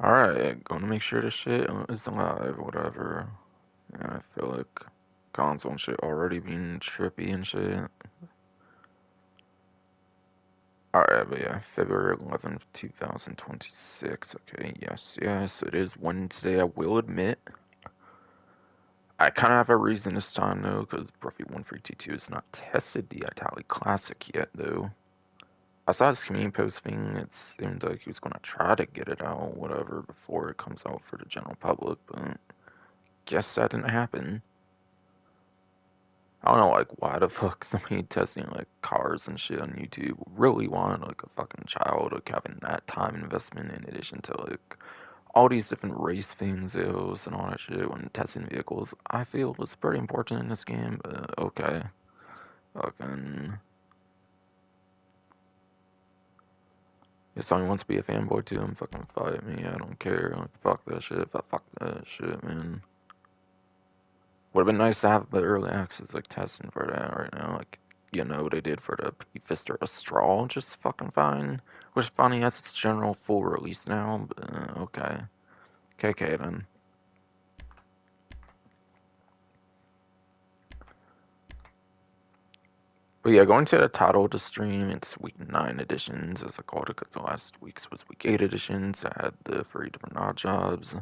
Alright, gonna make sure this shit is live, whatever. Yeah, I feel like console and shit already being trippy and shit. Alright, but yeah, February 11th, 2026. Okay, yes, it is Wednesday, I will admit. I kind of have a reason this time, though, because Broughy 1322 has not tested the Italic Classic yet, though. I saw his community post thing, it seemed like he was gonna try to get it out, whatever, before it comes out for the general public, but guess that didn't happen. I don't know, like, why the fuck somebody testing, like, cars and shit on YouTube really want, like, a fucking child, like, having that time investment in addition to, like, all these different race things, and all that shit when testing vehicles. I feel it's pretty important in this game, but okay. Fucking. If someone wants to be a fanboy too, then fucking fight me, I don't care. Like, fuck that shit, fuck that shit, man. Would have been nice to have the early access, like, testing for that right now. Like, you know what they did for the Fister Astral, just fucking fine. Which funny, has its general full release now, but okay. KK then. But yeah, going to the title of the stream, it's week 9 editions, as I called it, because the last week's was week 8 editions. I had the 3 different odd jobs.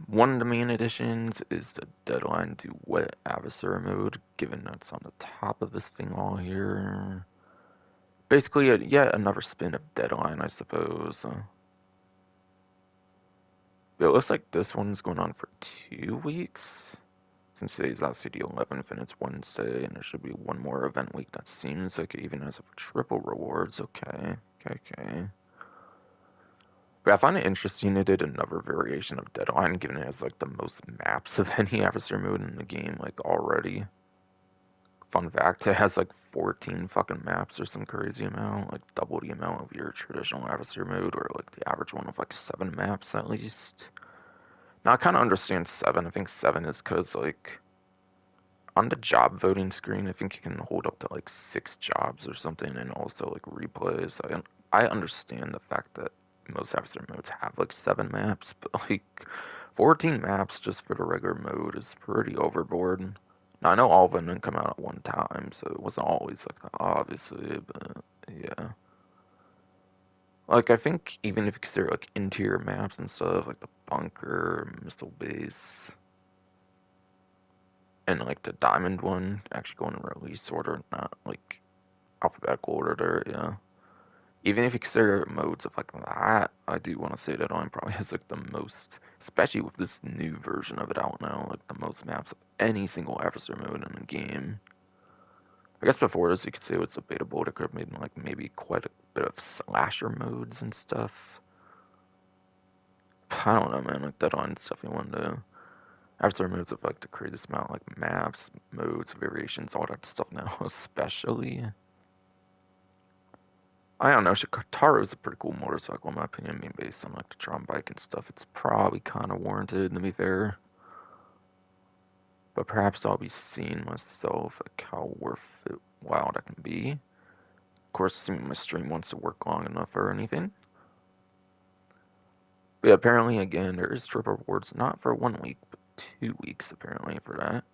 One of the main additions is the Deadline Duet Adversary mode, given that's on the top of this thing all here. Basically, yet another spin of Deadline, I suppose. But it looks like this one's going on for 2 weeks. Since today's obviously the 11th and it's Wednesday, and there should be one more event week that seems like it even has triple rewards. Okay. But I find it interesting they did another variation of Deadline, given it has like the most maps of any adversary mode in the game, like already. Fun fact, it has like 14 fucking maps or some crazy amount, like double the amount of your traditional adversary mode, or like the average one of like 7 maps at least. Now I kind of understand 7. I think 7 is because like on the job voting screen, I think you can hold up to like 6 jobs or something, and also like replays. I understand the fact that most adversary modes have like 7 maps, but like 14 maps just for the regular mode is pretty overboard. Now I know all of them didn't come out at one time, so it wasn't always like that, obviously, but yeah. Like I think even if you consider like interior maps and stuff, like the bunker, missile base, and like the diamond one actually going in release order, not like alphabetical order there, yeah. Even if you consider modes of like that, I do want to say that Online probably has like the most, especially with this new version of it out now, like the most maps of any single adversary mode in the game. I guess before this, you could say it was a beta build. It could have made like maybe quite a bit of slasher modes and stuff. I don't know, man. Like that on definitely one of the adversary modes of like the craziest amount, like maps, modes, variations, all that stuff now, especially. I don't know, Shikataru is a pretty cool motorcycle in my opinion. I mean, based on like the Tron bike and stuff, it's probably kind of warranted to be fair. But perhaps I'll be seeing myself like how worth it, wow, that can be. Of course, assuming my stream wants to work long enough or anything. But yeah, apparently, again, there is triple rewards, not for 1 week, but 2 weeks apparently for that.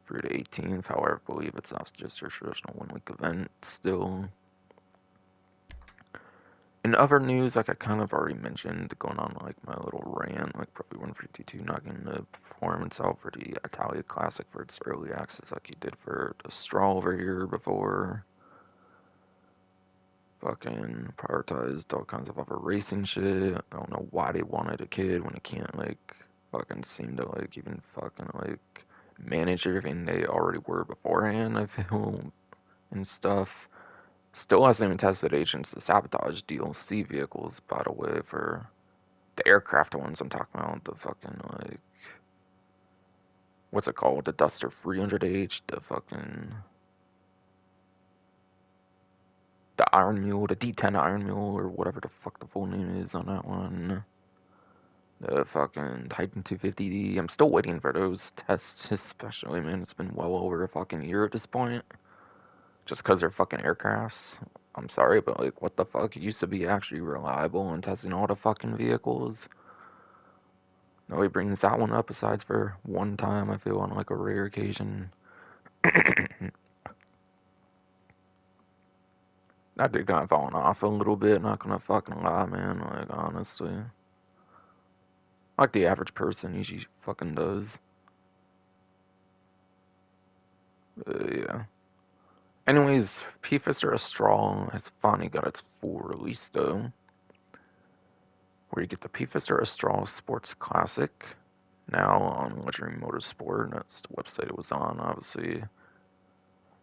For the 18th, however, I believe it's not just your traditional 1 week event still. In other news, like I kind of already mentioned, going on like my little rant, like probably 152 not getting the performance out for the Italia Classic for its early access, like he did for the Straw over here before. Fucking prioritized all kinds of other racing shit. I don't know why they wanted a kid when it can't like fucking seem to like even fucking like manage everything they already were beforehand, I feel, and stuff. Still hasn't even tested agents to sabotage DLC vehicles, by the way, for the aircraft ones I'm talking about. The fucking, like, what's it called? The Duster 300H, the fucking, the Iron Mule, the D10 Iron Mule, or whatever the fuck the full name is on that one. The fucking Titan 250D. I'm still waiting for those tests, especially, man. It's been well over a fucking year at this point. Just because they're fucking aircrafts. I'm sorry, but like, what the fuck? It used to be actually reliable in testing all the fucking vehicles. Nobody brings that one up besides for one time, I feel, on like a rare occasion. That dude kind of falling off a little bit, not gonna fucking lie, man. Like, honestly. Like the average person usually fucking does. Yeah. Anyways, PFIS or Astral has finally got its full release though. Where you get the PFIS or Astral Sports Classic. Now on Legendary Motorsport. That's the website it was on, obviously.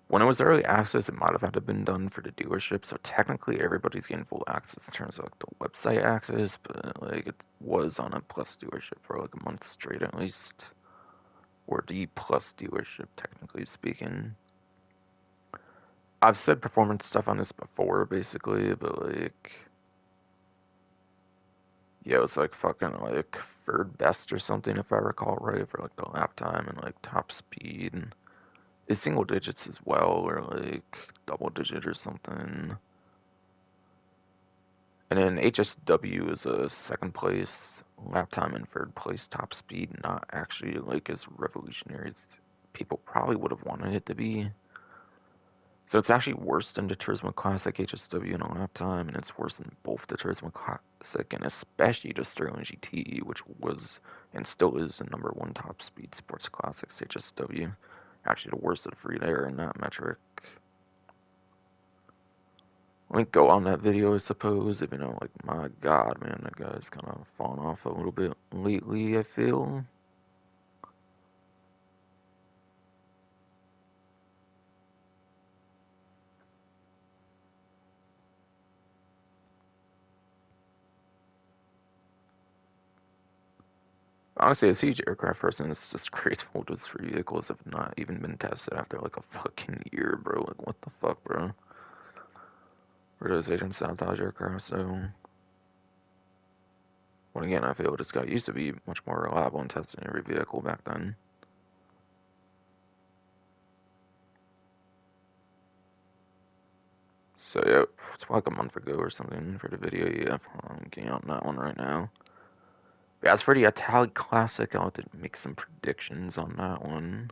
When it was early access, it might have had to been done for the dealership, so technically everybody's getting full access in terms of like the website access, but like it was on a Plus dealership for like a month straight at least, or the Plus dealership technically speaking. I've said performance stuff on this before, basically, but like, yeah, it was like fucking like third best or something if I recall right for like the lap time and like top speed and it's single digits as well, or like double digit or something. And then HSW is a second place, lap time in third place, top speed, not actually like as revolutionary as people probably would have wanted it to be. So it's actually worse than the Turismo Classic HSW in a lap time, and it's worse than both the Turismo Classic and especially the Sterling GT, which was and still is the number one top speed sports classics HSW. Actually, the worst of the three there in that metric. Link go on that video, I suppose. If you know, like, my god, man, that guy's kind of fallen off a little bit lately, I feel. Honestly, as a huge aircraft person, it's just graceful those three vehicles have not even been tested after like a fucking year, bro. Like, what the fuck, bro? Where those agents sabotage aircraft, so. Well, again, I feel this guy used to be much more reliable in testing every vehicle back then. So, yeah, it's like a month ago or something for the video, yeah. I'm getting on that one right now. But as for the Italic Classic, I'll have to make some predictions on that one.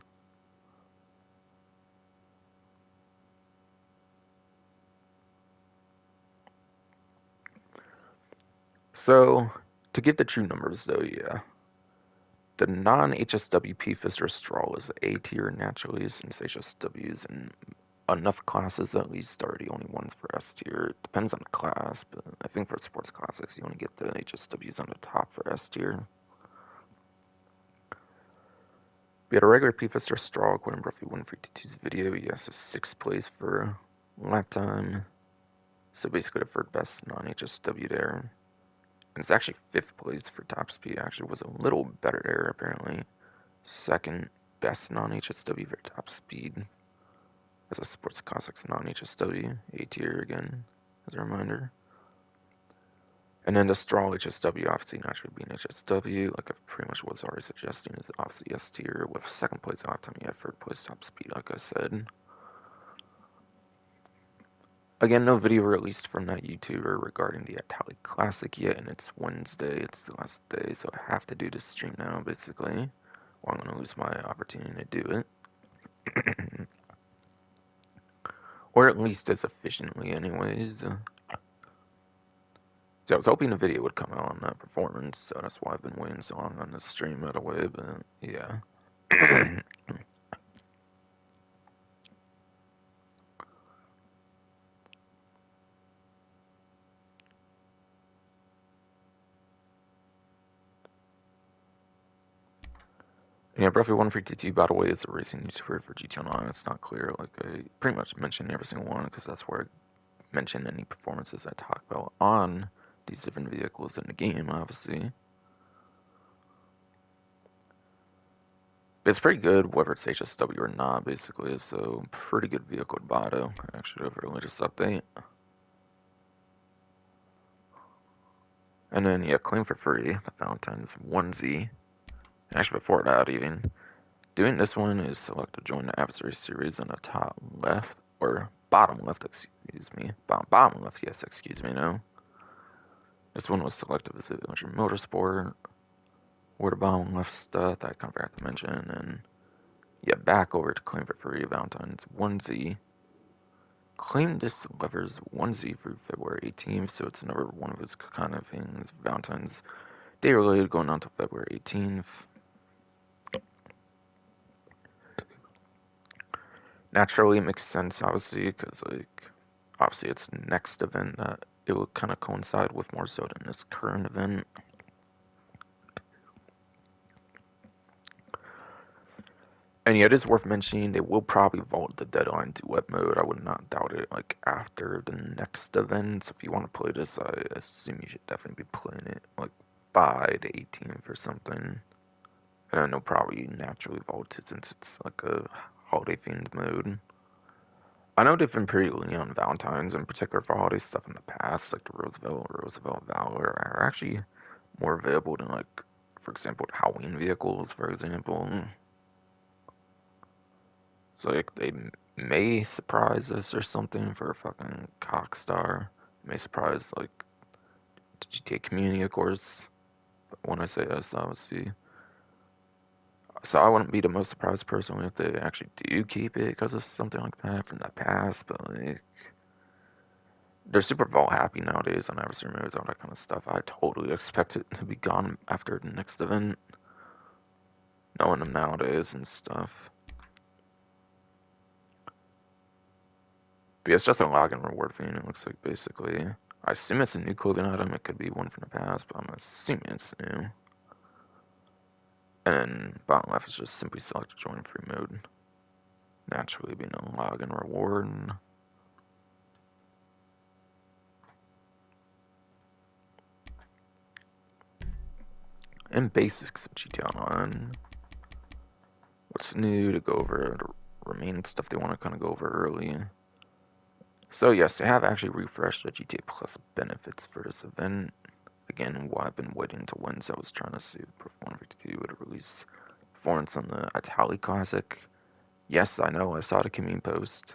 So, to get the true numbers though, yeah. The non-HSW PFIS or Strahl is A tier naturally, since HSWs in enough classes at least are the only ones for S tier. It depends on the class, but I think for sports classics you only get the HSWs on the top for S tier. We had a regular PFIS or Strahl according to roughly 152's video. Yes, a 6th place for lap time. So basically the third best non-HSW there. And it's actually 5th place for top speed. Actually was a little better there apparently. 2nd best non-HSW for top speed. As a sports classics non-HSW. A tier again, as a reminder. And then the Strahl HSW obviously naturally being HSW, like I pretty much was already suggesting, is obviously S tier with 2nd place lap time. You have 3rd place top speed, like I said. Again, no video released from that YouTuber regarding the Italic Classic yet, and it's Wednesday, it's the last day, so I have to do this stream now, basically, or I'm going to lose my opportunity to do it. Or at least as efficiently, anyways. So I was hoping the video would come out on that performance, so that's why I've been waiting so long on this stream, by the way, but yeah. Yeah, Bruffy1322, by the way, is a racing YouTuber for GT Online. It's not clear, like, I pretty much mentioned every single one, because that's where I mention any performances I talk about on these different vehicles in the game, obviously. It's pretty good, whether it's HSW or not, basically, so pretty good vehicle to buy, though, actually, over the latest update. And then, yeah, claim for free, the Valentine's onesie. Actually, before that, even. Doing this one is select to join the adversary series on the top left, or bottom left, excuse me. Bottom left, yes, excuse me, no. This one was selected as your motorsport, or the bottom left stuff that I kind of forgot to mention, and yeah, back over to claim for free Valentine's onesie. Claim this delivers onesie for February 18th, so it's another one of its kind of things. Valentine's Day related going on to February 18th. Naturally, it makes sense, obviously, because, like, obviously it's next event that it will kind of coincide with more so than this current event. And yeah, it is worth mentioning they will probably vault the deadline duet mode. I would not doubt it. Like after the next event, so if you want to play this, I assume you should definitely be playing it like by the 18th or something. And I know probably naturally vaulted since it's like a holiday themed mode. I know they've been pretty lenient on Valentine's, in particular for holiday stuff in the past, like the Roosevelt Valor are actually more available than like, for example, Halloween vehicles, for example. So like they may surprise us or something for a fucking Cockstar. May surprise like the GTA community, of course. But when I say us, obviously. So I wouldn't be the most surprised personally if they actually do keep it because of something like that from the past. But like, they're super vault happy nowadays on adversary modes, all that kind of stuff. I totally expect it to be gone after the next event. Knowing them nowadays and stuff. But yeah, it's just a login reward thing, it looks like, basically. I assume it's a new clothing item. It could be one from the past, but I'm assuming it's new. And then bottom left is just simply select join free mode. Naturally being a login reward. And basics of GTA Online. What's new to go over the remaining stuff they want to kind of go over early. So yes, they have actually refreshed the GTA Plus benefits for this event. Again, why I've been waiting to Wednesday. I was trying to see if Proof 152 would release performance on the Italic Classic. Yes, I know, I saw the community post,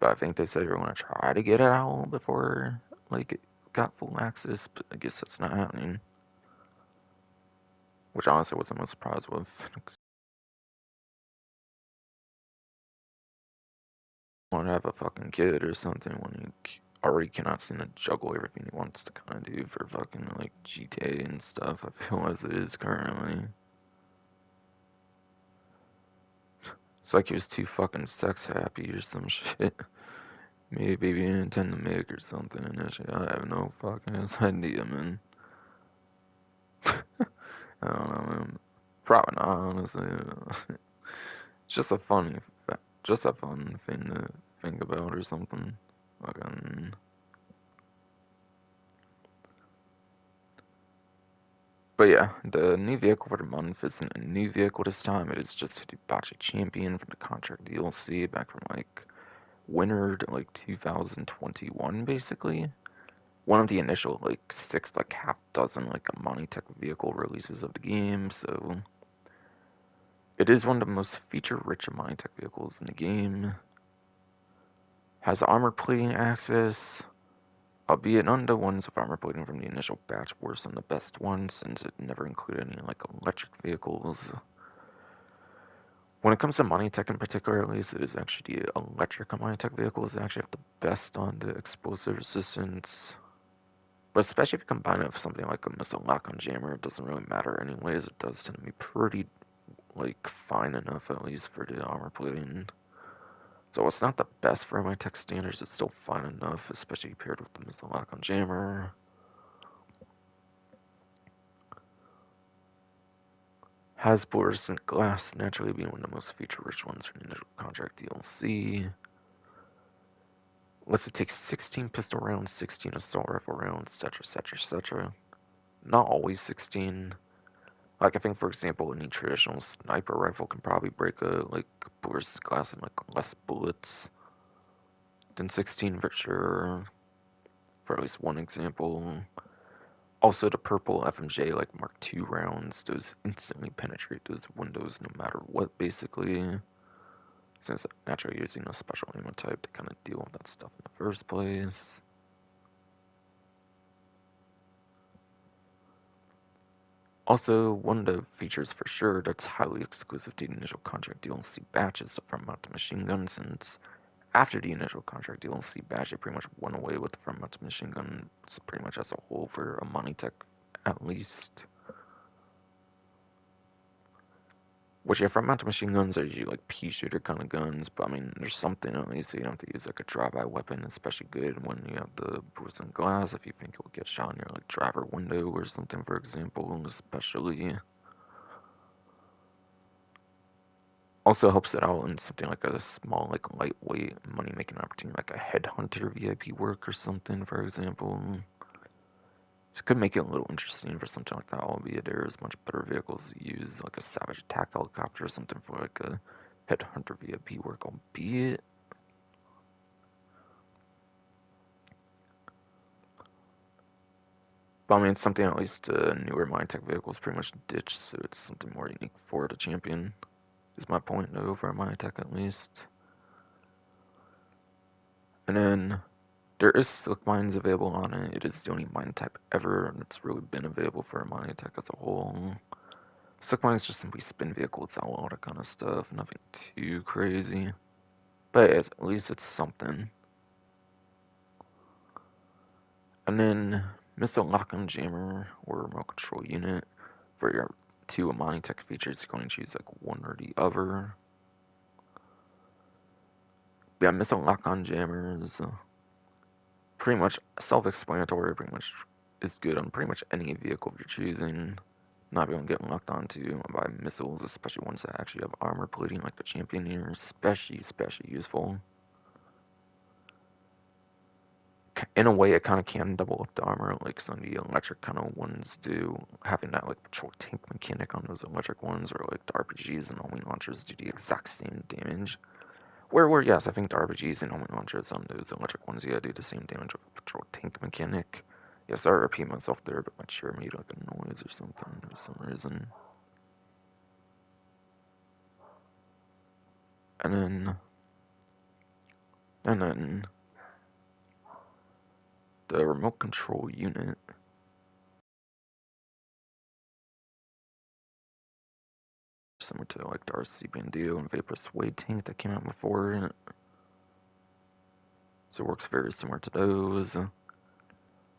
but I think they said they were going to try to get it out before, like, it got full access, but I guess that's not happening. Which honestly wasn't most surprised with. Want to have a fucking kid or something when you already cannot seem to juggle everything he wants to kind of do for fucking, like, GTA and stuff, I feel as it is currently. It's like he was too fucking sex happy or some shit. Maybe baby didn't intend to make or something initially. I have no fucking idea, man. I don't know, man. Probably not, honestly. It's just a fun thing to think about or something. Fucking. But yeah, the new vehicle for the month isn't a new vehicle this time. It is just a Dupache Champion from the contract DLC back from like winter to like 2021, basically. One of the initial like six, like half dozen like Amani Tech vehicle releases of the game, so it is one of the most feature-rich Amani Tech vehicles in the game. Has armor plating access, albeit none of the ones with armor plating from the initial batch were some of the best ones, since it never included any like electric vehicles. When it comes to Amani Tech in particular, at least, it is actually the electric Amani Tech vehicles that actually have the best on the explosive resistance. But especially if you combine it with something like a missile lock-on jammer, it doesn't really matter anyways. It does tend to be pretty, like, fine enough at least for the armor plating. So it's not the best for my tech standards, it's still fine enough, especially paired with the missile lock-on jammer. Has fluorescent glass, naturally being one of the most feature-rich ones from the initial contract DLC. Lets it take 16 pistol rounds, 16 assault rifle rounds, etc, etc, etc. Not always 16. Like, I think, for example, any traditional sniper rifle can probably break a, like, burst glass in, like, less bullets than 16 for sure, for at least one example. Also, the purple FMJ, like, Mark II rounds, those instantly penetrate those windows no matter what, basically. since naturally using a special ammo type to kind of deal with that stuff in the first place. Also, one of the features for sure that's highly exclusive to the initial contract DLC batches from mounted machine guns, since after the initial contract DLC batch, it pretty much went away with the front mounted machine guns pretty much as a whole for Amani Tech at least. Which, yeah, front mounted machine guns are usually like pea shooter kind of guns, but I mean, there's something at least, so you don't have to use like a drive-by weapon, especially good when you have the bruising glass if you think it will get shot in your like driver window or something, for example, especially. Also helps it out in something like a small, like lightweight money-making opportunity, like a headhunter VIP work or something, for example. So it could make it a little interesting for something like that, albeit there's much better vehicles to use, like a Savage attack helicopter or something for like a headhunter VIP work, albeit. But I mean, it's something at least newer Minetech vehicles pretty much ditched, so it's something more unique for the champion, is my point though, for Minetech at least. And then there is silk mines available on it. It is the only mine type ever that's really been available for a mine attack as a whole. Silk mines just simply spin vehicles out, all that kind of stuff. Nothing too crazy. But at least it's something. And then missile lock-on jammer or remote control unit for your two Amani Tech features. You're going to choose like one or the other. Yeah, missile lock-on jammers. Pretty much self-explanatory. Pretty much is good on pretty much any vehicle you're choosing. Not going to get locked onto by missiles, especially ones that actually have armor plating like the champion here. Especially useful. In a way, it kind of can double up the armor, like some of the electric kind of ones do. Having that like patrol tank mechanic on those electric ones, or like the RPGs and homing launchers do the exact same damage. Where yes, I think the RPGs and homing launchers on those electric ones, yeah, do the same damage with a patrol tank mechanic. Yes, I repeat myself there, but my chair made like a noise or something for some reason. And then the remote control unit. Similar to like the RC Bandito and Vapor Suede tank that came out before. So it works very similar to those.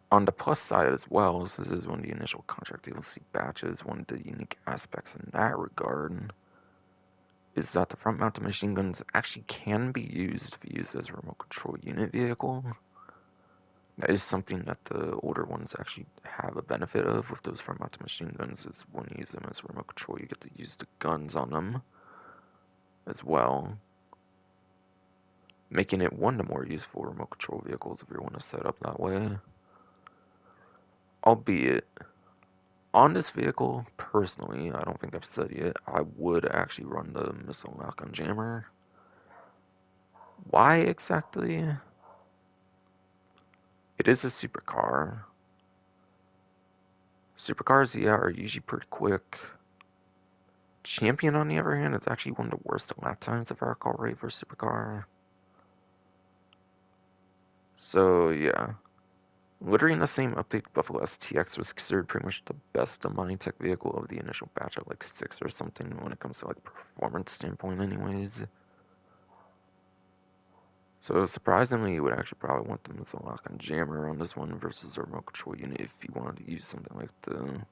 On the plus side as well, this is one of the initial contract DLC batches. One of the unique aspects in that regard is that the front mounted machine guns actually can be used to be used as a remote control unit vehicle. That is something that the older ones actually have a benefit of with those front mounted machine guns, is when you use them as remote control, you get to use the guns on them as well, making it one of the more useful remote control vehicles if you want to set up that way. Albeit, on this vehicle, personally, I don't think I've said yet, I would actually run the missile lock-on jammer. Why exactly? It is a supercar. Supercars, yeah, are usually pretty quick. Champion, on the other hand, is actually one of the worst lap times, if I recall right, for a supercar. So, yeah. Literally in the same update, Buffalo STX was considered pretty much the best Amani Tech vehicle of the initial batch at like 6 or something when it comes to like performance standpoint anyways. So surprisingly, you would actually probably want the missile lock-on jammer on this one versus a remote control unit if you wanted to use something like the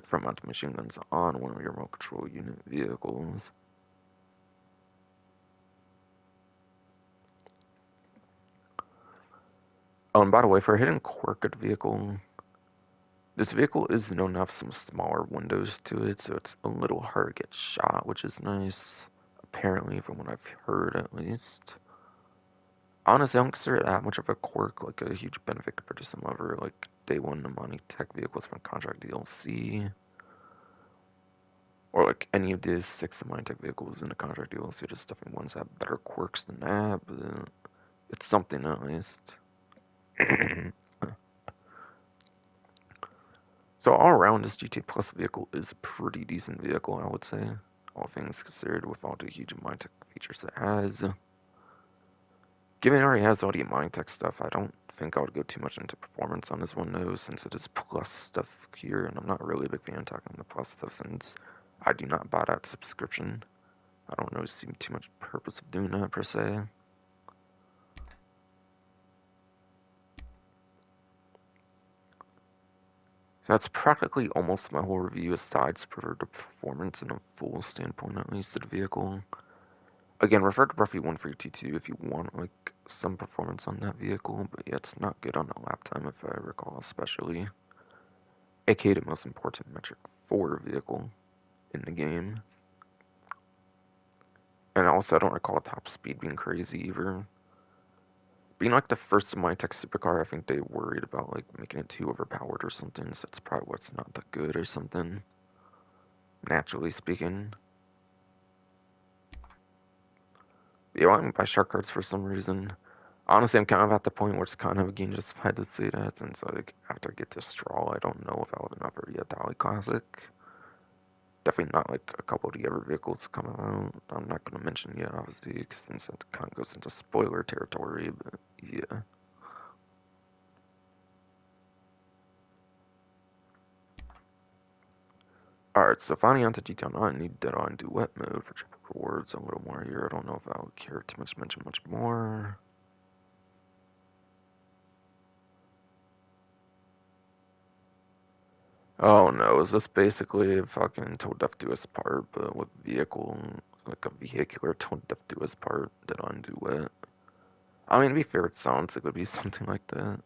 front mounted machine guns on one of your remote control unit vehicles. Oh, and by the way, for a hidden quirked vehicle, this vehicle is known to have some smaller windows to it, so it's a little hard to get shot, which is nice. Apparently, from what I've heard at least. Honestly, I don't consider it that much of a quirk, like a huge benefit compared to some other like day one Amani Tech vehicles from Contract DLC. Or like any of the 6 Amani Tech vehicles in the Contract DLC, just definitely ones that have better quirks than that, but it's something at least. So all around, this GT Plus vehicle is a pretty decent vehicle, I would say. all things considered, with all the huge mind tech features it has. Given it already has all the mind tech stuff, I don't think I would go too much into performance on this one though, since it is plus stuff here, and I'm not really a big fan of talking on the plus stuff since I do not buy that subscription. I don't really see too much purpose of doing that per se. That's practically almost my whole review, aside for the performance in a full standpoint, at least, of the vehicle. Again, refer to roughly 1322 if you want, like, some performance on that vehicle, but yeah, it's not good on a lap time, if I recall, especially. AKA the most important metric for a vehicle in the game. And also, I don't recall top speed being crazy either. Being like the first of my tech supercar, I think they worried about like making it too overpowered or something, so that's probably what's not that good or something. Naturally speaking. Yeah, I went by shark cards for some reason. Honestly, I'm kind of at the point where it's kind of again justified to say that, since like after I get to Straw, I don't know if I'll have enough already at Dolly Classic. Definitely not like a couple of the other vehicles coming out. I'm not going to mention yet, obviously, since that kind of goes into spoiler territory, but yeah. Alright, so finally onto GTA 9, need Dead on Duet mode for triple rewards. A little more here. I don't know if I would care too much to mention much more. Oh no, is this basically a fucking Total Death Do Us part, but with vehicle, like a vehicular Total Death Do Us part, Dead on Duet? I mean, to be fair, it sounds like it would be something like that.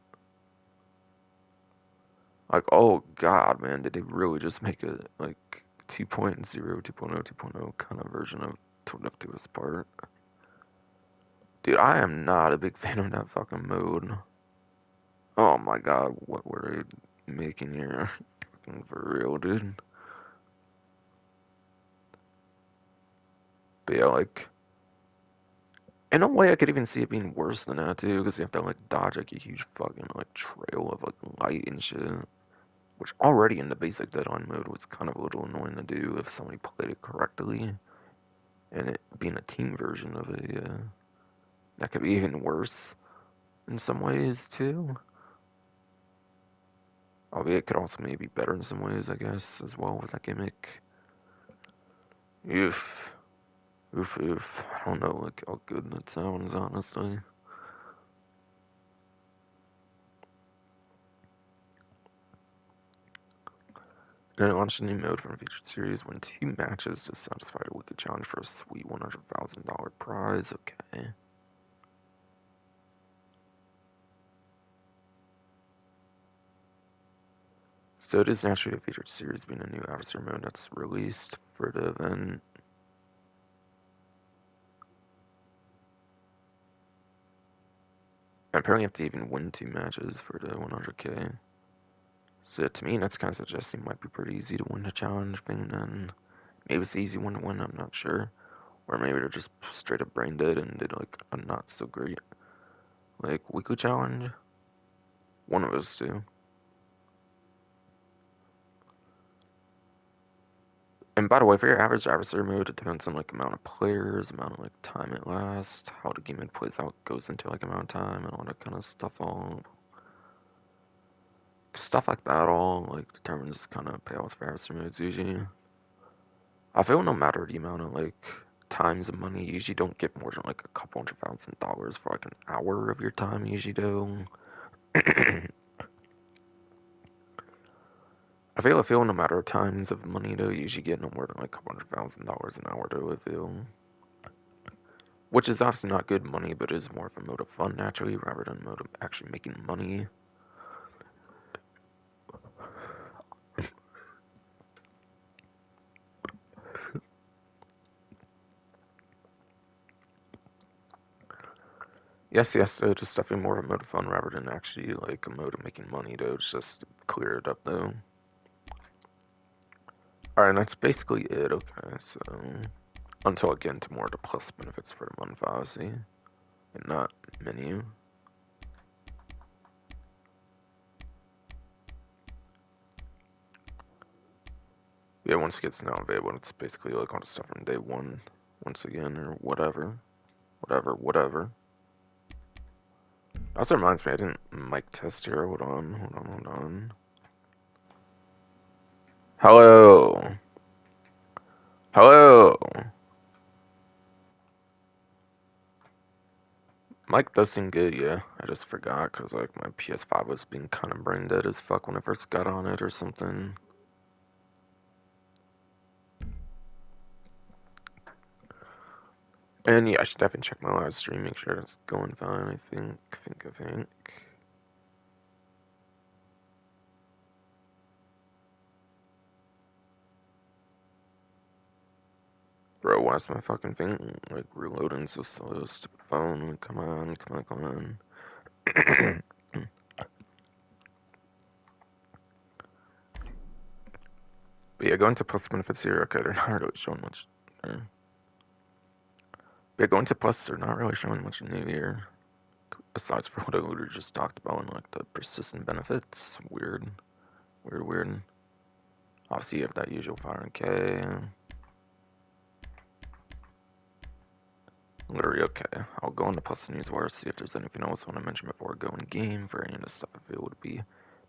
Like, oh god, man, did they really just make a, like, 2.0, 2.0, 2.0 kind of version of Total Death Do Us part? Dude, I am not a big fan of that fucking mode. Oh my god, what were they making here? Fucking for real, dude. But yeah, like, in a way, I could even see it being worse than that too, because you have to like dodge like a huge fucking like trail of like light and shit, which already in the basic Dead On mode was kind of a little annoying to do if somebody played it correctly, and it being a team version of it, yeah, that could be even worse in some ways too. Albeit it could also maybe be better in some ways, I guess, as well with that gimmick. Oof. Oof, oof. I don't know like how good that sounds, honestly. Then it launched a new mode from a featured series. Win 2 matches to satisfy a weekly challenge for a sweet $100,000 prize. Okay. So it is naturally a featured series, being a new adversary mode that's released for the event. And apparently you have to even win 2 matches for the 100K. So to me, that's kind of suggesting it might be pretty easy to win the challenge thing then. Maybe it's the easy one to win, I'm not sure. Or maybe they're just straight up brain dead and did like a not so great like weekly challenge. One of those two. And by the way, for your average adversary mode, it depends on like amount of players, amount of like time it lasts, how the game plays out goes into like amount of time and all that kind of stuff like that all like determines kind of payoffs for adversary modes usually. I feel no matter the amount of like times and money, you usually don't get more than like a couple $100,000 for like an hour of your time usually do. I feel no matter times of money though, you usually get no more than like a couple $100,000 an hour though, I feel. Which is obviously not good money, but is more of a mode of fun naturally, rather than a mode of actually making money. Yes, so just definitely more of a mode of fun rather than actually like a mode of making money though, it's just to clear it up though. Alright, and that's basically it, okay, so until I get into more of the plus benefits for the month, obviously, and not menu. Yeah, once it gets now available, it's basically like all the stuff from day one, once again, or whatever. Whatever. Also reminds me, I didn't mic test here. Hold on. Hello. Hello. Mic does seem good, yeah. I just forgot, because, like, my PS5 was being kind of brain dead as fuck when I first got on it or something. And yeah, I should definitely check my live stream, make sure it's going fine, I think. Bro, why is my fucking thing, like, reloading so slow? Stupid phone, like, come on. But yeah, going to plus benefits here, okay, they're not really showing much. But yeah, going to plus, they're not really showing much new here. Besides for what I literally just talked about, and like the persistent benefits. Weird. Obviously, you have that usual 500k. Literally, okay. I'll go into plus newswire, see if there's anything else I want to mention before I go in game for any of the stuff I feel would be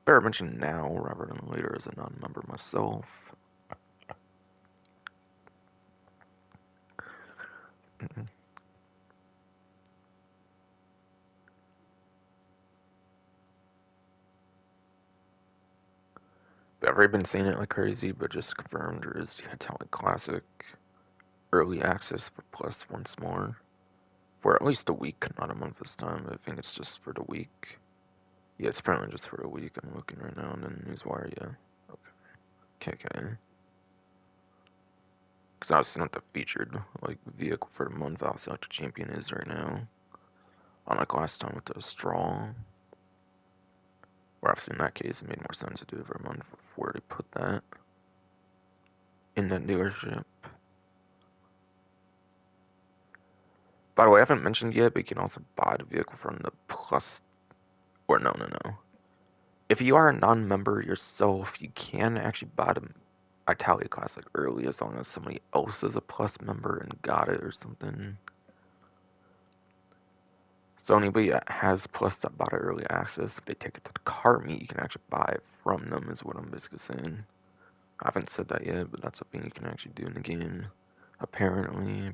better mentioned now rather than later as a non-member myself. But I've already been seeing it like crazy, but just confirmed there is the Italic Classic early access for plus once more. For at least a week, not a month this time. I think it's just for the week. Yeah, it's apparently just for a week. I'm looking right now, and then Newswire, yeah. Okay. Because obviously not the featured, like, vehicle for the month, obviously like the champion is right now. Unlike last time with the straw. Where obviously in that case it made more sense to do it for a month before they put that in the dealership. By the way, I haven't mentioned yet, but you can also buy the vehicle from the plus, or no. If you are a non-member yourself, you can actually buy the Italia Classic early as long as somebody else is a plus member and got it or something. So anybody that has plus that bought it early access, if they take it to the car meet, you can actually buy it from them is what I'm basically saying. I haven't said that yet, but that's a thing you can actually do in the game. Apparently.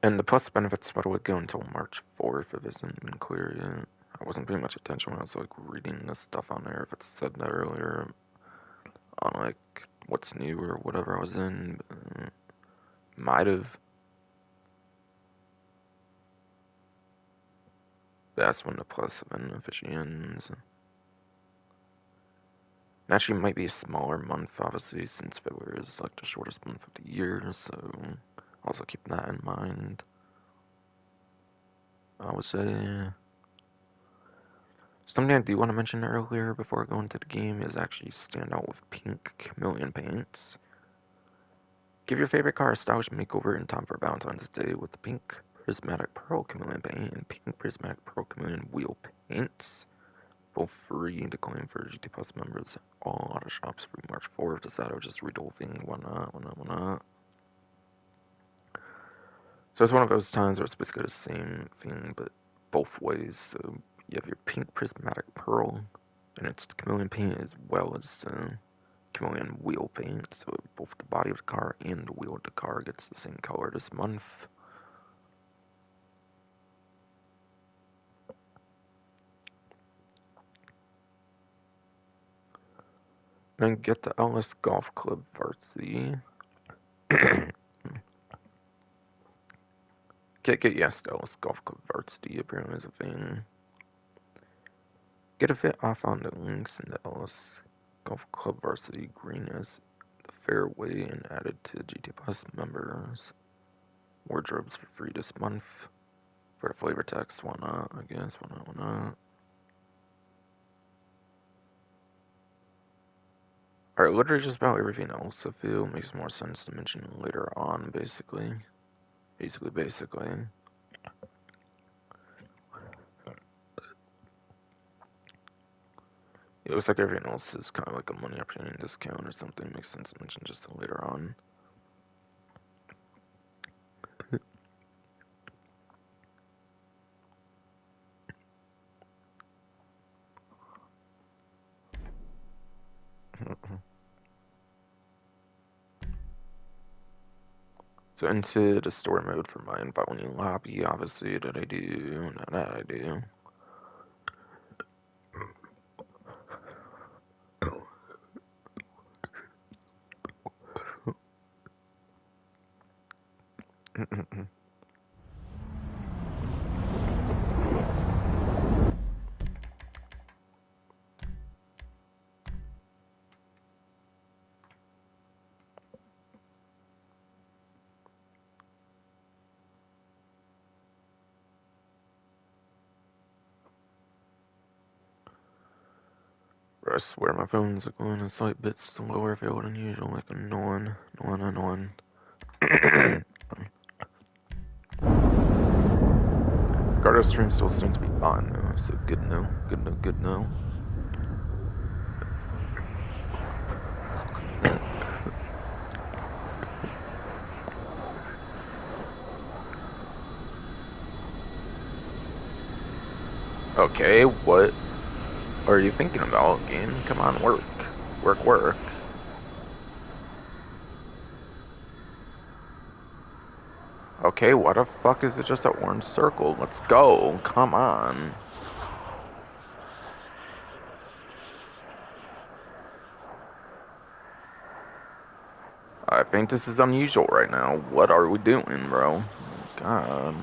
And the plus benefits, by the way, go until March 4th if it isn't been clear yet. I wasn't paying much attention when I was like reading this stuff on there if it said that earlier on like what's new or whatever I was in. Might have. That's when the plus event officially ends. It actually might be a smaller month, obviously, since February is like the shortest month of the year, so also keep that in mind. I would say something I do want to mention earlier before I go into the game is actually stand out with pink chameleon paints. Give your favorite car a stylish makeover in time for Valentine's Day with the pink prismatic pearl chameleon paint and pink prismatic pearl chameleon wheel paints. Both free to claim for GT Plus members. All auto shops free March 4th. Decide I'll just read the whole thing. Why not? So it's one of those times where it's basically the same thing, but both ways. So you have your pink prismatic pearl And it's chameleon paint as well as chameleon wheel paint, so both the body of the car and the wheel of the car gets the same color this month. Then get the LS Golf Club Varsity. Get yes, the LS Golf Club Varsity apparently is a thing. Get a fit off on the links in the LS Golf Club Varsity green as the fairway and added to GT Plus members. Wardrobes for free this month. For the flavor text, why not? I guess, why not? Alright, literally just about everything else I feel makes more sense to mention later on, basically. Basically. It looks like everything else is kind of like a money opportunity discount or something. Makes sense to mention just later on. So into the story mode for my invite only lobby, obviously, that I do. That I do. I swear my phone's going a slight bit slower failed than usual, like a non. Gardo stream still seems to be fine though, so good no. Okay, what are you thinking about, game? Come on, work. Work. Okay, what the fuck is it just an orange circle? Let's go, come on. I think this is unusual right now. What are we doing, bro? God.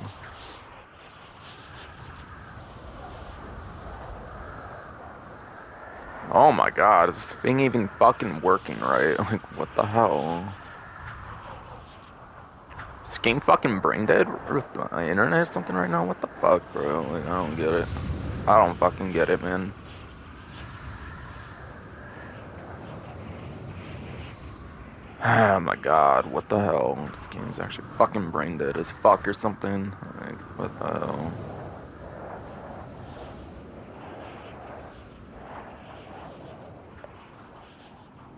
Oh my god, is this thing even fucking working right? Like, what the hell? Is this game fucking brain dead? Or my internet or something right now? What the fuck, bro? Like, I don't get it. I don't fucking get it, man. Oh my god, what the hell? This game's actually fucking brain dead as fuck or something. Like, what the hell?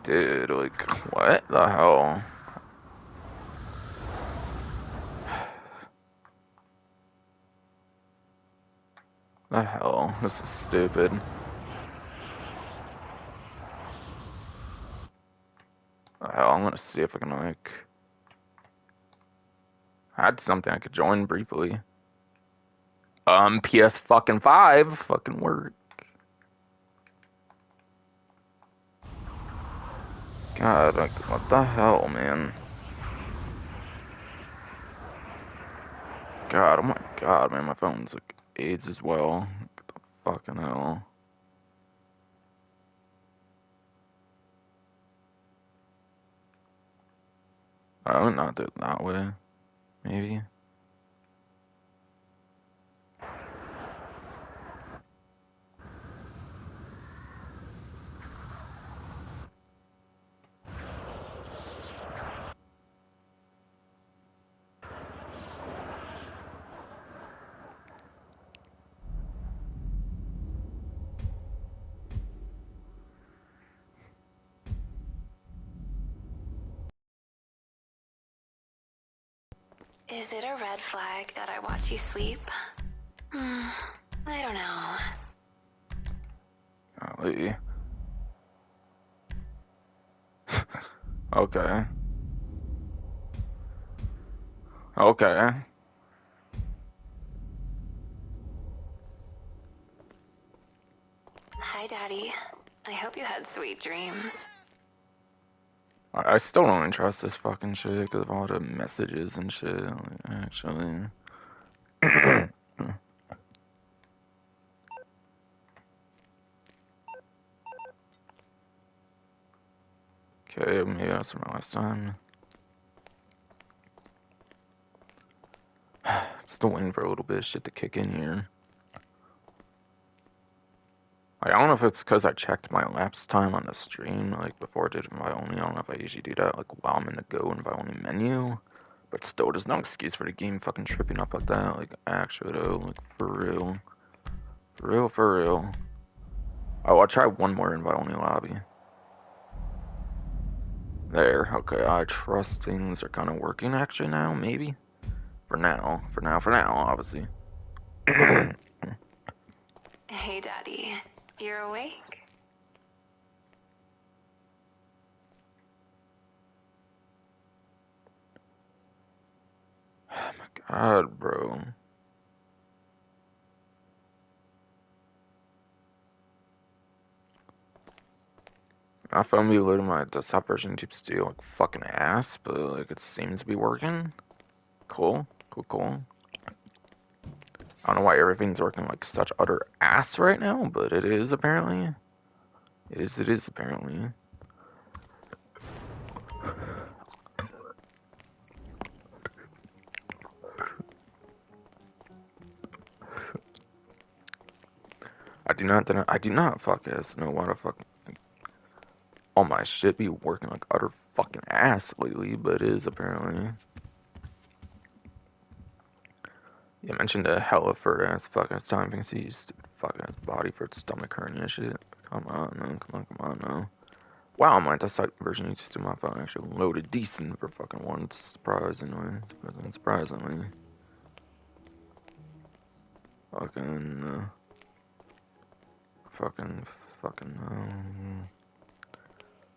Dude, like, what the hell? The hell? This is stupid. The hell? I'm gonna see if I can, like... I had something I could join briefly. PS fucking 5 fucking work. God, like, what the hell, man? God, oh my god, man, my phone's like AIDS as well. What the fucking hell? I would not do it that way. Maybe. Is it a red flag that I watch you sleep? I don't know. Oh, Golly. Okay. Okay. Hi, Daddy. I hope you had sweet dreams. I still don't trust this fucking shit because of all the messages and shit. Like, actually. Okay, maybe that's my last time. Still waiting for a little bit of shit to kick in here. Like, I don't know if it's because I checked my lapse time on the stream, like, before I did invite only. I don't know if I usually do that, like, while I'm in the go invite only menu. But still, there's no excuse for the game fucking tripping up like that. Like, actually, though, like, for real. For real, for real. Oh, I'll try one more invite only lobby. There, okay, I trust things are kind of working actually now, maybe? For now, obviously. Hey, Daddy. You're awake? Oh my god, bro. I found me loading my desktop version keeps still like fucking ass, but like it seems to be working. Cool, cool, cool. I don't know why everything's working like such utter ass right now, but it is apparently. It is apparently. I do not fuck ass know why the fuck all my shit be working like utter fucking ass lately, but it is apparently. You mentioned a hella fur ass fuck ass time thing, see stupid fuck ass body for its stomach hernia shit. Come on, no, come on, no. Wow, my desktop version used to my phone actually loaded decent for fucking once, surprisingly. Surprisingly. Fucking, fucking,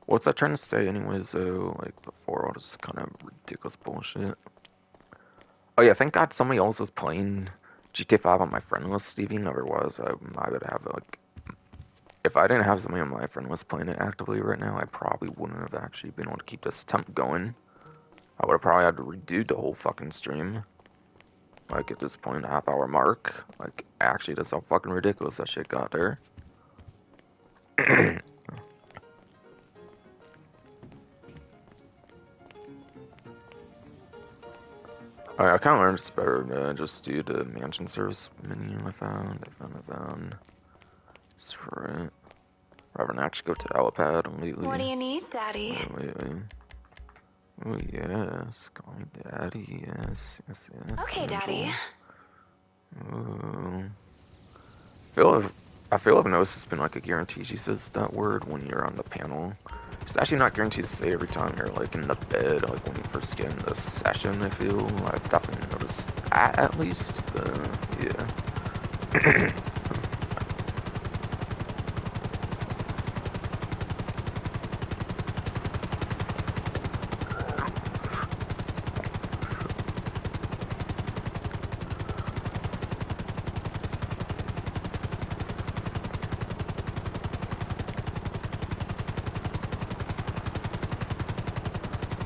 what's I trying to say anyways, though, like, before all this kind of ridiculous bullshit? Oh yeah, thank God somebody else was playing GTA 5 on my friend list, Stevie never was. I would have, like, if I didn't have somebody on my friend list playing it actively right now, I probably wouldn't have actually been able to keep this attempt going. I would have probably had to redo the whole fucking stream. Like, at this point, half-hour mark. Like, actually, that's how fucking ridiculous that shit got there. I kind of learned it's better to just do the mansion service menu I found. That's right. Rather than actually go to the helipad lately. What do you need, Daddy? Wait. Oh, yes. Call me daddy. Yes. Okay, Daddy. Ooh. I feel I've noticed it's been like a guarantee she says that word when you're on the panel. It's actually not guaranteed to say every time you're like in the bed, like when you first get in the session, I feel. I've definitely noticed that at least, but yeah.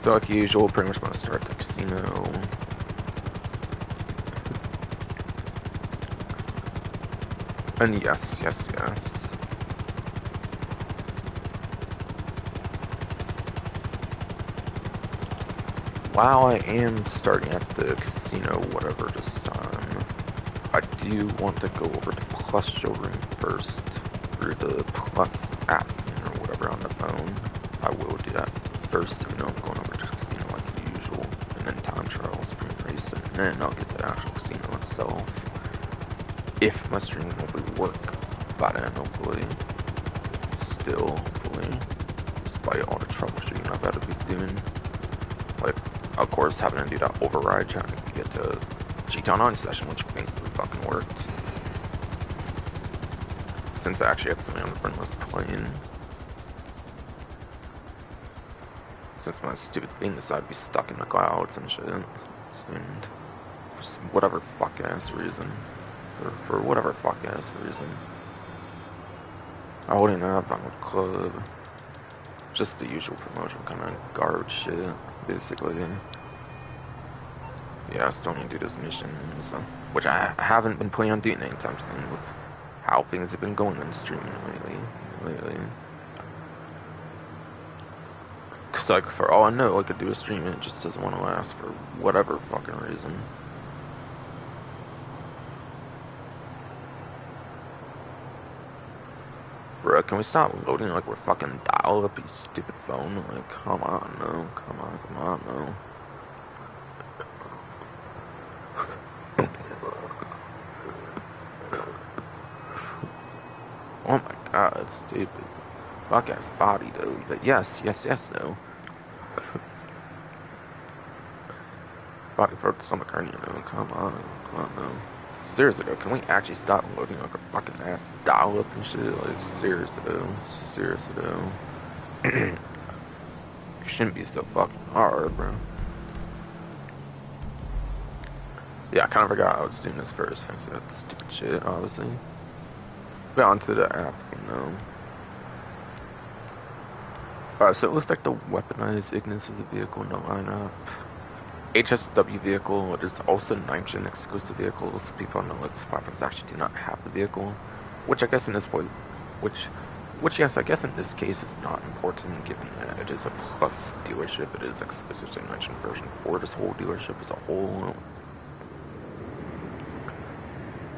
So like usual, pretty much want to start the casino. And yes. While I am starting at the casino, whatever this time, I do want to go over to Plus Showroom first, through the Plus app or whatever on the phone. I will do that first, even though I'm going over to the casino like usual, and then time trial, sprint race, and then I'll get to the actual casino itself. If my stream hopefully work by then, hopefully. Still, hopefully, despite all the troubleshooting I've had to be doing. Like, of course, having to do that override trying to get to GTA 9 session, which basically fucking worked. since I actually have something on the front of this plane. Since my stupid thing decided to be stuck in the clouds and shit. And for whatever fuck ass reason. For whatever fuck ass reason. I wouldn't have on the club. Just the usual promotion kind of garbage shit, basically. Yeah, I still need to do this mission, so, which I haven't been planning on doing anytime soon with how things have been going on streaming lately. Cause like, for all I know, I could do a stream and it just doesn't want to last for whatever fucking reason. Bro, can we stop loading like we're fucking dial up, you stupid phone? Like, come on, no. Come on, no. Oh my god, stupid. Fuck ass body though. But yes, no. Body for the stomach hernia, no. Come on, no. Seriously though, can we actually stop loading like a fucking ass dial up and shit? Like, seriously though. It shouldn't be so fucking hard, bro. Yeah, I kind of forgot I was doing this first. Thanks to that stupid shit, obviously. But onto the app, you know. Alright, so it looks like the weaponized Ignis is a vehicle in the lineup. HSW vehicle, it is also nitrogen exclusive vehicle, so people on the list platforms actually do not have the vehicle. Which I guess in this point, which yes, I guess in this case is not important given that it is a plus dealership, it is exclusive to the nitrogen version for this whole dealership as a whole.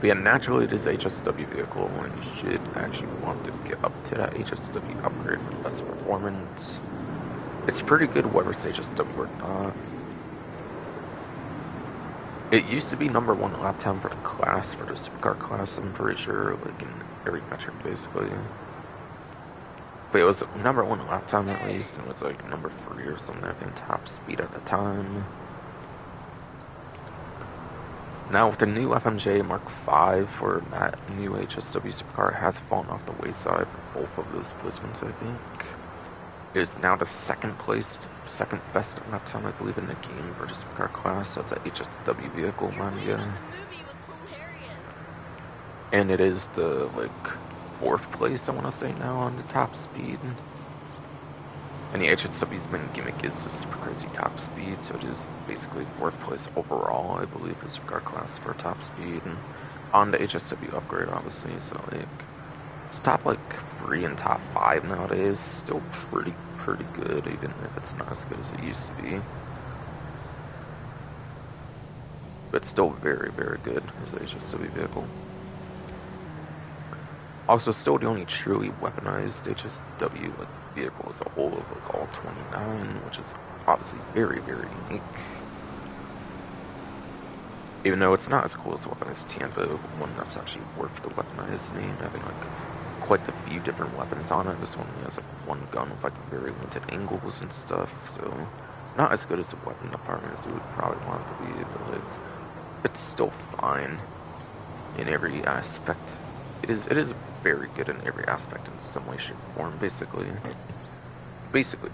But yeah, naturally it is HSW vehicle, and you should actually want to get up to that HSW upgrade for less performance. It's pretty good whether it's HSW or not. It used to be #1 lap time for the class, for the supercar class, I'm pretty sure, like in every metric basically. But it was #1 lap time at least, and it was like #3 or something, I think, top speed at the time. Now with the new FMJ Mark V for that new HSW supercar, it has fallen off the wayside for both of those placements, I think. It is now the second best lap time, I believe, in the game for the supercar class as a HSW vehicle, mind you. And it is the, like, 4th place, I want to say now, on the top speed. And the HSW's main gimmick is the super crazy top speed, so it is basically 4th place overall, I believe, for supercar class for top speed. And on the HSW upgrade, obviously, so, like, it's top, like, 3 and top 5 nowadays. Still pretty good, even if it's not as good as it used to be. But still very good as an HSW vehicle. Also, still the only truly weaponized HSW vehicle as a whole of like all 29, which is obviously very unique. Even though it's not as cool as the weaponized Tampa, one that's actually worth the weaponized name, having like quite a few different weapons on it. This one has like one gun with like very limited angles and stuff, so not as good as the weapon department as we would probably want it to be, but like it's still fine in every aspect. It is very good in every aspect in some way, shape, or form, basically. Basically.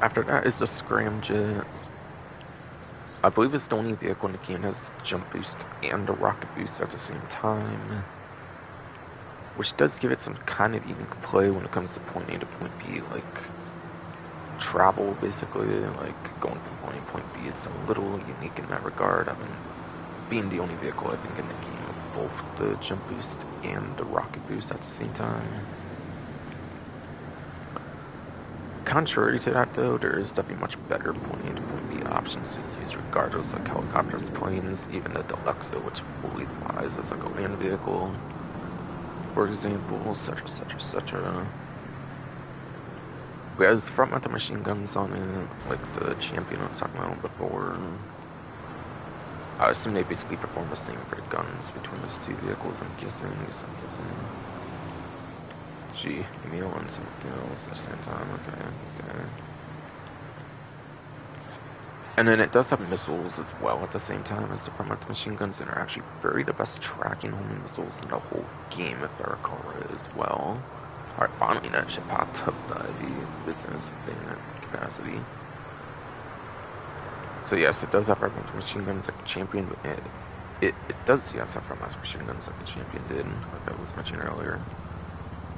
After that is the Scramjet. I believe it's the only vehicle in the game that has jump boost and a rocket boost at the same time. Which does give it some kind of unique play when it comes to point A to point B, like travel, basically, like going from point A to point B. It's a little unique in that regard. I mean, being the only vehicle, I think, in the game with both the jump boost and the rocket boost at the same time. Contrary to that, though, there is definitely much better point A to point B options to use regardless, like helicopters, planes, even the Deluxo, which fully flies as like a land vehicle, for example, etc. But as front mounted machine guns on it, like the Champion I was talking about before, I assume they basically perform the same for the guns between those two vehicles, I'm guessing. Gee, meal and something else at the same time, okay. And then it does have missiles as well at the same time as the front machine guns, and are actually very the best tracking homing missiles in the whole game if they're Akara as well. Alright, finally that shit popped up the business thing at capacity. So yes, it does have front machine guns like the champion, but it does yes have front machine guns like the champion did, like I was mentioning earlier.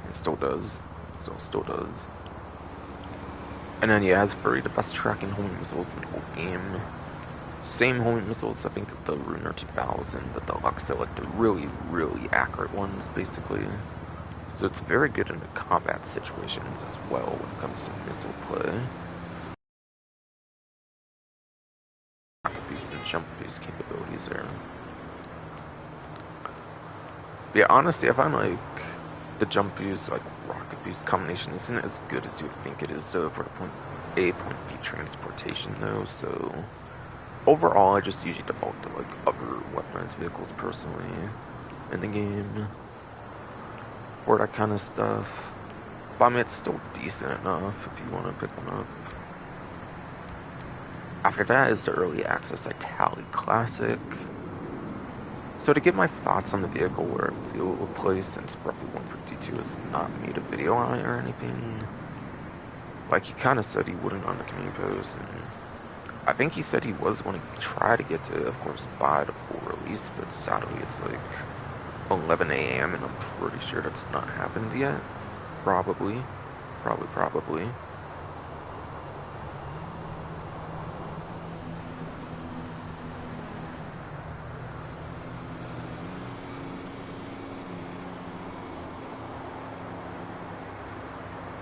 It still does. Still does. And then yeah, it's very the best tracking homing missiles in the whole game. Same homing missiles, I think, the Runer 2000, the Deluxe, they're like the really, really accurate ones, basically. So it's very good in the combat situations as well when it comes to missile play. Boost and jump boost capabilities there. But yeah, honestly, I find like the jump boost, like rocket boost combination isn't as good as you would think it is though for the point A, point B transportation though, so overall I just usually default to like other weaponized vehicles personally in the game. Or that kind of stuff. But I mean it's still decent enough if you want to pick one up. After that is the early access Italic Classic. So to give my thoughts on the vehicle where I feel it will play, since Roughly 152 has not made a video on it or anything, like he kind of said he wouldn't on the community post, and I think he said he was going to try to get to, of course, by the full release, but sadly it's like 11 a.m. and I'm pretty sure that's not happened yet. Probably.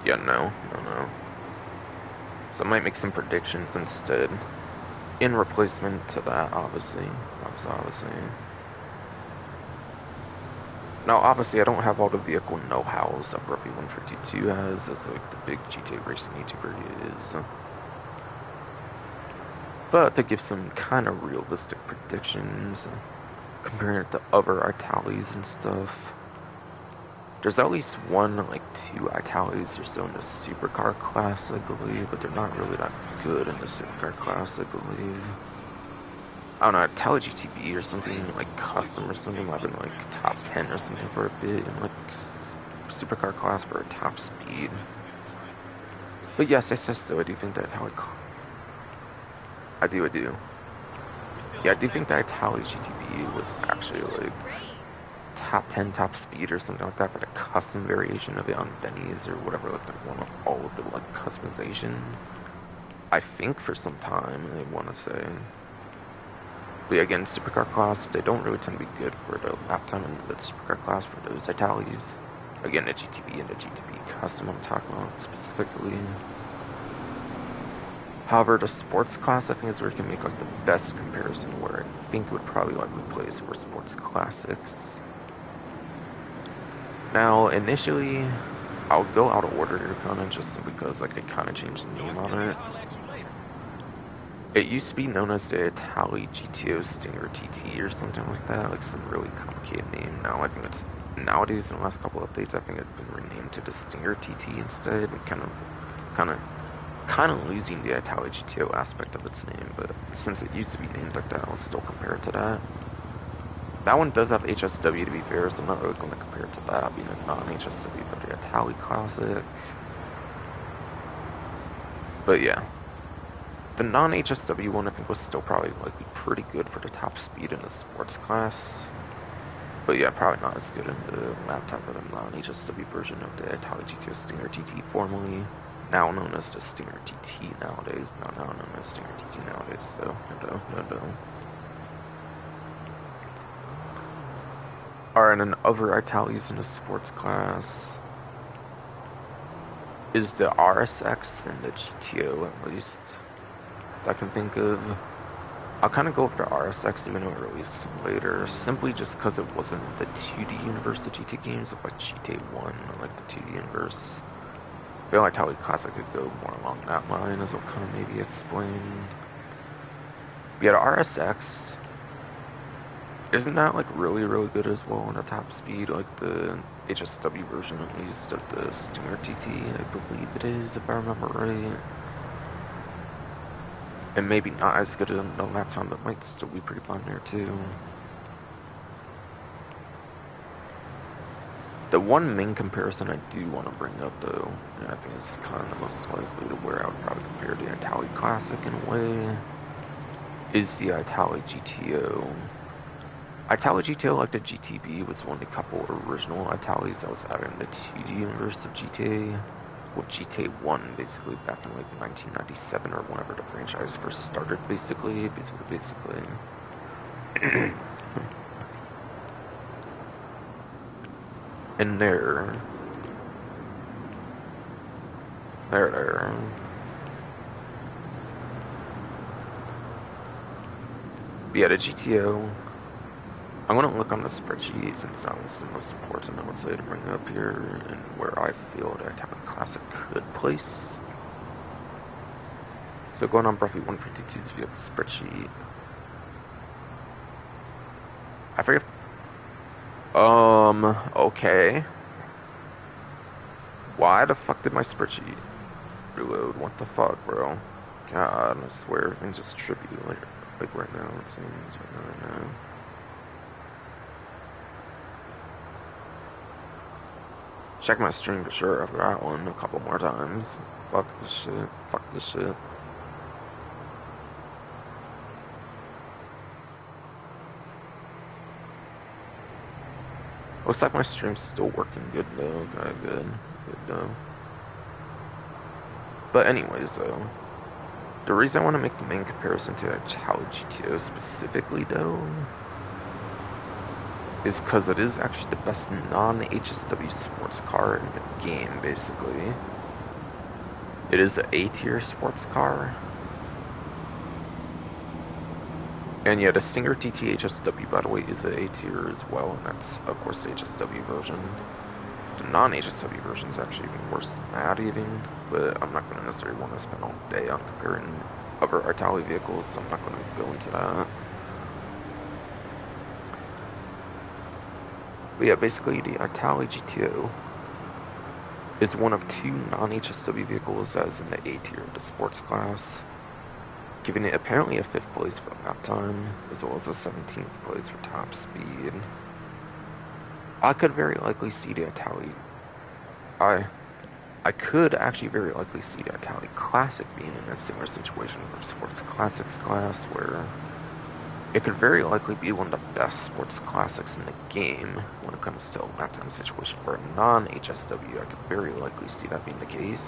Yeah, no. So I might make some predictions instead. In replacement to that, obviously. Now, obviously, I don't have all the vehicle know-hows that Roughly 152 has, as like the big GTA racing YouTuber he is. But to give some kind of realistic predictions, comparing it to other Italics and stuff, there's at least one, like two Italics or so in the supercar class, I believe, but they're not really that good in the supercar class, I believe. I don't know, Italic GTB or something, like custom or something, might have been like top 10 or something for a bit in like supercar class for a top speed. But yes, I says though, I do think that Italic... I do. Yeah, I do think that Italic GTB was actually like top 10 top speed or something like that, but a custom variation of it on Benny's or whatever, like one of all of the like customization. I think for some time, I want to say. But yeah, again, supercar class, they don't really tend to be good for the lap time in the supercar class for those Italics. Again, the GTB and the GTB custom I'm talking about specifically. However, the sports class I think is where you can make like the best comparison, where I think it would probably likely place for sports classics. Now, initially, I'll go out of order here, kind of, just because, like, I kind of changed the name on it. It used to be known as the Italic GTO Stinger TT or something like that, like some really complicated name. Now, I think it's, nowadays, in the last couple updates, I think it's been renamed to the Stinger TT instead, kind of losing the Italic GTO aspect of its name, but since it used to be named like that, I'll still compare it to that. That one does have HSW to be fair, so I'm not really going to compare it to that being a non-HSW, but the Italic Classic. But yeah. The non-HSW one I think was still probably likely pretty good for the top speed in the sports class. But yeah, probably not as good in the laptop of the non-HSW version of the Italic GTO Stinger TT, formerly now known as the Stinger TT nowadays. Now known as Stinger TT nowadays, so no. Alright, and then other Italics in the sports class is the RSX and the GTO, at least, that I can think of. I'll kind of go over the RSX even though it released later, simply just because it wasn't the 2D universe of GT games of like GTA 1 or like the 2D universe. I feel like Italic Classic could go more along that line, as I'll kind of maybe explain. But yeah, the RSX isn't that like really good as well on the top speed, like the HSW version at least of the Stinger TT, I believe it is, if I remember right. And maybe not as good in the lap time, but might still be pretty fun there too. The one main comparison I do want to bring up, though, and I think it's kind of the most likely to where I would probably compare the Itali Classic in a way, is the Itali GTO. Itali GTO, like the GTB, was one of the couple original Italis that was out in the 2D universe of GTA, with GTA 1 basically back in like 1997 or whenever the franchise first started, basically. And there. But yeah, the GTO. I'm gonna look on the spreadsheet since that was the most important, I would say, to bring up here, and where I feel the Italian Classic could place. So going on Bruffy 152's vehicle spreadsheet. I forget. Okay. Why the fuck did my spreadsheet reload? What the fuck, bro? God, I swear everything's just trippy, like right now, it seems, right now. Check my stream for sure after that one a couple more times. Fuck this shit. Fuck this shit. Looks like my stream's still working good though. Okay, good. Good though. But anyways though, the reason I want to make the main comparison to Itali GTO specifically though is because it is actually the best non-HSW sports car in the game, basically. It is an A-tier sports car. And yeah, the Stinger TT HSW, by the way, is an A-tier as well, and that's, of course, the HSW version. The non-HSW version is actually even worse than that, even, but I'm not going to necessarily want to spend all day on comparing other Itali vehicles, so I'm not going to go into that. But yeah, basically the Itali GTO is one of two non-HSW vehicles that is in the A tier of the sports class, giving it apparently a 5th place for lap time, as well as a 17th place for top speed. I could very likely see the Itali... I could actually very likely see the Itali Classic being in a similar situation for Sports Classics class, where it could very likely be one of the best sports classics in the game when it comes to a lap time situation for a non-HSW. I could very likely see that being the case.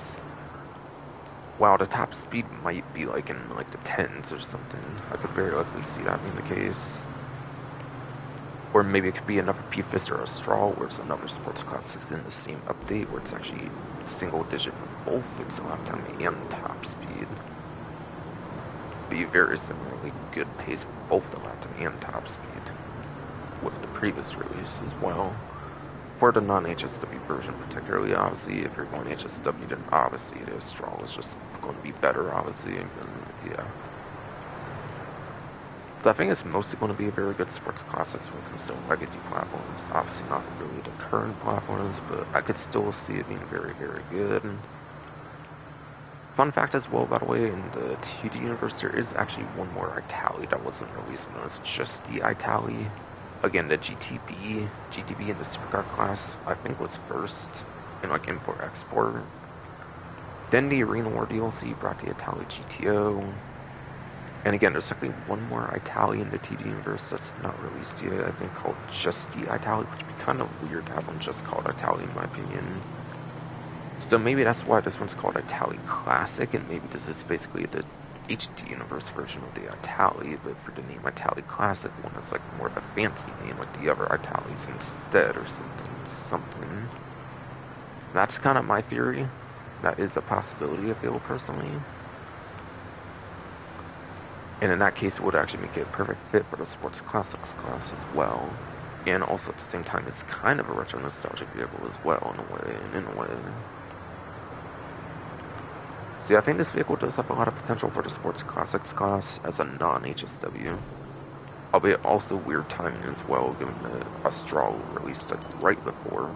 While the top speed might be like in like the 10s or something, I could very likely see that being the case. Or maybe it could be another PFIS or a Straw, where it's another sports classics in the same update, where it's actually single digit for both its lap time and top speed. Be very similarly good pace for both the lap time and top speed with the previous release as well. For the non-HSW version particularly, obviously, if you're going HSW, then obviously the Straw is just going to be better, obviously, and yeah. So I think it's mostly going to be a very good sports classics when it comes to legacy platforms. Obviously not really the current platforms, but I could still see it being very, very good. Fun fact as well, by the way, in the 2D universe, there is actually one more Itali that wasn't released, and it's just the Itali. Again, the GTB in the supercar class, I think was first in like import-export. Then the Arena War DLC brought the Itali GTO. And again, there's actually one more Itali in the 2D universe that's not released yet, I think called just the Itali, which would be kind of weird to have one just called Itali in my opinion. So maybe that's why this one's called Itali Classic, and maybe this is basically the HD universe version of the Itali, but for the name Itali Classic one, it's like more of a fancy name, like the other Italis instead, or something. That's kind of my theory. That is a possibility, I feel personally. And in that case, it would actually make it a perfect fit for the Sports Classics class as well. And also at the same time, it's kind of a retro nostalgic vehicle as well, in a way. See, I think this vehicle does have a lot of potential for the Sports Classics class as a non-HSW. Albeit also weird timing as well, given that a Straw released like right before.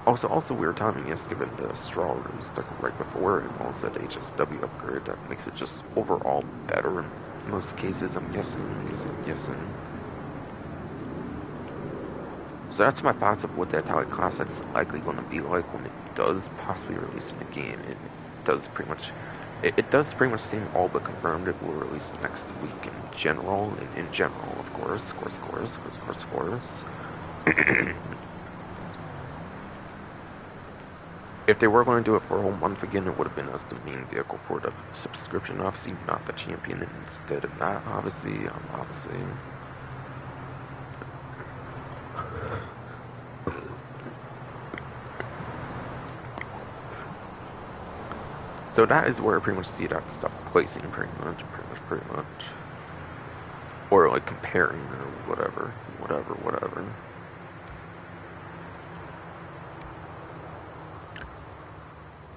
Also weird timing is given the straw release like right before it was that HSW upgrade that makes it just overall better in most cases. I'm guessing. So that's my thoughts of what the Italic Classic's likely going to be like when it does possibly release in the game. It does pretty much seem all but confirmed it will release next week in general. In general, of course. If they were going to do it for a whole month again, it would have been as the main vehicle for the subscription, obviously, not the champion. And instead of that, obviously. So that is where I pretty much see that stuff placing, pretty much. Or like comparing or whatever.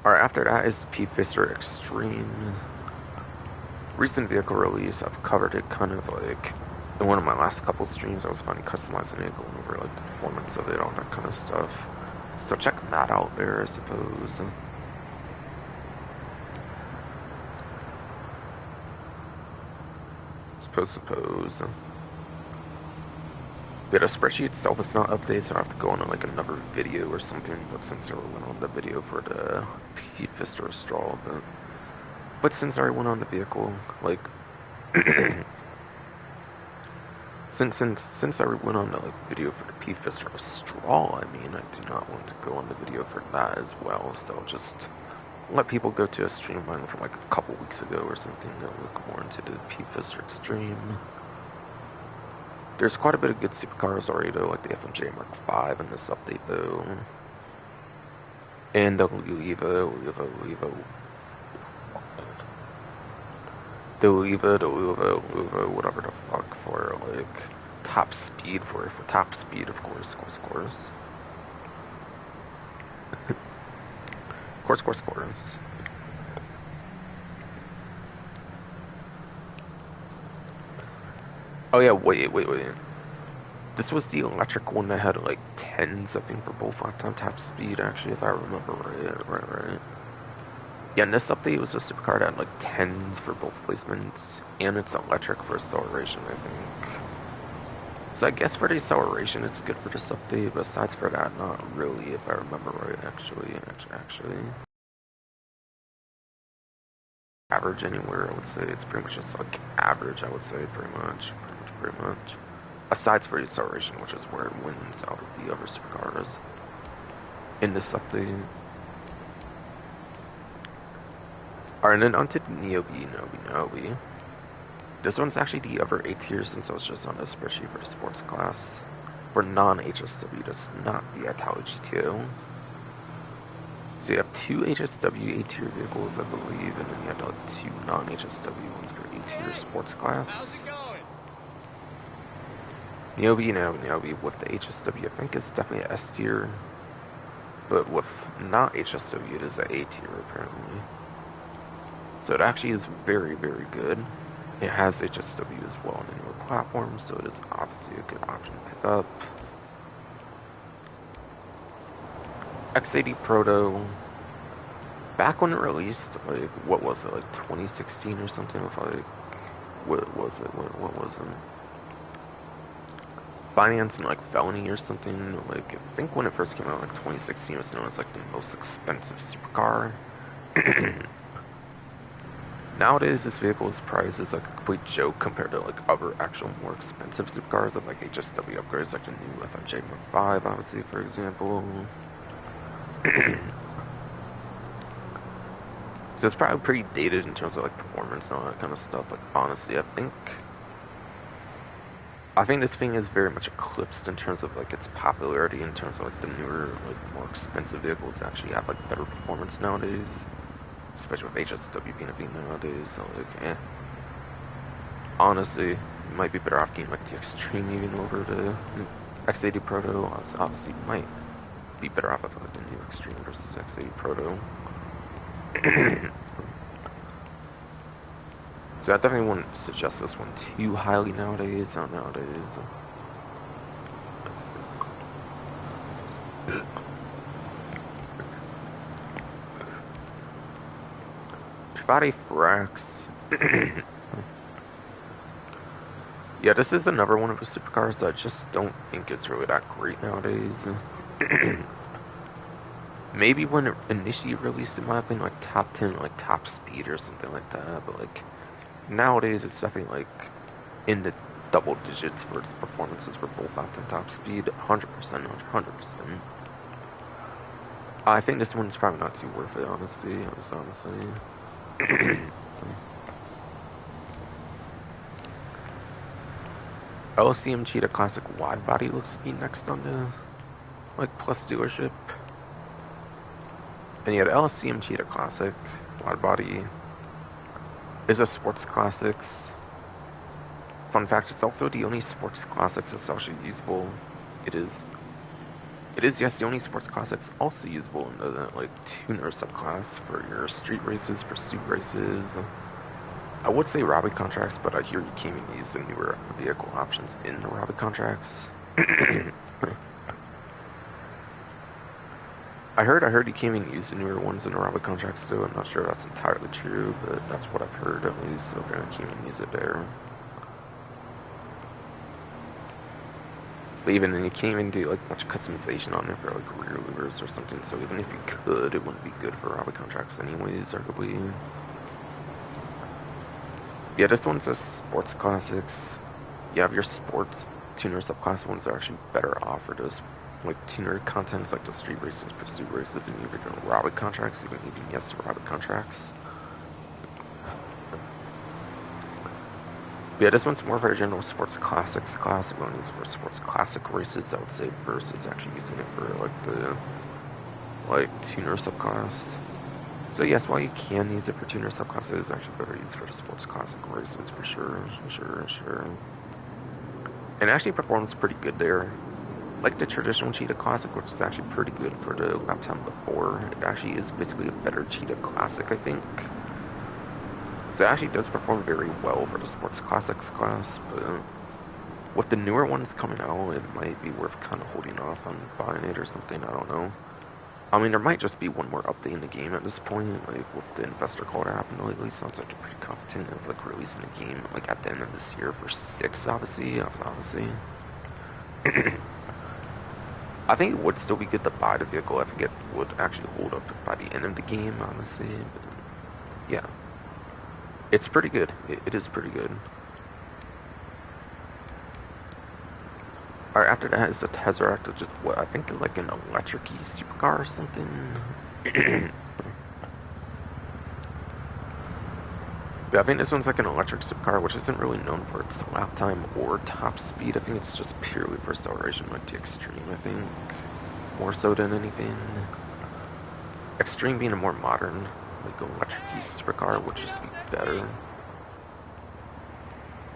Alright, after that is the P-Fister Extreme. Recent vehicle release, I've covered it kind of like in one of my last couple streams. I was finally customizing it, going over like the performance of it, all that kind of stuff. So check that out there, I suppose. Suppose. Yeah, the spreadsheet itself is not updated, so I have to go on like another video or something. But since I went on the video for the P-Fister Straw, but since I already went on the vehicle, like since I went on the like video for the P-Fister Straw, I mean, I do not want to go on the video for that as well. So I'll just let people go to a stream of mine from like a couple weeks ago or something that look more into the P-Fister Extreme. There's quite a bit of good supercars already though, like the FMJ Mark V in this update though. And the Levo, whatever the fuck, for like top speed, for top speed, of course. Course. Oh yeah, wait. This was the electric one that had like 10s, I think, for both on top speed, actually, if I remember right. Yeah, in this update, it was a supercar that had like 10s for both placements, and it's electric for acceleration, I think. So I guess for the acceleration, it's good for this update, but besides for that, not really, if I remember right, actually. Average anywhere, I would say. It's pretty much just like average, I would say, pretty much. Aside for the acceleration, which is where it wins out of the other supercars in this update. Alright, and then onto the Nobi. This one's actually the other A tier since I was just on the spreadsheet for the sports class. For non-HSW, that's not the Italic GTO. So you have two HSW A tier vehicles, I believe, and then you have like two non-HSW ones for A tier sports class. How's it going? Niobe with the HSW, I think it's definitely an S tier. But with not HSW, it is an A tier, apparently. So it actually is very, very good. It has HSW as well on the newer platform, so it is obviously a good option to pick up. X80 Proto, back when it released, like, what was it, like 2016 or something, with like, what was it? Finance and like felony or something. Like, I think when it first came out, like 2016, it was known as like the most expensive supercar. Nowadays, this vehicle's price is like a complete joke compared to like other actual more expensive supercars of like HSW upgrades, like the new FMJ Mark V, obviously, for example. So it's probably pretty dated in terms of like performance and all that kind of stuff. Like, honestly, I think this thing is very much eclipsed in terms of like its popularity, in terms of like the newer, like more expensive vehicles actually have like better performance nowadays, especially with HSW being a thing nowadays. So like, honestly, you might be better off getting like the Extreme even over the X80 Proto. Obviously, you might be better off with like the new Extreme versus X80 Proto. So I definitely wouldn't suggest this one too highly nowadays. Body Frax. Yeah, this is another one of the supercars that I just don't think it's really that great nowadays. Maybe when it initially released, it might have been like top 10, like top speed or something like that, but like nowadays it's definitely like in the double digits for its performances for both lap and top speed. 100%, 100%. I think this one's probably not too worth it, honestly. LCM Cheetah Classic Wide Body looks to be next on the like Plus dealership. And yeah, the LCM Cheetah Classic Wide Body is a Sports Classics. Fun fact, it's also the only Sports Classics that's actually usable. It is, yes, the only Sports Classics also usable in the like tuner subclass for your street races, pursuit races. I would say Rally contracts, but I hear you can't even use the newer vehicle options in the Rally contracts. I heard you can't even use the newer ones in the Rally contracts too. I'm not sure if that's entirely true, but that's what I've heard at least. So I can't even use it there. But even then, you can't even do like much customization on there for like rear levers or something. So even if you could, it wouldn't be good for Rally contracts anyways, arguably. Yeah, this one says Sports Classics. You have your Sports Tuner subclass ones are actually better off for those like tuner contents like the street races, pursuit races, and the original Rally contracts, even yes to Rally contracts. Yeah, this one's more for a general Sports Classics class. One is for Sports Classic races, I would say, versus actually using it for like the tuner subclass. So yes, while you can use it for tuner subclass, it is actually better used for the Sports Classic races for sure. And it actually performs pretty good there. Like the traditional Cheetah Classic, which is actually pretty good for the lap time before, it actually is basically a better Cheetah Classic, I think. So it actually does perform very well for the Sports Classics class, but with the newer ones coming out, it might be worth kind of holding off on buying it or something, I don't know. I mean, there might just be one more update in the game at this point, like with the investor call to happen lately. Sounds like they're pretty confident of like releasing the game like at the end of this year for 6, obviously. I think it would still be good to buy the vehicle. I think it would actually hold up by the end of the game, honestly. But yeah, it's pretty good. It is pretty good. Alright, after that is the Tesseract, which is what I think like an electric-y supercar or something. But I think this one's like an electric supercar, which isn't really known for its lap time or top speed. I think it's just purely for acceleration, like the Extreme, I think. More so than anything. Extreme being a more modern, like electric-y supercar would just be better.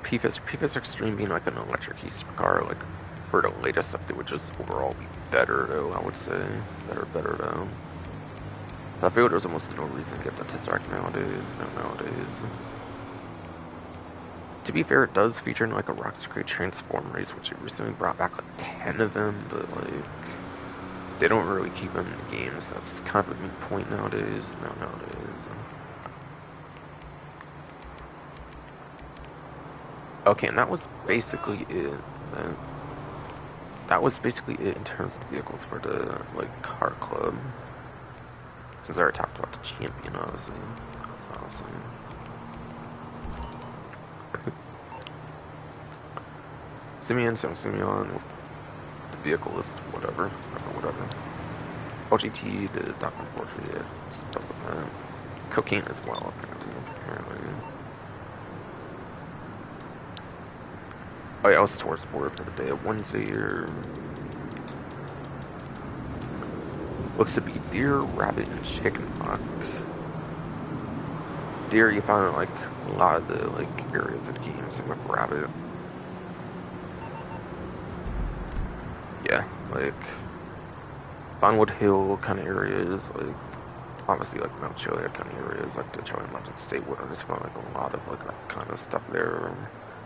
PFAS Extreme being like an electric-y supercar, like for the latest update would just overall be better though, I would say. Better though. I feel there's almost no reason to get the Tesseract nowadays. To be fair, it does feature in like a Rockstar Create Transform race, which it recently brought back like 10 of them, but like they don't really keep them in the games. That's kind of a moot point nowadays. Okay, and that was basically it. That was basically it in terms of vehicles for the like car club. Since I already talked about the champion, obviously. That's awesome. Simeon, the vehicle list, whatever. LGT, the Document Portrait, stuff like that. Cocaine as well, apparently. Oh yeah, I was towards board for the day of Wednesday here. Looks to be deer, rabbit, and chicken hawk. Deer, you find like a lot of the like areas of the game, same with rabbit. Yeah, like Bonwood Hill kind of areas, like obviously like Mount Chiliad kind of areas, like the Chilean Mountain State Wilderness, found like a lot of like that kind of stuff there.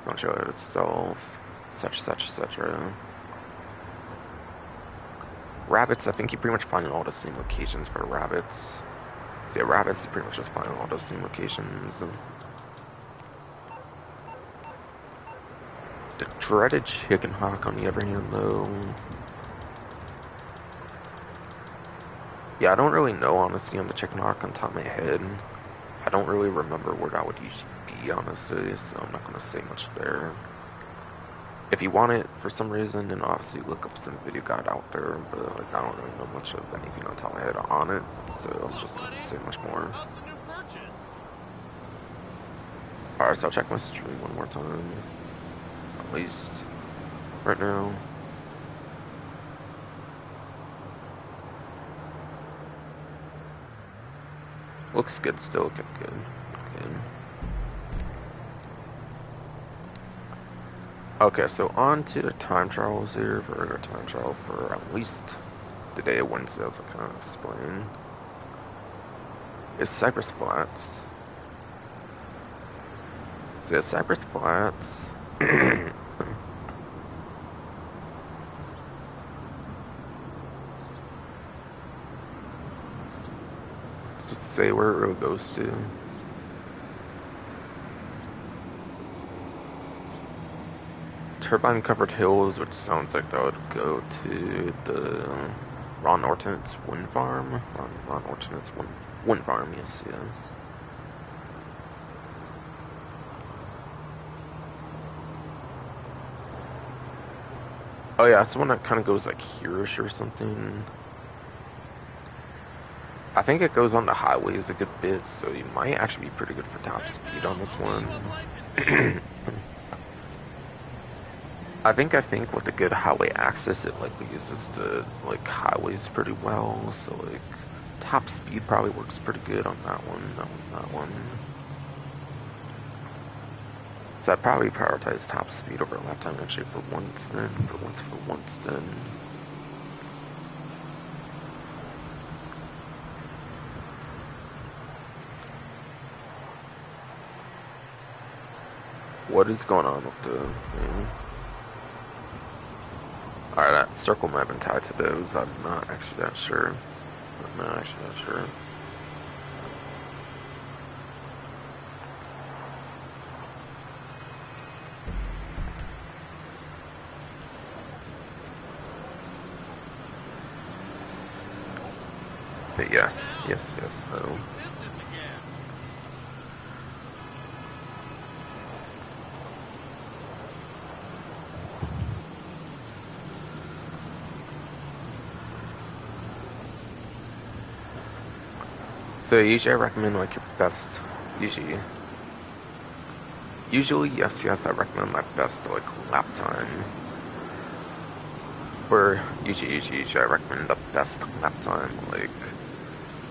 Mount Chiliad itself, such. Rabbits, I think you pretty much find in all the same locations for rabbits. So yeah, rabbits, you pretty much just find all those same locations. The dreaded chicken hawk, on the other hand, though. Yeah, I don't really know, honestly, on the chicken hawk on top of my head. I don't really remember where that would usually be, honestly, so I'm not going to say much there. If you want it for some reason, then obviously look up some video guide out there, but like, I don't really know much of anything on top of my head on it, so I'm just not going to say much more. Alright, so I'll check my stream one more time. At least right now. Looks good still, looking good. Okay, so on to the time travels here for regular time travel for at least the day of Wednesday, as I kind of explain. Is Cypress Flats. So yeah, Cypress Flats. Let's say where it really goes to. Turbine covered hills, which sounds like that would go to the Ron Orton's wind farm. Ron Orton's wind farm, yes. Oh yeah, it's the one that kind of goes like here-ish or something. I think it goes on the highways a good bit, so you might actually be pretty good for top speed on this one. I think with a good highway access, it likely uses the like highways pretty well. So like top speed probably works pretty good on that one. That one. So I'd probably prioritize top speed over lap time actually for once then. For once then. What is going on with the thing? Alright, that circle might have been tied to those. I'm not actually that sure. But yes, no. So usually I recommend like your best, usually yes, I recommend my best like lap time. Or usually I recommend the best lap time, like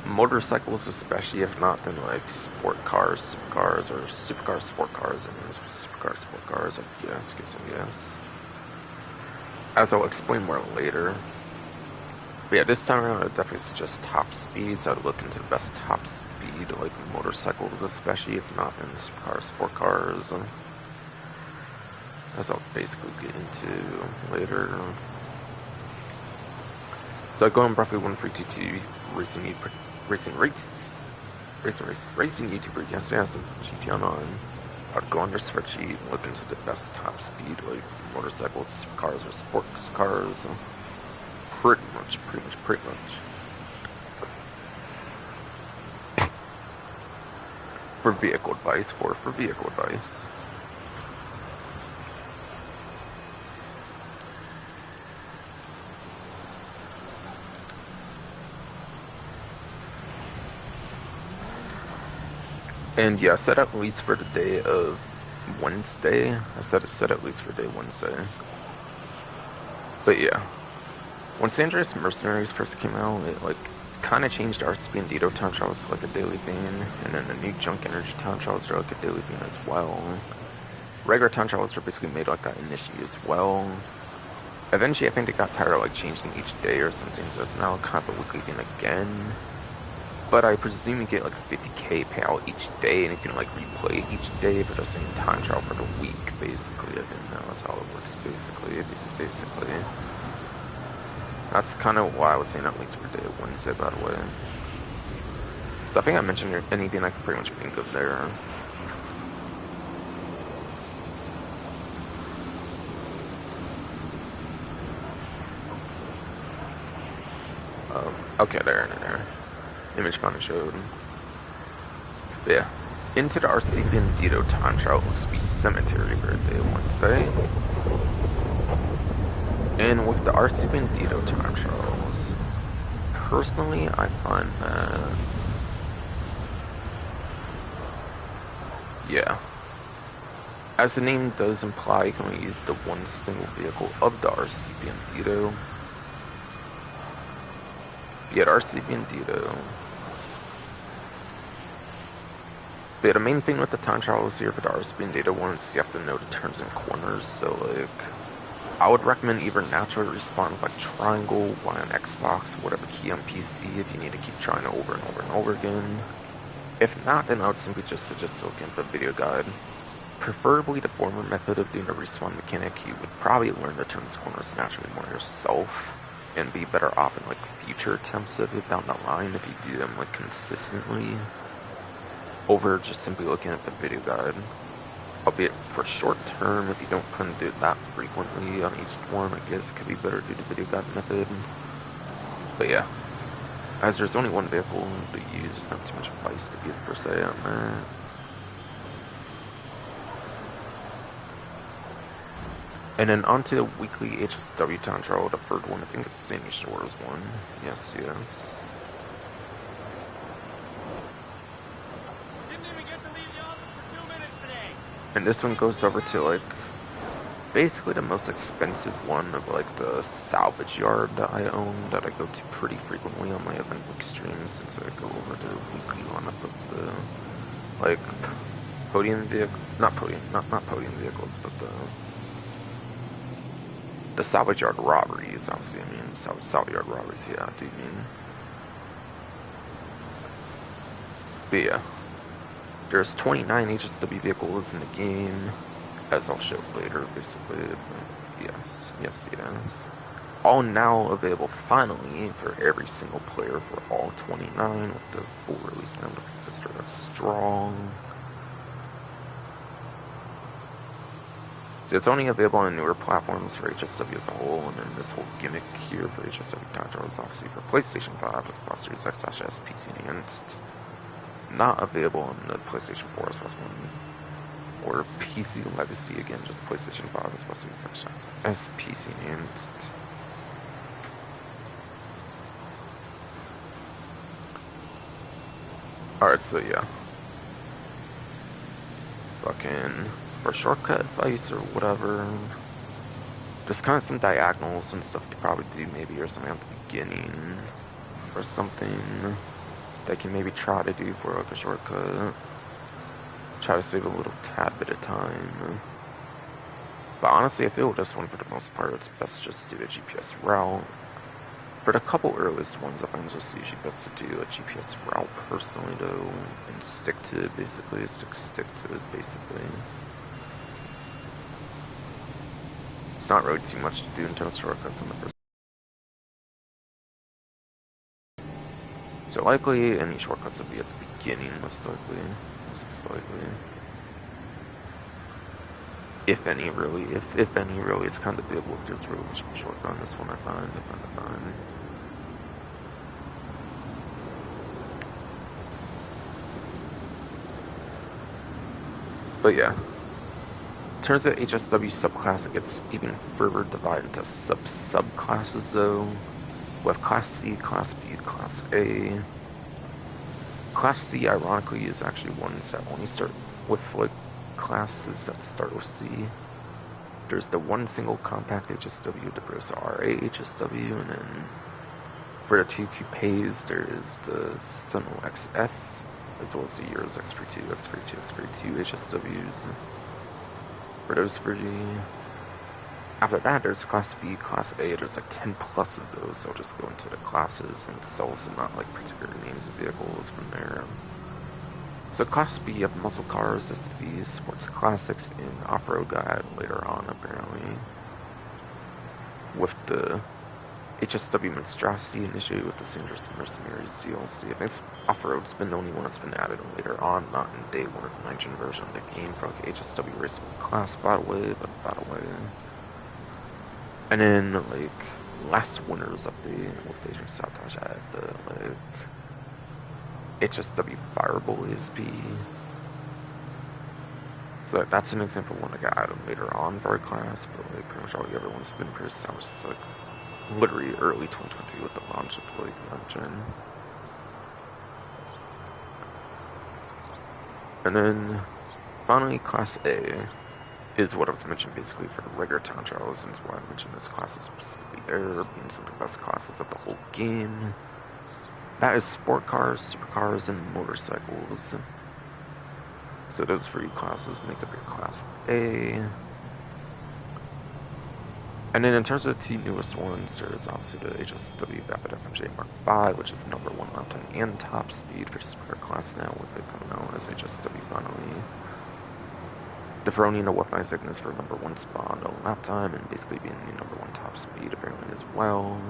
motorcycles especially, if not then like sport cars, supercars, or supercar sport cars, and supercar sport cars, I guess. As I'll explain more later. But yeah, this time around I definitely suggest top speed, so I'd look into the best top speed, like motorcycles especially, if not in supercar sport cars. As I'll basically get into later. So going roughly 1322 racing YouTuber yesterday has some GT on. I'd go under spreadsheet, look into the best top speed, like motorcycles, cars, or sports cars. Pretty much. For vehicle advice. And yeah, I set at least for the day of Wednesday. I set at least for day Wednesday. But yeah. When San Andreas Mercenaries first came out, it like kind of changed RCB and Dito time travels to like a daily thing, and then the new Junk Energy time travels are like a daily thing as well. Regular time travels are basically made like that initially as well. Eventually, I think they got tired of like changing each day or something, so it's now kind of a weekly thing again. But I presume you get like a 50k payout each day, and you can like replay each day for the same time travel for the week, basically. I think that's how it works, basically. That's kind of why I was saying at least for day Wednesday, by the way. So I think I mentioned anything I could pretty much think of there. Okay, there. Image finally showed. But yeah. Into the RC Bandito time trial looks to be Cemetery Birthday Wednesday. And with the RC Bandito time trials, personally, I find that, yeah, as the name does imply, you can only use the one single vehicle of the RC Bandito. Yeah, the RC Bandito. But yeah, the main thing with the time trials here for the RC Bandito one is you have to know the turns and corners, so like, I would recommend either naturally respawn with like triangle, Y on Xbox, whatever key on PC if you need to keep trying over and over and over again. If not, then I would simply just suggest looking at the video guide. Preferably the former method of doing the respawn mechanic, you would probably learn the turns corners naturally more yourself, and be better off in like future attempts of it down the line if you do them like consistently, over just simply looking at the video guide. Albeit for short term, if you don't plan to do it that frequently on each one, I guess it could be better to do the video guide method. But yeah, as there's only one vehicle to use, there's not too much advice to give per se on that. And then onto the weekly HSW time trial, the third one, I think it's Sandy Shores one. Yes. Didn't even get to leave the office for 2 minutes today. And this one goes over to like basically the most expensive one of like the salvage yard that I own, that I go to pretty frequently on my event week streams, since I go over the weekly lineup of the like podium vehicle, not podium vehicles, but the salvage yard robberies. Obviously, I mean salvage yard robberies. Yeah, I do mean. But yeah, there's 29 HSW vehicles in the game, as I'll show later, basically. But yes. All now available finally for every single player for all 29, with the full release number considered strong. So it's only available on newer platforms for HSW as a whole, and then this whole gimmick here for HSW Control is obviously for PlayStation 5, as well as Series X, S, PC enhanced. Not available on the PlayStation 4 as well as or PC Legacy, again, just PlayStation 5 as well as S, PC enhanced. Alright, so yeah. Fucking, for shortcut advice or whatever, just kind of some diagonals and stuff to probably do maybe, or something at the beginning, or something that can maybe try to do for like a shortcut. Try to save a little tad bit of time. But honestly, I feel with this one, for the most part, it's best just to do a GPS route. For the couple earliest ones, I think it's just usually best to do a GPS route personally, though, and stick to it, basically. Stick to it, basically. It's not really too much to do in terms of shortcuts on the first. So likely, any shortcuts will be at the beginning, most likely. If any, really. If any, really, it's kind of the look just really short on this one, I find. But yeah. In terms of HSW subclass, it gets even further divided into subclasses, though. With Class C, Class B, Class A. Class C, ironically, is actually ones that only start with, like, classes that start with C. There's the one single compact HSW, the Brosa RA HSW, and then for the two coupees, there is the Sentinel XS, as well as the Euros X32 HSWs. For those three. After that, there's Class B, Class A, there's like 10 plus of those, so I'll just go into the classes, and it's also not like particular names of vehicles from there. So Class B, you have muscle cars, SUVs, sports classics, and off-road guide later on, apparently. With the HSW Monstrosity initiated with the Dangerous Mercenaries DLC. I think Off-Road's been the only one that's been added later on, not in day one of the 19 version of the game for like HSW Race Class Battle Wave, but Battle Wave. And then like last winter's update with Agent Sabotage at the like HSW Fireball ESP. So that's an example one I got added later on for a class, but like pretty much all the other ones have been pretty established like literally early 2020 with the launch of like that gen. And then finally Class A is what I was mentioning basically for the regular town trials, and why I mentioned this class is specifically there, being some of the best classes of the whole game. That is sport cars, supercars, and motorcycles. So those three classes make up your Class A. And then in terms of the two newest ones, there's obviously the HSW Vapid FMJ Mark V, which is #1 lap time and top speed for super class now, with it coming out as HSW finally dethroning the weaponized Ignis for #1 spot on lap time, and basically being the #1 top speed apparently as well.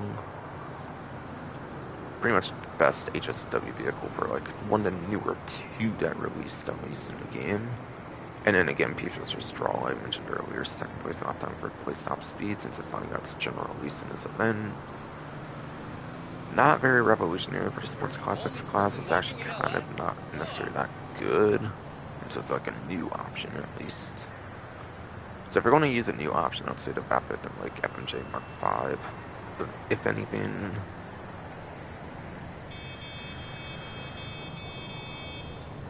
Pretty much the best HSW vehicle for like one of the newer two that released at least in the game. And then again, Peach's Straw, I mentioned earlier, second place lap time, first place top speed, since it finally got its general release in this event. Not very revolutionary for the Sports Classics class. It's actually kind of not necessarily that good. So it's like a new option at least. So if you're going to use a new option, I'd say the Vapid and like FMJ Mark V. But if anything,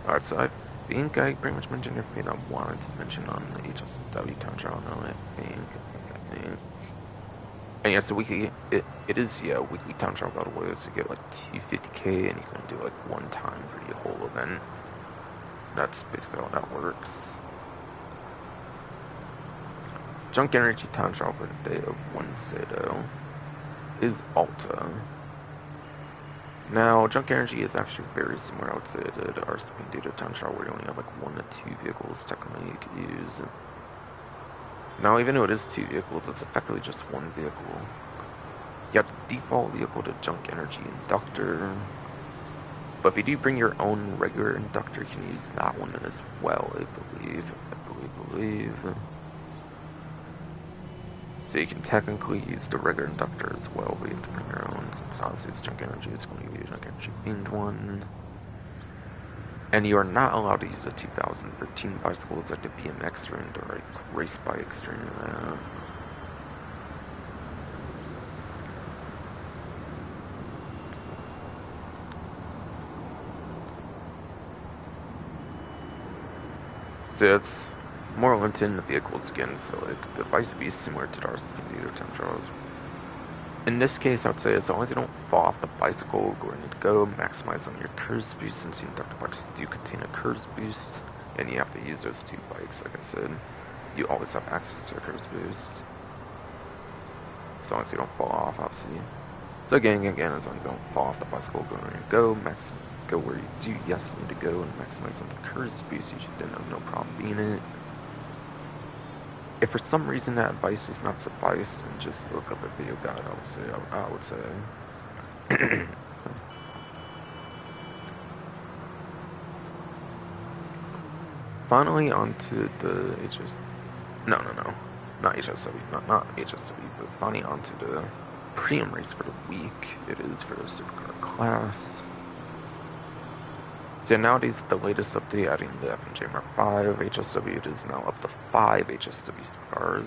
alright, so I think I pretty much mentioned everything I wanted to mention on the HSW Town Trial now, I think. And yes, the weekly, it is, yeah, weekly Town Trial Battle Wave, so you get like 250k, and you can do like one time for the whole event. That's basically how that works. Junk Energy Town Trial for the day of Wednesday, though, is Alta. Now, Junk Energy is actually very similar, I would say, to the RCP Data Town Trial, where you only have like 1 to 2 vehicles technically you could use. Now, even though it is 2 vehicles, it's effectively just 1 vehicle. You have the default vehicle to Junk Energy Inductor, but if you do bring your own regular Inductor, you can use that one as well, I believe. So you can technically use the regular Inductor as well, but you have to bring your own. Since obviously it's Junk Energy, it's going to give you a Junk Energy themed one. And you are not allowed to use the 2013 bicycles like the BMX during the race bikes during that. So it's more limited in the vehicles again, so like the device would be similar to the RCP Time Trials. In this case, I would say as long as you don't fall off the bicycle, go where you need to go, maximize on your curves boost, since the inductor bikes do contain a curves boost, and you have to use those 2 bikes, like I said. You always have access to a curves boost, as long as you don't fall off, obviously. So again, as long as you don't fall off the bicycle, go where you need to go, go where you do, yes, you need to go, and maximize on the curves boost, you should then have no problem being it. If for some reason that advice does not suffice, then just look up a video guide, I would say. Finally, onto the not HSW, not HSW, but finally onto the premium race for the week. It is for the supercar class. So nowadays, the latest update adding the FMJ Mark V HSW, it is now up to 5 HSW cars.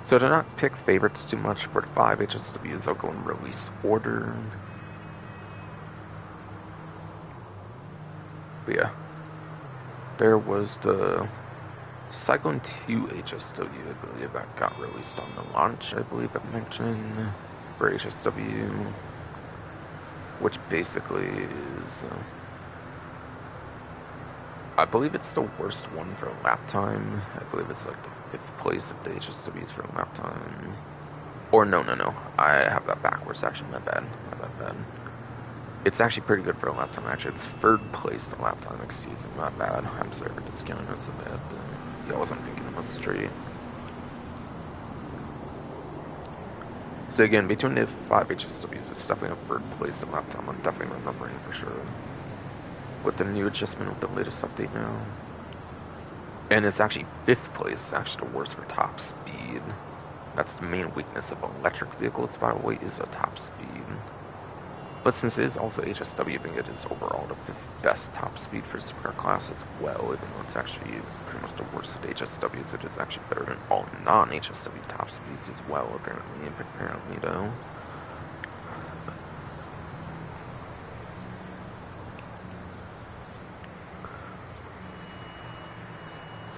So to not pick favorites too much for the 5 HSWs, I'll go in release order. But yeah, there was the Cyclone 2 HSW, I believe, that got released on the launch, I believe I mentioned, for HSW, which basically is, I believe it's the worst one for lap time. I believe it's like the 5th place of the HSWs for lap time. Or no, I have that backwards, actually, my bad. It's actually pretty good for a lap time. Actually, it's third place in lap time. Excuse me, my bad. I'm sorry for discounting it so bad. Yeah, I wasn't thinking it was straight. So again, between the 5 HSWs, it's definitely a third place in lap time. I'm definitely remembering for sure. With the new adjustment with the latest update now. And it's actually 5th place, actually the worst for top speed. That's the main weakness of electric vehicles, by the way, is the top speed. But since it is also HSW, I think it is overall the 5th best top speed for supercar class as well, even though it's actually pretty much the worst of the HSWs. It is actually better than all non-HSW top speeds as well, apparently though.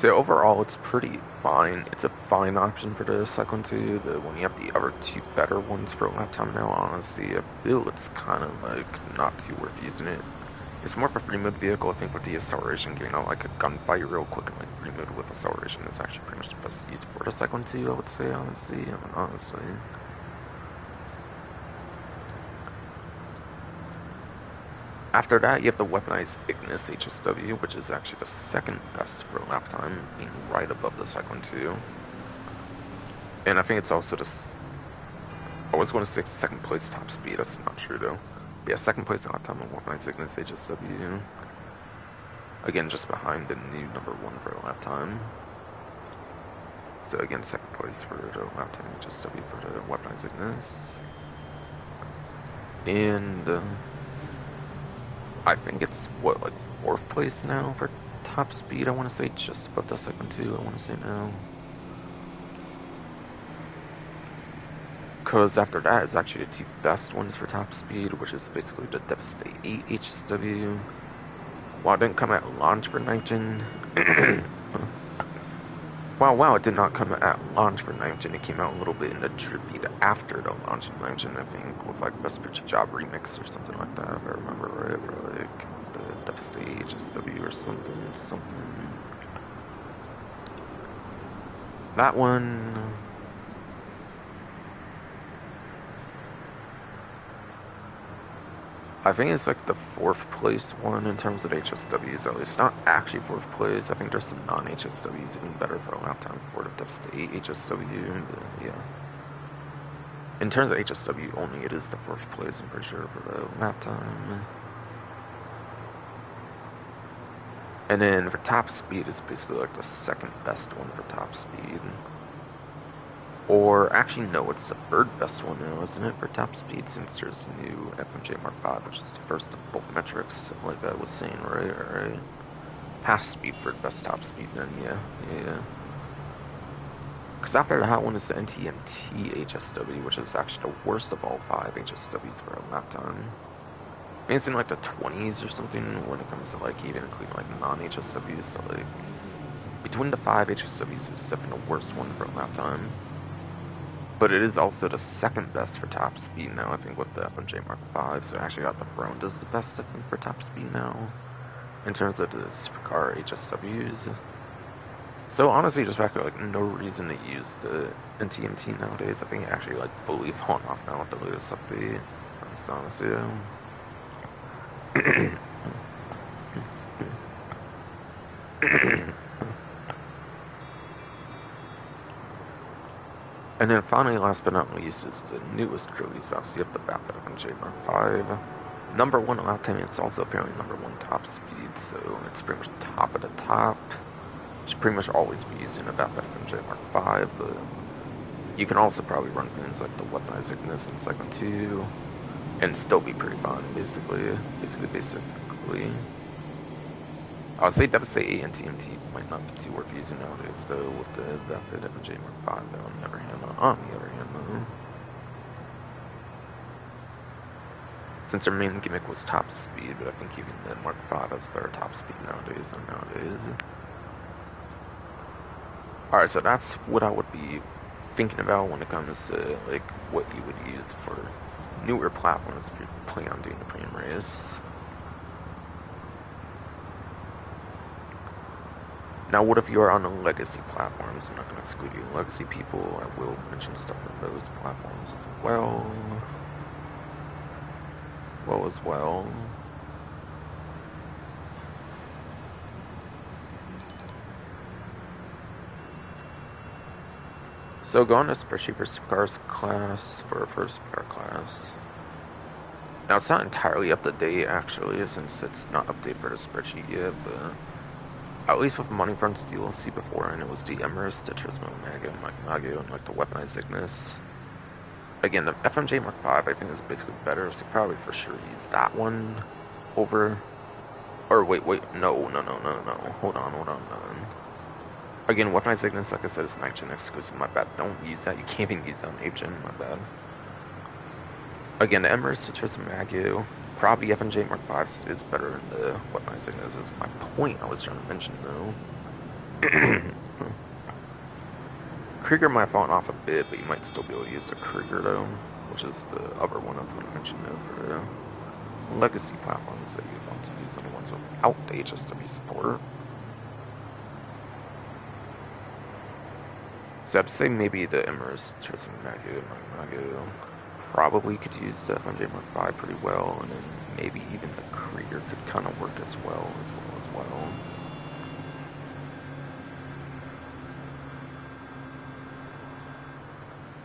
So overall, it's pretty fine. It's a fine option for the second two. When you have the other 2 better ones for lap time now, honestly, I feel it's kind of like not too worth using it. It's more of a free mode vehicle. I think with the acceleration, getting out like a gunfight real quick and like free mode with acceleration is actually pretty much the best use for the second two, I would say, honestly. After that, you have the weaponized Ignis HSW, which is actually the second best for lap time, being right above the second two. And I think it's also I was going to say second place top speed, that's not true though. But yeah, second place lap time on weaponized Ignis HSW. Again, just behind the new number 1 for lap time. So again, second place for the lap time HSW for the weaponized Ignis. And I think it's, what, like 4th place now for top speed, I want to say, just above the second two, I want to say now. Because after that, it's actually the 2 best ones for top speed, which is basically the Devastate 8 HSW. While it didn't come at launch for Nitrogen, wow, it did not come at launch for Nitrogen. It came out a little bit in the tribute after the launch of Nitrogen, I think, with like Best Picture Job Remix or something like that, if I remember right, or like the Devastate HSW or something. That one. I think it's like the 4th place one in terms of HSWs, at least. It's not actually 4th place. I think there's some non-HSWs even better for a lap time for the Devastate HSW. But yeah. In terms of HSW only, it is the 4th place, I'm pretty sure, for the lap time. And then for top speed, it's basically like the second best one for top speed. Or, actually, no, it's the 3rd best one now, isn't it, for top speed, since there's the new FMJ Mark V, which is the first of both metrics, like I was saying, right? Pass speed for best top speed, then, yeah. Because after that one is the NTMT HSW, which is actually the worst of all 5 HSWs for a lap time. I mean, it's in like the 20s or something when it comes to like even including like non-HSWs, so like between the 5 HSWs, it's definitely the worst one for a lap time. But it is also the second best for top speed now, I think, with the FMJ Mark V. So I actually got the front as the best, I think, for top speed now, in terms of the supercar HSWs. So honestly, just back to like no reason to use the NTMT nowadays. I think it actually like fully fallen off now with the latest update. Honestly. And then finally, last but not least, is the newest release, obviously, of the Vapid FMJ Mark V. Number 1 lap time, it's also apparently number 1 top speed, so it's pretty much top of the top. You should pretty much always be using a Vapid FMJ Mark V, but you can also probably run things like the weaponized Ignis in Segment 2, and still be pretty fun, basically. I would say Devastate 8 and TMT might not be too worth using nowadays, though, with the Vapid FMJ Mark V, though, on the other hand, though. Since their main gimmick was top speed, but I think even the Mark V has better top speed nowadays. Alright, so that's what I would be thinking about when it comes to, like, what you would use for newer platforms if you plan on doing the Prem race. Now, what if you are on the legacy platforms? I'm not going to exclude you legacy people. I will mention stuff for those platforms as well. well as well. So going to spreadsheet for supercars class for first supercar class. Now it's not entirely up to date actually, since it's not updated for the spreadsheet yet, but at least with Money Front's DLC before, and it was the Emirates, the Turismo Mago, and like the Weaponized Cygnus. Again, the FMJ Mark V I think is basically better, so probably for sure use that one over. Or wait, no. Hold on. Again, Weaponized Cygnus, like I said, is 9gen exclusive, my bad. Don't use that, you can't even use that on 8gen, my bad. Again, the Emirates, the Turismo Mago, probably FMJ Mark V is better than the Weaponized Cygnus, is my point I was trying to mention though. Krieger might have fallen off a bit, but you might still be able to use the Krieger though, which is the other one I was going to mention though for the legacy platforms that you want to use, and the ones without the HSW support. So I'd say maybe the Emirates, Turismo Mago probably could use the FMJ Mark V pretty well, and then maybe even the Krieger could kind of work as well.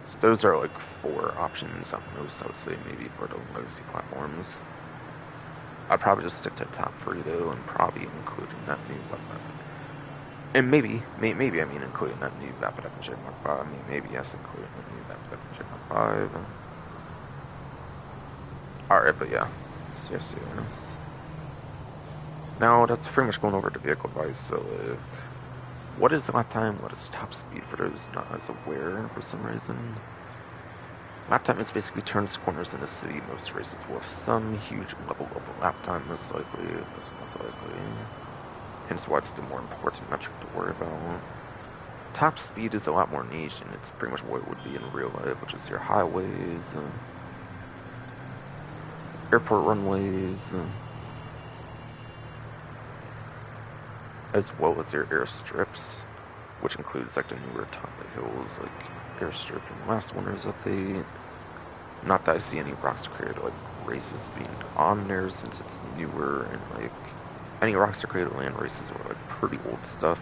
So those are like 4 options at most, I would say, maybe for the legacy platforms. I'd probably just stick to the top 3 though, and probably including that new weapon. And maybe, I mean, including that new Vapid FMJ Mark V. I mean, maybe yes, including that new Vapid FMJ Mark V. Alright, but yeah. Yes. Now, that's pretty much going over the vehicle advice, so what is lap time, what is top speed for those not as aware for some reason? Lap time is basically turns corners in the city. Most races will have some huge level of lap time, most likely. Hence why it's the more important metric to worry about. Top speed is a lot more niche, and it's pretty much what it would be in real life, which is your highways, airport runways, as well as your airstrips, which includes like the newer top of hills, like airstrip and last winter's update. Not that I see any Rockstar created like races being on there since it's newer, and like any Rockstar created land races are like pretty old stuff.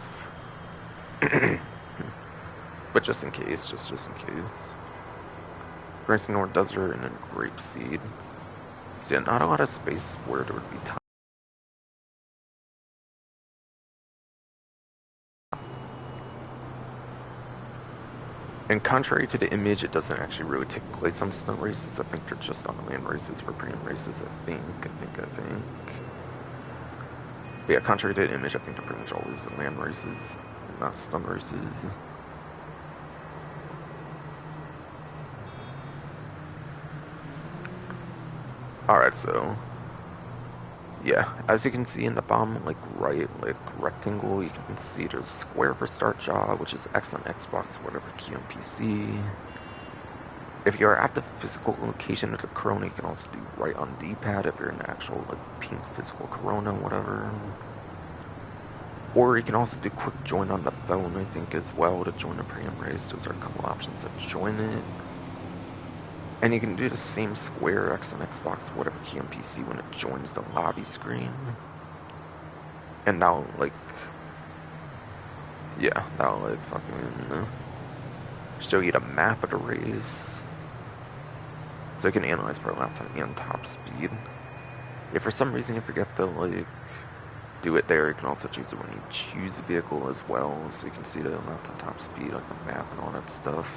But just in case, just in case. Racing North Desert and then Grapeseed. So yeah, not a lot of space where there would be time. And contrary to the image, it doesn't actually really take place on stunt races. I think they're just on land races for premium races, I think. But yeah, contrary to the image, I think they're pretty much always land races, not stunt races. Alright, so yeah, as you can see in the bottom, like right, like rectangle, you can see there's square for start job, which is X on Xbox, whatever key on PC. If you're at the physical location of the Corona, you can also do right on D-pad if you're in the actual like pink physical Corona, whatever. Or you can also do quick join on the phone, I think, as well to join a premium race. Those are a couple options to join it. And you can do the same square X on Xbox, whatever key on PC when it joins the lobby screen. And now, like, yeah, that'll like fucking show you the map of the race. So you can analyze for lap time and top speed. If for some reason you forget to like do it there, you can also choose it when you choose a vehicle as well, so you can see the lap time, top speed, like the map and all that stuff.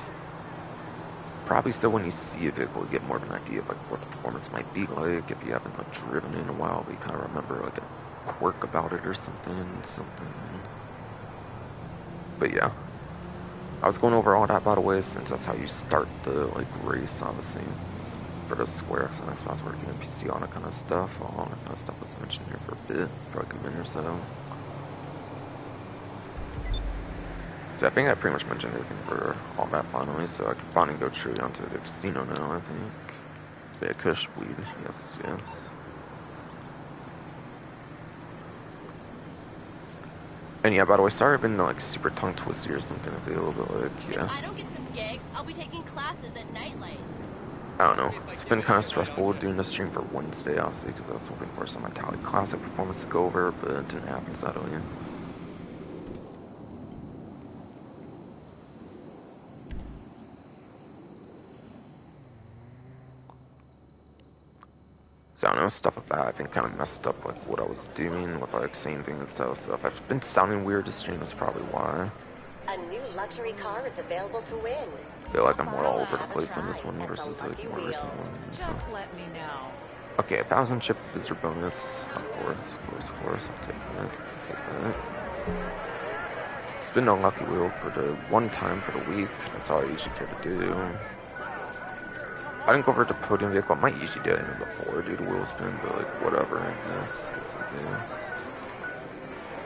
Probably still when you see a vehicle, you get more of an idea of like what the performance might be like if you haven't like driven in a while, but you kind of remember like a quirk about it or something. But yeah, I was going over all that by the way, since that's how you start the like race, obviously. For the Square X and Xbox working on PC, all that kind of stuff. All that kind of stuff was mentioned here for a bit, for like a minute or so. So I think I pretty much mentioned everything for all that finally, so I can finally go truly onto the casino now, I think. Yeah, Kush weed, yes. And yeah, by the way, sorry I've been like super tongue twisty or something available, but like, yeah. If I don't get some gigs, I'll be taking classes at nightlights. I don't know. It's been kind of stressful doing the stream for Wednesday, obviously, because I was hoping for some Metallic Classic performance to go over, but it didn't happen, sadly. So I don't know, stuff like that I think kind of messed up like what I was doing with like saying things and stuff. I've been sounding weird to stream, that's probably why. A new luxury car is available to win. I feel like I'm more all over the Have a place on try this one at the versus Lucky like more recent Wheel. ones. Just let me know. Okay, 1,000 chip visitor bonus. Of course. I'll take that. Spin on Lucky Wheel for the one time for the week. That's all I usually care to do. I didn't go over to podium vehicle. I might usually do it even before do the wheel spin, but like whatever. I guess.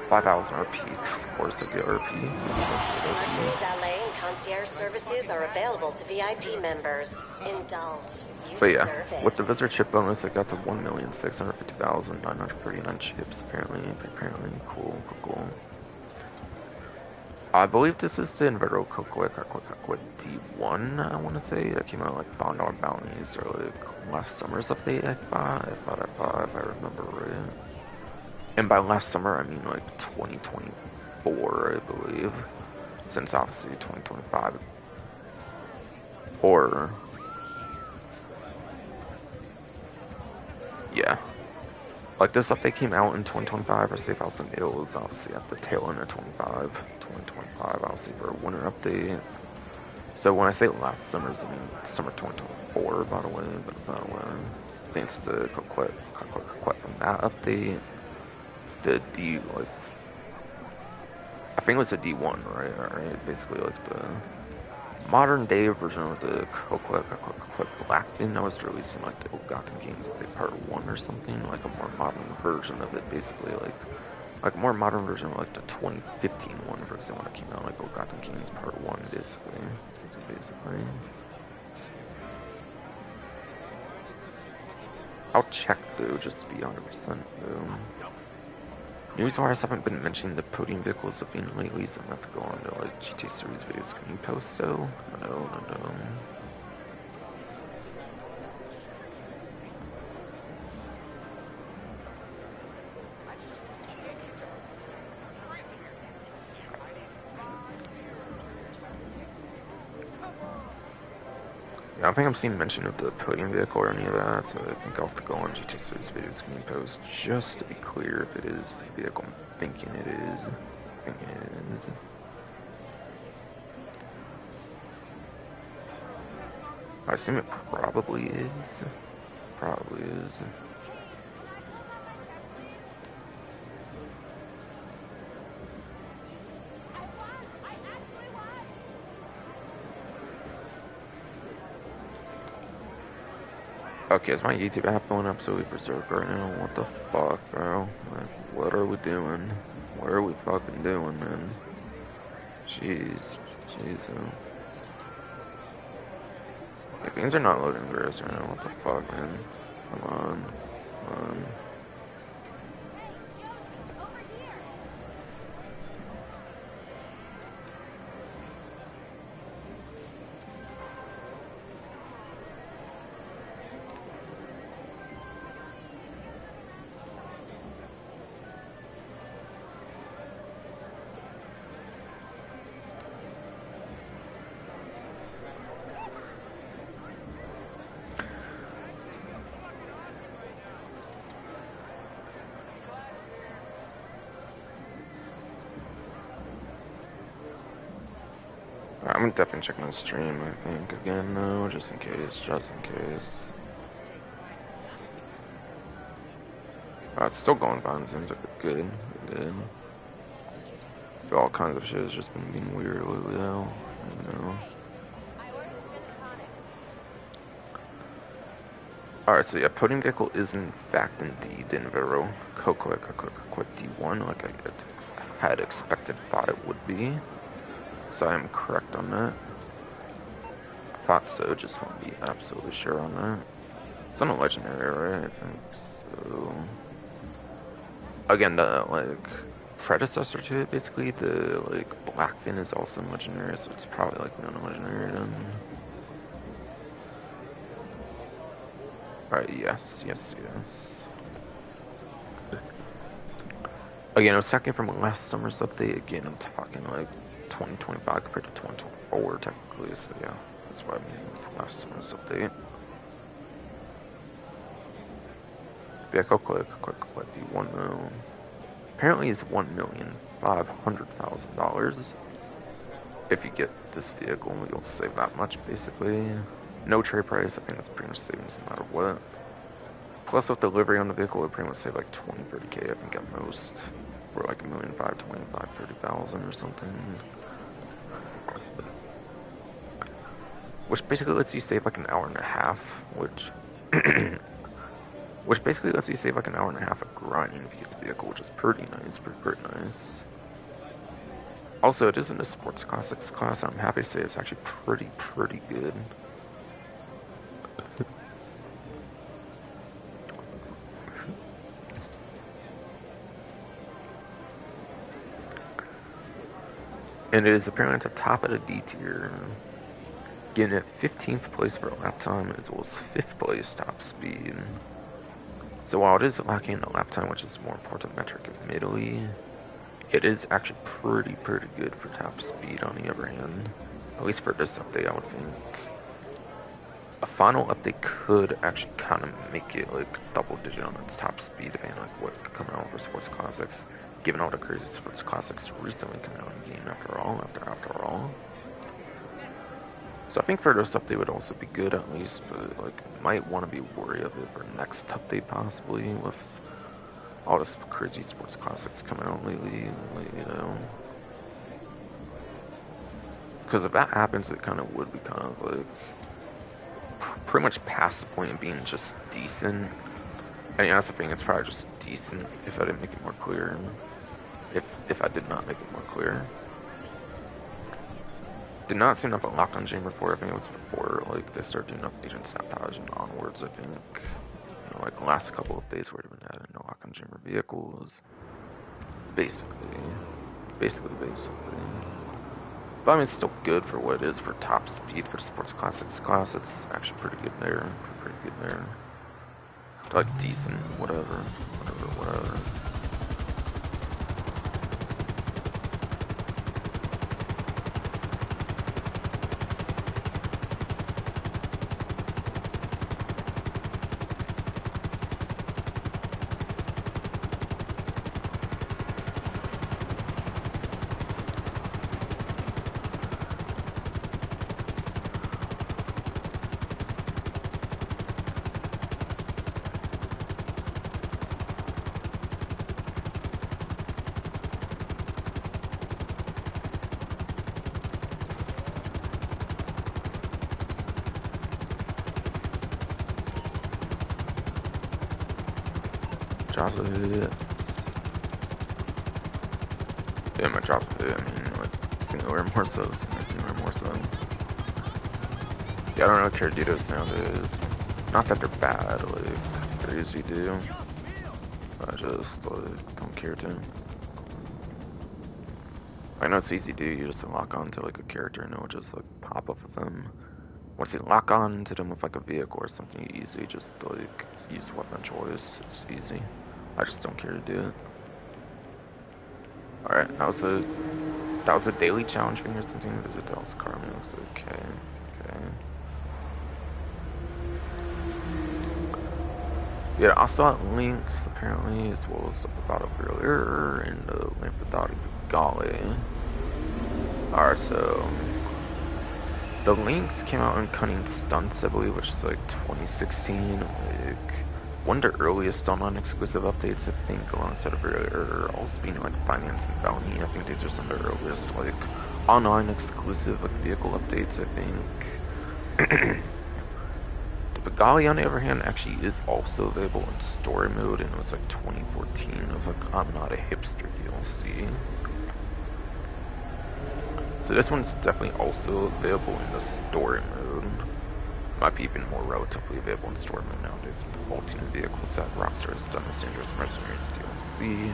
5,000 RP. Of course, to get RP. Luxury valet and concierge services are available to VIP members. Indulge. You But yeah, deserve it. with the visitor chip bonus, I got to 1,650,939 chips. Apparently, cool. I believe this is the Inverto Coquet D1, I want to say. That came out like $5 bounties or like last summer's update, I thought, if I remember right. And by last summer, I mean like 2024, I believe. Since obviously 2025. Or... yeah. Like this update came out in 2025 for Safehouse, and it was obviously at the tail end of 2025, obviously for a winter update. So when I say last summer, I mean summer 2024, by the way. Thanks to Coquet from that update, the D like I think it was a D1, right? Basically like the modern day version of the Coquet Blackfin that was released in like the Gotham Games like part 1 or something, like a more modern version of it, basically like a more modern version of like the 2015 one version when it came out, like Gotham Games part 1, basically. I'll check though, just to be 100% though. Newswires haven't been mentioning the podium vehicles of being lately, so I'm going to have to go on to like GTA series videos screen posts, so no. Yeah, I don't think I'm seeing mention of the podium vehicle or any of that, so I think I'll have to go on GTA series videos screen post just to be clear if it is the vehicle I'm thinking it is. I assume it probably is. Okay, is my YouTube app going absolutely berserk right now? What the fuck, bro? Like, what are we doing? What are we fucking doing, man? Jeez. Like, things are not loading gross right now. What the fuck, man? Come on. I'm gonna definitely check my stream, I think, again, though, just in case. It's still going fine, seems like good. But all kinds of shit has just been being weird lately, though, you know. Alright, so yeah, podium vehicle is in fact indeed Inverto Coquet D1, like I had thought it would be. So I am correct on that. I thought so, just want to be absolutely sure on that. It's on a legendary, right? I think so. Again, the like predecessor to it, basically, the like Blackfin is also legendary, so it's probably like non-legendary then. Alright, yes, yes, yes. Again, I was talking from last summer's update. Again, I'm talking like 2025 compared to 2024 technically, so yeah, that's what I mean with last summer's update. Vehicle click, the 1 mil. Apparently it's $1,500,000. If you get this vehicle, you'll save that much basically. No trade price, I think that's pretty much savings no matter what. Plus with delivery on the vehicle, it pretty much save like 20-30K I think at most. For like $1,525,000-$1,530,000 or something. Which basically lets you save like an hour and a half, which basically lets you save like an hour and a half of grinding if you get the vehicle, which is pretty nice, pretty nice. Also, it is in the sports classics class, and I'm happy to say it's actually pretty good. And it is apparently at the top of the D tier, getting at 15th place for lap time as well as 5th place top speed. So while it is lacking in the lap time, which is a more important metric admittedly, it is actually pretty good for top speed on the other hand. At least for this update, I would think. A final update could actually kind of make it like double digit on its top speed, depending on like what could come out for sports classics. Given all the crazy sports classics recently coming out in the game after all. So I think for this update would also be good at least, but like might want to be wary of it for next update possibly with all this crazy sports classics coming out lately, you know. Because if that happens, it kind of would be kind of like pretty much past the point of being just decent. And that's the thing, it's probably just decent if I didn't make it more clear. If I did not make it more clear. Did not seem to have a lock-on chamber before. I think it was before like they started doing Agent Sabotage and onwards, I think. You know, like the last couple of days where they've been adding no lock-on chamber vehicles. Basically. But I mean, it's still good for what it is for top speed for sports classics class. It's actually pretty good there. Pretty good there. Like decent, whatever. Drops a hit. Yeah, my drops a hit. I mean, like, singular more so. Yeah, I don't know Caraditos nowadays. Not that they're bad, like, they're easy to do. I just, like, don't care to. I know it's easy to do, you just lock on to, like, a character and it'll just, like, pop up with them. Once you lock on to them with, like, a vehicle or something, you easily just, like, use weapon choice. It's easy. I just don't care to do it. Alright, that was a daily challenge thing or something. Visit Dallas Carmen. Looks okay. Yeah, I saw links apparently as well as stuff about it earlier in the Lampadati Gale. Alright, so the links came out in Cunning Stunts, I believe, which is like 2016, like one of the earliest online exclusive updates, I think, alongside of earlier, also being like Finance and Bounty. I think these are some of the earliest like online exclusive like vehicle updates, I think. The Bengali, on the other hand, actually is also available in story mode, and it was like 2014 of like I'm Not a Hipster DLC. So this one's definitely also available in the story mode. Might be even more relatively available in story mode nowadays with the vaulting vehicles that Rockstar has done as Dangerous Mercenaries DLC.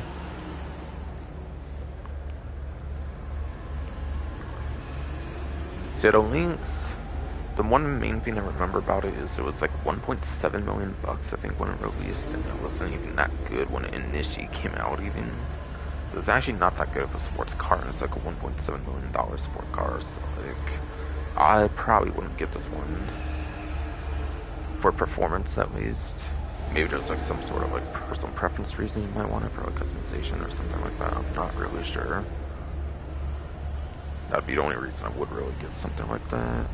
So the links the one main thing I remember about it is it was like 1.7 million bucks, I think, when it released, and it wasn't even that good when it initially came out. Even so, it's actually not that good of a sports car, and it's like a 1.7 million dollar sport car. So like, I probably wouldn't get this one for performance, at least. Maybe there's like some sort of like personal preference reason you might want it for like customization or something like that. I'm not really sure. That'd be the only reason I would really get something like that.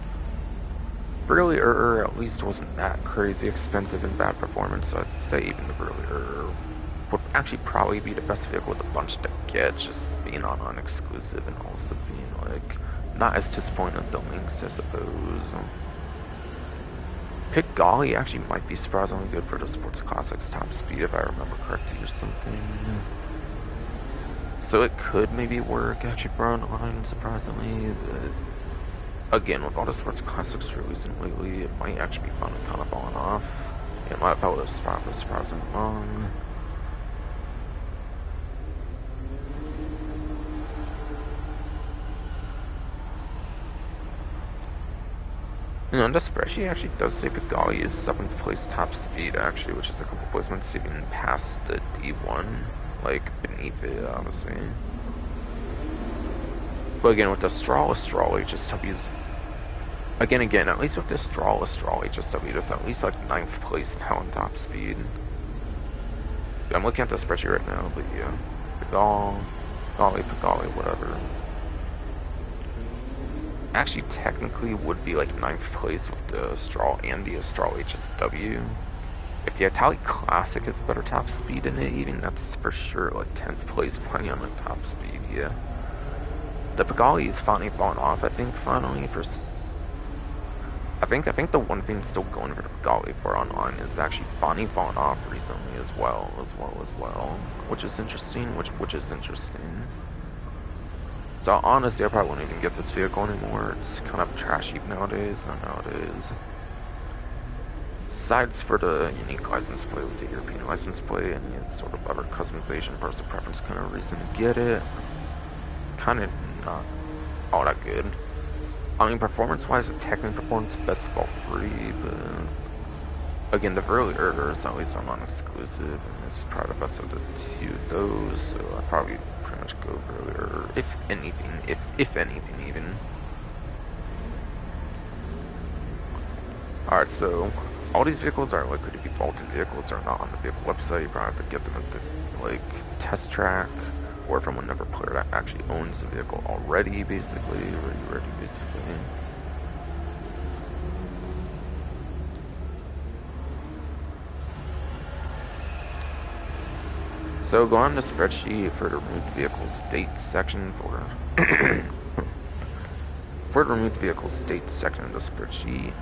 Really, at least wasn't that crazy expensive and bad performance, so I'd say even the really would actually probably be the best vehicle of the bunch to get, just being on exclusive and also being like not as disappointing as the Lynx, I suppose. Pigali actually might be surprisingly good for the Sports Classics top speed if I remember correctly or something. So it could maybe work actually for online, surprisingly, but again, with all the Sports Classics releasing lately, it might actually be fun and kind of falling off. It might have held a spot for surprisingly long. You know, the spreadsheet actually does say Pigali is 7th place top speed, actually, which is a couple placements even past the D1, like, beneath it, obviously. But again, with the Straw HSWs, again, at least with the Straw HSW, it's at least, like, 9th place now on top speed. Yeah, I'm looking at the spreadsheet right now, but yeah. Pigali, whatever. Actually technically would be like 9th place with the Straw and the Straw HSW. If the Italic Classic has better top speed in it, even that's for sure like 10th place plenty on the top speed, yeah. The Pigali is finally falling off, I think, finally, for... I think the one thing still going for the Pigali for online is actually finally falling off recently as well, which is interesting, which is interesting. So honestly, I probably won't even get this vehicle anymore. It's kind of trashy nowadays. I know it is. Besides for the unique license plate with the European license plate and it's sort of other customization, personal preference kind of reason to get it. Kind of not all that good. I mean, performance-wise, it technically performs best of all three, but again, the earlier is at least on non-exclusive, and it's probably the best of the two of those. So I probably pretty much go earlier, if anything even. Alright, so all these vehicles are likely to be vaulted vehicles. They're not on the vehicle website. You probably have to get them at the like test track, or from another player that actually owns the vehicle already, basically. So go on the spreadsheet for the removed vehicles date section for for the removed vehicles date section of the spreadsheet.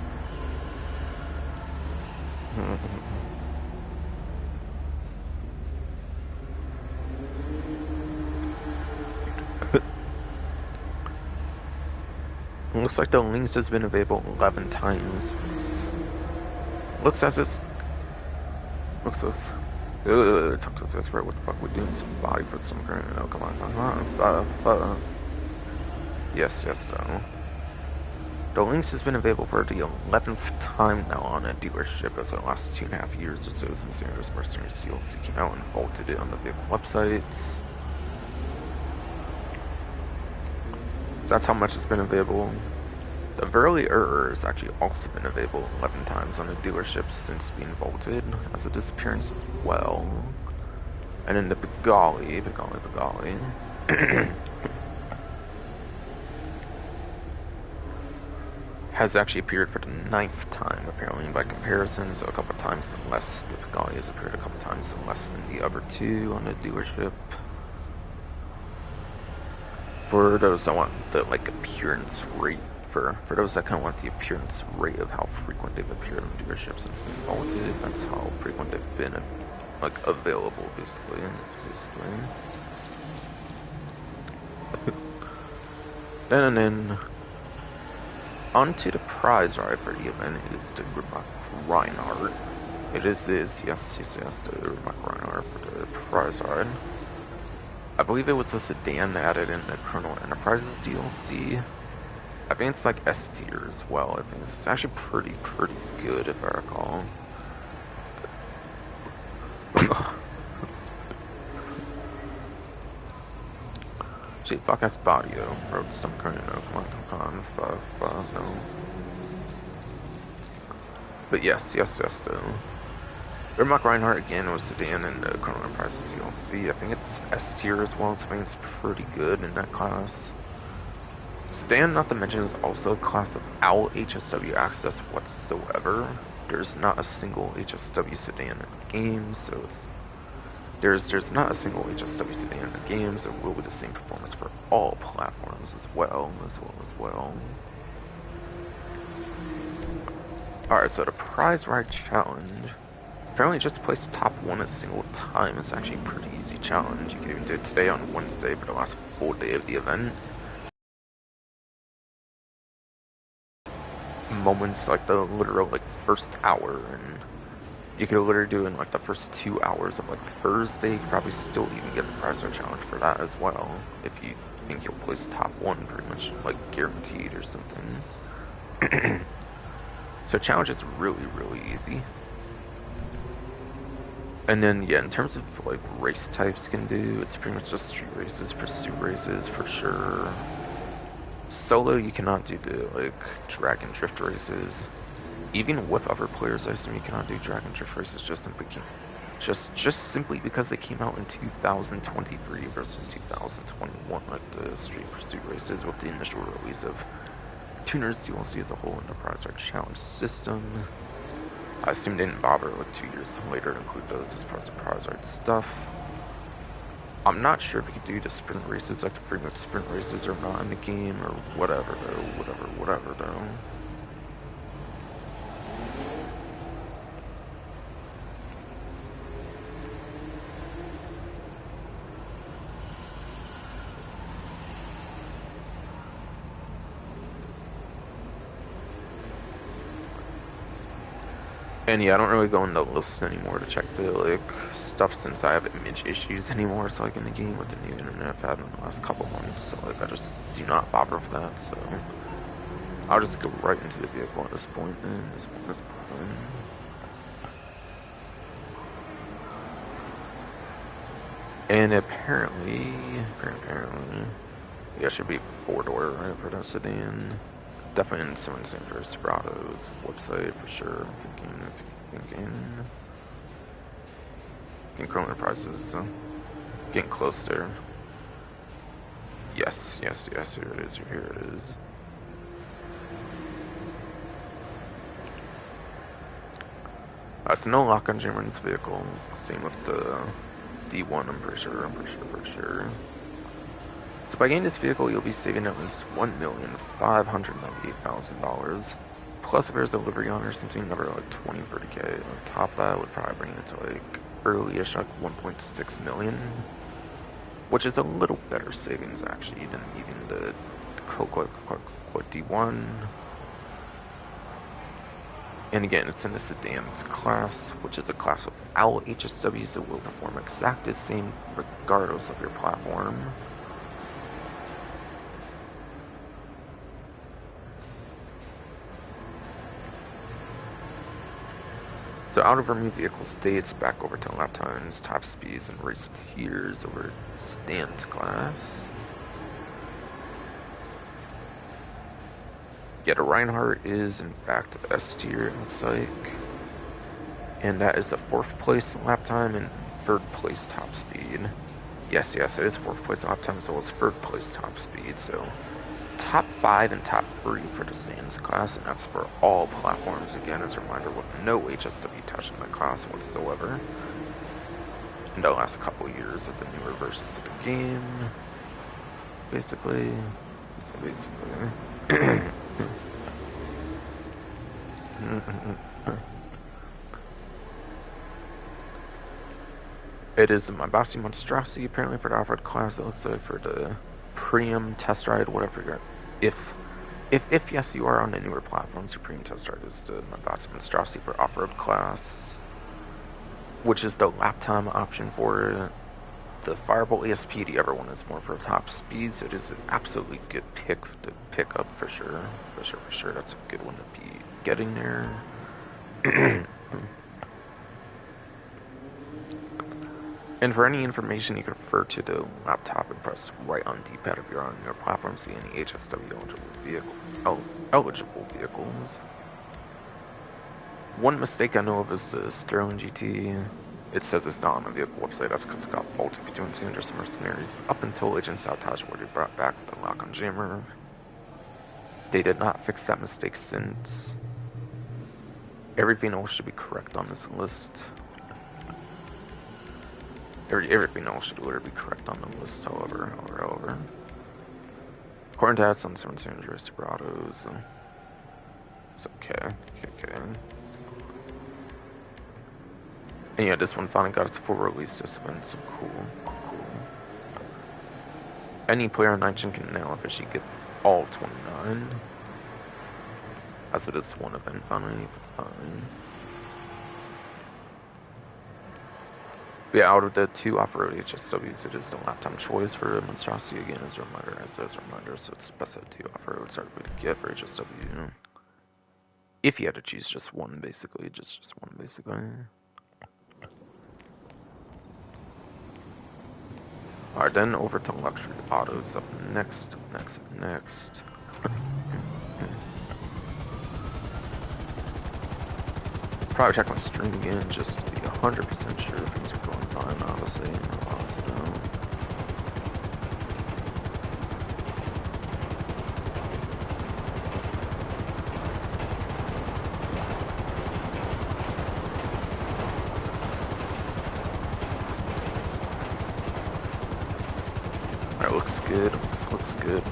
Looks like the Lynx has been available 11 times. Looks as it's... talk to us expert, what the fuck we doing some body for some current... Oh, come on. Yes, so. The Lynx has been available for the 11th time now on a dealership as the last 2.5 years or so since the Airs Mercenaries DLC came out and vaulted it on the vehicle websites. So that's how much it's been available. The Verily has actually also been available 11 times on the dealership since being vaulted as a disappearance as well. And then the Pigali has actually appeared for the 9th time, apparently, by comparison, so a couple times less. The Pigali has appeared a couple times less than the other two on the dealership. For those that want the, like, appearance rate, for those that kind of want the appearance rate of how frequent they've appeared on the dealership since being vaulted, that's how frequent they've been, like, available, basically. Then, onto the prize ride for the event is the Reinhardt. It is this, yes, the Reinhardt for the prize ride. I believe it was a sedan added in the Colonel Enterprises DLC. I think it's like S tier as well. I think it's actually pretty good if I recall. Gee, fuck ass Badio. Road stump current, no, come on, no. But yes, though. Ermac Reinhardt again was sedan and Chrono Enterprise DLC. I think it's S tier as well, so I think it's pretty good in that class. Sedan, not to mention, is also a class without HSW access whatsoever. There's not a single HSW sedan in the game, so there's not a single HSW sedan in the game, so it will be the same performance for all platforms as well. Alright, so the prize ride challenge. Apparently just to place top 1 a single time is actually a pretty easy challenge. You can even do it today on Wednesday for the last full day of the event. Moments like the literal like first hour, and you could literally do in like the first 2 hours of like Thursday. You could probably still even get the prize ride challenge for that as well, if you think you'll place top 1 pretty much like guaranteed or something. So challenge is really easy. And then yeah, in terms of like race types you can do, it's pretty much just street races, pursuit races for sure. Solo you cannot do the like drag and drift races. Even with other players, I assume you cannot do drag and drift races just simply because they came out in 2023 versus 2021, like the street pursuit races with the initial release of Tuners DLC as a whole Enterprise Ride Challenge system. I assume they didn't bother like 2 years later to include those as part of the prize ride stuff. I'm not sure if you could do the sprint races, like the pretty much sprint races or not in the game or whatever though. And yeah, I don't really go in the lists anymore to check the like stuff since I have image issues anymore. So like in the game with the new internet I've had in the last couple months, so like I just do not bother with that. So I'll just go right into the vehicle at this point. And apparently, yeah, it should be 4-door, right, for the sedan. Definitely in someone same for Serado's website for sure. Thinking Chrono Enterprises, getting close there. Yes, here it is. So no lock on Jimmer's vehicle. Same with the D1, I'm pretty sure. So by getting this vehicle, you'll be saving at least $1,598,000. Plus, if there's delivery on or something, another like 20-30K. On top of that would probably bring it to like early-ish, like 1.6 million, which is a little better savings actually than even the D1. And again, it's in the sedans class, which is a class without HSW, so it will perform exactly the same regardless of your platform. So out of our new vehicle states, back over to lap times, top speeds, and race tiers over sedans class. Yeah, the Reinhardt is in fact S tier, it looks like. And that is the 4th place lap time and 3rd place top speed. Yes, it is 4th place lap time, so it's 3rd place top speed, so top 5 and top 3 for the sedans class, and that's for all platforms, again, as a reminder, with no HSW touch in the class whatsoever. In the last couple years of the newer versions of the game, basically. It is my Bossy Monstrosity, apparently, for the off-road class. It looks like for the premium test ride, whatever you're, if yes, you are on the newer platforms, your premium test ride is the Bossy Monstrosity for off-road class, which is the lap time option for it. the Firebolt ESP to everyone is more for top speeds. It is an absolutely good pick to pick up for sure. For sure. That's a good one to be getting there. And for any information, you can refer to the laptop and press right on D-pad if you're on your platform. See any HSW eligible vehicles. One mistake I know of is the Sterling GT. It says it's not on the vehicle website. That's because it got faulted between Sanders and Mercenaries up until Agent Sabotage where they brought back the lock-on jammer. They did not fix that mistake since. Everything else should be correct on this list. Everything else should literally be correct on the list, however. According to that, some Sanders Silverados. It's okay. And yeah, this one finally got its full release this event, so cool. Any player on 9gen can now officially get all 29. As it is one event finally, fine. But yeah, out of the two off-road HSWs, it is the lifetime choice for Monstrosity again as a reminder, so it's best of two off-roads are to get for HSW. If you had to choose just one, basically, just one, basically. Alright, then over to luxury autos up next. Probably check my stream again just to be 100% sure things are going fine, honestly. Alright, looks good. Looks good.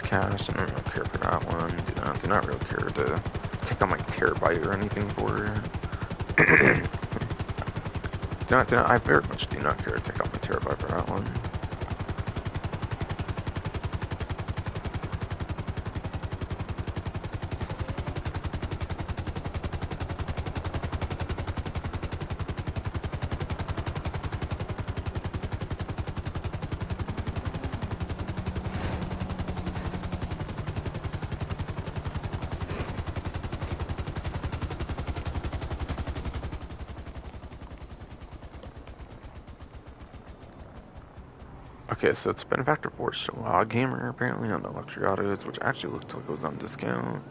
Cash, I don't really care for that one. Do not really care to take on my terabyte or anything for it. I very much do not care to take out my terabyte for that one. Okay, so it's Benefactor Force Log Hammer apparently on the luxury autos, which actually looks like it was on discount.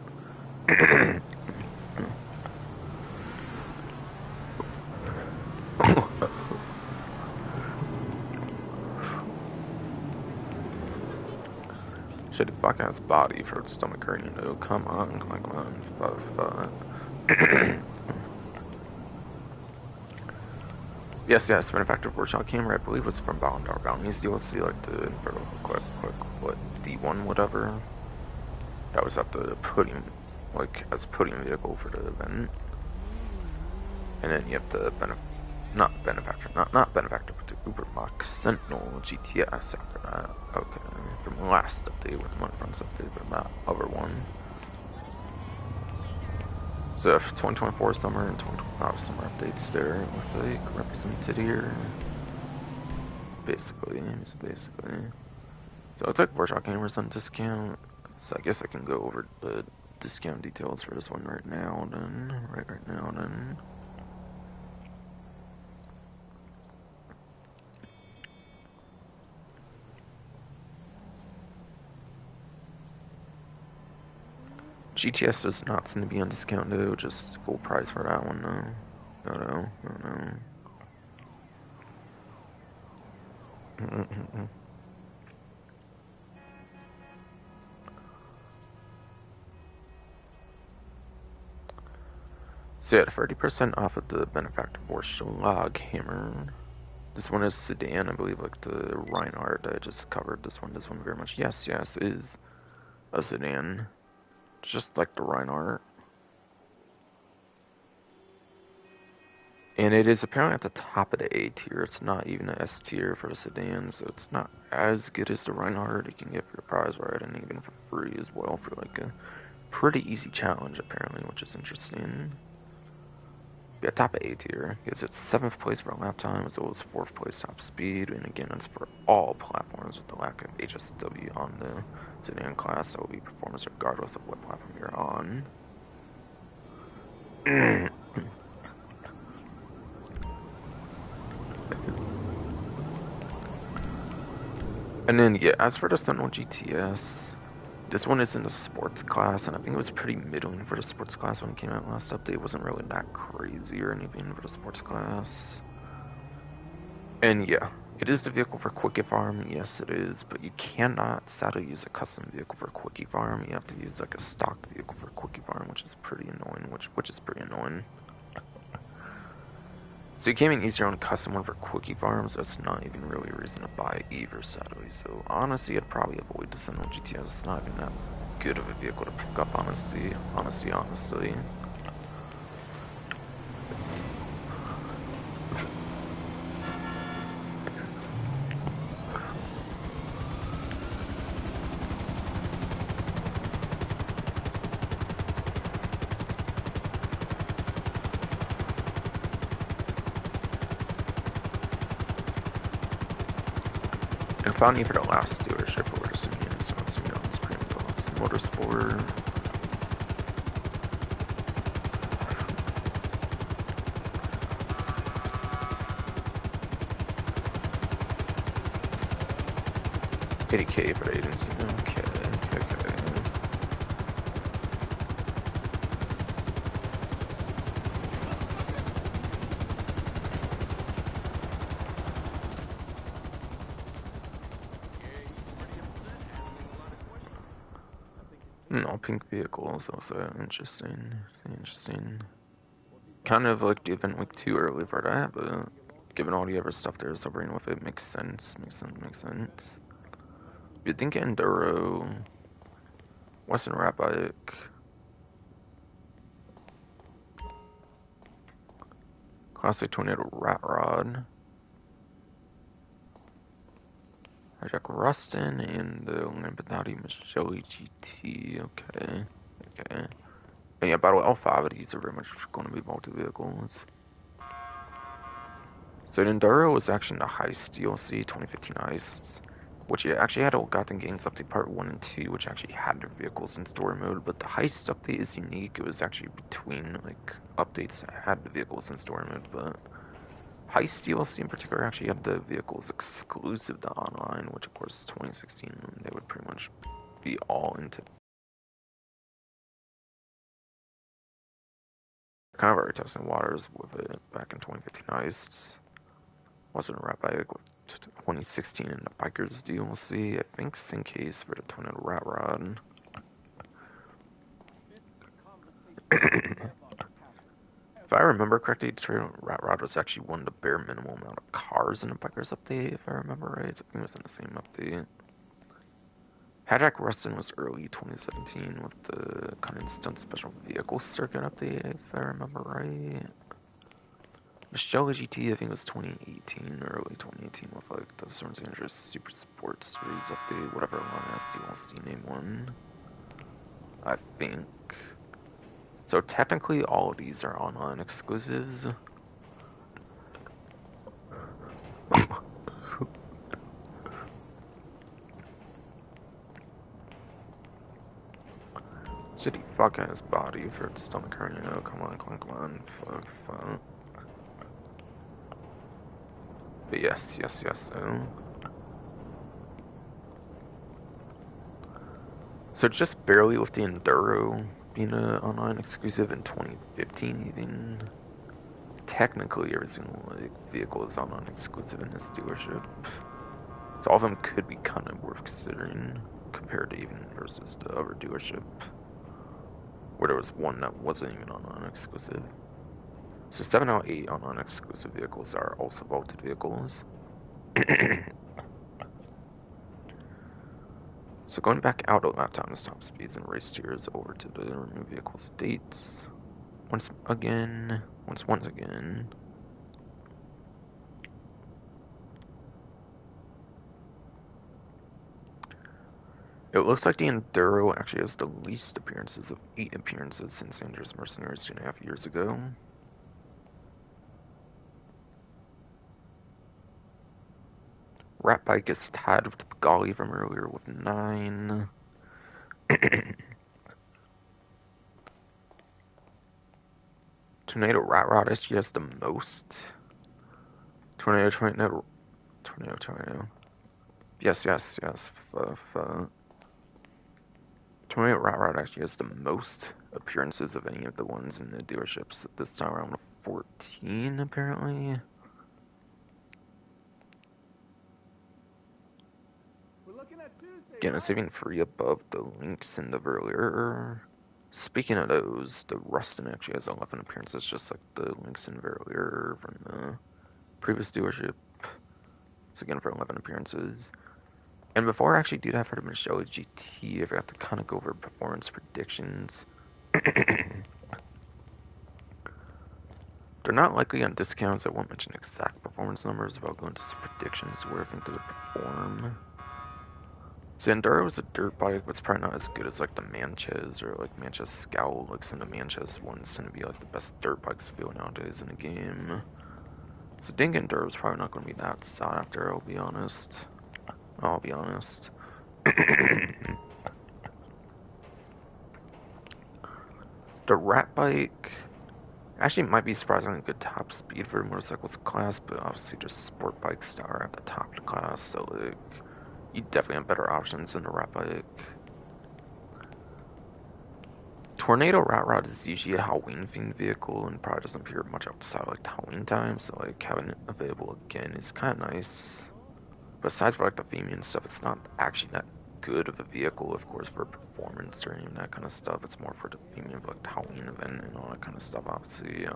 Shitty fuck ass body for its stomach hurting though. Come on. Yes, Benefactor Workshop camera, I believe was from Ballon d'Or Bounties DLC, like the quick, what, D1, whatever. That was at the podium, like, as a podium vehicle for the event. And then you have the not Benefactor, but the Uberbox Sentinel GTS after that. Okay, from the last update with one front update, but that other one. So 2024 summer and 2025 summer updates there, it looks like, represented here. Basically. So it's like Workshop Cameras on discount. So I guess I can go over the discount details for this one right now then. Right now then. GTS does not seem to be on discount though, just full price for that one though. No. So yeah, 30% off of the Benefactor Borscht Log Hammer. This one is sedan, I believe, like the Reinhardt I just covered. This one very much. Yes, is a sedan. just like the Reinhardt. And it is apparently at the top of the A tier. It's not even an S tier for the sedan, so it's not as good as the Reinhardt. You can get for your prize right, and even for free as well for like a pretty easy challenge apparently, which is interesting. Yeah, top of A tier. Gives it 7th place for lap time as well as 4th place top speed, and again it's for all platforms with the lack of HSW on the sedan class, so it will be performance regardless of what platform you're on. And then, yeah, as for the Sentinel GTS, this one is in the sports class, and I think it was pretty middling for the sports class when it came out last update. It wasn't really that crazy or anything for the sports class. And yeah, it is the vehicle for Quickie Farm, yes it is, but you cannot sadly use a custom vehicle for Quickie Farm. You have to use like a stock vehicle for Quickie Farm, which is pretty annoying, which is pretty annoying. So you can't even use your own custom one for Quickie Farms, so it's not even really a reason to buy it either, sadly. So honestly, I'd probably avoid the Sentinel GTS. It's not even that good of a vehicle to pick up, honestly. And finally for the last dealership, we're just in it's Premium Deluxe Motorsport. $80K for the agency. Okay. No, pink vehicles also interesting. Kind of like the event week too early for that, but given all the other stuff they're celebrating with it, makes sense. You'd think Enduro, Western Rat Bike, Classic Tornado Rat Rod, Hijack Rustin, and the Lamborghini Magelli GT. Okay. And yeah, by the way, all 5 of these are very much going to be multi-vehicles. So the Enduro was actually in the Heist DLC, 2015 Heists, which actually had Old Gotham Games Update Part 1 and 2, which actually had their vehicles in story mode, but the Heist update is unique. It was actually between, like, updates that had the vehicles in story mode, but Heist DLC in particular actually had the vehicles exclusive to online, which of course is 2016, they would pretty much be all into. Kind of already testing waters with it back in 2015 Heists. Wasn't a Rat Bike with 2016 in the Bikers DLC. I think Syncase for the Tornado Rat Rod. If I remember correctly, the Tornado Rat Rod was actually one of the bare minimum amount of cars in the Bikers update, if I remember right. So I think it was in the same update. Hijack Rustin was early 2017 with the kind of instant special vehicle circuit update, if I remember right. Magelli GT, I think it was 2018, early 2018 with like the Storms Andrews Super Sports Series update, whatever long ass DLC name one. I think. So technically all of these are online exclusives. Shitty fucking his body for its stomach hernia. You know? Come on. Fuck. But yes. So just barely with the Enduro being an online exclusive in 2015 even. Technically every single like, vehicle is online exclusive in this dealership. So all of them could be kind of worth considering compared to even versus the other dealership where there was one that wasn't even online exclusive. So 7 out of 8 online exclusive vehicles are also vaulted vehicles. So going back out of lap times, top speeds, and race tiers over to the remove vehicles dates. Once again. It looks like the Enduro actually has the least appearances of 8 appearances since Dangerous Mercenaries 2.5 years ago. Rat Bike is tied with the Pagani from earlier with 9. Tornado Rat Rod actually has the most. Tornado. Yes. Tornado Rat Rod actually has the most appearances of any of the ones in the dealerships this time around with 14, apparently. Again, it's even 3 above the Lynx in the Verlier. Speaking of those, the Rustin actually has 11 appearances, just like the Lynx and Verlier from the previous dealership. So again, for 11 appearances. And before I actually do that for the Michelle GT, I forgot to kind of go over performance predictions. They're not likely on discounts. I won't mention exact performance numbers, but I'll go into some predictions where I think they would perform. So Enduro is a dirt bike, but it's probably not as good as like the Manches or like Manches Scout. Like some of the Manches ones tend to be like the best dirt bikes to feel nowadays in the game. So Ding Enduro is probably not going to be that sought after, I'll be honest. The Rat Bike actually might be surprisingly good top speed for the motorcycles class, but obviously just sport bikes that are at the top of the class, so like you definitely have better options than the Rat Bike. Tornado Rat Rod is usually a Halloween themed vehicle and probably doesn't appear much outside like Halloween time, so like having it available again is kind of nice. Besides for like the theming and stuff, it's not actually that good of a vehicle, of course, for performance or any of that kind of stuff. It's more for the theming of like the Halloween event and all that kind of stuff, obviously.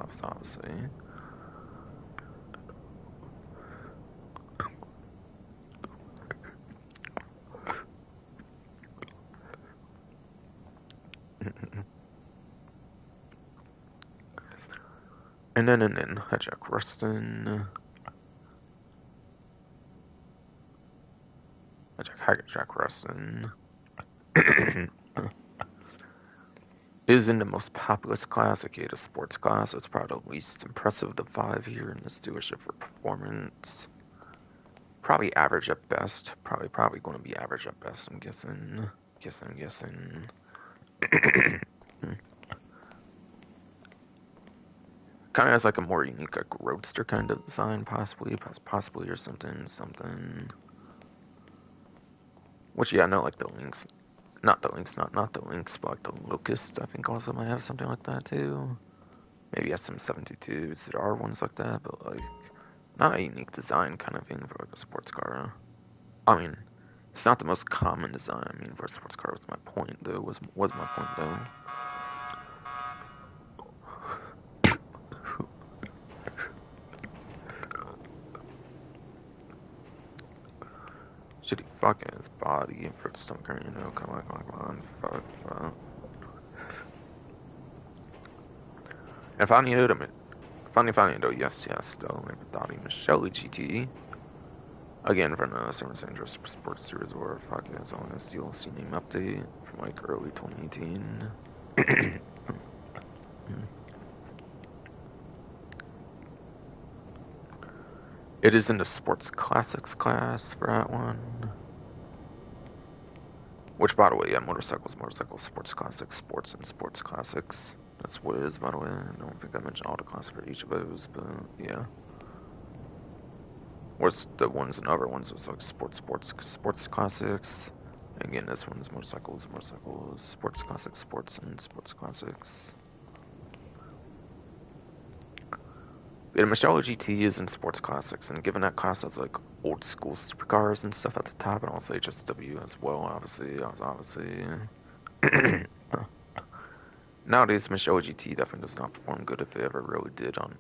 And then Jack Rustin. Jack Rustin. Is in the most populous class, aka the sports class. It's probably the least impressive of the 5 here in this dealership for performance. Probably average at best. Probably going to be average at best, I'm guessing. Kind of has like a more unique like roadster kind of design, possibly or something. Which yeah, no, like the Lynx, not the Lynx, but like the Locust. I think also might have something like that too. Maybe SM72s. There are ones like that, but like not a unique design kind of thing for like a sports car. I mean, it's not the most common design. I mean, for a sports car was my point though. Was my point though. Shitty fucking his body and for the stomach, you know, come on, fuck. And if I needed him, yes, though, maybe thought he Michelle GT. Again, from the San Francisco Sports Series or fuck it, it's on this DLC name update from like early 2018. It is in the Sports Classics class for that one. Which, by the way, yeah, motorcycles, sports classics, sports, and sports classics. That's what it is, by the way. I don't think I mentioned all the classes for each of those, but yeah. Whereas the ones and other ones was like sports classics. And again, this one's motorcycles, sports classics, and sports classics. Yeah, Michelle GT is in sports classics, and given that class has like old school supercars and stuff at the top, and also HSW as well, obviously. Nowadays, Michelle GT definitely does not perform good if they ever really did on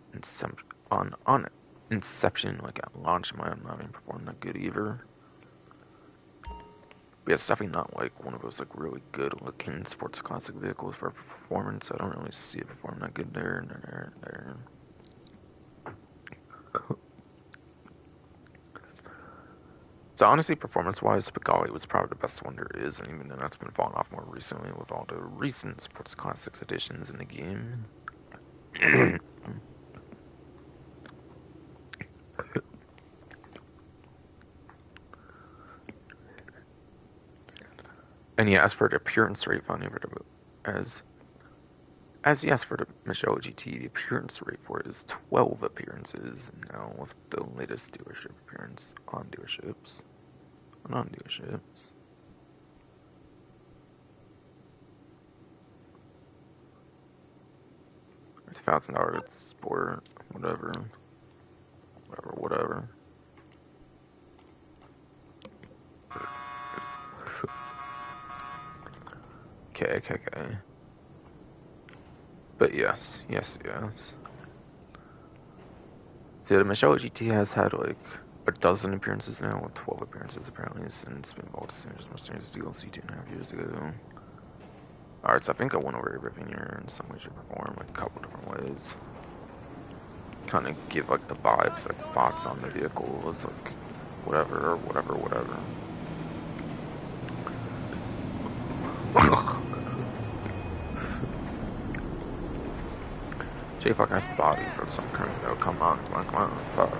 Inception, like at launch, might not even perform that good either. But yeah, it's definitely not like one of those like really good looking sports classic vehicles for performance. I don't really see it perform that good there. So honestly, performance-wise, Pagani was probably the best one there is, and even then that's been falling off more recently with all the recent sports classics additions in the game. And yeah, as for the appearance rate, as yes for the Michelle GT, the appearance rate for it is 12 appearances now with the latest dealership appearance on dealerships, non dealerships. $1,000 sport, whatever. Okay. But yes. See, the Michelle GT has had like a dozen appearances now, with 12 appearances apparently since being involved as Mercedes DLC 2.5 years ago. Alright, so I think I went over everything here in some way, shape, or form, like a couple different ways. Kind of give like the vibes, like thoughts on the vehicles, like whatever. J fucking has the body for some kind of, come on, fuck.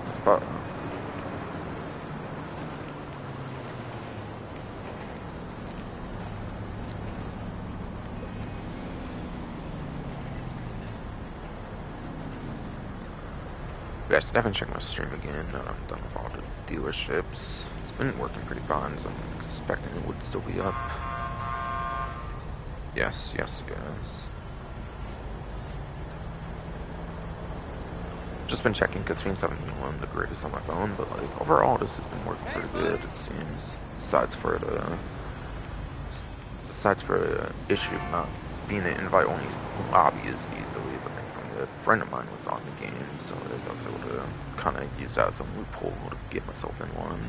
Yeah, I should definitely check my stream again now that I'm done with all the dealerships. It's been working pretty fine, so I'm expecting it would still be up. Yes, guys. Just been checking because Fiend 17 wasn't the greatest on my phone, but like overall this has been working pretty good, it seems. Besides for the issue of not being an invite only lobby as easily, but then from a friend of mine was on the game, so I was able to kind of use that as a loophole to get myself in one.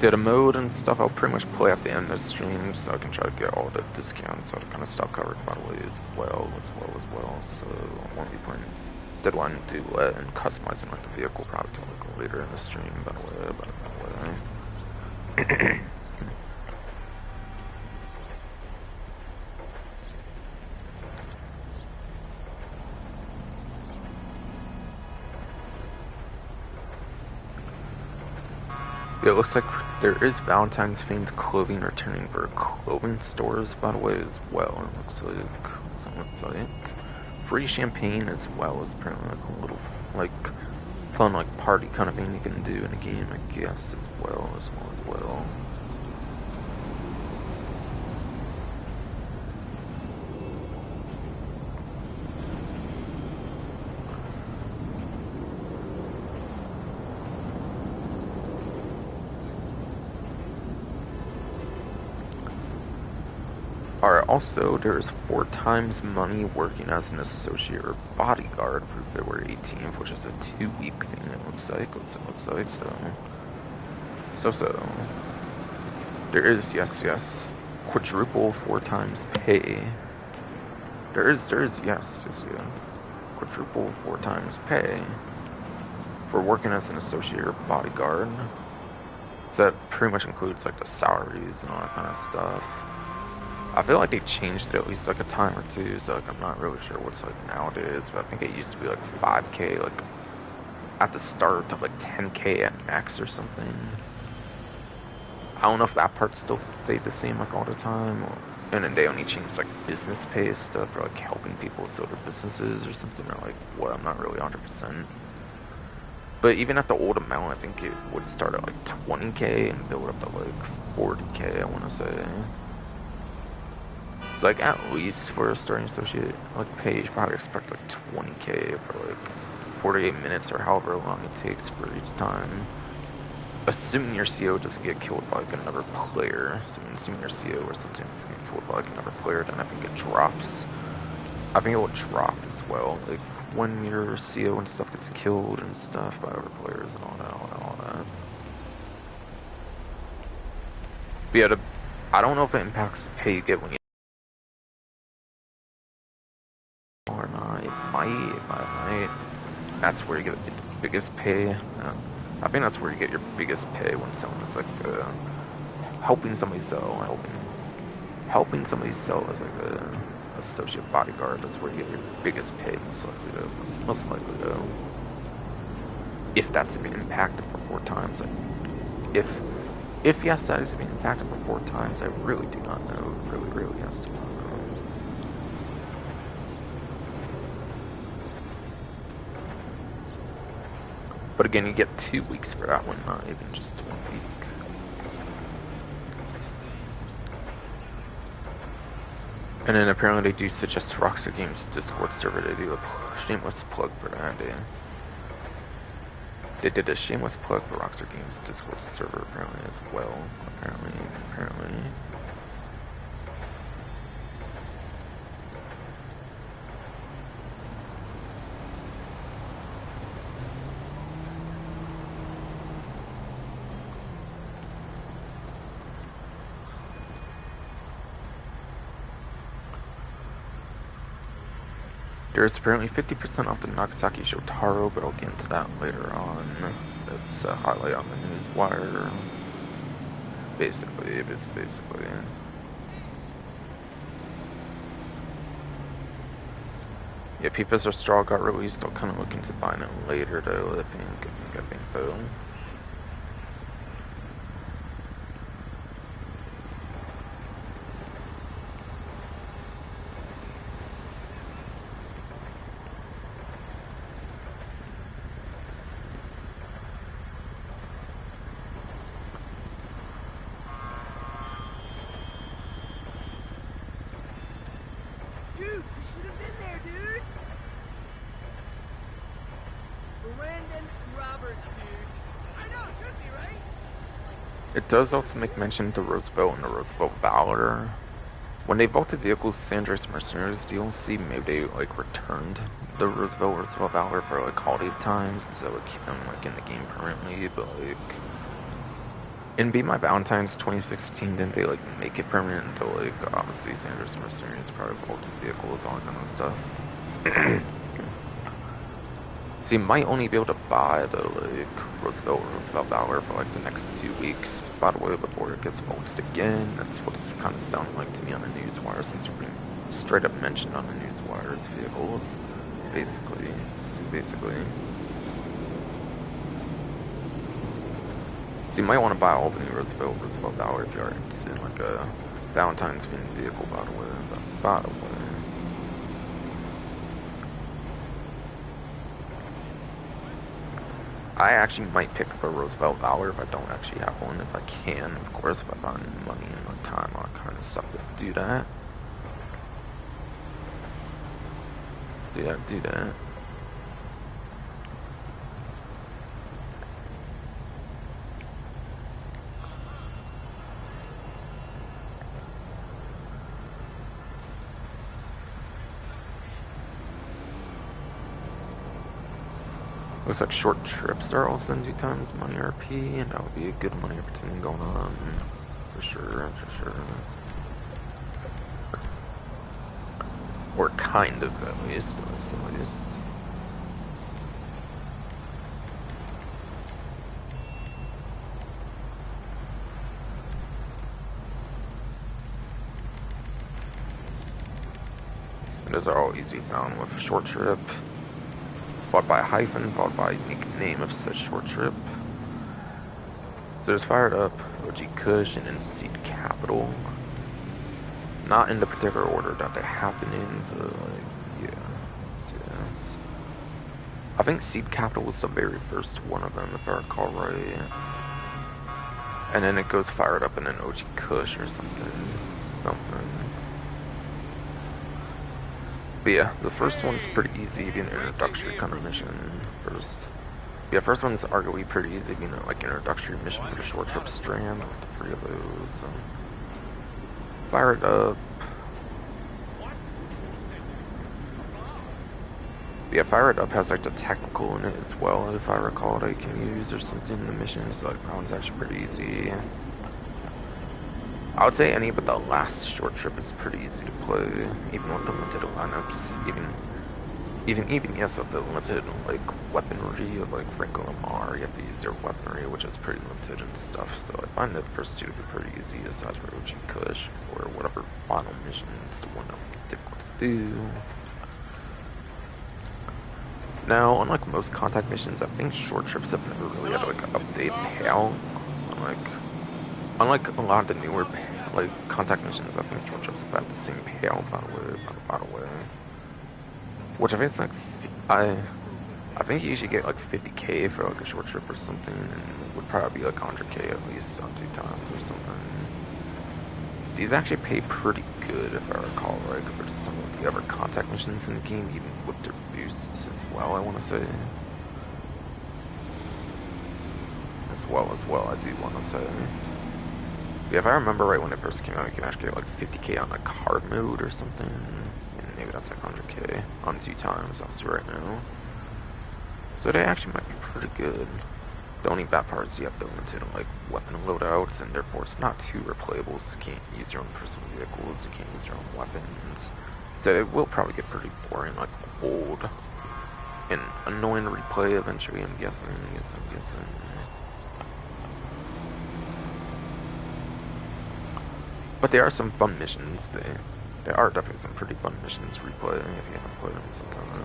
So the mode and stuff I'll pretty much play at the end of the stream, so I can try to get all the discounts, all the kind of stuff covered by the way as well. So I won't be playing Duet and customizing like the vehicle probably till like later in the stream, by the way. It looks like there is Valentine's themed clothing returning for clothing stores, by the way, as well. It looks like free champagne as well as apparently like a little like fun like party kind of thing you can do in a game, I guess, as well. Alright, also, there's 4 times money working as an associate or bodyguard for February 18th, which is a 2-week thing, it looks like, so. There is, yes, quadruple 4 times pay. There is, yes, quadruple 4 times pay for working as an associate or bodyguard. So that pretty much includes, like, the salaries and all that kind of stuff. I feel like they changed it at least like a time or two, so like I'm not really sure what's like nowadays, but I think it used to be like 5K like at the start to like 10K at max or something. I don't know if that part still stayed the same like all the time, and then they only changed like business pay stuff for like helping people sell their businesses or something, or like what, I'm not really 100%. But even at the old amount, I think it would start at like 20K and build up to like 40K, I want to say. Like at least for a starting associate like pay, you probably expect like 20K for like 48 minutes or however long it takes for each time. assuming your CO doesn't get killed by like another player, assuming your CO or something doesn't get killed by like another player, then I think it drops. I think it will drop as well, like when your CO and stuff gets killed and stuff by other players and all that. But yeah, I don't know if it impacts the pay you get when you or not. It might. That's where you get the biggest pay. I think that's where you get your biggest pay when someone is like helping somebody sell, helping somebody sell as like a associate bodyguard. That's where you get your biggest pay, most likely though. If that's been impacted for 4 times, like, if yes, that has been impacted for 4 times, I really do not know. Really has to know. But again, you get 2 weeks for that one, not even just 1 week. And then apparently they do suggest Rockstar Games Discord server to do a shameless plug for that. They did a shameless plug for Rockstar Games Discord server apparently as well. Apparently. There's apparently 50% off the Nagasaki Shotaro, but I'll get into that later on. It's a highlight on the news wire. Basically. Yeah, Professor Straw got released. I'll kind of look into buying it later, though. I think so. Dude, you should have been there, dude! Brandon Roberts, dude. I know, it took me, right? It does also make mention of the Roosevelt and the Roosevelt Valor. When they vaulted vehicles to San Andreas Mercenaries DLC, maybe they like returned the Roosevelt Valor for like holiday times, so it would keep them like in the game permanently, but like in Be My Valentine's 2016, didn't they like make it permanent until like obviously San Andreas Mercenaries probably vaulted vehicles, all that kind of stuff. So you might only be able to buy the like Roosevelt Valor for like the next 2 weeks. By the way, before it gets vaulted again, that's what it's kind of sounding like to me on the newswire, since we're being straight up mentioned on the newswire's vehicles, basically. So you might want to buy all the new Roosevelt Valor if you are interested in like a Valentine's themed vehicle, by the way. I actually might pick up a Roosevelt Valor if I don't actually have one. If I can, of course, if I find money and like time, all that kind of stuff to do that. Yeah, do that. Looks like short trips are also in 2 times money RP, and that would be a good money opportunity going on. For sure. Or kind of, at least. And those are all easy found with a short trip. Followed by a hyphen, followed by a unique name of said short trip. So there's Fired Up, OG Kush, and then Seed Capital. Not in the particular order that they happen in, so like, yeah. I think Seed Capital was the very first one of them, if I recall right. And then it goes Fired Up and then OG Kush or something. But yeah, the first one's pretty easy, the introductory kind of mission first. Yeah, first one's arguably pretty easy, you know, like introductory mission for the short trip strand with the 3 of those. Fire it up. Yeah, Fire It Up has like the technical in it as well, if I recall, that you can use or something in the missions. So like that one's actually pretty easy. I would say any but the last short trip is pretty easy to play, even with the limited lineups. Even yes, with the limited like weaponry of like Franco Lamar, you have to use their weaponry, which is pretty limited and stuff. So I find that the first two to be pretty easy, aside from Uchi Kush or whatever final mission is the one that would be difficult to do. Now, unlike most contact missions, I think short trips have never really had like an update payout. Unlike a lot of the newer like contact missions, I think short trips have had the same payout by the way. Which I think it's like I think you usually get like 50k for like a short trip or something, and it would probably be like 100k at least on 2 times or something. These actually pay pretty good if I recall right, compared to some of the other contact missions in the game, even with their boosts as well, I want to say. As well, I do want to say. Yeah, if I remember right, when it first came out, you can actually get like 50k on like hard mode or something. And maybe that's like 100k on 2 times, I'll see right now. So they actually might be pretty good. The only bad part is you have the limited like weapon loadouts, and therefore it's not too replayable, so you can't use your own personal vehicles, you can't use your own weapons. So it will probably get pretty boring, like old and annoying to replay eventually, I'm guessing. But there are some fun missions. There are definitely some pretty fun missions to replay if you haven't played them sometime.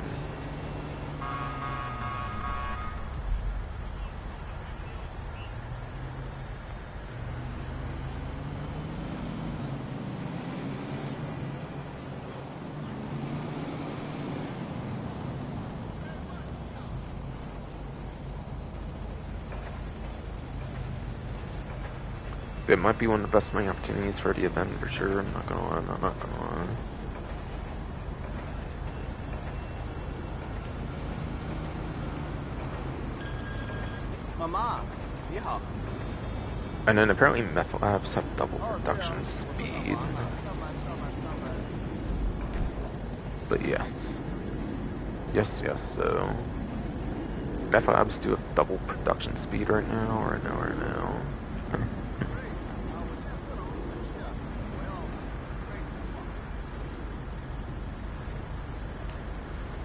It might be one of the best money opportunities for the event for sure, I'm not gonna lie, I'm not gonna lie. Mama, yeah. And then apparently meth labs have double production speed. But yes. Yes, so meth labs do have double production speed right now.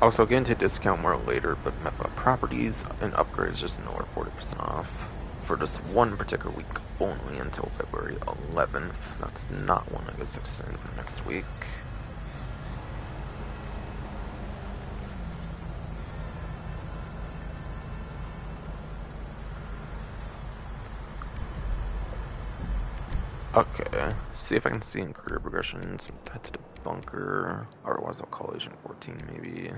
Also, get into discount more later, but Meth properties and upgrades just another 40% off for this one particular week only until February 11th. That's not one that gets extended for next week. Okay, see if I can see in career progressions. Head to the bunker. Otherwise, I'll call Agent 14 maybe.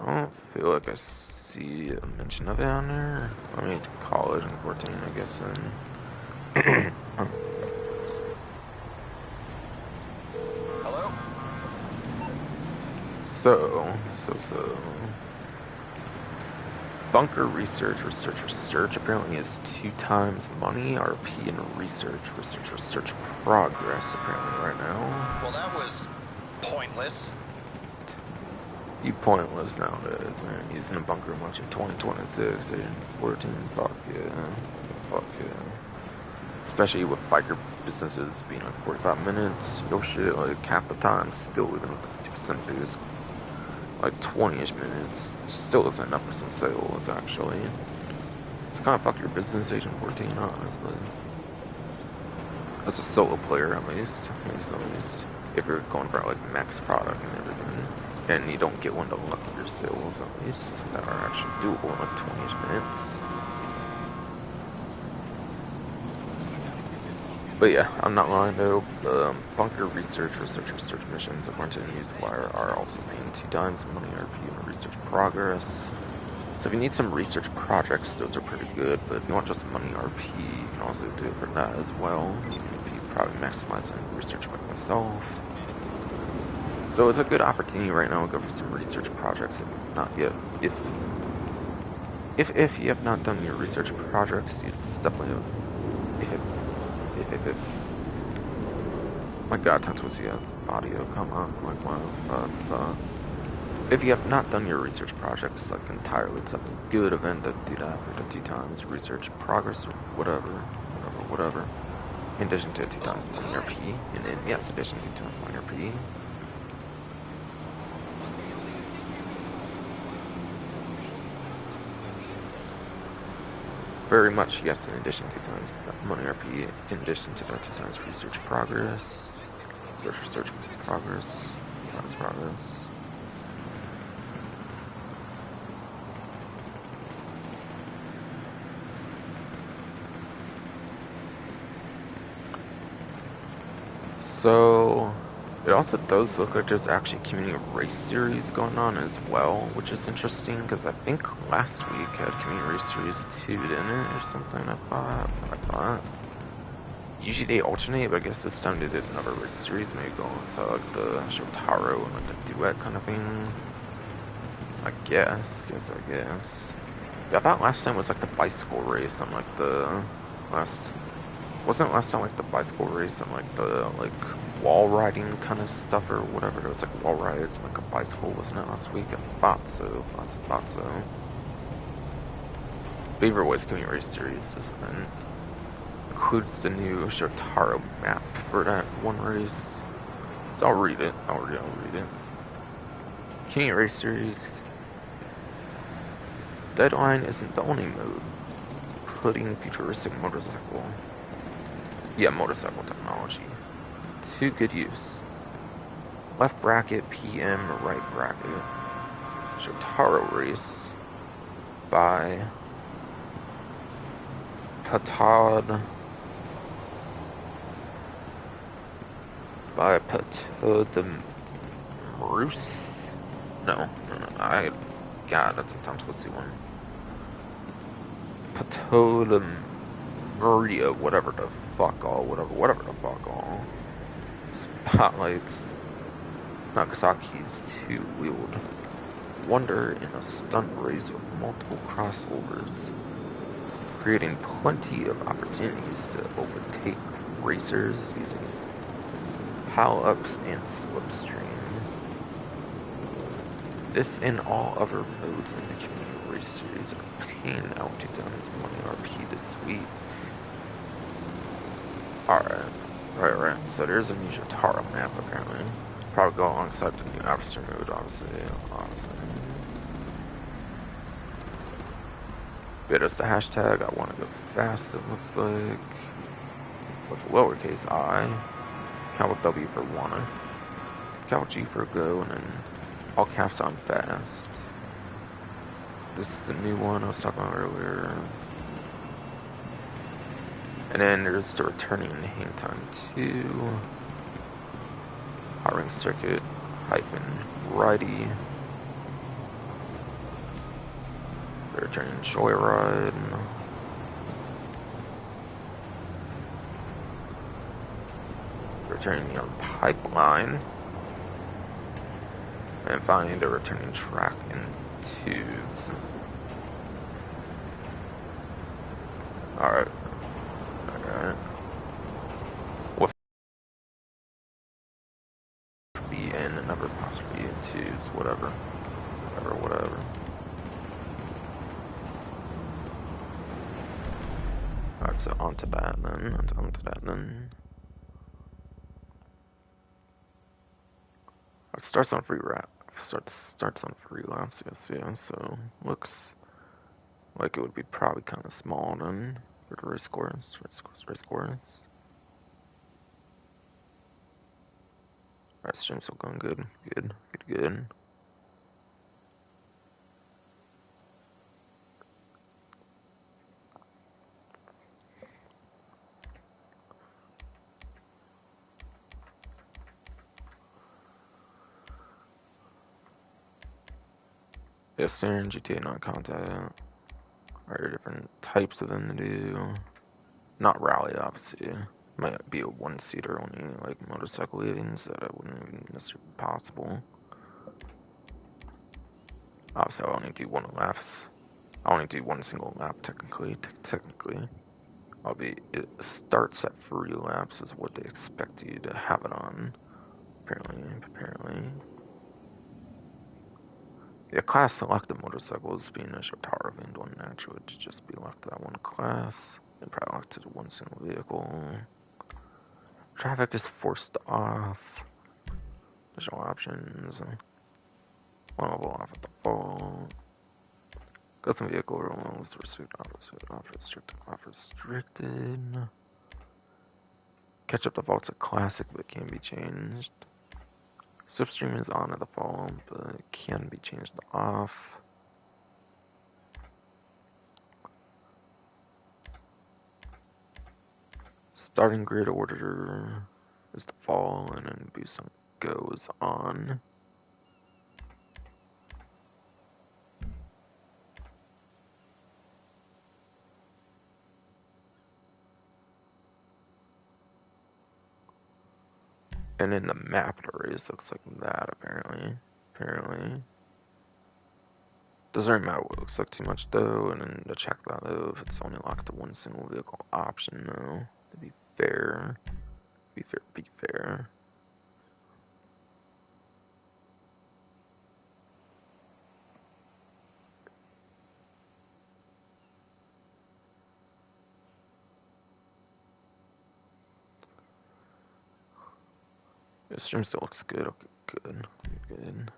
I don't feel like I see a mention of it on there. Let me call Agent 14, I guess, then. So. Bunker research apparently is 2 times money, RP and research progress apparently right now. Well, that was pointless. You pointless nowadays, man. Using a bunker much in 2026, Agent 14, fuck yeah. Especially with biker businesses being like 45 minutes, yo shit, like half the time, still even with the 50% boost. Like 20-ish minutes, still isn't enough for some sales, actually. It's kind of fuck your business, Agent 14, honestly. As a solo player, at least. If you're going for, like, max product and everything. And you don't get one to luckier sales, at least, that are actually doable in, like, 20-ish minutes. But yeah, I'm not lying though. Bunker research missions, according to the newswire, are also paying 2 times money RP and research progress. So if you need some research projects, those are pretty good, but if you want just money RP, you can also do it for that as well. If you probably maximize on research like myself. So it's a good opportunity right now to go for some research projects if you've not yet. If you have not done your research projects, it's definitely if my god, Tatsushi has audio come on, like wow, if you have not done your research projects like entirely, it's a good event to do that for the 2 times research progress or whatever. In addition to 2 times minor P, and then yes, in addition to 2 times minor P. Very much yes, in addition to 2 times money RP, in addition to that 2 times research progress, research progress. So it also does look like there's actually a community race series going on as well, which is interesting because I think last week had community race series 2, didn't it, or something? I thought. Usually they alternate, but I guess this time they did another race series, maybe go inside like the Shotaro and like the Duet kind of thing. I guess. Yeah, I thought last time was like the bicycle race on like the wasn't last time like the bicycle race and like the wall riding kind of stuff or whatever. It was like wall rides, like a bicycle, wasn't it last week? I thought so. Favorite was community race series this event. Includes the new Shotaro map for that one race. So I'll read it. Community race series. Deadline isn't the only mode. Putting futuristic motorcycle technology to good use. Left bracket, PM, right bracket. Shotaro race by Patod. The Bruce? No. God, that's a Tom Splitsy one. Patod Maria, whatever the fuck all. Spotlights Nagasaki's 2-wheeled wonder in a stunt race with multiple crossovers, creating plenty of opportunities to overtake racers using power-ups and slipstream. This and all other modes in the community race series are paying out 2020 RP this week. Alright. So there's a new Shotaro map apparently. Probably go alongside the new officer mode, obviously. Bit us the hashtag, I wanna go fast, it looks like. With lowercase I. Capital W for wanna. Capital G for go, and then all caps on fast. This is the new one I was talking about earlier. And then there's the returning hang time 2. Hiring circuit righty. The returning joyride. Returning neon pipeline. And finally the returning track and tubes. Alright. With be in another possibly in tubes, whatever. Alright, so onto that then. It starts on free wrap. Starts on free laps, yes, so looks like it would be probably kind of small then for the race course. Alright, stream's still going good. Yeah, standard GTA non-contact. Are different types of them to do. Not rally, obviously. Might be a one-seater only, like motorcycle events that I wouldn't even necessarily be possible. Obviously, I only do one laps. I only do one single lap, technically. It starts at 3 laps is what they expect you to have it on. Apparently. Yeah, class selected motorcycles being a Shotaro event one naturally would just be locked to that one class. And probably locked to the one single vehicle. Traffic is forced off. Additional options. One level off at the fall. Custom vehicle rules. Off restricted. Catch up defaults a classic but can be changed. Slipstream is on at the fall, but it can be changed to off. Starting grid order is the fall, and then boost goes on. And then the map race looks like that, apparently. Doesn't really matter what it looks like too much, though, and then to check that, though, if it's only locked to one single vehicle option, though, to be fair. Be fair. The stream still looks good. Okay, good.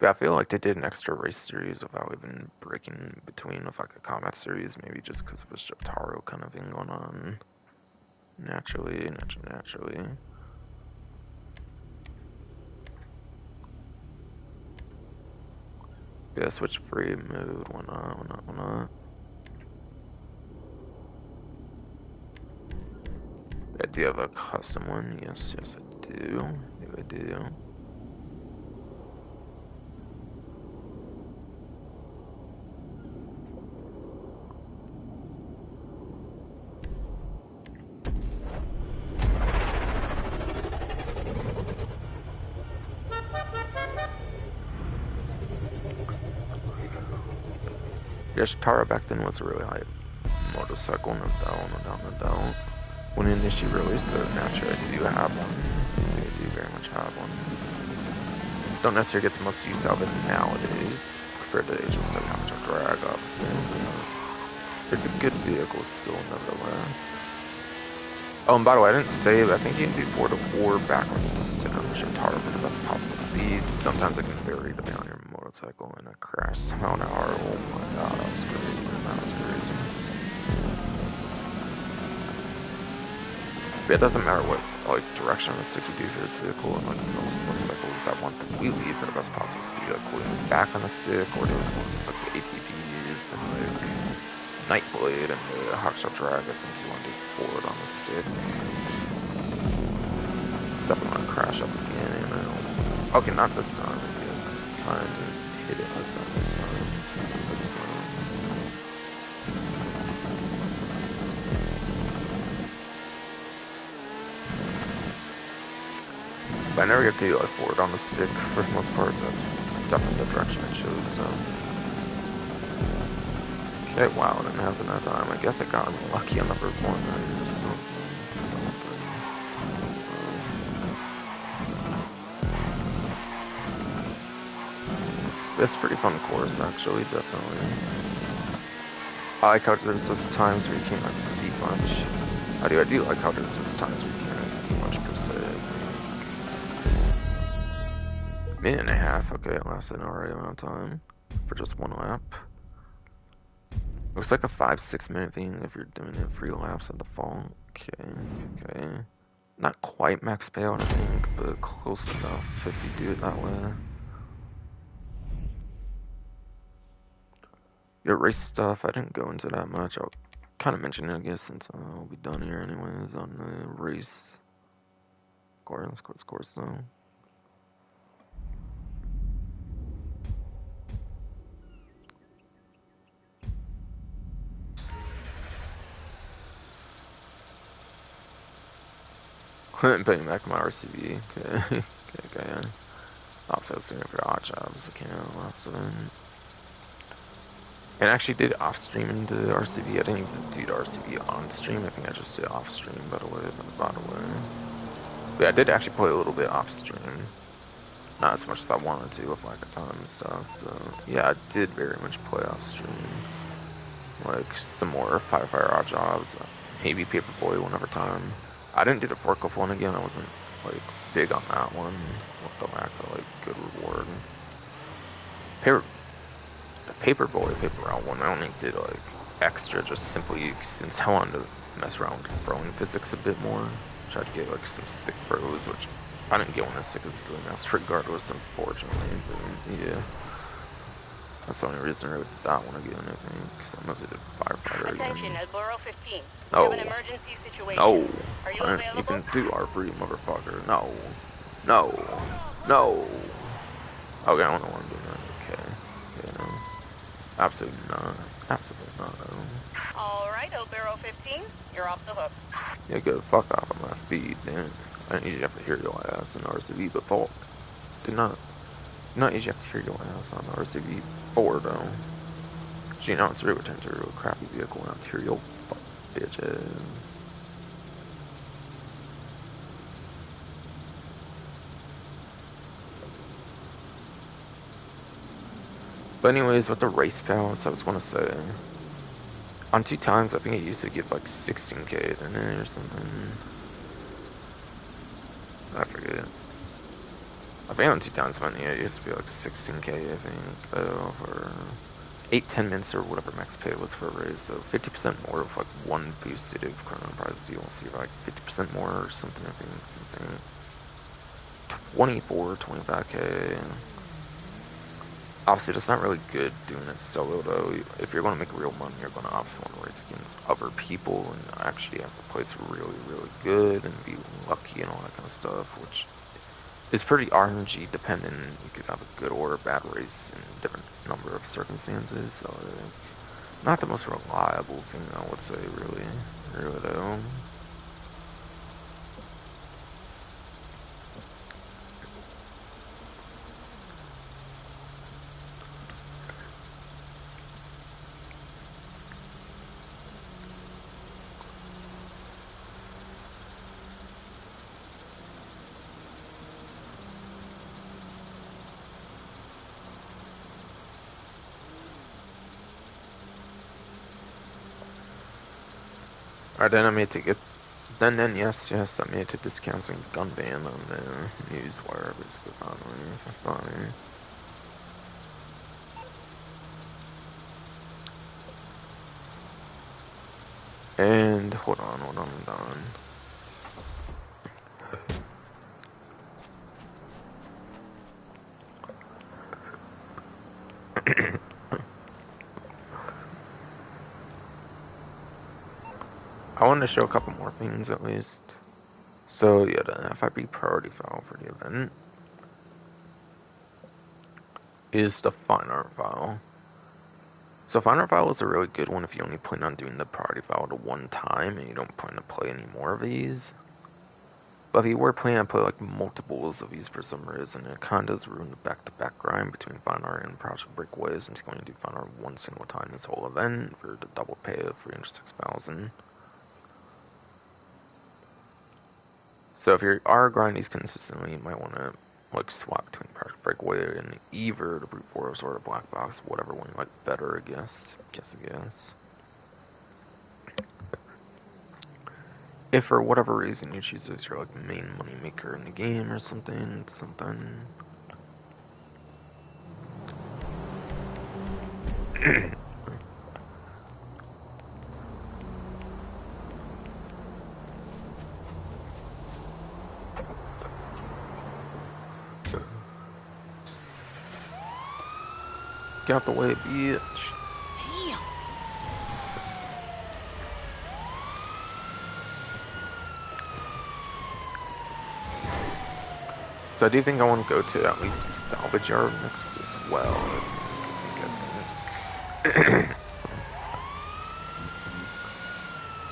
But I feel like they did an extra race series without even breaking between with like a combat series, maybe just because of a Shotaro kind of thing going on. Naturally. Yeah, switch free mode, why not. Do you have a custom one? Yes, I do. Yeah, Shotaro back then was a really high motorcycle, no doubt. When initially released, so naturally I do have one. I do very much have one. Don't necessarily get the most use out of it nowadays, compared to just like how much I drag, obviously. It's a good vehicle still, nevertheless. Oh, and by the way, I didn't save. I think you can do 4-4 backwards just on the Shotaro for the best possible speed. Sometimes it can vary depending on your motorcycle, and I crashed somehow an hour. Oh my god, that was crazy. But it doesn't matter what like direction of the stick you do for this vehicle, and like most motorcycles that want the wheelie for the best possible speed, like putting it back on the stick, or doing like the ATVs and like Nightblade and the Hawkshot Drag. I think you want to do forward on the stick. Definitely want to crash up again, and I don't. Okay, not this time. It's kind of hit it like that this time. But I never get to like forward on the stick for the most part, so that's definitely the direction it shows, so. Okay, wow, I didn't have enough time. I guess I got lucky on the first one then, or something. It's a pretty fun course, actually, definitely. I like how there's those times where you can't like see much. I do like how there's those times where you can't really see much per se. Minute and a half, okay, it lasted an alright amount of time for just one lap. Looks like a 5-6 minute thing if you're doing it 3 laps at the fall. Okay. Not quite max payout, I think, but close enough if you do it that way. Your race stuff, I didn't go into that much. I'll kind of mention it, I guess, since I'll be done here anyways on the race. Course though. Paying back my RCB. Okay. Okay. Also, it's for odd jobs. Okay, last one. And I actually did off stream into the RCB. I didn't even do the RCB on stream. I think I just did off stream, by the way. But yeah, I did actually play a little bit off stream. Not as much as I wanted to with lack of time and stuff. So yeah, I did very much play off stream. Like some more Firefire odd jobs, maybe Paperboy one other time. I didn't do the forklift one again. I wasn't like big on that one with the lack of like good reward. The paper route one I only did like extra just simply since I wanted to mess around with throwing physics a bit more. Tried to get like some sick throws, which I didn't get one as sick as the mass regardless, unfortunately. But yeah. That's the only reason I really did that one again, I think. So unless I did firefighter Attention, again. Elboro 15. No. We have an emergency situation. No. Are you I didn't available? even do R3, motherfucker. No. No. No. Okay, I don't know what I'm doing. Okay. Yeah. Absolutely not. Absolutely not. Alright, Elboro 15. You're off the hook. Yeah, get the fuck off of my feed, man. I didn't usually have to hear your ass in RCV, but fuck. Do not usually have to hear your ass on RCV 4, though. You know, it's really turns into a crappy vehicle and I'm your fuck bitches. But anyways, with the race balance, I was gonna say, on 2 times, I think it used to give like 16k, didn't it, or something? I forget. I think on 2 times money, it used to be like 16k, I think, for 8-10 minutes or whatever max pay was for a race. So 50% more of like one boosted if Chrono Prize deal. See like 50% more or something, I think. Something 24, 25k. Obviously, that's not really good doing it solo, though. If you're going to make real money, you're going to obviously want to race against other people and actually have to place really, really good and be lucky and all that kind of stuff, which is pretty RNG dependent. You could have a good or a bad race in a different number of circumstances, so not the most reliable thing, I would say, really though. Alright, then I made to get. Then yes, I made to discounting gun ban on the news wire, basically, finally. And hold on, I'm done. I wanted to show a couple more things at least. So yeah, the FIB priority file for the event is the fine art file. So fine art file is a really good one if you only plan on doing the priority file the one time and you don't plan to play any more of these. But if you were planning on play like multiples of these for some reason, it kind of does ruin the back-to-back grind between fine art and Project Breakaways, and it's going to do fine art one single time this whole event for the double pay of 306,000. So if you are grinding these consistently, you might want to like swap between Project Breakaway and either the Brute Force or the Black Box, whatever one you like better, I guess. If for whatever reason you choose as your like main money maker in the game or something. Get out the way, bitch. Damn. So I do think I want to go to at least salvage yard next as well.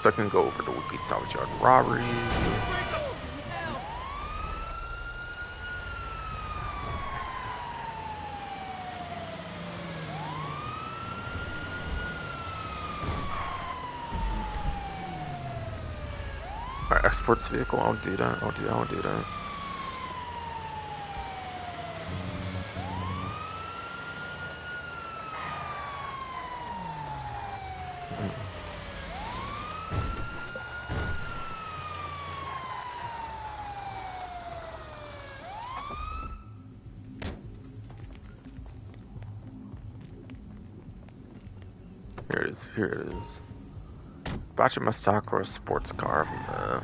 So I can go over the weekly salvage yard robberies. sports vehicle, I'll do that. I'll do that. Here it is. Batch of my stock or a sports car from the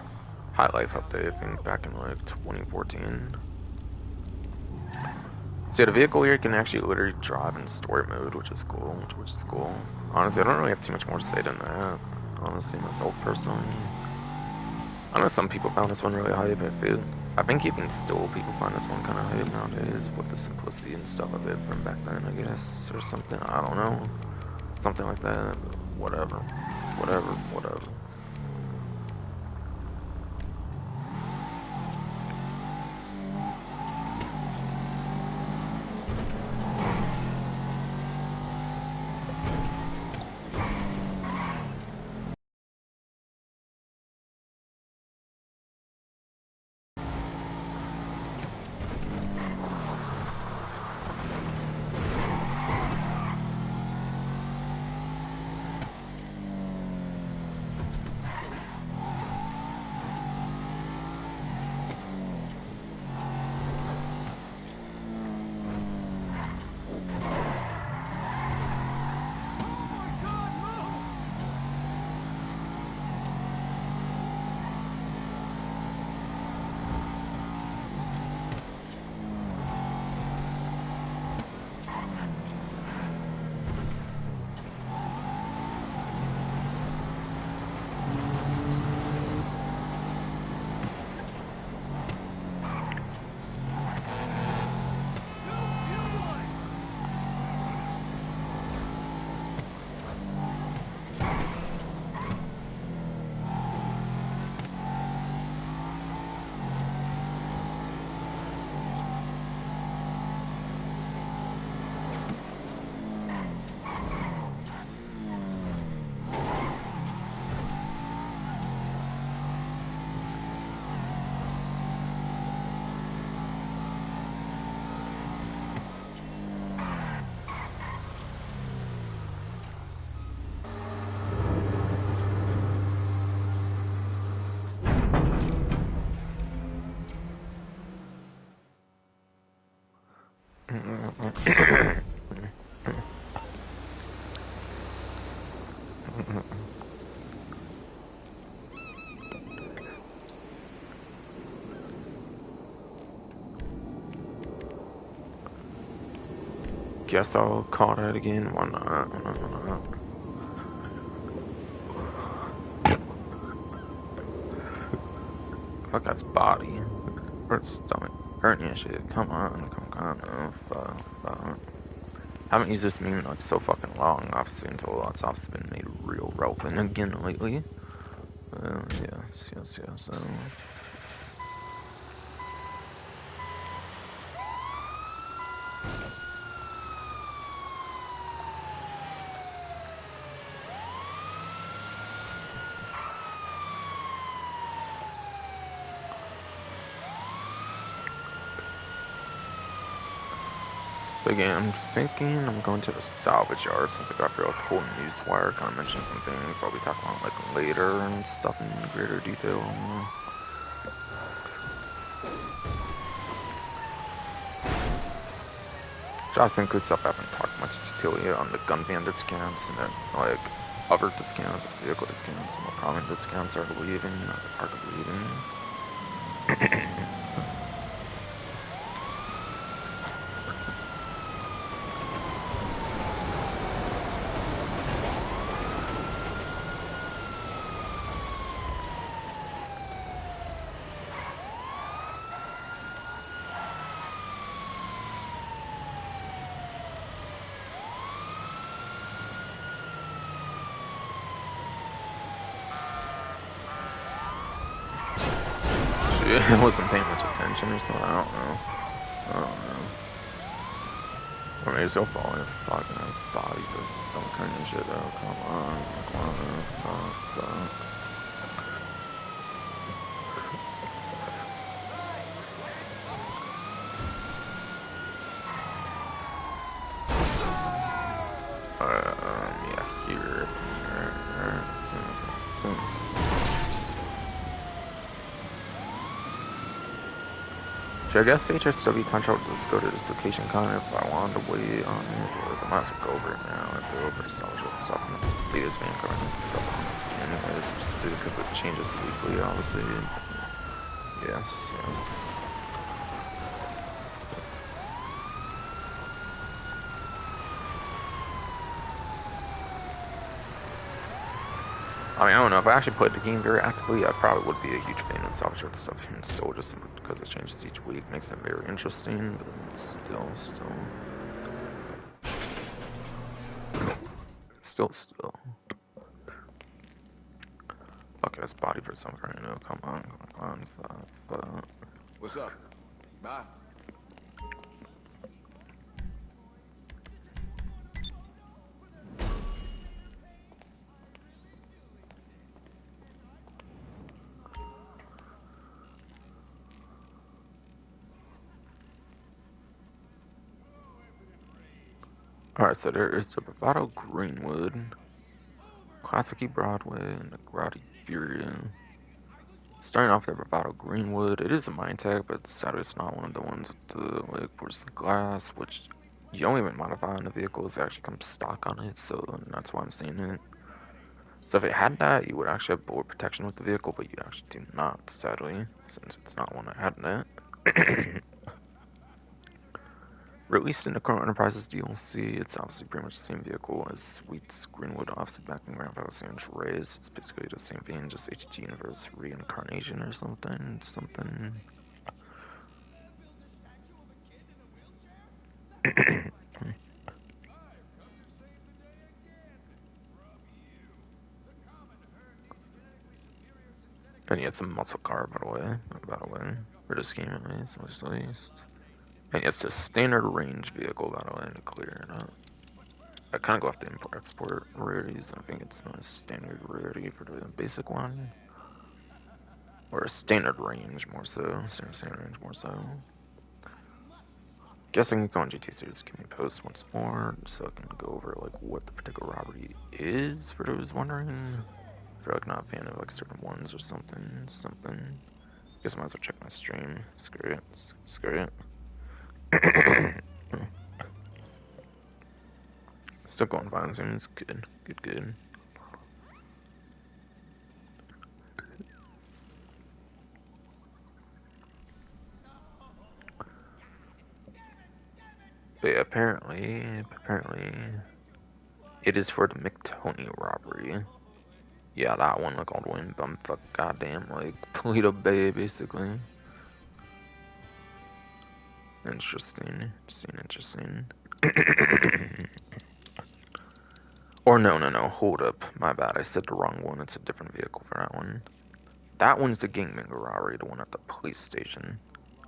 highlights update, I think back in like 2014. So the vehicle here can actually literally drive in story mode, which is cool. Honestly, I don't really have too much more to say than that. Honestly, myself personally. I know some people found this one really hype. I think even still people find this one kind of hype nowadays with the simplicity and stuff of it from back then, I guess, or something. I don't know. Something like that. Whatever. Guess I'll call that again. Why not? Fuck, that's body. Or stomach. Hurting and shit. Come on. Fuck. Haven't used this meme in like so fucking long, obviously, until it's obviously been made real relevant again lately. Yes. So again, I'm thinking I'm going to the salvage yard since I got real cool news wire. Kind of mentioned some things I'll be talking about like later and stuff in greater detail. Just includes stuff I haven't talked much detail yet on the gun bandit discounts and then like other discounts, vehicle discounts, more prominent discounts are leaving, I wasn't paying much attention or something, I don't know. Or maybe still falling fucking ass body for stomach hurting and shit though. Come on. Should I guess HSW contract will just go to this location kind of if I wanted to wait on it, or I might as well go over it now and go over salvageable stuff and the latest Vanguard and stuff on it. Anyways, just do because it changes weekly, obviously. Yes, yes. I mean, I don't know, if I actually played the game very actively, I probably would be a huge fan of salvageable stuff and still just because it changes each week makes it very interesting, but still. Fuck ass body for some right now, come on. What's up? Bye. Alright, so there is the Bravado Greenwood, Classicy Broadway, and the Grotty Furia. Starting off at Bravado Greenwood, it is a mine tag, but sadly it's not one of the ones with the like porcelain glass, which you don't even modify on the vehicles, it actually comes stock on it, so that's why I'm seeing it. So if it had that, you would actually have bullet protection with the vehicle, but you actually do not, sadly, since it's not one that had that. Released in the Chrono Enterprises DLC, it's obviously pretty much the same vehicle as Sweet's Greenwood Offset back in Grand Theft Auto San Andreas. It's basically the same thing, just HG Universe Reincarnation or something. And yeah, it's a muscle car, by the way, for this game at least. And it's a standard range vehicle, by the way, to clear it up. I kind of go off the import-export rarities. I think it's not a standard rarity for the basic one. Or a standard range, more so. Standard range, more so. Guessing go on GT Series, give me a post once more, so I can go over, like, what the particular robbery is, for those wondering. If you're, like, not a fan of, like, certain ones or something. Guess I might as well check my stream. Screw it. Still going fine, so it's good. But yeah, apparently, it is for the McTony robbery. Yeah, that one, like, all the way in bumfuck goddamn, like, Toledo Bay, basically. Interesting. Or no, hold up. My bad, I said the wrong one. It's a different vehicle for that one. That one's the gangbanger robbery, the one at the police station.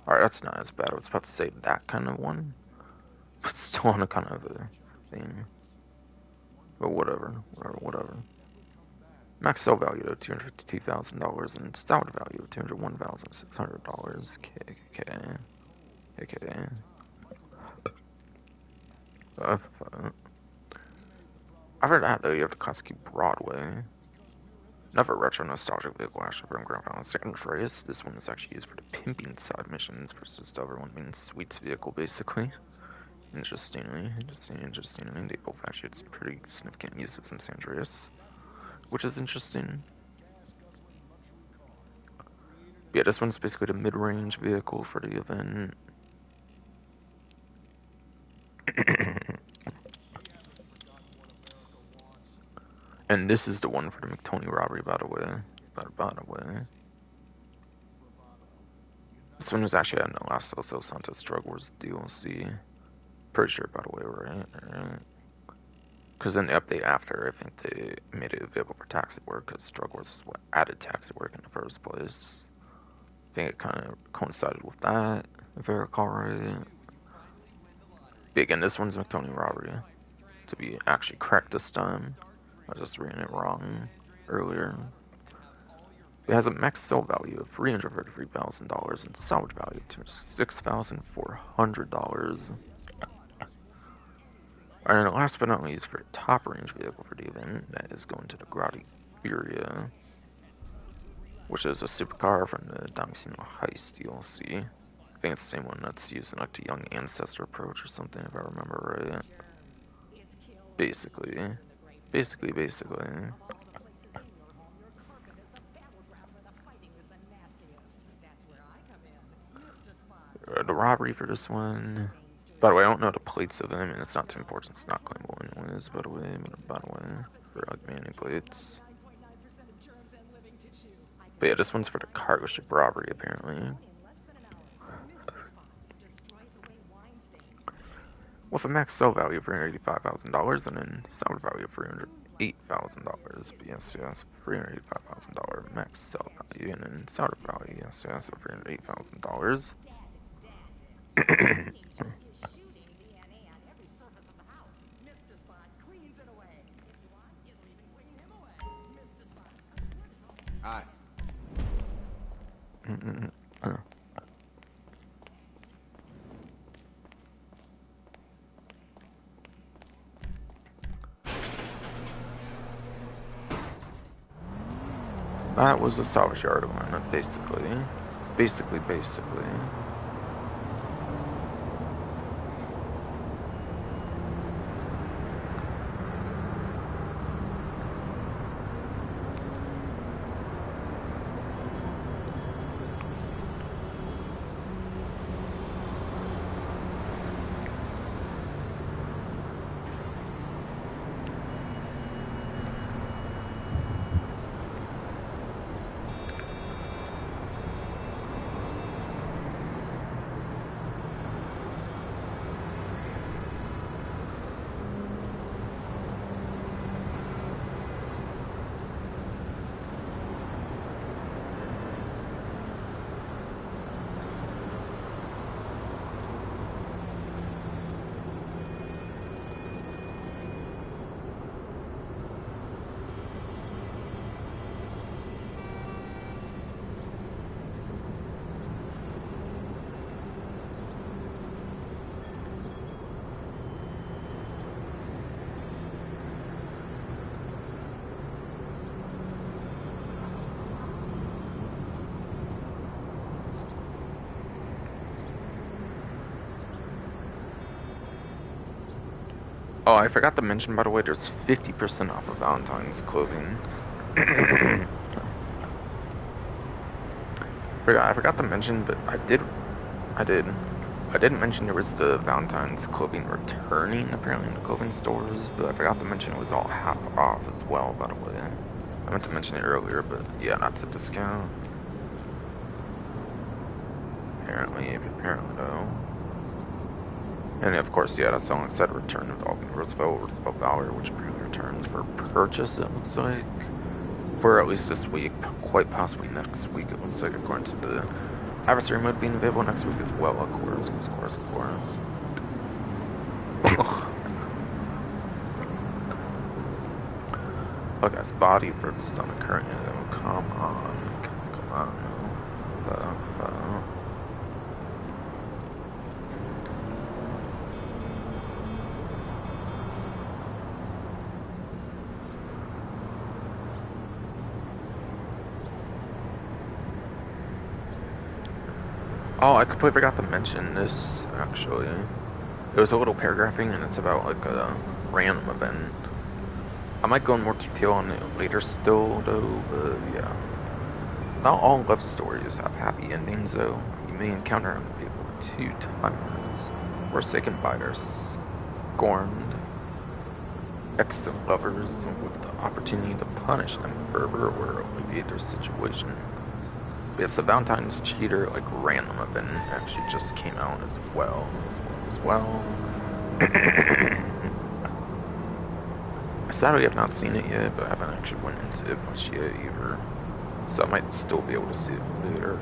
Alright, that's not as bad. I was about to say that kind of one. But still on a kind of a thing. But whatever. Max sell value of $252,000 and salvage value of $201,600. KK. After that, though, you have the Classicy Broadway. Another retro nostalgic vehicle actually from Grand Theft Auto San Andreas. This one is actually used for the pimping side missions versus the other one being Sweet's vehicle, basically. Interestingly, they both actually had some pretty significant uses in San Andreas, which is interesting. Yeah, this one's basically the mid-range vehicle for the event. And this is the one for the McTony robbery, by the way. This one was actually on the last Los Santos Drug Wars DLC. Pretty sure, by the way, right? Because in the update after, I think they made it available for taxi work, because Drug Wars is what added taxi work in the first place. I think it kind of coincided with that, if I recall right. But again, this one's McTony robbery. To be actually correct this time. I was just reading it wrong earlier. It has a max sell value of $333,000 and salvage value to $6,400. And last but not least, for a top range vehicle for the event, that is going to the Grotty Furia, which is a supercar from the Domicino Heist DLC. think it's the same one that's using like the young ancestor approach or something, if I remember right. Basically. Basically. The robbery for this one. By the way, I don't know the plates of them, and it's not too important. It's not claimable anyways, by the way. For like manny plates. But yeah, this one's for the cargo ship robbery, apparently. With a max sell value of $385,000 and then salvage value of $308,000. But yes, $385,000 max sell value and then salvage value, yes, of $308,000. Hi. That was the salvage yard one, basically. Basically. Oh, I forgot to mention, by the way, there's 50% off of Valentine's clothing. I forgot to mention, but I didn't mention there was the Valentine's clothing returning, apparently, in the clothing stores, but I forgot to mention it was all half off as well, by the way. I meant to mention it earlier, but yeah, not to discount. Apparently though. And of course, yeah, that's all I said, return of Alvin Roosevelt Valor, which really returns for purchase, it looks like. For at least this week, quite possibly next week, it looks like, according to the adversary mode being available next week as well, of course. Look, as body for the stomach current, come on. Oh, I completely forgot to mention this, actually. It was a little paragraphing, and it's about, like, a random event. I might go in more detail on it later still, though, but yeah. Not all love stories have happy endings, though. You may encounter people with two timers, forsaken by their scorned ex-lovers with the opportunity to punish them further or alleviate their situation. Yes, the Valentine's Cheater, like, random event actually just came out as well. Sadly, I've not seen it yet, but I haven't actually went into it much yet either. So I might still be able to see it later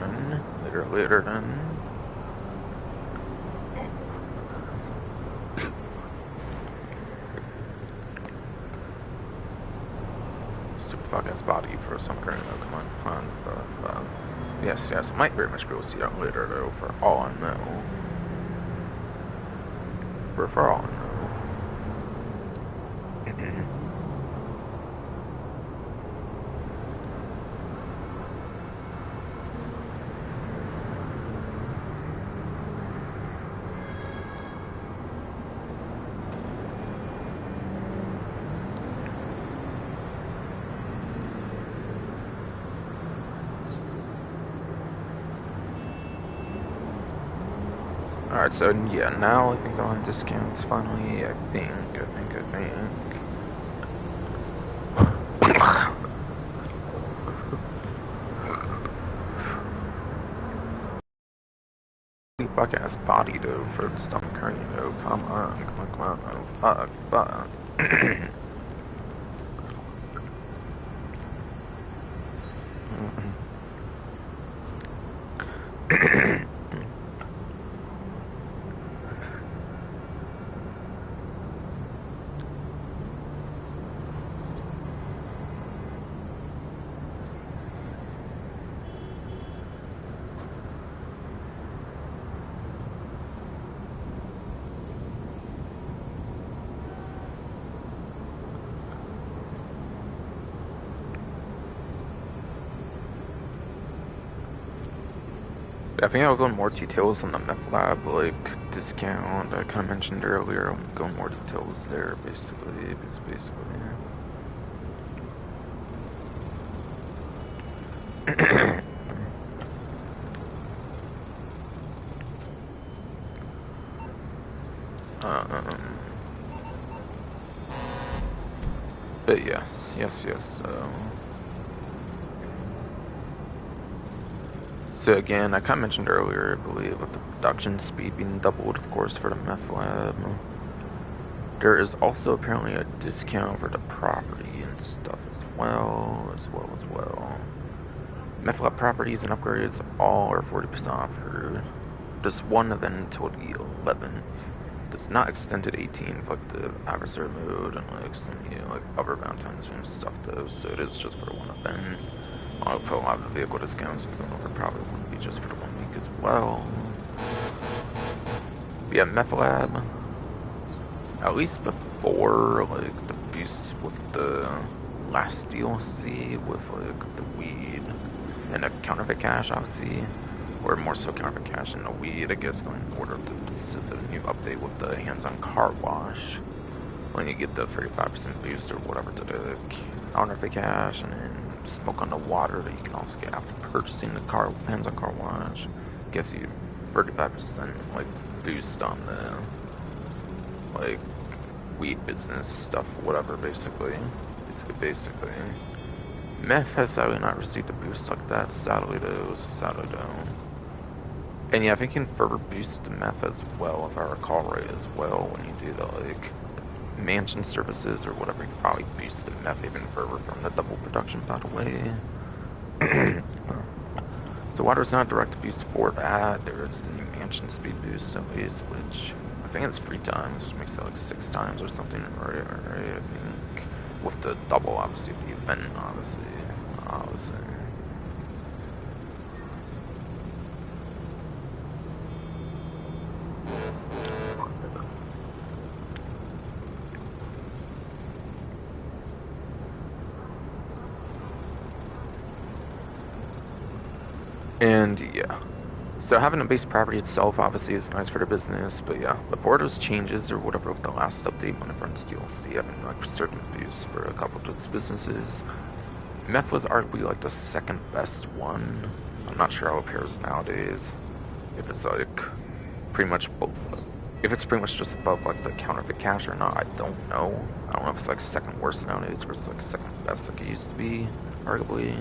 then. Super fuck-ass body for some current, though, come on. Yes, I might very much be able to see that later, though, for all I know. For all I know. Alright, so yeah, now I think they're on discounts finally. I think. Fuck ass body though for the stomach hurting though. Come on. Oh, fuck. I think I'll go in more details on the meth lab, like, discount I kind of mentioned earlier. I'll go in more details there, basically. But yes. So again, I kind of mentioned earlier, I believe, with the production speed being doubled, of course, for the meth lab. There is also apparently a discount for the property and stuff as well. Meth lab properties and upgrades all are 40% off for just one event until the 11th. Does not extend to the 18th like the adversary mode and like some like other Valentine's and stuff though. So it is just for the one event. I'll put a lot of the vehicle discounts even over probably wouldn't be just for the 1 week as well. But yeah, meth lab. At least before like the boost with the last DLC with like the weed and the counterfeit cash obviously. Or more so counterfeit cash and the weed, I guess, going in order to this is a new update with the hands-on car wash. When you get the 35% boost or whatever to the counterfeit cash and then smoke on the water that you can also get after purchasing the hands-on car wash. Gives you 35% like boost on the like weed business stuff, whatever basically. Meth has sadly not received a boost like that, sadly though. And yeah, I think you can further boost the meth as well, if I recall right as well, when you do the like mansion services or whatever, you can probably boost the meth even further from the double production, by the way. So while there's not a direct boost for that, there is the new mansion speed boost at least, which I think it's 3 times, which makes it like 6 times or something, right, I think, with the double, obviously, the event, obviously. And yeah, so having a base property itself obviously is nice for the business, but yeah, before those changes or whatever with the last update when it runs DLC, having like certain boosts for a couple of those businesses, meth was arguably like the second best one. I'm not sure how it pairs nowadays. If it's like pretty much both, if it's pretty much just above like the counterfeit cash or not, I don't know. I don't know if it's like second worst nowadays or it's like second best like it used to be, arguably.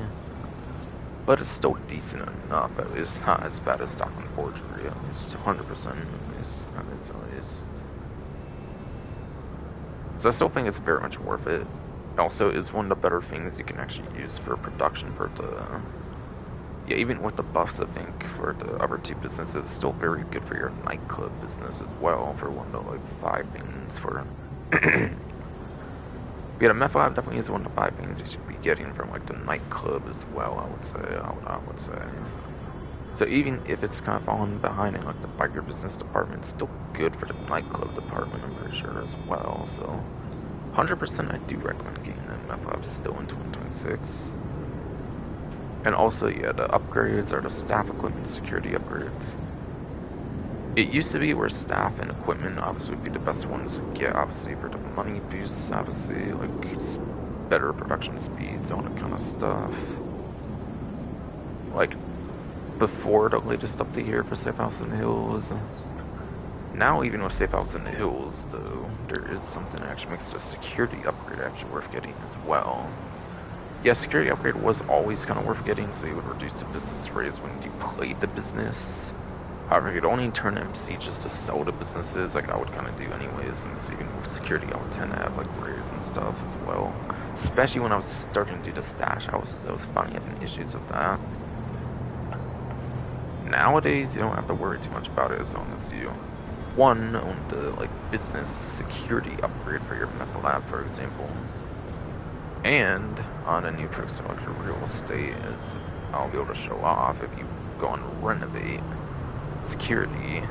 But it's still decent enough. It's not as bad as stock and forgery. It's 100%. So I still think it's very much worth it. It also is one of the better things you can actually use for production for the... Yeah, even with the buffs, I think, for the other 2 businesses, it's still very good for your nightclub business as well, for one of the, like, 5 things for... Yeah, the meth lab definitely is one of the 5 things you should be getting from like the nightclub as well, I would say. So even if it's kind of falling behind in like the biker business department, it's still good for the nightclub department, I'm pretty sure as well. So 100% I do recommend getting the meth lab still in 2026. And also, yeah, the upgrades are the staff equipment security upgrades. It used to be where staff and equipment obviously would be the best ones to get, obviously, for the money boosts, obviously, like better production speeds, all that kind of stuff. Like, before the latest update here for Safehouse and Hills, Now, even with Safehouse in the Hills, though, there is something that actually makes the security upgrade actually worth getting as well. Yeah, security upgrade was always kind of worth getting, so you would reduce the business rates when you played the business. However, if you'd only turn MC just to sell to businesses, like I would kind of do anyways, and so even with security, I would tend to have like rares and stuff as well. Especially when I was starting to do the stash houses, I was finally having issues with that. Nowadays, you don't have to worry too much about it as long as you, one, own the like business security upgrade for your meth lab, for example. And on a new trick selector real estate, is I'll be able to show off if you go and renovate security.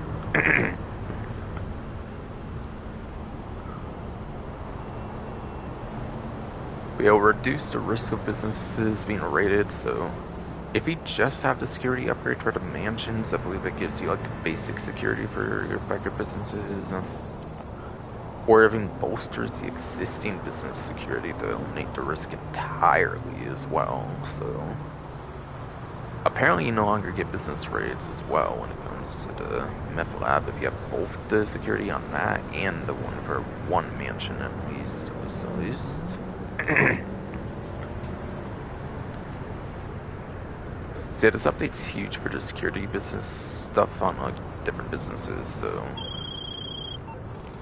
We'll reduce the risk of businesses being raided, so if you just have the security upgrade for the mansions, I believe it gives you like basic security for your affected businesses, or even bolsters the existing business security to eliminate the risk entirely as well. So apparently you no longer get business raids as well when it comes to the meth lab if you have both the security on that and the one for one mansion at least. So yeah, this update's huge for the security business stuff on like different businesses, so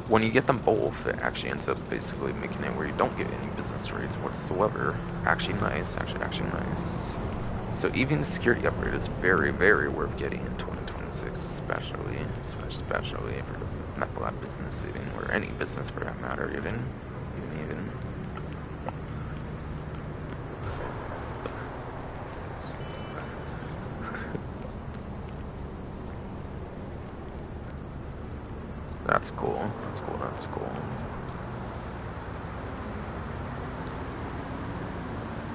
when you get them both, it actually ends up basically making it where you don't get any business rates whatsoever. Actually nice. So even the security upgrade is very, very worth getting in 2026, especially for the meth lab business, even, or any business for that matter, even. That's cool.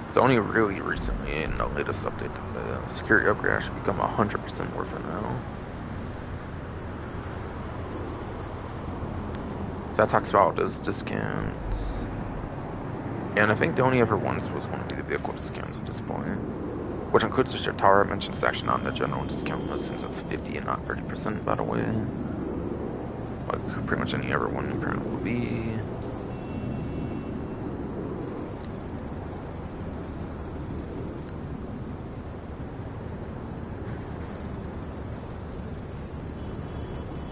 It's only really recently in the latest update that the security upgrade actually become 100% worth it now. So that talks about those discounts. And I think the only other ones was going to be the vehicle discounts at this point. Which includes the Shatara. I mentioned it's actually not in the general discount list since it's 50 and not 30% by the way. Like pretty much any other one apparently will be.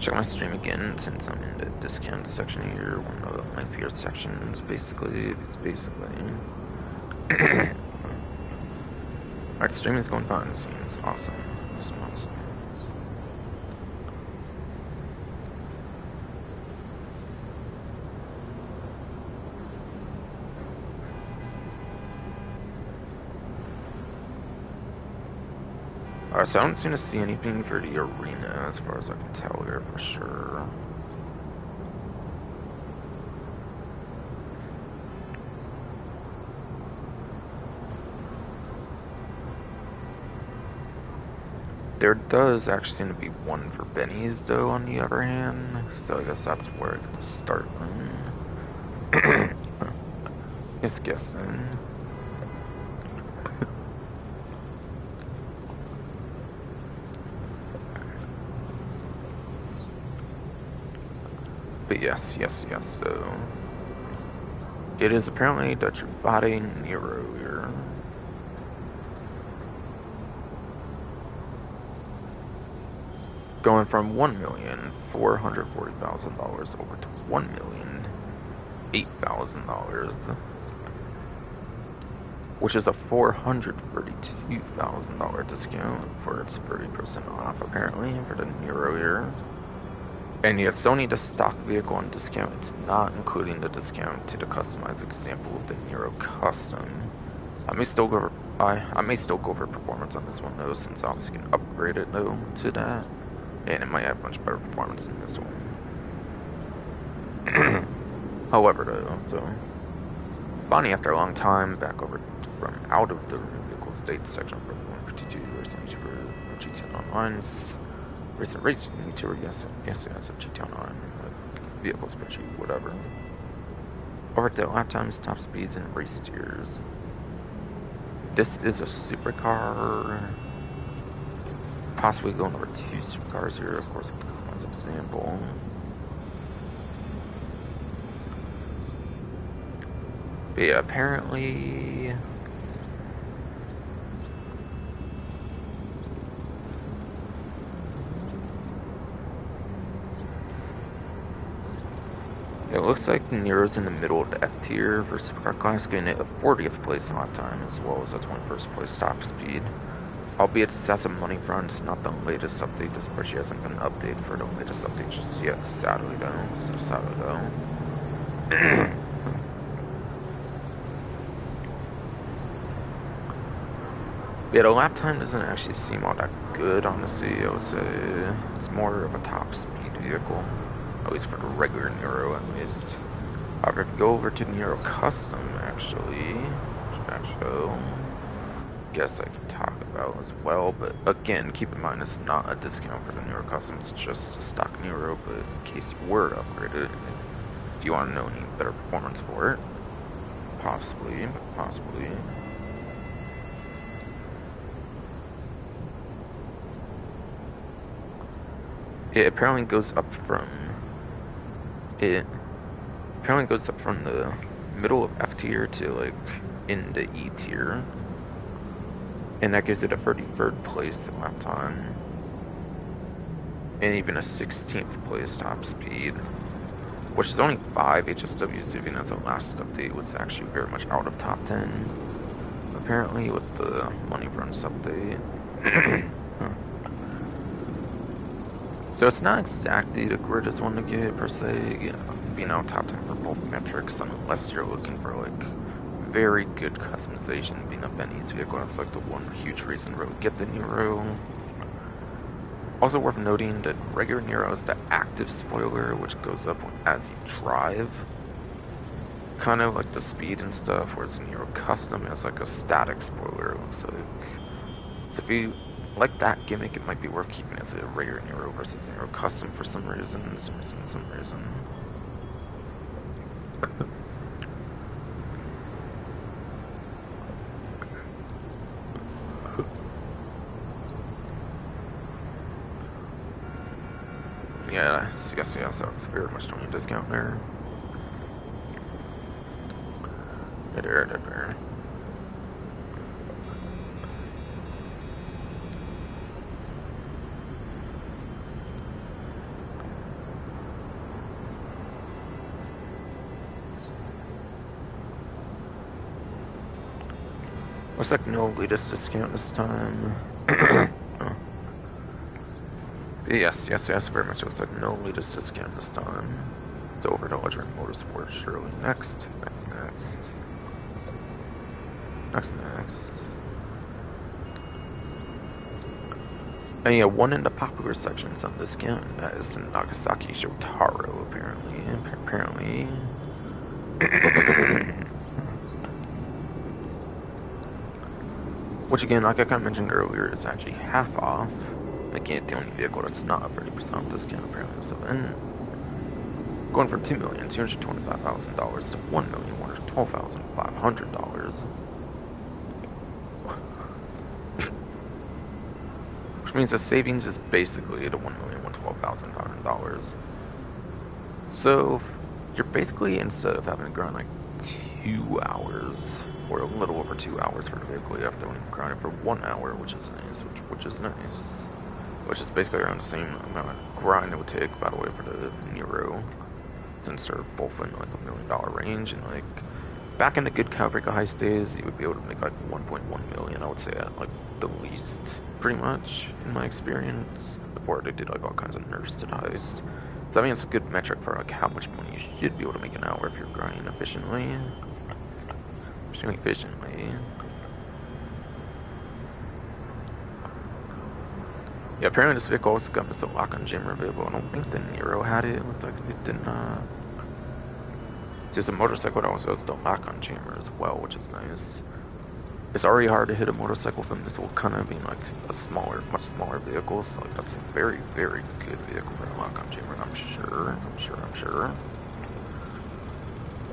Check my stream again since I'm in the discount section here, one of my favorite sections basically. Alright, streaming's going fine, it seems awesome. Alright, so I don't seem to see anything for the arena as far as I can tell here for sure. There does actually seem to be one for Benny's though on the other hand, so I guess that's where I get to start then. Just guessing. But yes, so it is apparently Dutch body Nero here. Going from $1,440,000 over to $1,008,000, which is a $432,000 discount for its 30% off apparently for the Nero here. And yet it's only the stock vehicle on discount, it's not including the discount to the customized example of the Nero Custom. I may still go over performance on this one though, since obviously you can upgrade it though to that. And it might have much better performance than this one. However though, so finally after a long time, back over from out of the vehicle state section for 152 recently for GT Online's recent racing tour, yes, of GT Online, vehicle spreadsheet, whatever. Over to lap times, top speeds, and race steers. This is a supercar. Possibly going over two supercars here, of course, with customized example. But yeah, apparently... It looks like Nero's in the middle of the F tier versus our class getting it a 40th place lap time as well as a 21st place top speed. Albeit it has some money front, it's not the latest update, this spreadsheet hasn't been updated for the latest update just yet, sadly though. So sadly though. Yeah, the lap time doesn't actually seem all that good, honestly. I would say it's more of a top speed vehicle. At least for the regular Nero, at least. However, if you go over to Nero Custom, actually, guess I can talk about as well. But again, keep in mind, it's not a discount for the Nero Custom. It's just a stock Nero. But in case you were to upgrade it, if you want to know any better performance for it, possibly. It apparently goes up from the middle of F tier to like into E tier, and that gives it a 33rd place lap time, and even a 16th place top speed, which is only 5 HSWs, even as the last update was actually very much out of top 10. Apparently, with the money runs update. So it's not exactly the greatest one to get per se, being out top 10 for both metrics, unless you're looking for like very good customization. Being a Benny's vehicle, that's like the one huge reason to really get the Nero. Also worth noting that regular Nero is the active spoiler, which goes up as you drive, kind of like the speed and stuff, whereas the Nero Custom is like a static spoiler, it looks like. So if you like that gimmick, it might be worth keeping as a regular Nero versus Nero Custom for some reason. Yeah, yes, so it's very much doing a discount there. There. Looks like no latest discount this time. Oh. Yes, very much looks like no latest discount this time. It's over to Legend Motorsport, surely. Next. And yeah, one in the popular sections on discount, and that is the Nagasaki Shotaro, apparently. Which again, like I kind of mentioned earlier, is actually half off. Again, the only vehicle that's not a 30% discount apparently. So then, going from $2,225,000 to $1,112,500, which means the savings is basically the $1,112,500. So you're basically, instead of having to grind like 2 hours, or a little over 2 hours for the vehicle, you have to only grind it for 1 hour, which is nice. Which is basically around the same amount of grind it would take, by the way, for the Nero, since they're both in like $1 million range. And like back in the good Cowbreaker heist days, you would be able to make like 1.1 million, I would say, at like the least, pretty much, in my experience, before they did like all kinds of nerfs to the heist. So I mean, it's a good metric for like how much money you should be able to make an hour if you're grinding efficiently. Yeah, apparently this vehicle also got Mr. Lock-on Jammer available. I don't think the Nero had it. It looked like it did not. It's just a motorcycle that also has the Lock-on Jammer as well, which is nice. It's already hard to hit a motorcycle from this little kind of being like a smaller, much smaller vehicle. So like that's a very, very good vehicle for a Lock-on Jammer. I'm sure.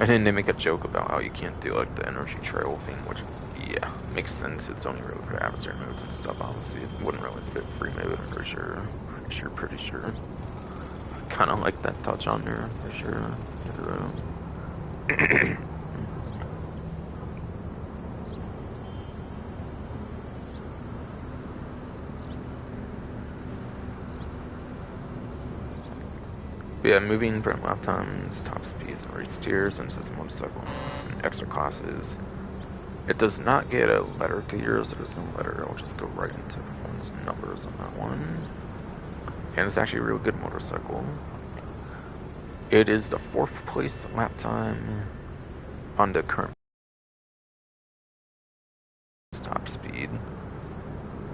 And then they make a joke about how you can't do like the energy trail thing, which, yeah, makes sense. It's only really for adversary modes and stuff, obviously. It wouldn't really fit free mode, I'm pretty sure. kind of like that touch on there for sure. But yeah, moving from lap times, top speeds, and race tiers, and says motorcycles and extra classes. It does not get a letter to yours. There's no letter. I'll just go right into one's numbers on that one. And it's actually a real good motorcycle. It is the 4th place lap time on the current top speed.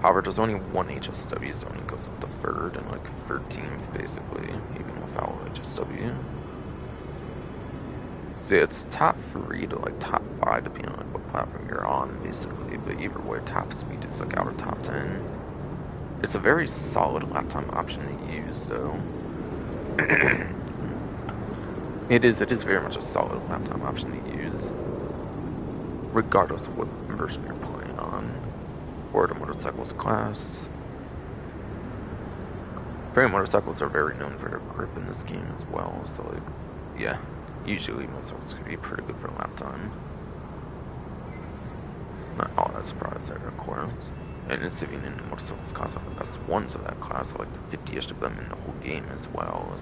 However, there's only one HSW, so it only goes up to 3rd and like 13th basically, even without HSW. So it's top 3 to like top 5 depending on like what platform you're on basically, but either way top speed is like out of top 10. It's a very solid lap time option to use though. It is very much a solid lap time option to use, regardless of what version you're playing on, or the motorcycles class. Apparently motorcycles are very known for their grip in this game as well, so like, yeah, usually motorcycles can be pretty good for lap time. Not all that surprised there, of course. And it's even in the motorcycles class, are the best ones of that class, so like the 50-ish of them in the whole game as well.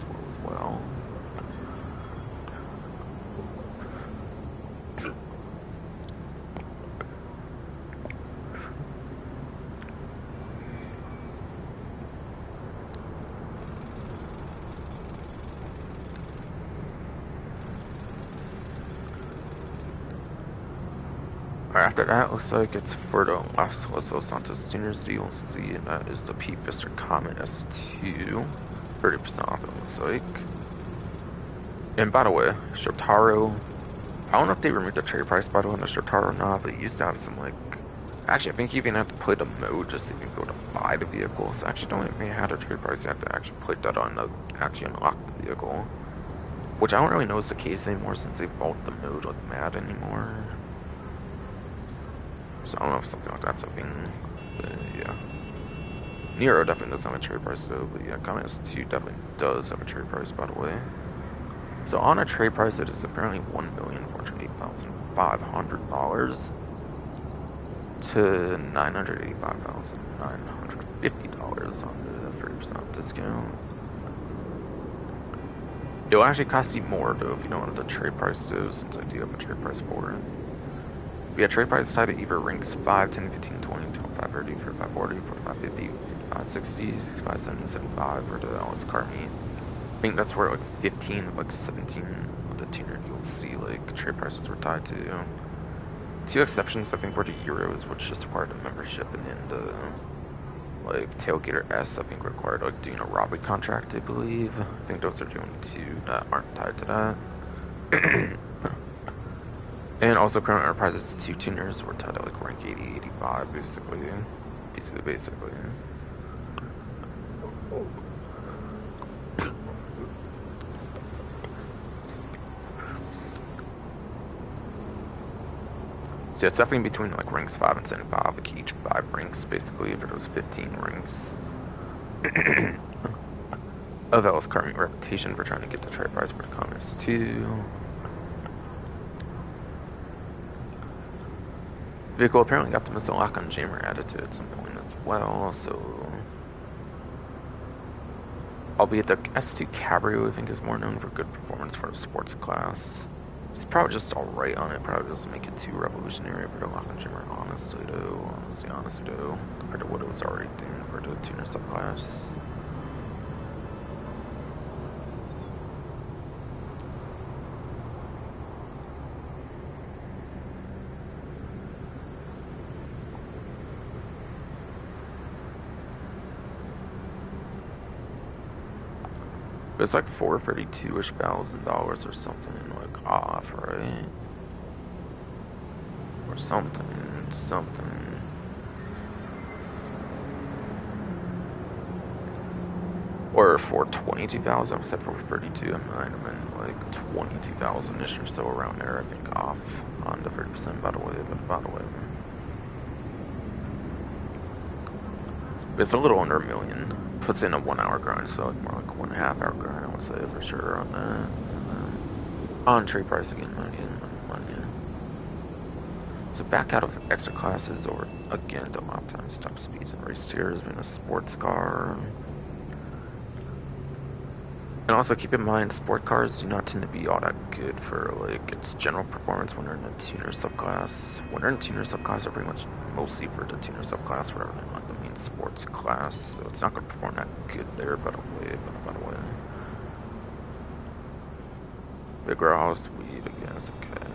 After that, looks like it's for the Los Santos Juniors DLC, and that is the Pete Mr. Comet S2. 30% off, it looks like. And by the way, Shotaro, I don't know if they removed the trade price by the way on the Shotaro or not, but it used to have some like, actually I think you even have to play the mode just to even go to buy the vehicle, so I actually don't even have a trade price, you have to actually play that on to actually unlock the vehicle. Which I don't really know is the case anymore since they vault the mode like mad anymore. So I don't know if something like that's a thing, but yeah. Nero definitely doesn't have a trade price though, but yeah, Comet S2 definitely does have a trade price by the way. So on a trade price it is apparently $1,408,500 to $985,950 on the 30% discount. It'll actually cost you more though if you don't know what the trade price is, since I do have a trade price for it. Yeah, trade price tied to either ranks 5, 10, 15, 20, 25, 30, 45, 40, 45, 50, 55, 60, 65, 70, 75 for the LS car meet. I think that's where like 15 of like 17 of the tuner you'll see like trade prices were tied to. 2 exceptions I think were the Euros, which just required a membership, and then the like Tailgater S I think required like doing a robbery contract I believe. I think those are the only 2 that aren't tied to that. And also Crown Enterprise's 2 tuners were tied to like rank 80, 85 basically. So it's definitely between like ranks 5 and 75, like each 5 ranks basically, if there was 15 ranks of Ellis current reputation for trying to get the trade price for the Comet S2. Vehicle apparently got the missile lock on jammer added to it at some point as well, so albeit the S2 Cabrio I think is more known for good performance for the sports class. It's probably just alright on it, probably doesn't make it too revolutionary for the lock on jammer, honestly though, compared to what it was already doing for the tuner subclass. It's like $432,000 or something like off, right? Or something. Or $422,000. I said $432. It might have been like 22,000-ish or so around there. I think off on the 30% by the way. It's a little under a million. Puts in a 1 hour grind, so like more like 1.5 hour grind, I would say for sure on that. Entree price again, money. So back out of extra classes or again to lap times, top speeds, and race tiers, being a sports car. And also keep in mind, sport cars do not tend to be all that good for like its general performance when they're in a tuner subclass. When they're in tuner subclass, they're pretty much mostly for the tuner subclass rather than like the main sports class. So it's not going to perform that good there, by the way. Bigger house weed, I guess. Okay.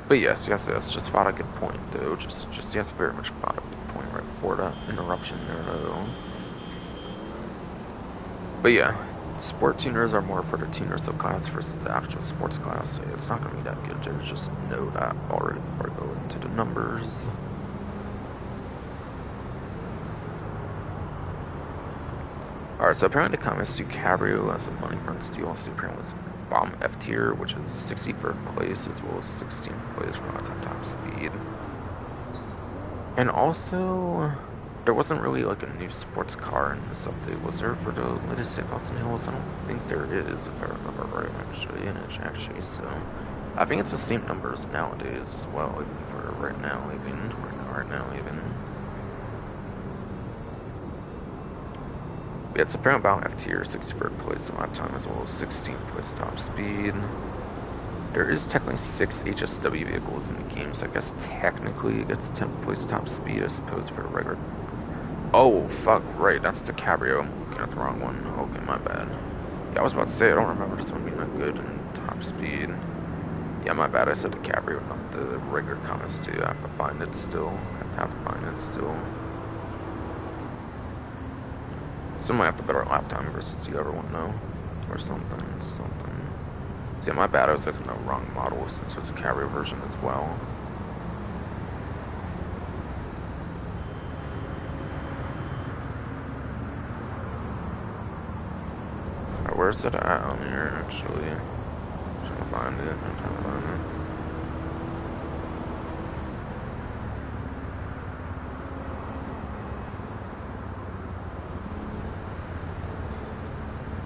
But yes, just about a good point though. Just yes, very much about a good point right before that interruption there though. But yeah, sport tuners are more for the tuner subclass versus the actual sports class. So it's not gonna be that good to just know that already before I go into the numbers. Alright, so apparently the comments do Cabrio as a money front steal. So apparently was bomb F tier, which is 63rd place as well as 16th place for top speed. And also, there wasn't really like a new sports car in this update, was there, for the latest Safehouse and Hills? I don't think there is, if I remember right, actually, so I think it's the same numbers nowadays as well, even for right now, even. Yeah, it's apparently about F tier, 64th place lap time as well as 16th place top speed. There is technically 6 HSW vehicles in the game, so I guess technically it gets 10th place top speed, I suppose, for a regular. Oh, fuck, right, that's the Cabrio. I'm looking at the wrong one. Okay, my bad. Yeah, I was about to say, I don't remember this one being that good in top speed. Yeah, my bad, I said the Cabrio, not the regular comments too. I have to find it still. So I might have to better lap time versus the other one, though. Or something. See, my bad, I was looking at the wrong model since it's a Cabrio version as well. Alright, where's it at on here, actually? I'm trying to find it.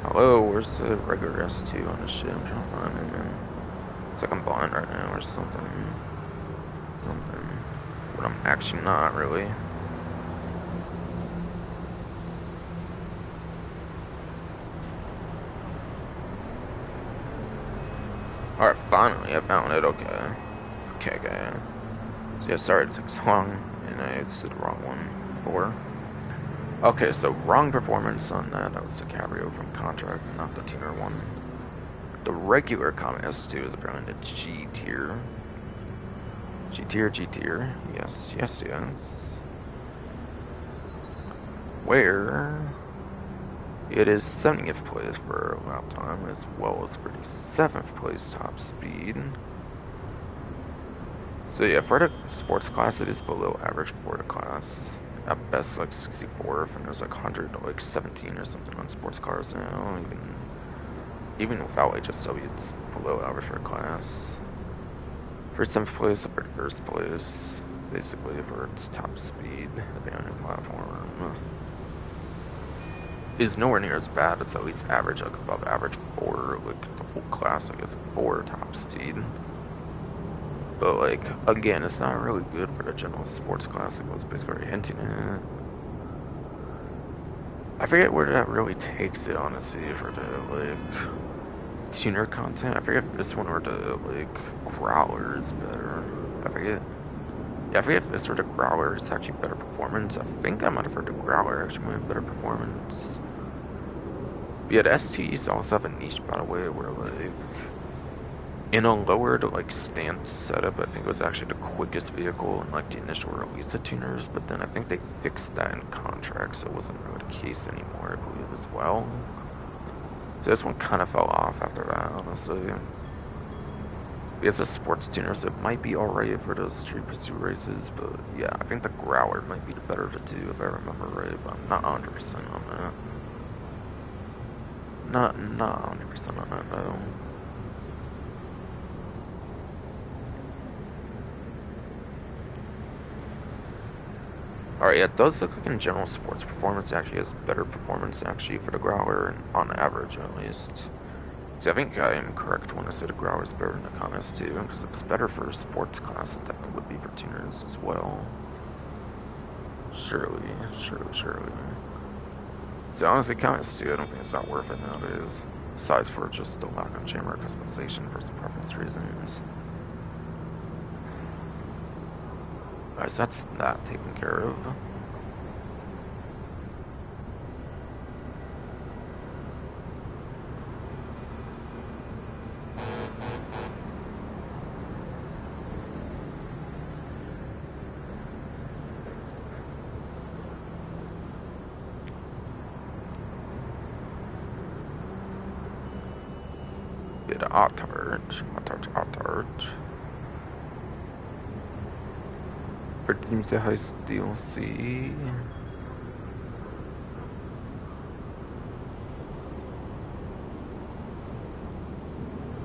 Hello, where's the regular S2 on this shit? I'm trying to find it, man. It's like I'm blind right now or something. But I'm actually not, really. Alright, finally, I found it, okay. So yeah, sorry it took so long, and I said the wrong one before. Okay, so wrong performance on that. That was the Cabrio from Contract, not the tuner one. The regular Comet S2 is apparently the G tier. G tier. Yes. Where it is 70th place for lap time as well as 37th place top speed. So yeah, for the sports class, it is below average for the class. At best, like 64th, and there's like 100 to like 17 or something on sports cars now. Even without HSW, it's below average for a class. For 7th place, up at 1st place, basically for its top speed, depending on your platform, is nowhere near as bad. It's at least average, like above average for like the whole class, I guess, for top speed. But like, again, it's not really good for the general sports class, like I was basically hinting at. I forget where that really takes it, honestly, for the, like, tuner content. I forget if this one or the, like, growler is better. I forget if this or the growler is actually better performance. I think I might have heard the growler actually might have better performance. But yeah, the STs also have a niche, by the way, where, like, in a lowered like stance setup, I think it was actually the quickest vehicle in like the initial release of tuners, but then I think they fixed that in contract, so it wasn't really the case anymore, I believe, as well. So this one kind of fell off after that, honestly. It's a sports tuner, so it might be alright for those street pursuit races, but yeah, I think the growler might be the better of the two, if I remember right, but I'm not 100% on that. Not 100% on that, though. Alright, it does look like in general sports performance actually has better performance actually for the Growler, on average at least. See, I think I am correct when I say the Growler is better than the Comet too, because it's better for sports classes than it would be for tuners as well. Surely. So honestly, Comet too, I don't think it's not worth it nowadays. Besides for just the lack of chamber customization for some preference reasons. Alright, so that's that taken care of. Bit of Ottard. Redeems the Heist DLC.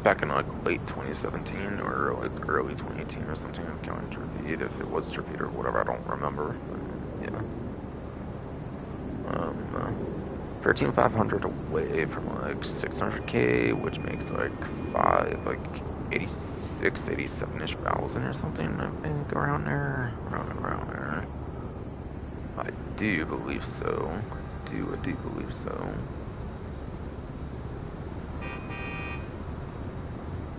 Back in like late 2017 or like early 2018 or something. I can't repeat if it was repeat or whatever. I don't remember. But, yeah. 13,500 away from like 600k, which makes like 86, 87-ish thousand or something, I think, around there. Around there. I do believe so. I do believe so.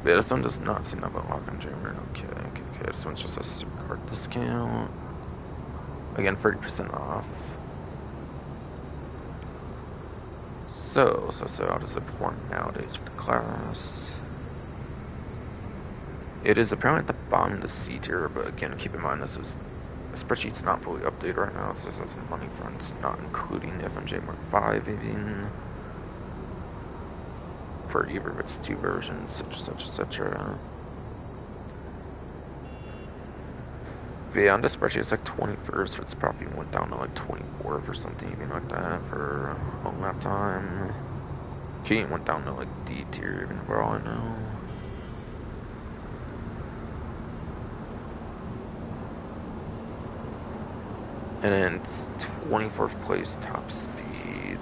But this one does not seem to have a lock-in jammer. Okay. This one's just a super card discount. Again, 30% off. So how does it perform nowadays for the class? It is apparently at the bottom of the C tier, but again, keep in mind the spreadsheet's not fully updated right now. It's just on some money fronts, not including the FMJ Mark 5 even. For either of its two versions, such, etc. But yeah, on this spreadsheet it's like 21st, but it's probably went down to like 24th or something, even like that for home lap time. He went down to like D tier, even for all I know. And then 24th place top speed,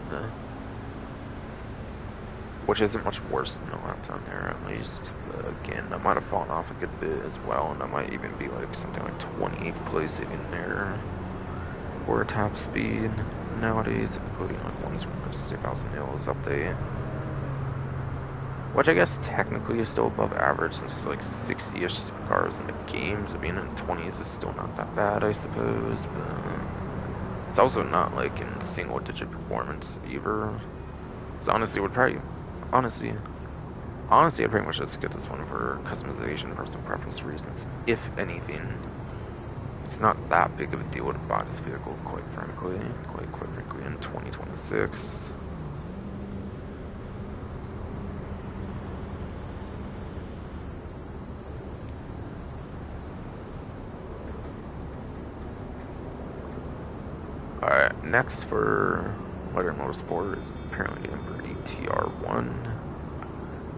which isn't much worse than the lap time there at least. But again, that might have fallen off a good bit as well, and that might even be like something like 28th place even there for top speed nowadays, including like ones from the Safehouse Hills update. Which I guess technically is still above average since it's like 60-ish cars in the games. I mean, in the 20s is still not that bad, I suppose, but it's also not like in single-digit performance either. So honestly, I'd pretty much just get this one for customization for some preference reasons, if anything. It's not that big of a deal to buy this vehicle, quite frankly, in 2026. Alright, next for Lighter Motorsport is apparently getting for ETR1.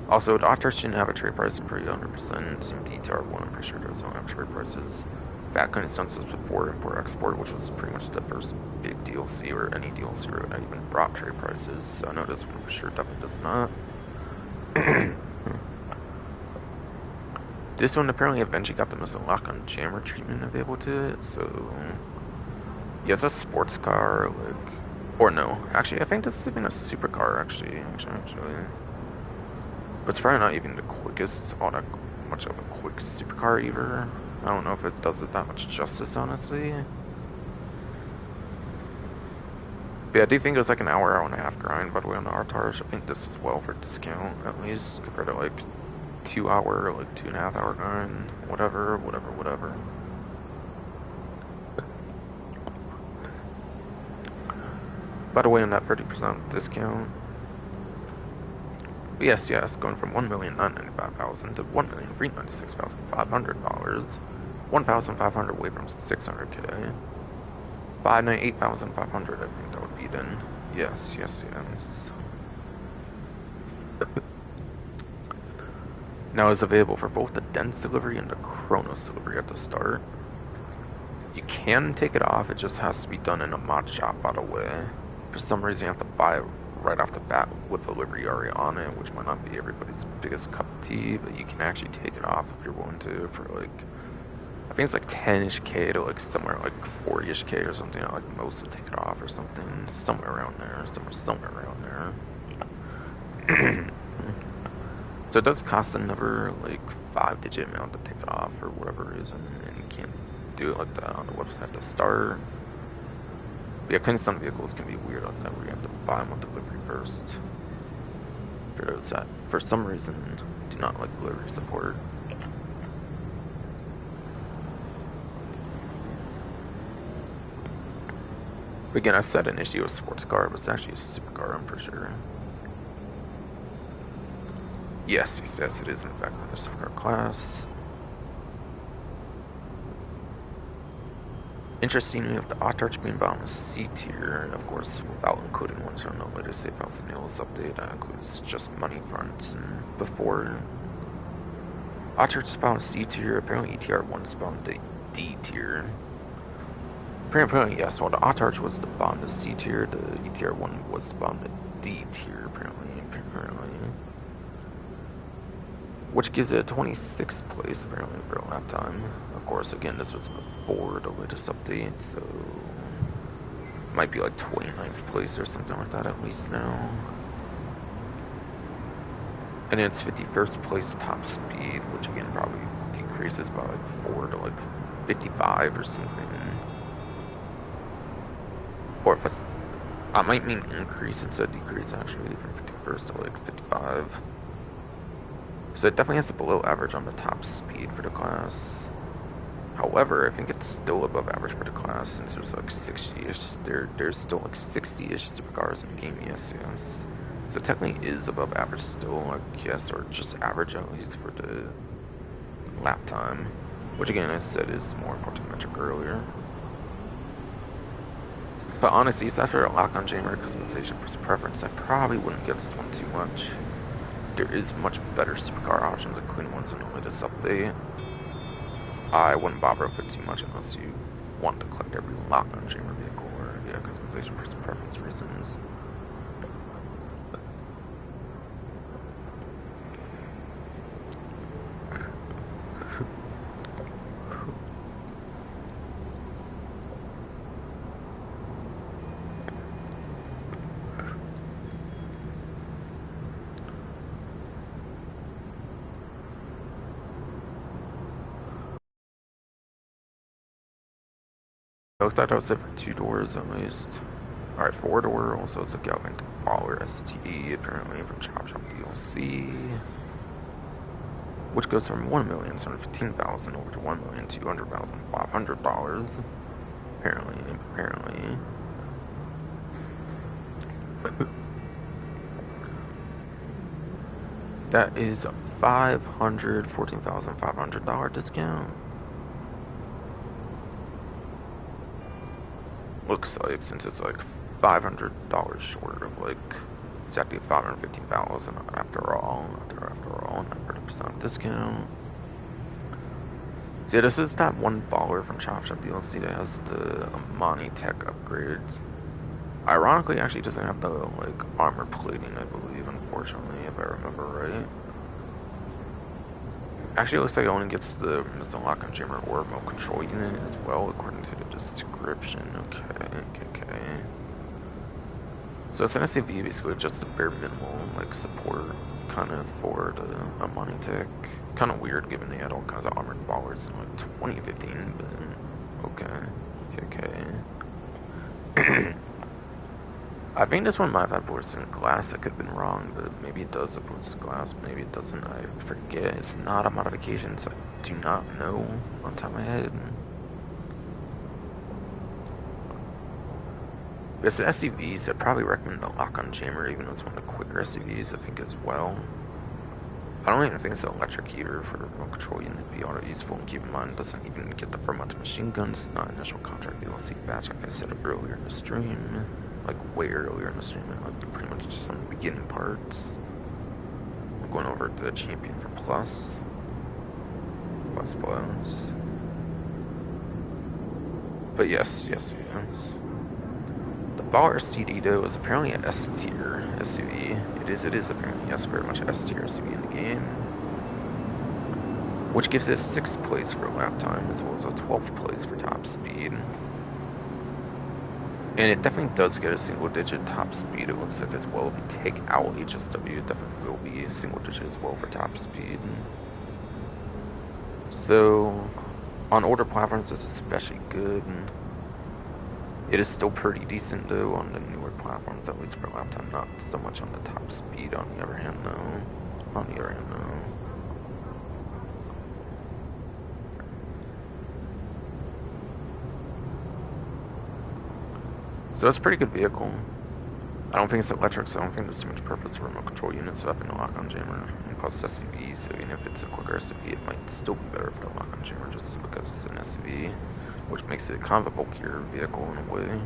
Also, the Ottard shouldn't have a trade price, I'm pretty 100%. Same with ETR1, I'm pretty sure those don't have trade prices. Back in instances before import-export, which was pretty much the first big DLC, or any DLC that even brought trade prices. So I know this one for sure definitely does not. This one apparently eventually got the missile lock-on jammer treatment available to it, so yeah, it's a sports car, like, or no, actually, I think this is even a supercar, actually. But it's probably not even the quickest, all that much of a quick supercar either. I don't know if it does it that much justice, honestly. But yeah, I do think it was like an hour and a half grind, by the way, on the Artarsh. I think this is well for discount, at least, compared to like 2 hour, like 2.5 hour grind, whatever. By the way, on that 30% discount. But yes, going from $1,995,000 to $1,396,500. 1,500 away from 600k. 598,500, I think that would be then. Yes. Now it's available for both the Dense delivery and the Chronos delivery at the start. You can take it off, it just has to be done in a mod shop, by the way. For some reason, you have to buy it right off the bat with the livery already on it, which might not be everybody's biggest cup of tea, but you can actually take it off if you're willing to for like, I think it's like 10-ish K to like somewhere like 40-ish K or something. I like most to take it off or something, somewhere around there, somewhere around there. So it does cost another like 5-digit amount to take it off for whatever reason, and you can't do it like that on the website to start. But yeah, kind of some vehicles can be weird like that where you have to buy them with delivery first. For those that, for some reason, do not like delivery support. But again, I said initially it was a sports car, but it's actually a supercar, I'm pretty sure. Yes, it is in fact the supercar class. Interestingly, with the Autarch being bound with C tier, and of course, without including ones from the latest Safehouse and News update, that includes just money fronts. And before Autarch is bound with C tier, apparently ETR1 is bound to D tier. Apparently, yes, while the Autarch was the bound to C tier, the ETR1 was the bound to D tier, apparently. Which gives it a 26th place, apparently, for lap time. Of course, again, this was before the latest update, so might be like 29th place or something like that at least now. And then it's 51st place top speed, which again probably decreases by like 4 to like 55 or something. Or if it's, I might mean increase instead of decrease actually, from 51st to like 55. So it definitely has a below average on the top speed for the class. However, I think it's still above average for the class since there's like 60-ish. There's still like 60-ish supercars in the game, yes. So it technically is above average still, I guess, or just average at least for the lap time. Which again, I said is more important metric earlier. But honestly, it's after a lock-on jammer customization for preference, I probably wouldn't get this one too much. There is much better supercar options, including ones in the latest update. I wouldn't bother with it too much unless you want to collect every lock-on jammer vehicle or yeah, customization for preference reasons. I thought that was it for 2 doors at least. Alright, 4 door, also it's a Galvin Baller STE, apparently from Chop Shop DLC. Which goes from $1,715,000 over to $1,200,500. Apparently. That is a $514,500 discount. Looks like, since it's like $500 short of like exactly $515,000 after all, 90% discount. So yeah, this is that one baller from Chop Shop DLC that has the Amani Tech upgrades. Ironically, actually doesn't have the like armor plating, I believe, unfortunately, if I remember right. Actually, it looks like it only gets the missile lock-on jammer or remote control unit as well, according to the description. Okay. So it's an SUV, basically just the bare minimum, like, support, kind of, for the Amani Tech. Kind of weird, given they had all kinds of armored ballers in, like, 2015, but, okay. I think this one might have fluorescent glass. I could have been wrong, but maybe it does have fluorescent glass, maybe it doesn't. I forget. It's not a modification, so I do not know on top of my head. It's the SUVs. I'd probably recommend the lock-on jammer, even though it's one of the quicker SUVs, I think, as well. I don't even think it's an electric either for remote control unit to be auto useful, and keep in mind it doesn't even get the front-mounted machine guns, not initial contract DLC batch, like I said earlier in the stream. Like way earlier in the stream, like pretty much just on the beginning parts. I'm going over to the champion for plus. But yes. The Ball STD though is apparently an S tier SUV. It is apparently, yes, very much S tier SUV in the game. Which gives it 6th place for lap time as well as a 12th place for top speed. And it definitely does get a single digit top speed, it looks like, as well. If you take out HSW, it definitely will be a single digit as well for top speed. So, on older platforms, it's especially good. It is still pretty decent, though, on the newer platforms, at least for lap time. Not so much on the top speed, on the other hand, though. So it's a pretty good vehicle. I don't think it's electric, so I don't think there's too much purpose for remote control units up in the lock-on jammer. And plus it's SUV, so even if it's a quicker SUV, it might still be better if the lock-on jammer, just because it's an SUV, which makes it kind of a bulkier vehicle in a way.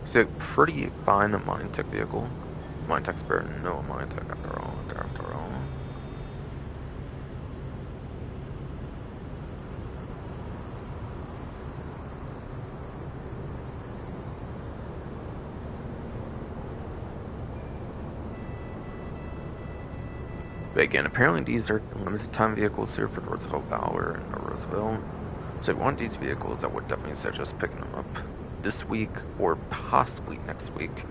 So pretty fine Minetech vehicle. Minetech's better than no Minetech after all. But again, apparently these are limited time vehicles here for the Roosevelt Valor and the Roosevelt. So if you want these vehicles, I would definitely suggest picking them up this week or possibly next week.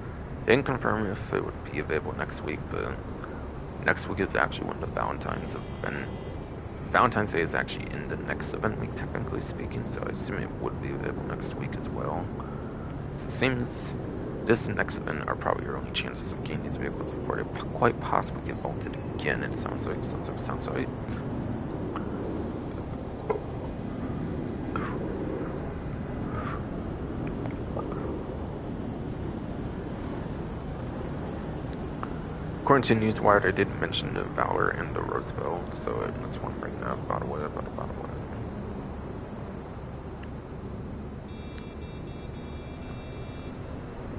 They didn't confirm if it would be available next week, but next week is actually when the Valentine's event. Valentine's Day is actually in the next event week, technically speaking, so I assume it would be available next week as well. So it seems this next event are probably your only chances of getting these vehicles before they quite possibly get vaulted again, it sounds like. According to Newswire, they did mention the Valor and the Roosevelt, so that's one thing by the way.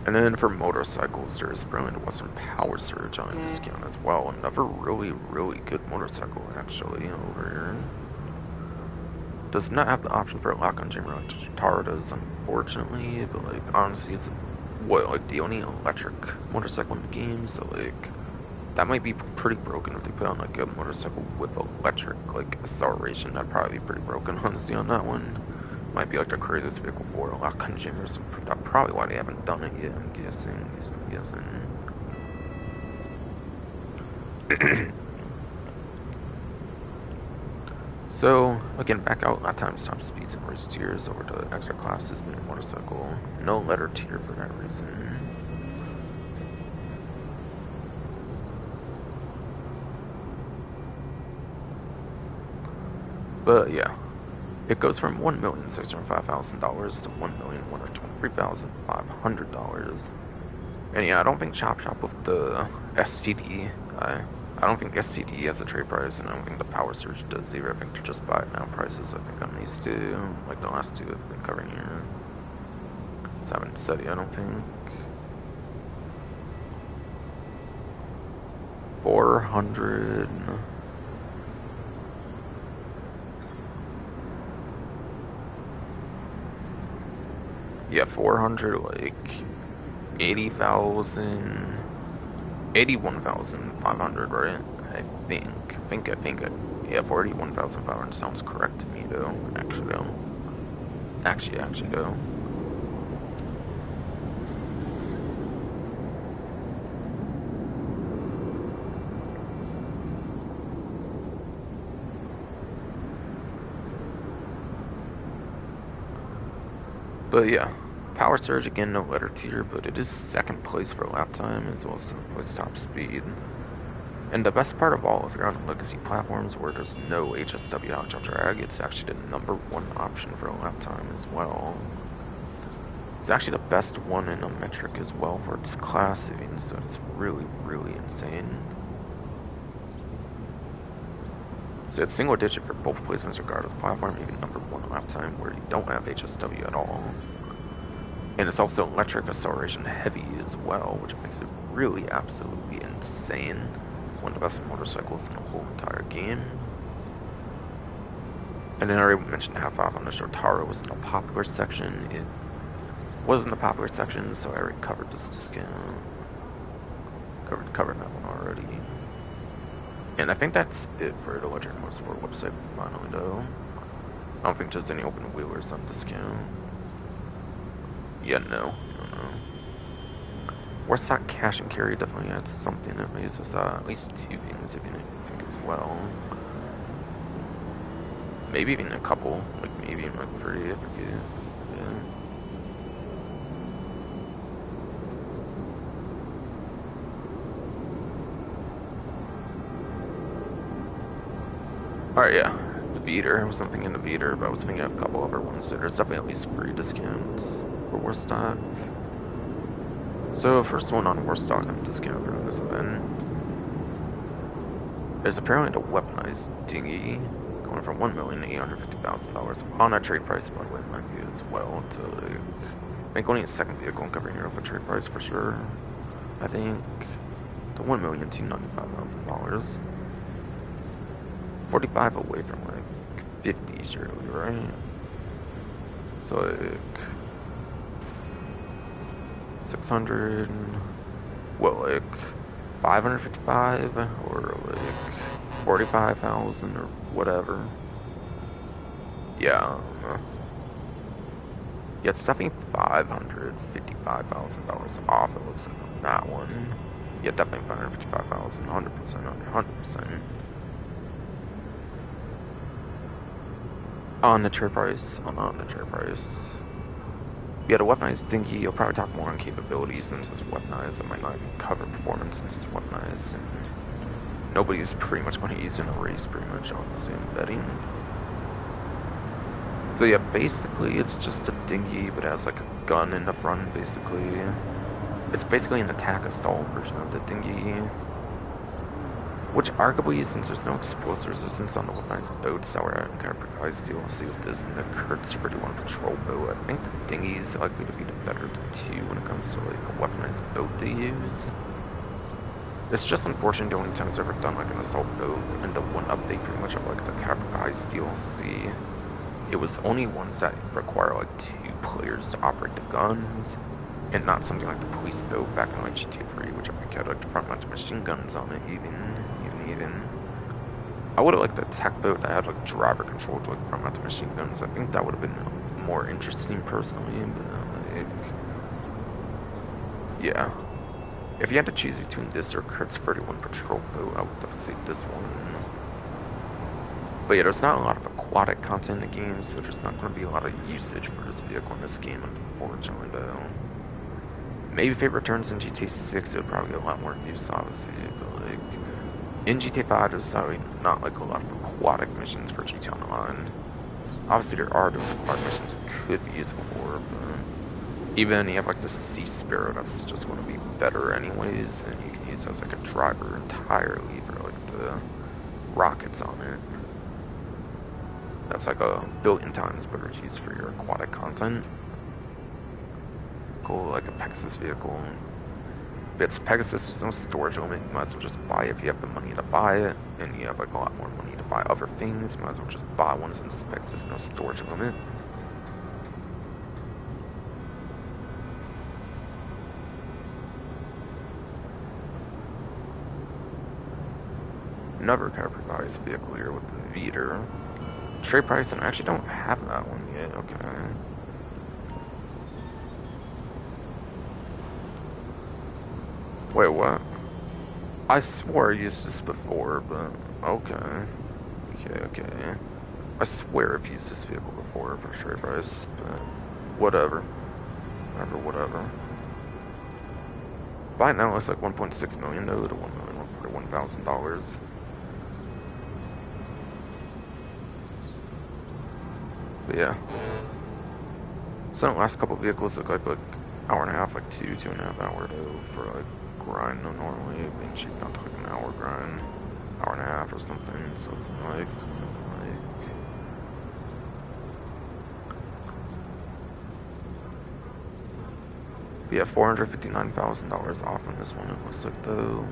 And then for motorcycles, there's apparently the Western Power Surge on discount as well. Another really good motorcycle actually over here. Does not have the option for a lock-on jammer like the Chitara does, unfortunately, but like honestly it's the only electric motorcycle in the game, so like that might be pretty broken if they put on like a motorcycle with electric like acceleration. That'd probably be pretty broken honestly on that one. Might be like the craziest vehicle for a lock-on jammer, so that's probably why they haven't done it yet, I'm guessing. So, again, back out lap times, top speeds, and race tiers over to extra classes, mini motorcycle. No letter tier for that reason. But yeah. It goes from $1,605,000 to $1,123,500. And yeah, I don't think Chop with the STD, I don't think STD has a trade price, and I don't think the Power Surge does either. I think they're just buy it now prices, I think, on these two, like the last two I've been covering here. So I haven't studied, I don't think. 400... Yeah, 400, like, 80,000, 81,500, right? I think, yeah, 41,500 sounds correct to me, though, actually, though. But yeah, Power Surge, again, no letter tier, but it is 2nd place for lap time as well as 7th place top speed. And the best part of all, if you're on legacy platforms where there's no HSW outjump drag, it's actually the #1 option for lap time as well. It's actually the best one in a metric as well for its classing, so it's really insane. So it's single digit for both placements regardless of platform, even #1 lap time where you don't have HSW at all. And it's also electric acceleration heavy as well, which makes it really absolutely insane. one of the best motorcycles in the whole entire game. And then I already mentioned half off on the Shotaro was in the popular section. It was in the popular section, so I already covered this discount. Covered that one already. And I think that's it for the Electric Motorsport website finally though. I don't think there's any open wheelers on discount. Yeah, no. Warstock Cash and Carry definitely had something that makes us at least two things if you think as well. Maybe even a couple, like maybe even like 3 if I forget. Yeah. Alright, yeah. The beater. I was thinking in the beater, but I was thinking of a couple other ones. So there's definitely at least 3 discounts for Warstock. So first one on Warstock on discount for this event is apparently the weaponized dinghy, going from $1,850,000 on a trade price, by the way, mind you, as well. To I think only a second vehicle and covering it off a trade price for sure. I think the $1,295,000. 45 away from like 50 surely, right? So like 600, well, like 555 or like 45,000 or whatever. Yeah, yeah, it's definitely $555,000 off. It looks like on that one. Yeah, definitely 555,000, 100%, 100%. On the trade price, on the trade price. Yeah, the weaponized dinghy, you'll probably talk more on capabilities since it's weaponized. It might not even cover performance since it's weaponized. And nobody's pretty much going to use it in a race, pretty much, honestly, in betting. So yeah, basically it's just a dinghy, but it has like a gun in the front, basically. It's basically an attack assault version of the dinghy. Which arguably, since there's no explosive resistance on the weaponized boats that were at Enterprise DLC with this and the Kurtz 31 patrol boat, I think the dinghy is likely to be the better of the two when it comes to like a weaponized boat to use. It's just unfortunate the only time it's ever done like an assault boat, and the one update pretty much of like the Enterprise DLC, it was only ones that require like 2 players to operate the guns, and not something like the police boat back in like GTA 3, which I think had like the front mounted machine guns on it even. I would have liked the tech boat that had like driver control to like front mounted machine guns. I think that would have been more interesting personally, but like, yeah. If you had to choose between this or Kurtz 31 patrol boat, I would definitely say this one. But yeah, there's not a lot of aquatic content in the game, so there's not going to be a lot of usage for this vehicle in this game, unfortunately, though. Maybe if it returns in GTA 6, it would probably get a lot more use, obviously, but like, in GTA 5, there's probably not like a lot of aquatic missions for GTA Online. Obviously, there are those aquatic missions that could be useful for, but even you have like the Sea Sparrow, that's just going to be better anyways, and you can use it as like a driver entirely for like the rockets on it. That's like a billion times better use for your aquatic content. Cool, like a Pegasus vehicle. If it's Pegasus, there's no storage limit. You might as well just buy it if you have the money to buy it, and you have like a lot more money to buy other things. You might as well just buy one since it's Pegasus, no storage limit. Another Enterprise vehicle here with the Veeder. Trade price, and I actually don't have that one yet. Okay. Wait, what? I swore I used this before, but okay. Okay. I swear I've used this vehicle before for trade price, but whatever. Whatever. Right now it's like 1.6 million though to $1,141,000. But yeah. So the last couple vehicles look like hour and a half, like 2.5 hour though for like grind. No, normally being cheap not like an hour grind, hour and a half or something. So like Yeah, $459,000 off on this one. It looks like though.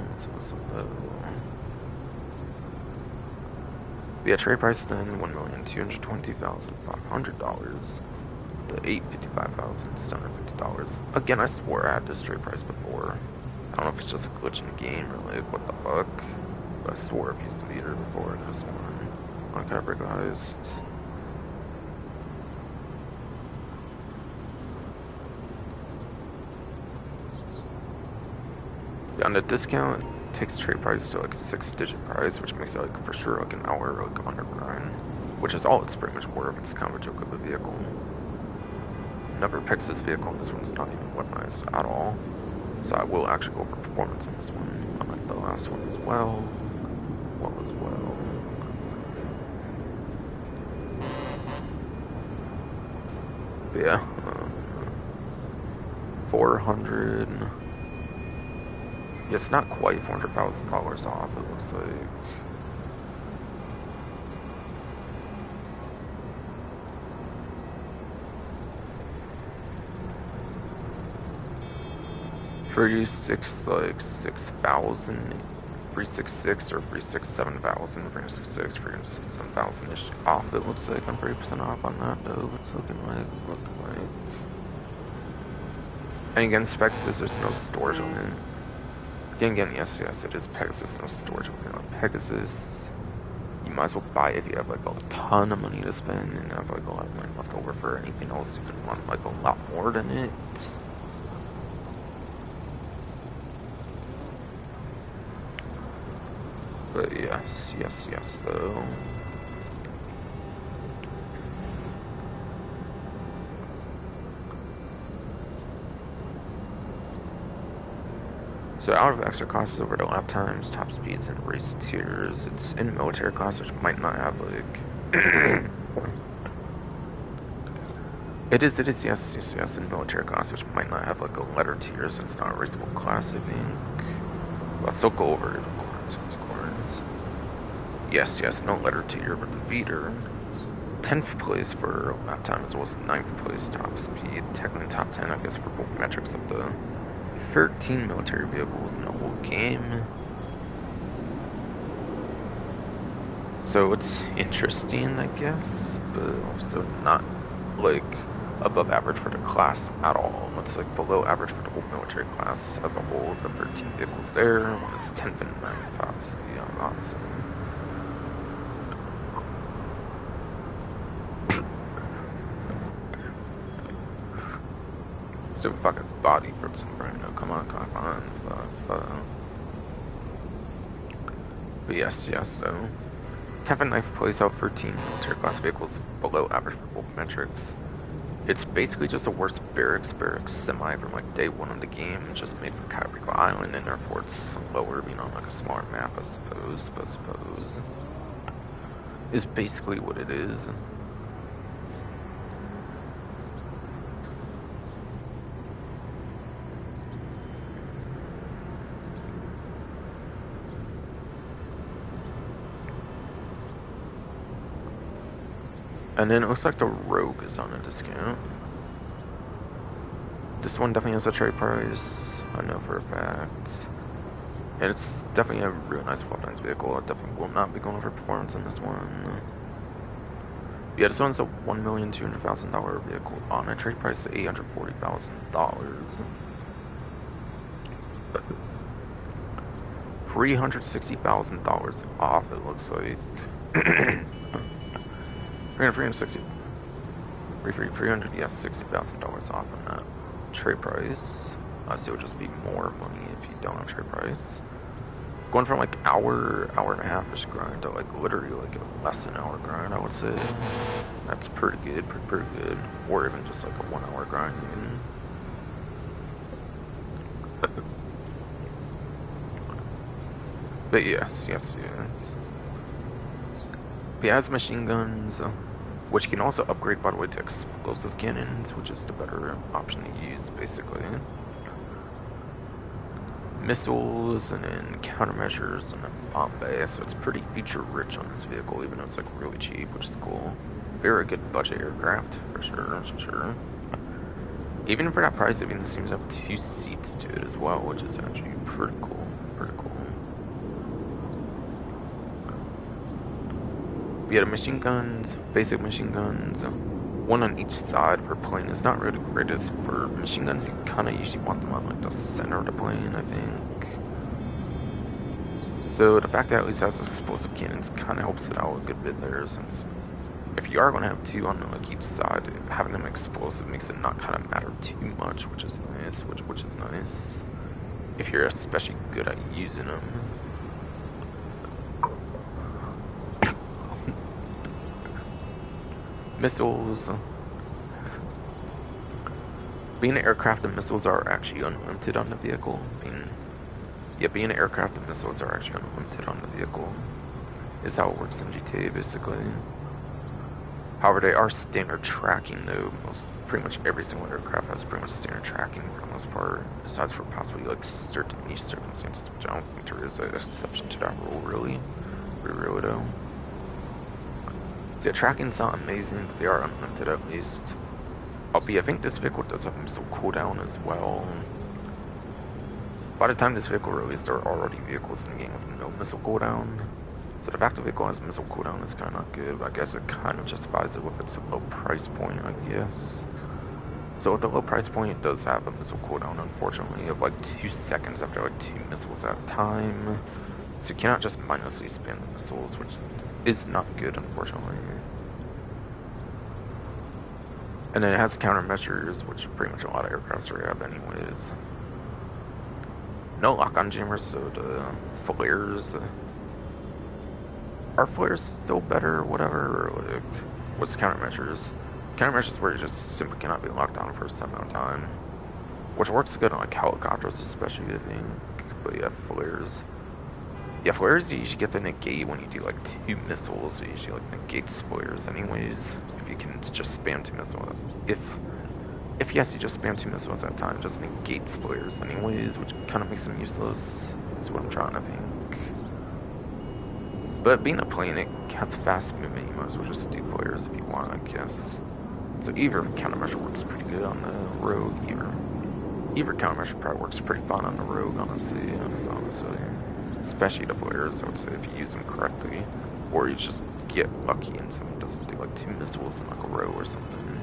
Yeah, trade price then $1,220,500. The $855,750. Again, I swore I had this trade price before. I don't know if it's just a glitch in the game or like what the fuck. But I swore I've used the meter before this one. Uncategorized. Yeah, on the discount, it takes trade price to like a 6-digit price, which makes it like for sure like an hour like under grind. Which is all it's pretty much worth. It's kind of a joke of a vehicle. Never picks this vehicle, and this one's not even weaponized at all. So I will actually go over performance on this one, unlike the last one as well. But yeah, 400. Yeah, it's not quite $400,000 off. It looks like. For you, like 6,000, 366 or 367,000, 366, 367,000 ish off. It looks like I'm 30% off on that though. It's looking like. And again, specs is there's no storage limit. Again, yes, it is Pegasus, no storage limit on Pegasus. You might as well buy it if you have like a ton of money to spend and have like a lot of money left over for anything else. You can run like a lot more than it. But yes, though. So out of extra costs over the lap times, top speeds, and race tiers, it's in military class, which might not have like. It is, yes, in military class, which might not have like a letter tier, so it's not a raceable class, I think. But still go over it. Yes, no letter tier, but the beater. 10th place for lap time as well as 9th place top speed. Technically top 10, I guess, for both metrics of the 13 military vehicles in the whole game. So it's interesting, I guess, but also not like above average for the class at all. It's like below average for the whole military class as a whole. The 13 vehicles there, when it's 10th and 9th, obviously, honestly. So fuck his body for some brand new. Come on. But yes, though. 10th and 9th place out 13 military class vehicles below average for both metrics. It's basically just a worse barracks semi from like day one of the game, just made for Caprico Island, and therefore it's lower, being on like a smaller map, I suppose. Is basically what it is. And then it looks like the Rogue is on a discount. This one definitely has a trade price, I know for a fact. And it's definitely a real nice Floptimes vehicle. I definitely will not be going over performance on this one. Yeah, this one's a $1,200,000 vehicle on a trade price of $840,000. $360,000 off, it looks like. $360,000 off on that trade price. So it would just be more money if you don't have trade price. Going from like hour and a half-ish grind to like literally like a less than hour grind, I would say. That's pretty good, pretty good. Or even just like a 1 hour grind even. But yes. He has machine guns, which you can also upgrade, by the way, to explosive cannons, which is the better option to use, basically. Missiles, and then countermeasures, and then bomb bay, so it's pretty feature-rich on this vehicle, even though it's like really cheap, which is cool. Very good budget aircraft, for sure. Even for that price, it even seems to have 2 seats to it as well, which is actually pretty cool. Pretty cool. We had machine guns, basic machine guns, one on each side per plane. It's not really the greatest for machine guns. You kind of usually want them on like the center of the plane, I think. So the fact that it at least has explosive cannons kind of helps it out a good bit there, since if you are going to have 2 on like each side, having them explosive makes it not kind of matter too much, which is nice. Which is nice if you're especially good at using them. Missiles. Being an aircraft, the missiles are actually unlimited on the vehicle. Being an aircraft, the missiles are actually unlimited on the vehicle. Is how it works in GTA, basically. However, they are standard tracking, though. Pretty much every single aircraft has pretty much standard tracking for the most part, besides for possibly like certain niche circumstances, which I don't think there is an exception to that rule, really. Really, though. So yeah, tracking's not amazing, but they are unlimited at least. Albeit, I think this vehicle does have missile cooldown as well. By the time this vehicle released, there are already vehicles in the game with no missile cooldown. So the fact the vehicle has missile cooldown is kind of not good, but I guess it kind of justifies it with its low price point, I guess. So with the low price point, it does have a missile cooldown, unfortunately, of like 2 seconds after like 2 missiles at a time. So you cannot just mindlessly spam the missiles, which is not good, unfortunately. And then it has countermeasures, which pretty much a lot of aircrafts already have anyways. No lock-on jammers, so the flares... Are flares still better or whatever? Or like, what's countermeasures? Countermeasures where you just simply cannot be locked on for a set amount of time. Which works good on like helicopters especially, I think. But yeah, flares. Yeah, flares you usually get to negate when you do like 2 missiles, so you usually like negate flares anyways. If you can just spam 2 missiles. If yes, you just spam 2 missiles at a time, just negates flares anyways, which kind of makes them useless, is what I'm trying to think. But being a plane, it has fast movement, you might as well just do flares if you want, I guess. So either countermeasure works pretty good on the rogue, either countermeasure probably works pretty fine on the rogue, honestly. Especially the flares, I would say, if you use them correctly. Or you just get lucky and someone doesn't do like 2 missiles in like a row or something.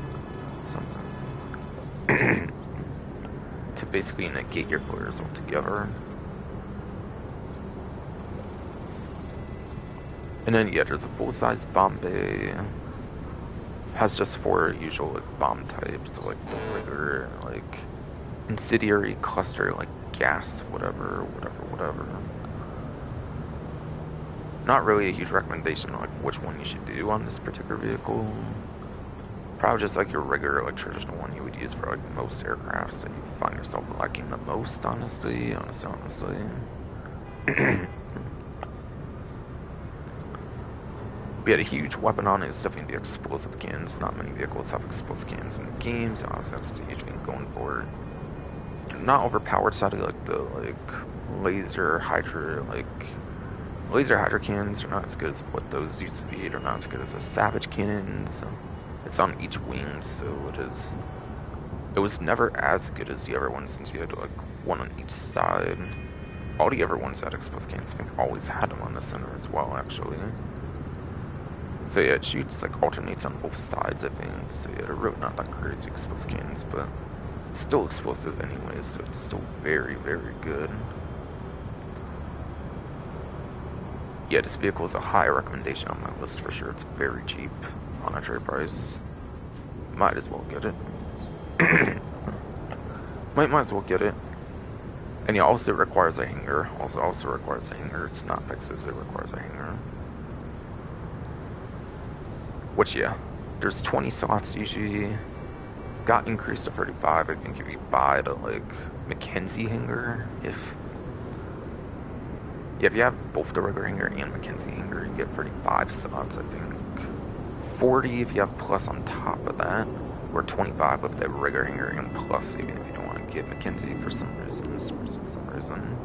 To basically negate your flares altogether. And then yeah, there's a full-size bomb bay. Has just 4 usual like bomb types, so like the rigger, like incendiary, cluster, like gas, whatever. Not really a huge recommendation on like which one you should do on this particular vehicle. Probably just like your regular, like traditional one you would use for like most aircrafts that you find yourself liking the most, honestly. We had a huge weapon on it. It's definitely the explosive cannons. Not many vehicles have explosive cannons in the games. That's the huge thing going for it. Not overpowered, sadly, like the laser hydra cannons are not as good as what those used to be. They're not as good as the savage cannons. It's on each wing, so it was never as good as the other ones, since you had like 1 on each side. All the other ones that explosive cannons, I think, always had them on the center as well, actually. So yeah, it shoots, like, alternates on both sides, I think. So yeah, they're really not that crazy explosive cannons, but it's still explosive anyways, so it's still very, very good. Yeah, this vehicle is a high recommendation on my list for sure. It's very cheap on a trade price. Might as well get it. might as well get it. And yeah, also it requires a hanger. Also requires a hanger. It's not Texas, it requires a hanger. Which, yeah, there's 20 slots usually. Got increased to 35, I think, if you buy the, like, Mackenzie hanger. If you have both the regular hanger and Mackenzie hanger, you get 35 slots, I think. 40 if you have plus on top of that. Or 25 with the regular hanger and plus, even if you don't want to get Mackenzie for some reason.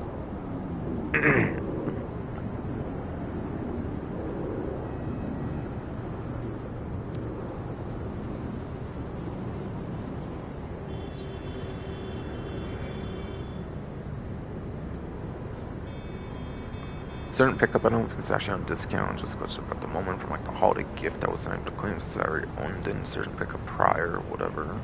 Certain pickup I don't think it's actually on discount, just glitched up at the moment from like the holiday gift I was able to claim since I already owned it, and certain pickup prior, whatever.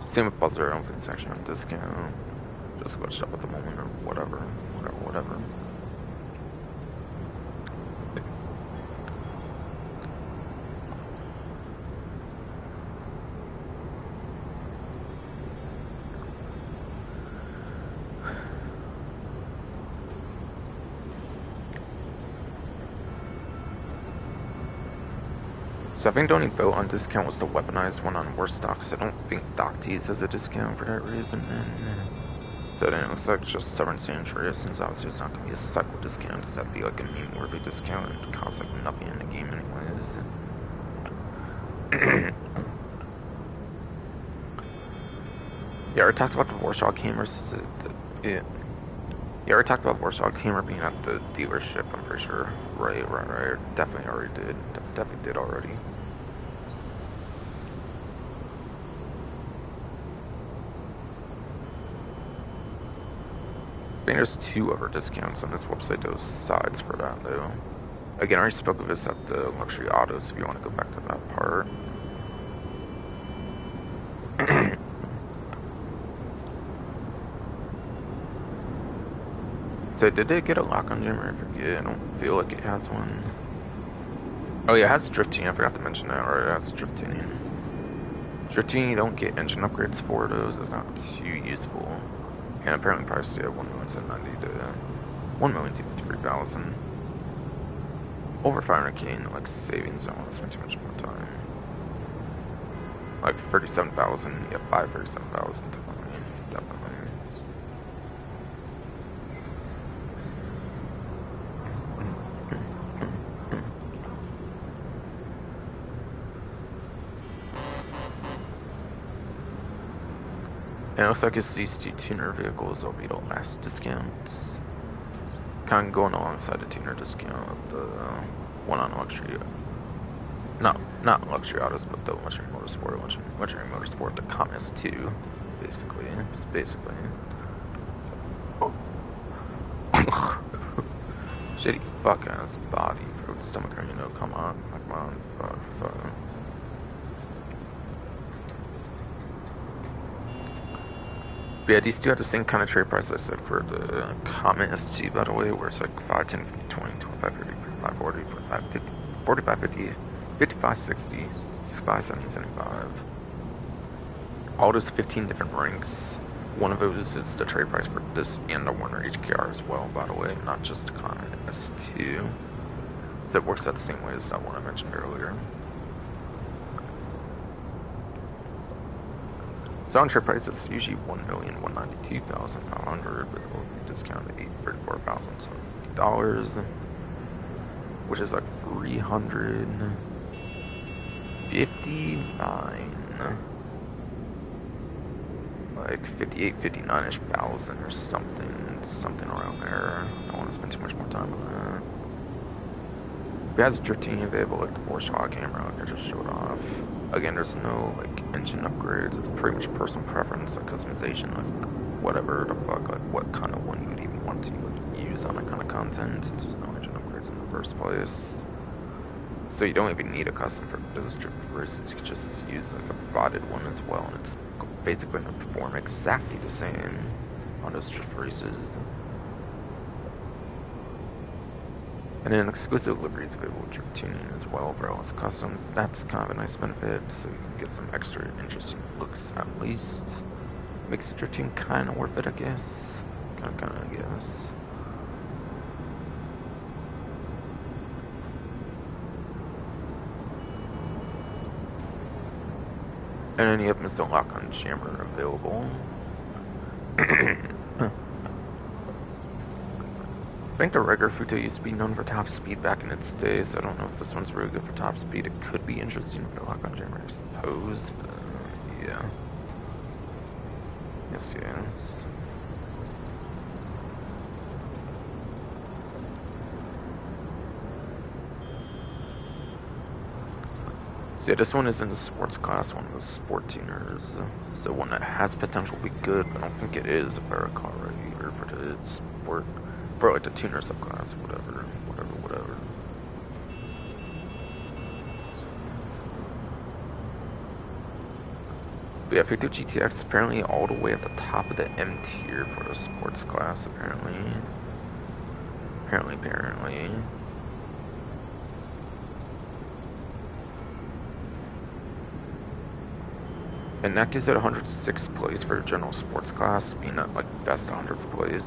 Same with Buzzer, I don't think it's actually on discount. Just glitched up at the moment or whatever. So I think the only boat on discount was the weaponized one on worst stocks. I don't think Dock Tees has a discount for that reason. So then it looks like it's just Southern San Andreas, since obviously it's not going to be a cycle discount. It's that'd be like a meme-worthy discount and costs like nothing in the game anyways. Yeah, I talked about the Warsaw cameras. Yeah, I talked about Warsaw camera being at the dealership, I'm pretty sure. Right. Definitely already did. Definitely did already. I think there's 2 other discounts on this website, those sides for that though. Again, I already spoke of this at the luxury autos if you want to go back to that part. So did it get a lock on Jimmer? I forget. I don't feel like it has one. Oh yeah, it has drifting. I forgot to mention that. Or it has drifting. Drifting, you don't get engine upgrades for those. It's not too useful. And apparently priced at 1,790,000 to 1,253,000. Over 500k in like savings. I don't want to spend too much more time. Like 37,000. Yeah, 37,000. Definitely. And it looks like it's these 2 tuner vehicles will be the last discounts. Kind of going alongside the tuner discount of the one on luxury. Not luxury autos, but the luxury motorsport. Luxury motorsport, the Comet 2, basically. Oh. Shitty fuck ass body for the stomach, you know. Come on, fuck. But yeah, these 2 have the same kind of trade price I said for the Comet SG, by the way, where it's like 5, 10, 50, 20, 25, 30, 45, 40, 45, 50, 45, 50, 55, 60, 65, 70, 75. All those 15 different ranks. One of those is the trade price for this and the Warner HKR as well, by the way, not just the Comet S2. So it works out the same way as that one I mentioned earlier. So on trade price, it's usually 1,192,500, but it will be discounted to $834,000, which is like 359, like 58, 59-ish thousand or something around there. I don't want to spend too much more time on that. It has drifting available, like the Warsaw camera, I just showed off. Again, there's no like engine upgrades. It's pretty much personal preference, like customization, like whatever the fuck, like what kind of one you would even want to like, use on that kind of content, since there's no engine upgrades in the first place. So you don't even need a custom for those drift races. You could just use like a botted one as well, and it's basically going to perform exactly the same on those drift races. And then exclusive liveries available with drift tuning as well for all its customs. That's kind of a nice benefit, so you can get some extra interesting looks at least. Makes the drifting kind of worth it, I guess. Kind of, I guess. And any of them is the lock on jammer available. I think the regular Futo used to be known for top speed back in its day, so I don't know if this one's really good for top speed. It could be interesting for the lock on jammer, I suppose, but yeah. Yes. So yeah, this one is in the sports class, one of the sport tuners. So one that has potential to be good, but I don't think it is a better car right here for the sport, for like the tuner subclass, whatever. But yeah, 52 GTX is apparently all the way at the top of the M tier for the sports class, apparently. Apparently. And that gives it 106th place for general sports class, being at like best 100th place,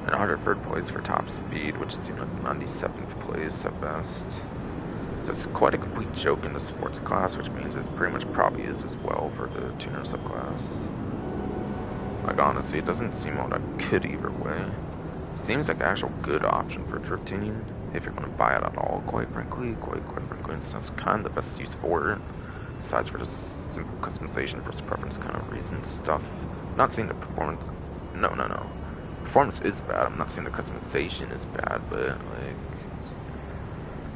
and 103rd place for top speed, which is 97th place at best. So it's quite a complete joke in the sports class, which means it pretty much probably is as well for the tuner subclass. Like honestly, it doesn't seem all that good either way. It seems like an actual good option for drift tuning, if you're going to buy it at all, quite frankly, so that's kind of the best use for it, besides for just simple customization versus preference kind of reasons stuff. Not saying the performance, no. Performance is bad, I'm not saying the customization is bad, but like,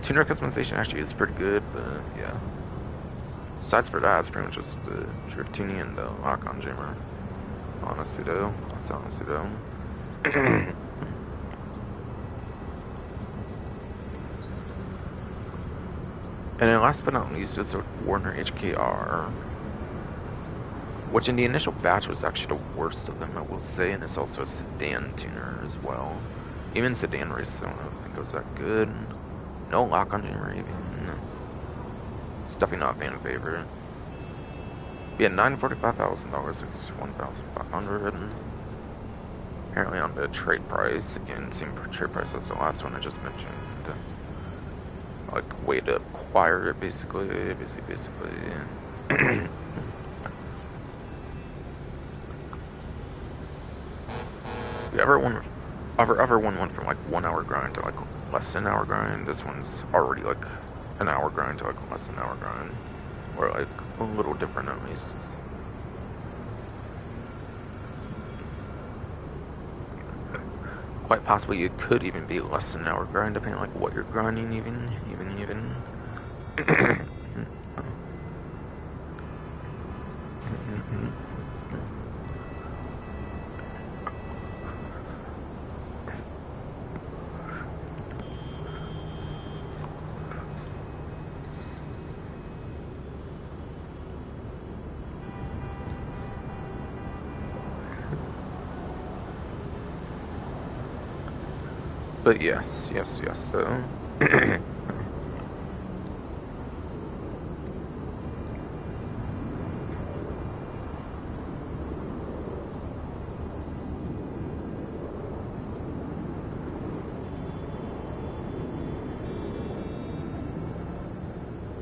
tuner customization actually is pretty good, but yeah. Besides for that, it's pretty much just the drift tuning and the lock-on jammer. Honestly though. And then last but not least is the Warner HKR, which in the initial batch was actually the worst of them, I will say, and it's also a sedan tuner as well. Even sedan race, I don't think it was that good. No lock-on jammer even. It's definitely not a fan favorite. Yeah, $945,000, $61,500. Apparently on the trade price, again, same trade price as the last one I just mentioned. Like, way to acquire it, basically. If you ever won one from like 1 hour grind to like less than an hour grind, this one's already like an hour grind to like less than an hour grind. Or like a little different at least. Quite possibly it could even be less than an hour grind, depending on like what you're grinding even. But yes, so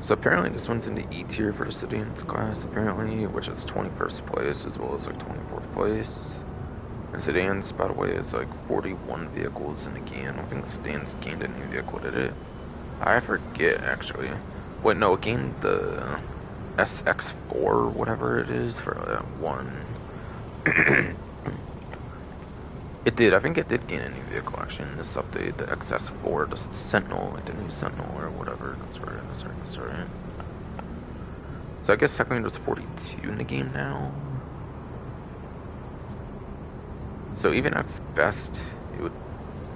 So apparently this one's in the E tier for the sedans class, apparently, which is 21st place as well as like 24th place. And sedans, by the way, is like 41 vehicles in the game. I don't think sedans gained a new vehicle, did it? I forget, actually. Wait, no, it gained the SX4, whatever it is, for one. It did, I think it did gain a new vehicle, actually, in this update. The XS4, the Sentinel, like the new Sentinel, or whatever. That's right. So I guess technically there's 42 in the game now. So even at its best, it would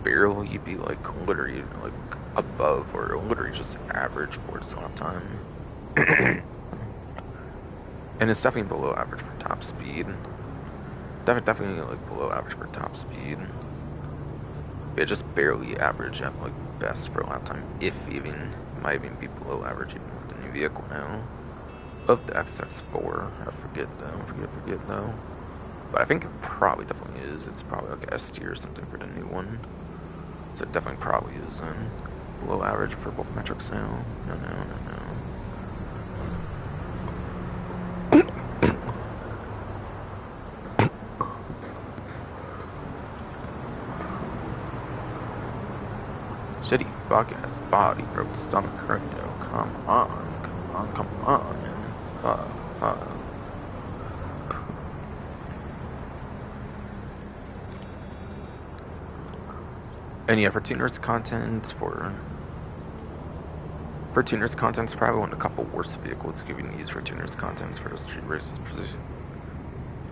barely be like literally like above or literally just average for its lap time. And it's definitely below average for top speed. Definitely like below average for top speed. Yeah, just barely average at like best for lap time, if even. It might even be below average even with the new vehicle now. Of the XX4, I forget though. But I think it probably definitely is. It's probably like S tier or something for the new one. So it definitely probably is below average for both metrics now. No. Shitty fuck ass body, broke stomach hernia. Come on. Fuck. And yeah, for tuners content, for For tuners content, it's probably one of the couple worst vehicles giving use for tuners content for the street races position.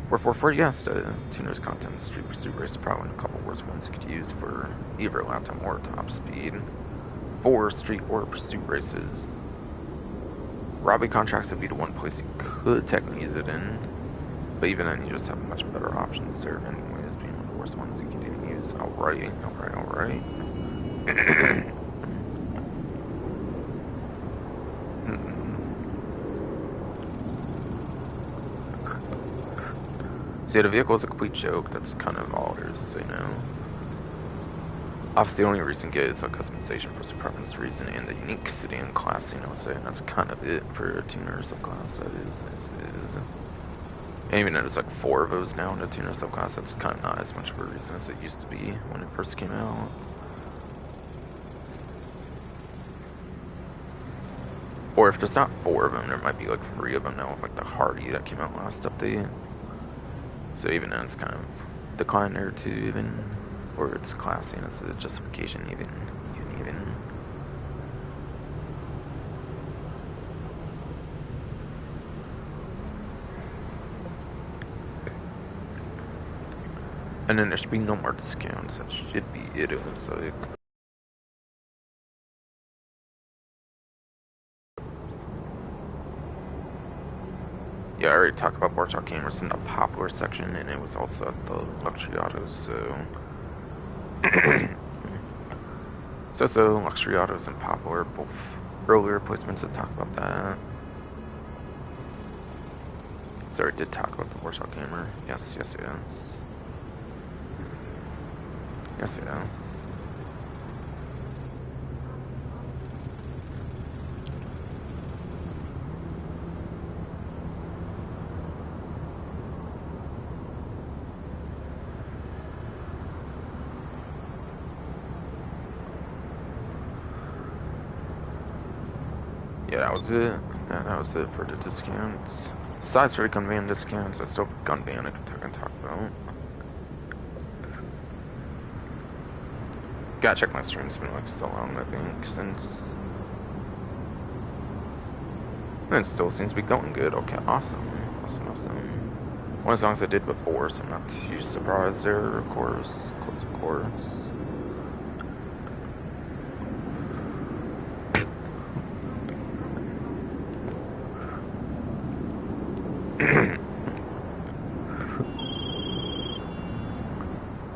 For yes, the tuners content street pursuit race is probably one of the couple worst ones you could use for either lap time or top speed. For street or pursuit races, robbery contracts would be the one place you could technically use it in, but even then you just have much better options there anyways, being one of the worst ones you can even use. Alright. See, the vehicle is a complete joke. That's kind of all there is to say now. Obviously, the only reason to get it is a customization for some preference reason and the unique sedan class, you know, so that's kind of it for tuner subclass. That is. And even though there's like 4 of those now in the tuner subclass, that's kind of not as much of a reason as it used to be when it first came out. Or if there's not 4 of them, there might be like 3 of them now with like the Hardy that came out last update. So even then it's kind of declined there too, even, or it's classy and it's a justification even. And then there should be no more discounts. That should be it. It looks like. Yeah, I already talked about Warsaw cameras in the popular section, and it was also at the luxury autos, so. Luxury autos and popular, both earlier placements that talk about that. Sorry, I did talk about the Warsaw camera. Yes. Yeah, that was it. Yeah, that was it for the discounts. Besides for the gun ban discounts, I still have a gun ban I can talk about. Gotta check my stream, it's been like still long, I think, since. And it still seems to be going good. Okay, awesome. One of the songs I did before, so I'm not too surprised there, of course.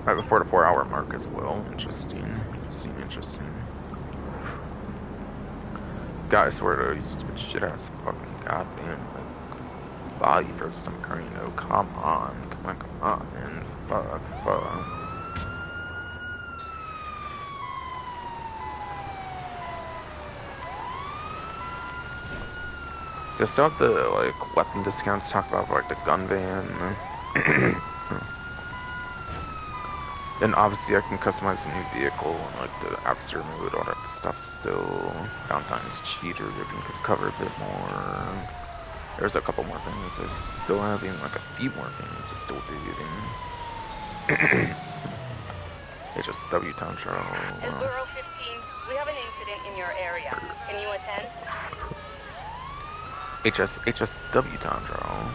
Right before the 4-hour mark as well. Interesting. Guys, swear to you stupid shit ass fucking goddamn like body for some Carino. Come on, man. Fuck. They still have the like weapon discounts talk about like the gun ban. Then obviously I can customize a new vehicle and like the officer mode, all that stuff still. Downtime's cheater, you can cover a bit more. There's a couple more things I still have, even like a few more things to still do even. HSW time trial. Borough 15, we have an incident in your area. Can you attend? HSW time trial.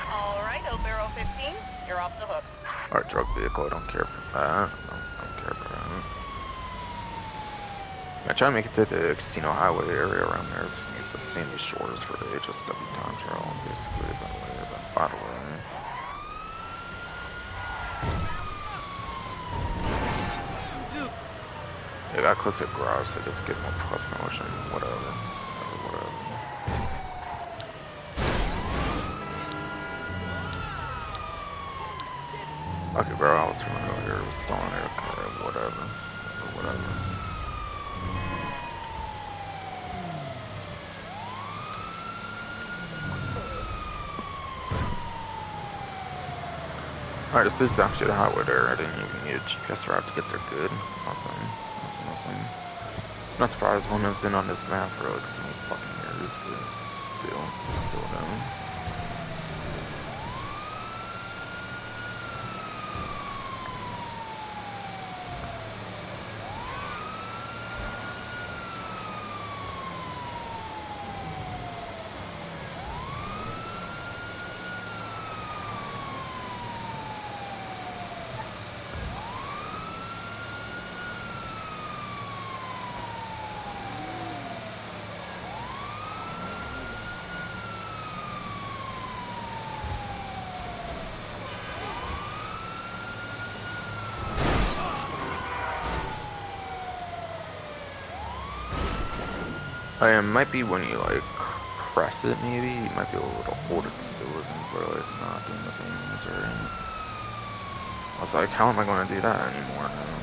Alright, Borough 15, you're off the hook. Alright, drug vehicle, I don't care for that. Don't care for that. I try to make it to the Casino Highway area around there to get the Sandy Shores for the HSW time trial, basically, by the way. Yeah, I got close to the garage, so just get more plus promotion, whatever. Okay, bro, I was running over here, stalling it, okay, whatever. Alright, this is actually the highway there. I didn't even need a GPS route to get there good. Awesome. I'm not surprised one has been on this map for like so many fucking years, but still down. It might be when you like press it, maybe you might be able to hold it still before like not doing the things, right? I was like, how am I going to do that anymore now?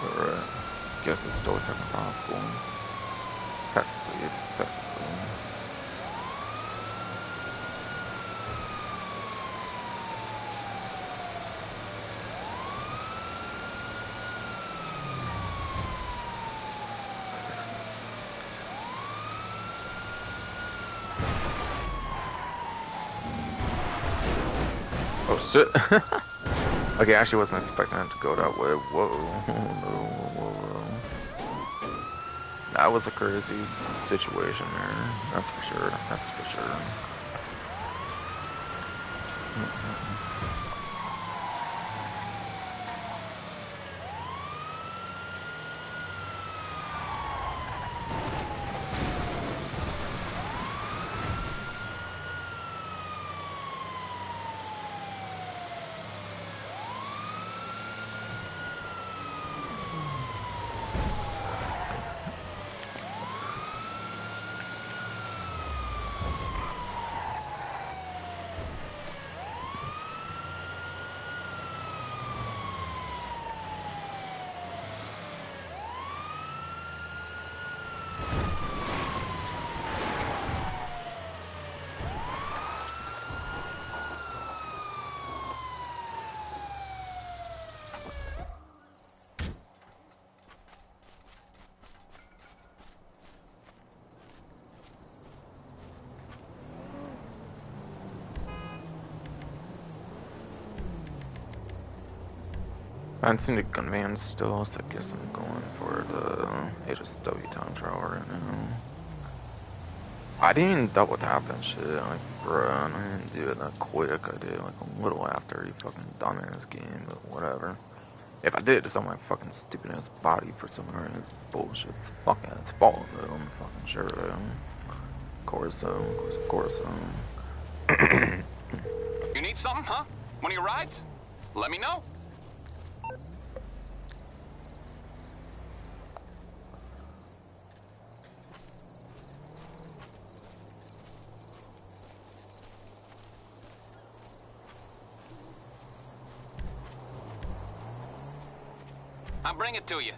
But right, guess it's still technically possible. Technically. Oh shit. Okay, I actually wasn't expecting it to go that way. Whoa. Whoa. That was a crazy situation there. That's for sure. That's for sure. I haven't seen the gun van still, so I guess I'm going for the HSW time trial right now. I didn't even double tap that shit, like, bruh, I didn't do it that quick. I did it like a little after he fucking done in his game, but whatever. If I did, it's on my fucking stupid ass body for some reason. It's bullshit. It's fucking its fault, though. I'm fucking sure, though. Of course, of course. You need something, huh? One of your rides? Let me know. I'll bring it to you.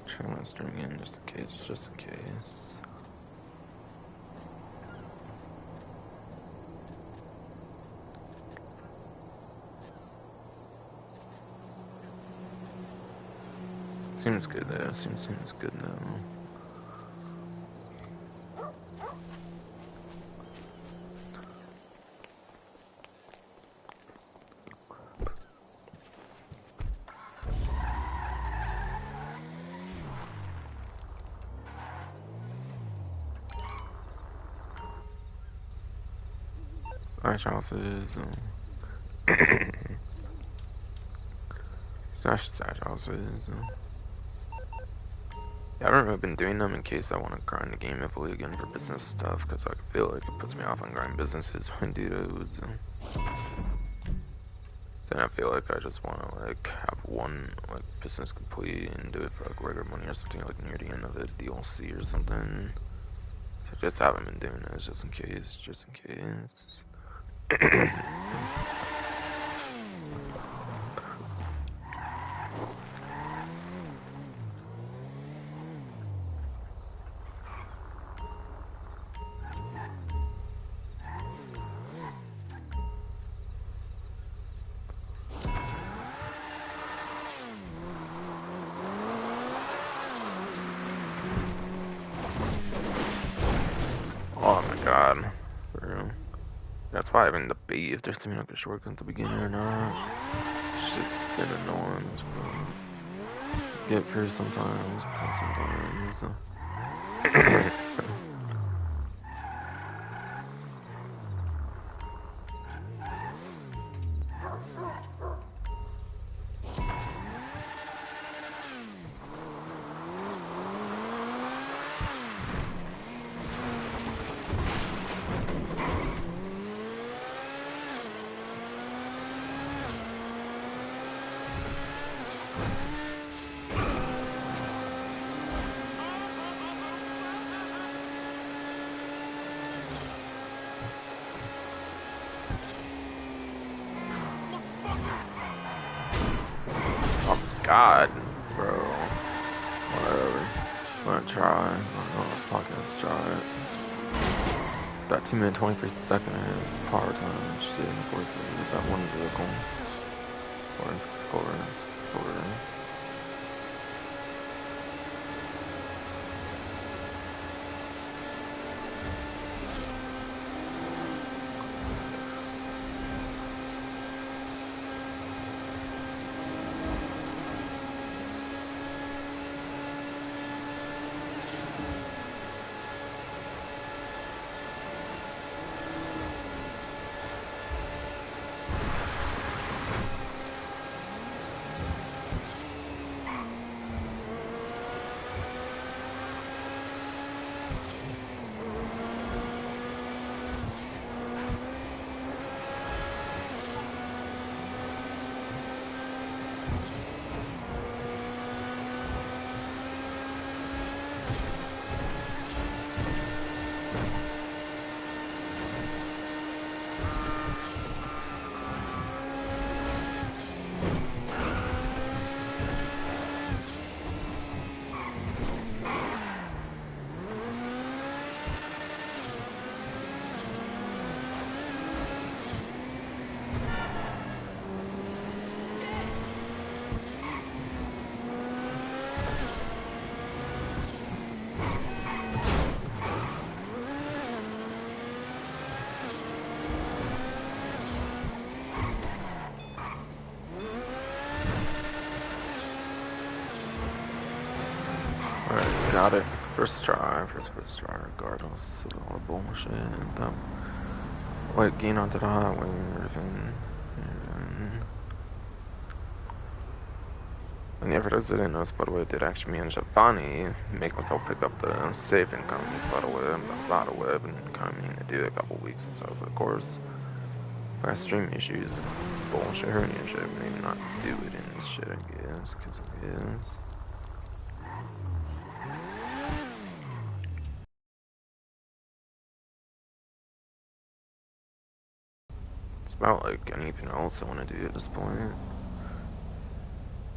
Trying to string in just in case. Seems good though. Seems good though. Stash houses. Stash houses. Yeah, I haven't really been doing them in case I want to grind the game heavily again for business stuff, because I feel like it puts me off on grind businesses when I do those. Then I feel like I just want to like have one like business complete and do it for like regular money or something like near the end of the DLC or something. So I just haven't been doing this just in case. Oh my god. For real. That's why I've been debating if there's to be like a shortcut at the beginning or not. Shit's been annoying as well. Get through sometimes. God, bro. Whatever. I'm gonna try. I don't know if podcast try it. That 2 minute 23 second is power time. Shit, of course, there's that one vehicle. Scores. Alright, got it. First try, regardless of all the bullshit. Wait, gain onto the highway, and yeah, for those that didn't know, by the way, I did actually manage to finally make myself pick up the safe income, by the way, and kind of meaning to do it a couple weeks and stuff, of course. I stream issues, bullshit, hernia and shit, maybe not do it and shit, I guess, because it is. It's about like anything else I want to do at this point.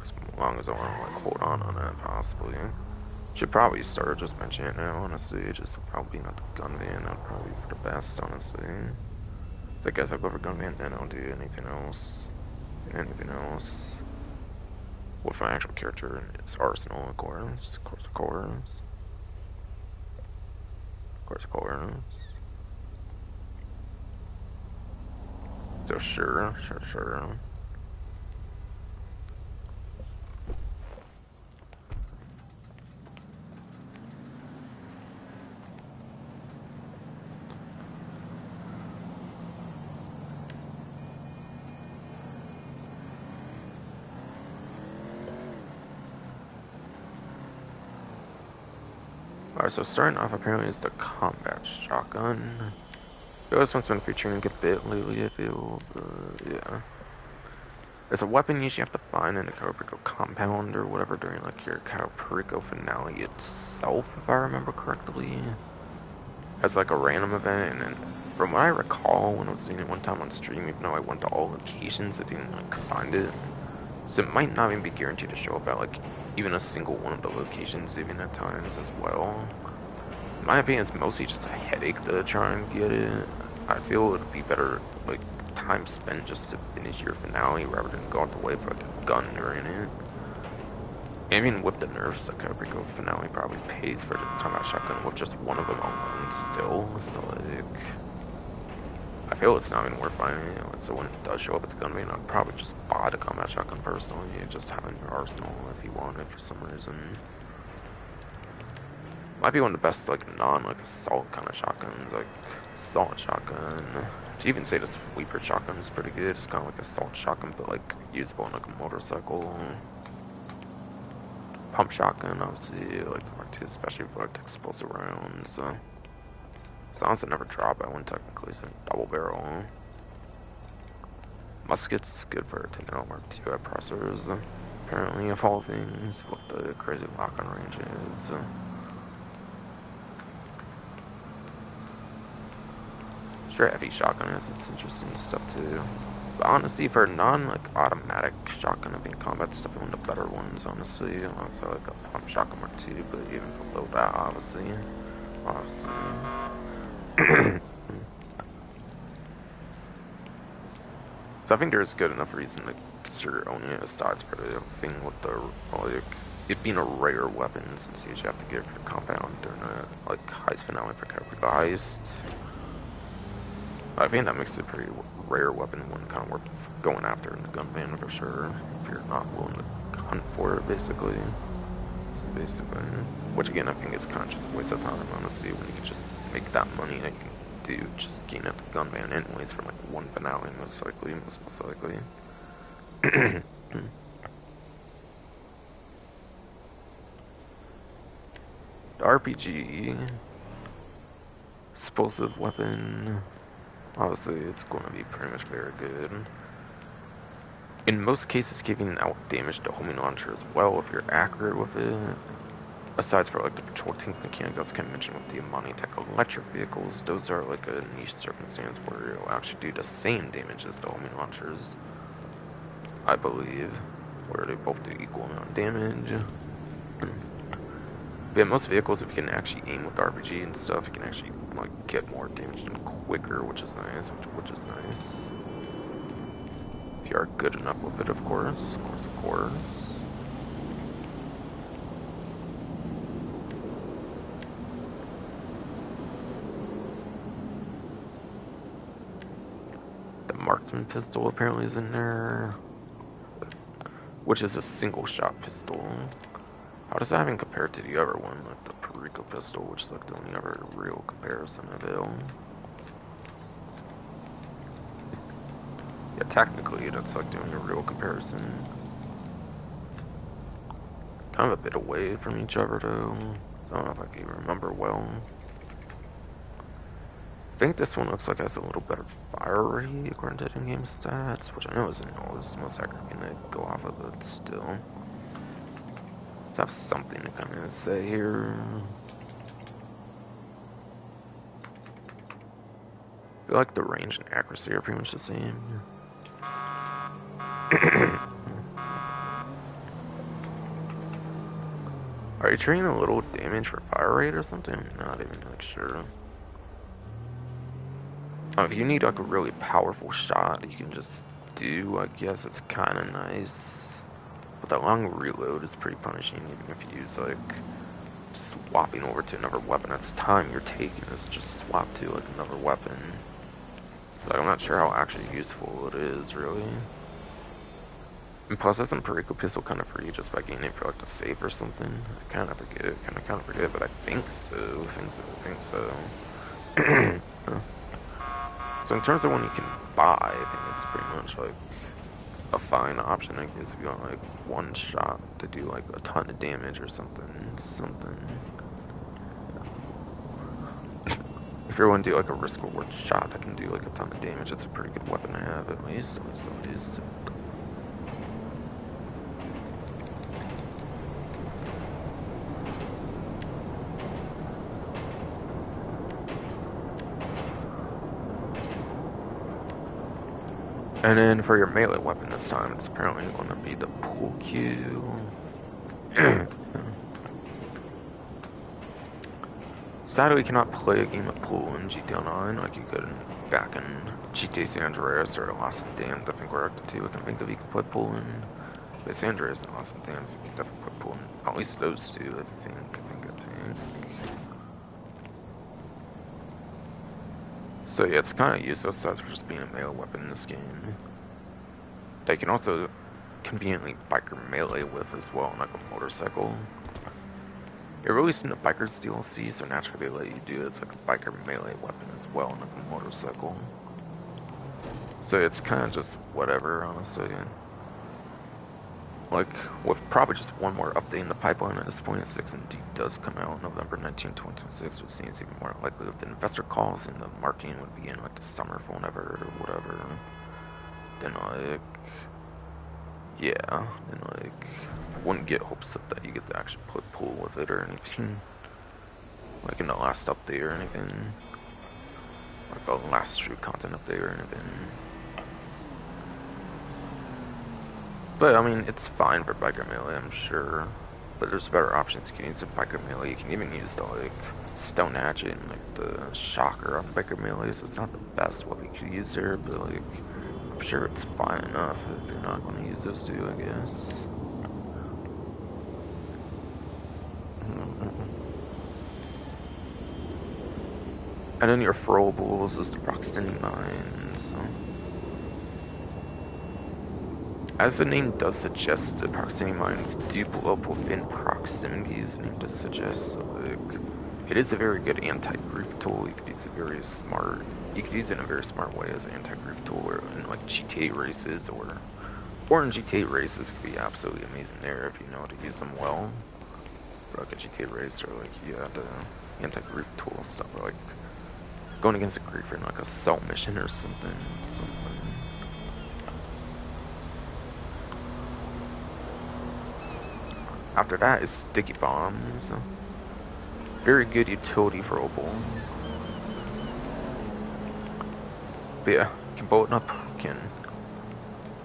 As long as I want to like hold on that possibly. Should probably start just mentioning it now, honestly. Just probably not the gun van, that'd probably be for the best, honestly. So I guess I'll go for gun van, then I'll do anything else. With my actual character, it's Arsenal, of course. So sure. Alright, so starting off apparently is the combat shotgun. This one's been featuring a bit lately, I feel, but yeah. It's a weapon you usually have to find in the Caprico compound or whatever during like your Caprico finale itself, if I remember correctly. As like a random event, and then from what I recall when I was doing it one time on stream, even though I went to all locations, I didn't like find it. So it might not even be guaranteed to show up at like even a single one of the locations even at times as well. In my opinion, it's mostly just a headache to try and get it. I feel it would be better like time spent just to finish your finale rather than go out the way for like a gun during it. I mean, with the nerfs, the Caprico finale probably pays for the combat shotgun with just one of them on still. So like, I feel it's not even worth buying it. So when it does show up at the gun van, I'd probably just buy the combat shotgun personally, just have it in your arsenal if you want it for some reason. Might be one of the best like like assault kind of shotguns, like assault shotgun. To even say the sweeper shotgun is pretty good. It's kind of like assault shotgun, but like usable on like a motorcycle. Pump shotgun, obviously, like the Mark II, especially for like explosive rounds. Sounds that never drop that one technically, so double barrel. Muskets, good for taking out Mark II oppressors. Apparently, of all things, what the crazy lock-on range is. Straight heavy shotgun is, it's interesting stuff too. honestly, for like automatic shotgun in combat, it's definitely one of the better ones, honestly. Also like a pump shotgun or two, but even below that, obviously. So I think there's good enough reason to consider owning it aside for the thing with the, like, it being a rare weapon, since you usually have to get it for compound during a, like, heist finale for Cowboy Heist. I think that makes it a pretty rare weapon, one kind of worth going after in the gun van for sure, if you're not willing to hunt for it, basically. Which again, I think it's kind of just a waste of time, honestly, when you can just make that money that you can do just getting at the gun van anyways for like one finale, most likely. The RPG, explosive weapon, obviously it's going to be pretty much very good. In most cases, giving out damage to homing launcher as well if you're accurate with it. Aside for like the patrol tank mechanic that's kind of mentioned with the Amani Tech electric vehicles, those are like a niche circumstance where it'll actually do the same damage as the homing launchers, I believe, where they both do equal amount of damage. But yeah, most vehicles, if you can actually aim with RPG and stuff, you can actually like get more damage and quicker, which is nice. Which is nice. If you are good enough with it, of course. Of course. The marksman pistol apparently is in there, which is a single shot pistol. How does that even compare to the other one, like the Perico pistol, which is like the only other real comparison of it? Yeah, technically that's like the only real comparison. Kind of a bit away from each other though, so I don't know if I can remember well. I think this one looks like it has a little better fire rate according to in-game stats, which I know isn't always the most accurate thing to go off of, but still. Let's have something to kind of say here. I feel like the range and accuracy are pretty much the same. Are you trading a little damage for fire rate or something? I'm not even like sure. If you need like a really powerful shot, you can just do, I guess it's kind of nice. But that long reload is pretty punishing, even if you use like swapping over to another weapon. That's time you're taking is just swap to like another weapon. Like I'm not sure how actually useful it is, really. And plus, isn't Perico pistol kind of free just by getting it for like the save or something? I kind of forget, but I think so. I think so. So in terms of when you can buy, I think it's pretty much like a fine option, I guess, if you want like one shot to do like a ton of damage or something. If you're willing to do like a risk reward shot that can do like a ton of damage, it's a pretty good weapon to have at least. And then for your melee weapon this time, it's apparently going to be the pool cue. Sadly, you cannot play a game of pool in GTA 9 like you could back in GTA San Andreas or Lost and Damned. I think we're up to two. I can think of you can play pool in. But San Andreas and Lost and Damned, you can definitely play pool in. At least those two, I think. So yeah, it's kind of useless aside for just being a melee weapon in this game. They can also conveniently biker melee with as well, like a motorcycle. It released in the Bikers DLC, so naturally they let you do it. It's like a biker melee weapon as well, like a motorcycle. So it's kind of just whatever, honestly. Like, with probably just one more update in the pipeline at this point, 6 indeed does come out November 19, 2026, which seems even more likely with the investor calls and the marketing would begin like the summer for whenever or whatever. Then like, yeah, then like, I wouldn't get hopes up that you get to actually play pool with it or anything. Like in the last update or anything. Like the last true content update or anything. But I mean, it's fine for biker melee, I'm sure. But there's better options. You can use a biker melee. You can even use the like stone hatchet and like the shocker on biker melee. So it's not the best weapon you can use there, but like I'm sure it's fine enough if you're not going to use those two, I guess. And then your throwables is the proximity mines. As the name does suggest, the proximity mines do blow up within proximity, as the name does suggest. So, like, it is a very good anti-grief tool. You could use it very smart. You could use it in a very smart way as an anti-grief tool, or in like GTA races, or in GTA races, it could be absolutely amazing there if you know how to use them well. For like a GTA race, or like you had the anti-grief tool stuff, or like going against a griefer in like a cell mission or something. After that is sticky bombs. Very good utility for Opal. But yeah, you can blow it up. You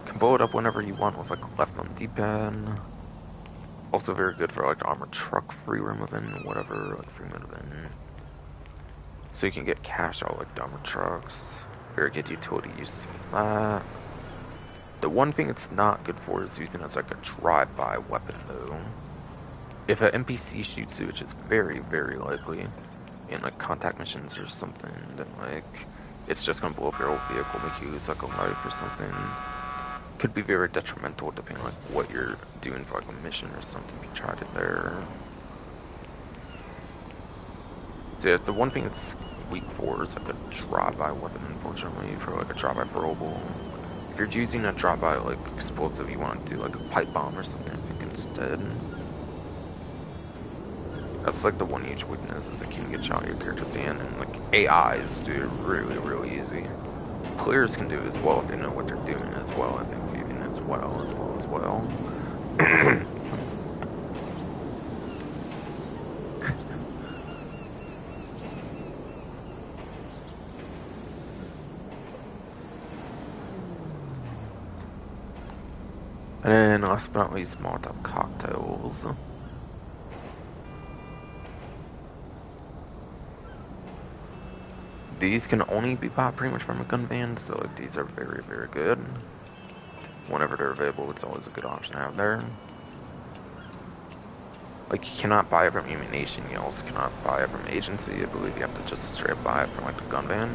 can blow it up whenever you want with like left on D-pad. Also very good for like armored truck free room event, whatever, like free room event. So you can get cash out like the armored trucks. Very good utility use for that. The one thing it's not good for is using it as like a drive-by weapon though. If an NPC shoots you, which is very, very likely, in like contact missions or something, then like it's just gonna blow up your whole vehicle, make you lose like a life or something. Could be very detrimental depending on like what you're doing for like a mission or something. If you tried it there. So yeah, the one thing it's weak for is like a drive-by weapon, unfortunately, for like a drive-by throwable. If you're using a drive-by like explosive, you want to do like a pipe bomb or something, I think instead. That's like the one huge weakness is it can get shot your character's in, and like AIs do it really, really easy. Players can do it as well if they know what they're doing as well, I think even as well. And then last but not least, Molotov cocktails. These can only be bought pretty much from a gun van, so like, these are very, very good. Whenever they're available, it's always a good option to have there. Like, you cannot buy it from Ammunition, you also cannot buy it from Agency. I believe you have to just straight up buy it from like the gun van.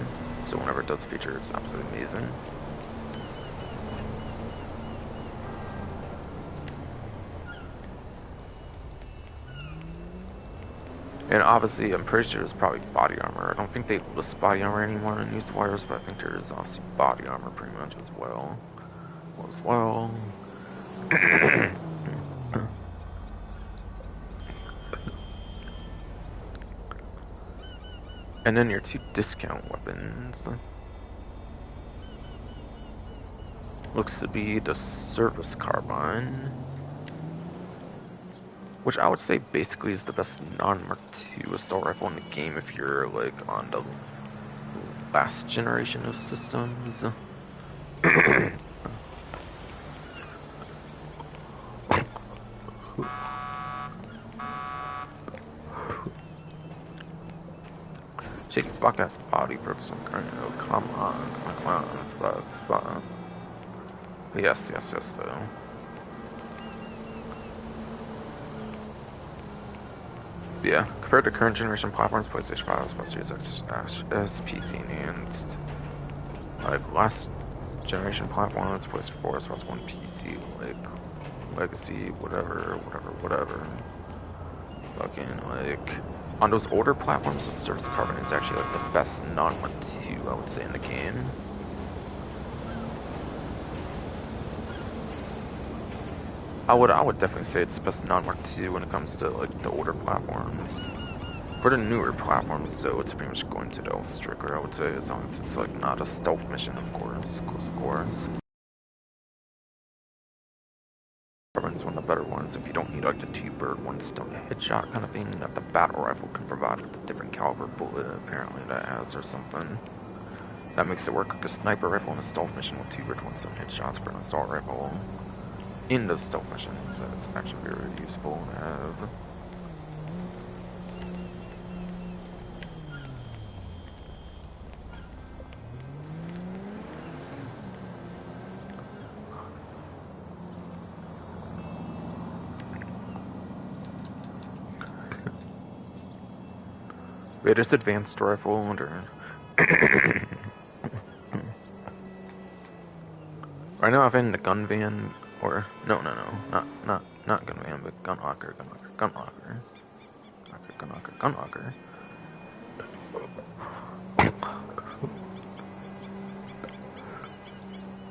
So whenever it does feature, it's absolutely amazing. And obviously, I'm pretty sure there's probably body armor. I don't think they list body armor anymore in these wires, but I think there is obviously body armor pretty much as well. And then your two discount weapons. Looks to be the service carbine, which I would say basically is the best non-Mark II assault rifle in the game if you're like on the last generation of systems. Shake fuck ass body broke some kind of come on, fuck. Yes though. Yeah, compared to current generation platforms, PlayStation 5 is supposed to use as PC enhanced. Like last generation platforms, PlayStation 4 is supposed to one PC, like Legacy, whatever. Fucking like on those older platforms, the Service Carbine is actually like the best non-Mark II, I would say, in the game. I would definitely say it's the best non-Mark II when it comes to like the older platforms. For the newer platforms, though, it's pretty much going to the stricter, I would say, as long as it's like not a stealth mission, of course. Carbine's one of the better ones if you don't need like the two-bird, one stone headshot kind of thing that the battle rifle can provide with a different caliber bullet, apparently that has or something. That makes it work like a sniper rifle in a stealth mission with two-bird, one stone headshots for an assault rifle. in the stealth missions, that's actually very useful to have. Wait, is advanced rifle or right now I'm in the gun van or no, not gun van, but gun locker.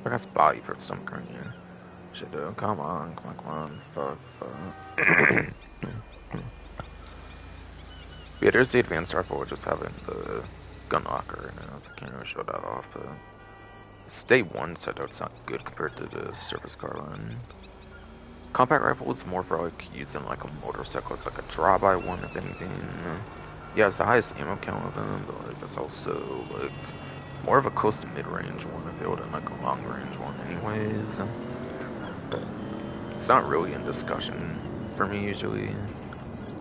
I got spotty for some current here. Shit, dude, come on, fuck. Yeah, there's the advanced rifle, we're just having the gun locker, and I can't really show that off. It's day one, so it's not good compared to the surface carbine. Compact rifle is more for like using like a motorcycle. It's like a draw-by one, if anything. Yeah, it's the highest ammo count of them, but like it's also like more of a close to mid-range one if it would like a long-range one, anyways. It's not really in discussion for me usually.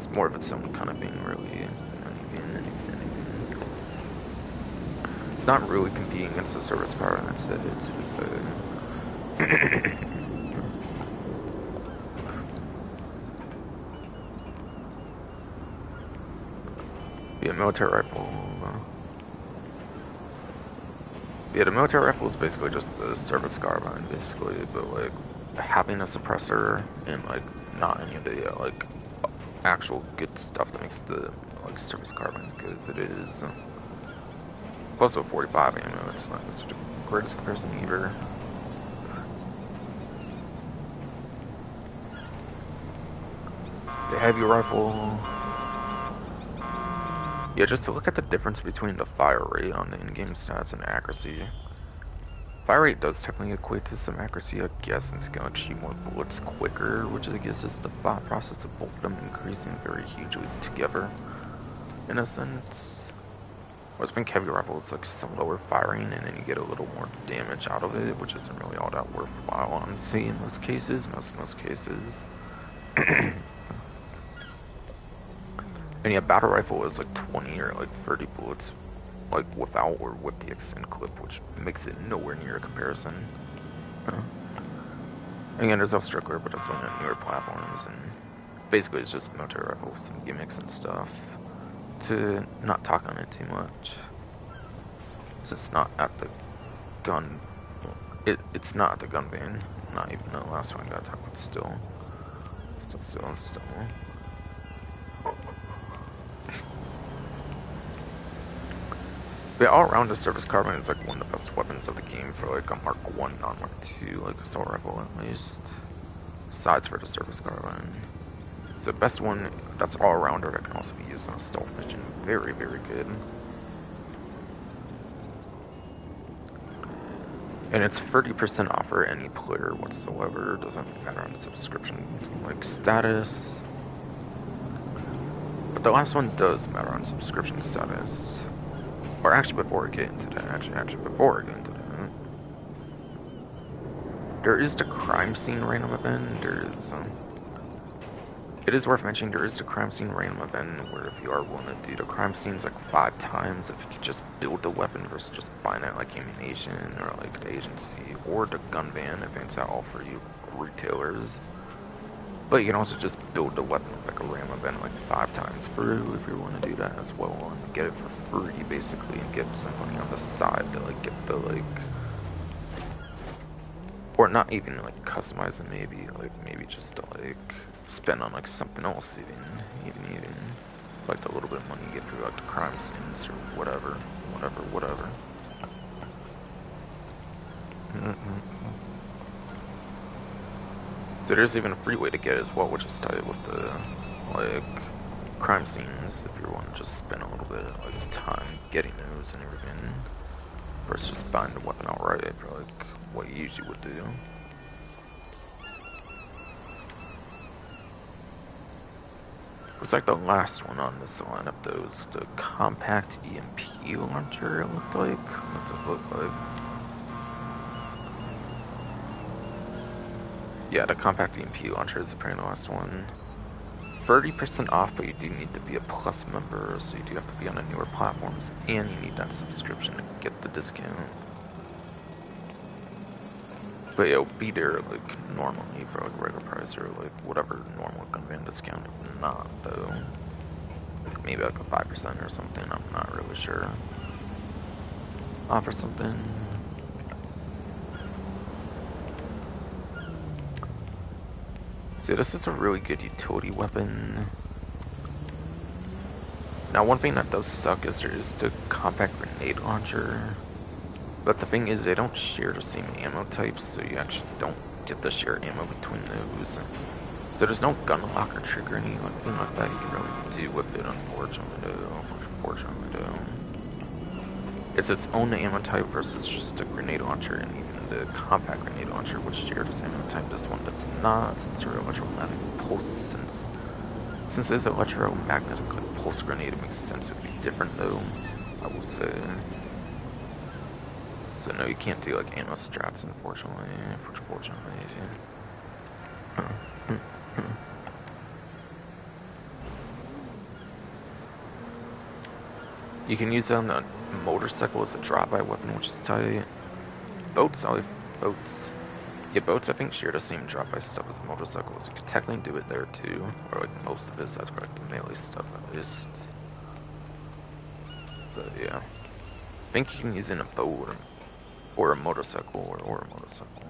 It's more of its own kind of being really anything. It's not really competing against the service power, and that's it. It's yeah, military rifle. Yeah, the military rifle is basically just the service carbine, basically, but like having a suppressor and like not any of the like actual good stuff that makes the like service carbine as good as it is. Plus, with 45 ammo, it's not the greatest comparison either. The heavy rifle. Yeah, just to look at the difference between the fire rate on the in-game stats and accuracy. Fire rate does technically equate to some accuracy, I guess, and it's gonna shoot more bullets quicker, which I guess is the thought process of both of them increasing very hugely together, in a sense. Whereas I think heavy rifle is like some lower firing, and then you get a little more damage out of it, which isn't really all that worthwhile, honestly, in most cases. Most cases. And yeah, battle rifle is like 20 or like 30 bullets, like without or with the extend clip, which makes it nowhere near a comparison. Again, there's no strickler, but it's on newer platforms, and basically it's just military rifle with some gimmicks and stuff. To not talk on it too much, so it's not at the gun. It's not at the gun van. Not even the last one I got to talk about. Still. But all around, the service carbine is like one of the best weapons of the game for like a Mark 1, not Mark 2, like assault rifle at least. Besides for the service carbine. It's the best one that's all arounder that can also be used on a stealth mission. Very, very good. And it's 30% off for any player whatsoever. Doesn't matter on subscription like status. But the last one does matter on subscription status. Or actually, before I get into that, there is the crime scene random event. It is worth mentioning there is the crime scene random event where if you are willing to do the crime scenes like 5 times, if you could just build the weapon versus just buying it like ammunition or like the agency or the gun van, if it's all for you retailers. But you can also just build the weapon with like a RAM event like 5 times through if you want to do that as well and get it for free basically and get some money on the side to like get the like, or not even like customize it, maybe just to like spend on like something else even like the little bit of money you get through like the crime scenes or whatever. So there's even a free way to get it as well, which is tied with the like crime scenes if you want to just spend a little bit of like time getting those and everything versus just buying the weapon outright for like what you usually would do. It's like the last one on this lineup though is the compact EMP launcher, it looked like. What's it look like? Yeah, the compact EMP launcher is apparently the last one. 30% off, but you do need to be a Plus member, so you do have to be on the newer platforms, and you need that subscription to get the discount. But it'll be there like normally for like regular price or like whatever normal gun van discount. If not though, like maybe like a 5% or something. I'm not really sure. Offer something. See, this is a really good utility weapon. Now, one thing that does suck is there is the compact grenade launcher. But the thing is, they don't share the same ammo types, so you actually don't get to share ammo between those. So there's no gun lock or trigger or anything like that you can really do with it, unfortunately though. It's its own ammo type versus just a grenade launcher, and even the compact grenade launcher, which shares the ammo type. This one does not, since they're electromagnetic pulse. Since it's electromagnetic pulse grenade, it makes sense it would be different though, I will say. So no, you can't do like ammo strats, unfortunately. You can use it on the motorcycle as a drop-by weapon, which is tight. Boats. Yeah, boats I think share the same drop-by stuff as motorcycles. You could technically do it there too, or like most of it. That's correct, the melee stuff at least. But yeah, I think you can use it in a boat or a motorcycle or a motorcycle.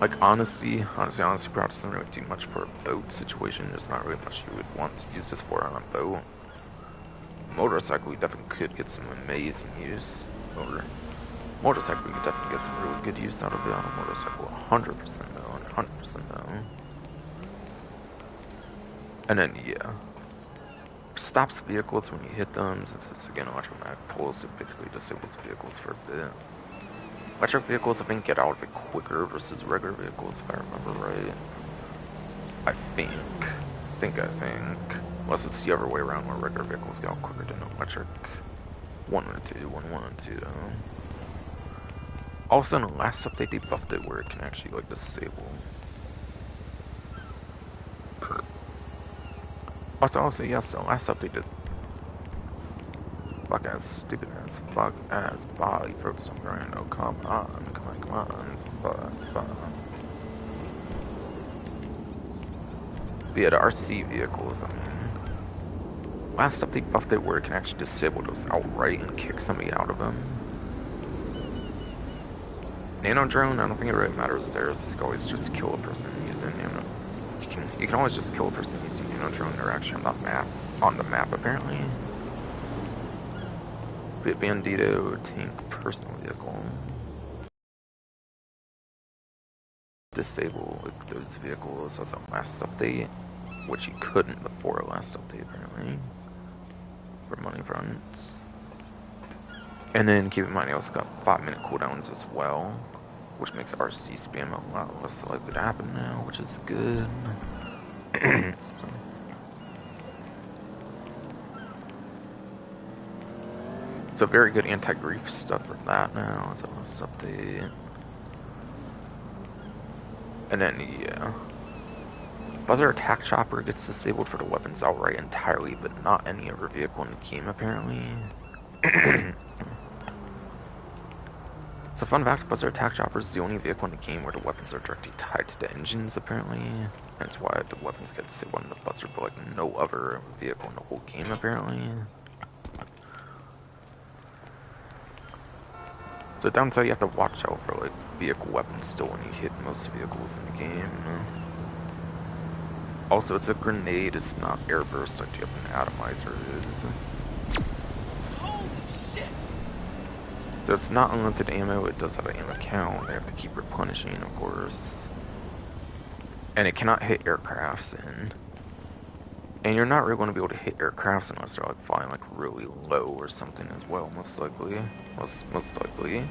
Like honestly, Proud doesn't really do much for a boat situation. There's not really much you would want to use this for on a boat. Motorcycle, you definitely could get some amazing use. Or motorcycle, you could definitely get some really good use out of it on a motorcycle. 100% though, 100% though. And then yeah, stops vehicles when you hit them. Since it's again electromagnetic pulse, it basically disables vehicles for a bit. Electric vehicles, I think, get out of it quicker versus regular vehicles, if I remember right. I think. Unless it's the other way around, where regular vehicles get out quicker than electric. One and two, though. Also, in the last update, they buffed it where it can actually, like, disable. Also, yes, the last update is fuck ass, stupid ass, fuck ass, body fruits on grind. Oh, come on, fuck. But yeah, the RC vehicles, I mean, last update buffed it where it can actually disable those outright and kick somebody out of them. Nano drone, I don't think it really matters there. You can always just kill a person using nano. You can always just kill a person using nano drone. They're actually on the map apparently. Bandito, tank, personal vehicle. Disable like, those vehicles as a last update, which you couldn't before last update apparently, for money fronts. And then keep in mind, you also got 5-minute cooldowns as well, which makes RC spam a lot less likely to happen now, which is good. So very good anti-grief stuff for that now, as a last update. And then, yeah. Buzzer attack chopper gets disabled for the weapons outright entirely, but not any other vehicle in the game, apparently. So fun fact, buzzer attack chopper is the only vehicle in the game where the weapons are directly tied to the engines, apparently. That's why the weapons get disabled in the buzzer, but like no other vehicle in the whole game, apparently. So downside, you have to watch out for like vehicle weapons still when you hit most vehicles in the game. Also, it's a grenade, it's not airburst like the other atomizer is. Holy shit! So it's not unlimited ammo, it does have an ammo count, they have to keep replenishing, of course. And it cannot hit aircrafts, and you're not really going to be able to hit aircrafts unless they're like flying like really low or something as well, most likely. Most likely.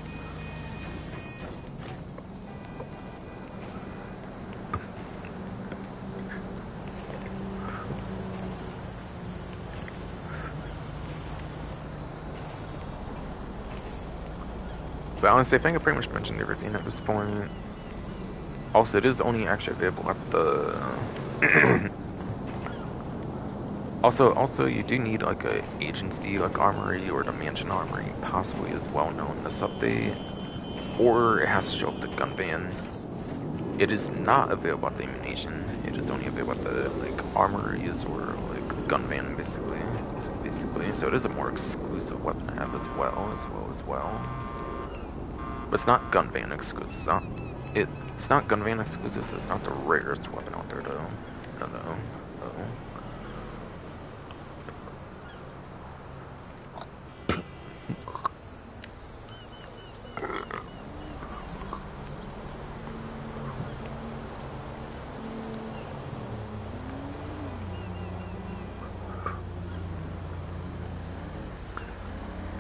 But honestly, I think I pretty much mentioned everything at this point. Also, it is only actually available at the... Also, you do need like a agency, like Armory or the Mansion Armory, possibly as well known in this update. Or it has to show up the gun van. It is not available at the Ammunition. It is only available at the like armories or like gun van, basically. So it is a more exclusive weapon to have as well. But it's not gun van exclusive. It's not gun van exclusive. So it's not the rarest weapon out there, though. No.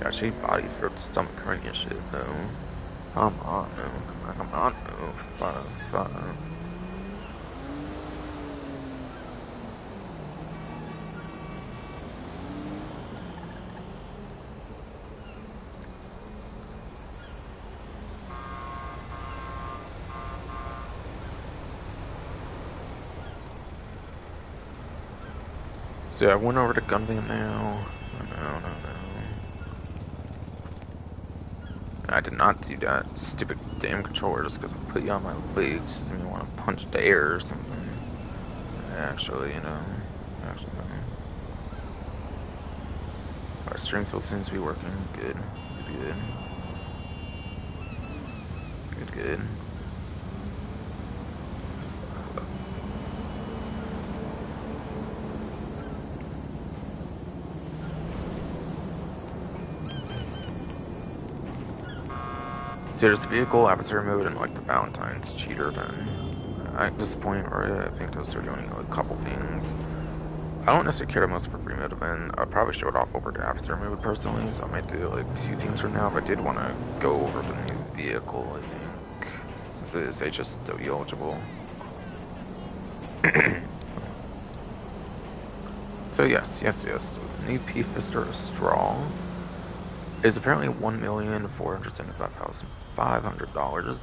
Actually, body for stomach hernia shit, though. Come on, no. Fuck. So yeah, I went over to gun van now. No. I did not do that stupid damn controller just because I put you on my legs and you want to punch the air or something. Actually, no. Our stream still seems to be working. Good. So there's vehicle, adversary mode, and like the Valentine's cheater then. At this point, or I think those are doing a couple things. I don't necessarily care the most for free mode event. I'll probably show it off over to adversary mode personally, so I might do like 2 things for now, but I did want to go over the new vehicle, I think, since it is HSW eligible. So yes, the new P-Fister Straw is apparently $1,475,500.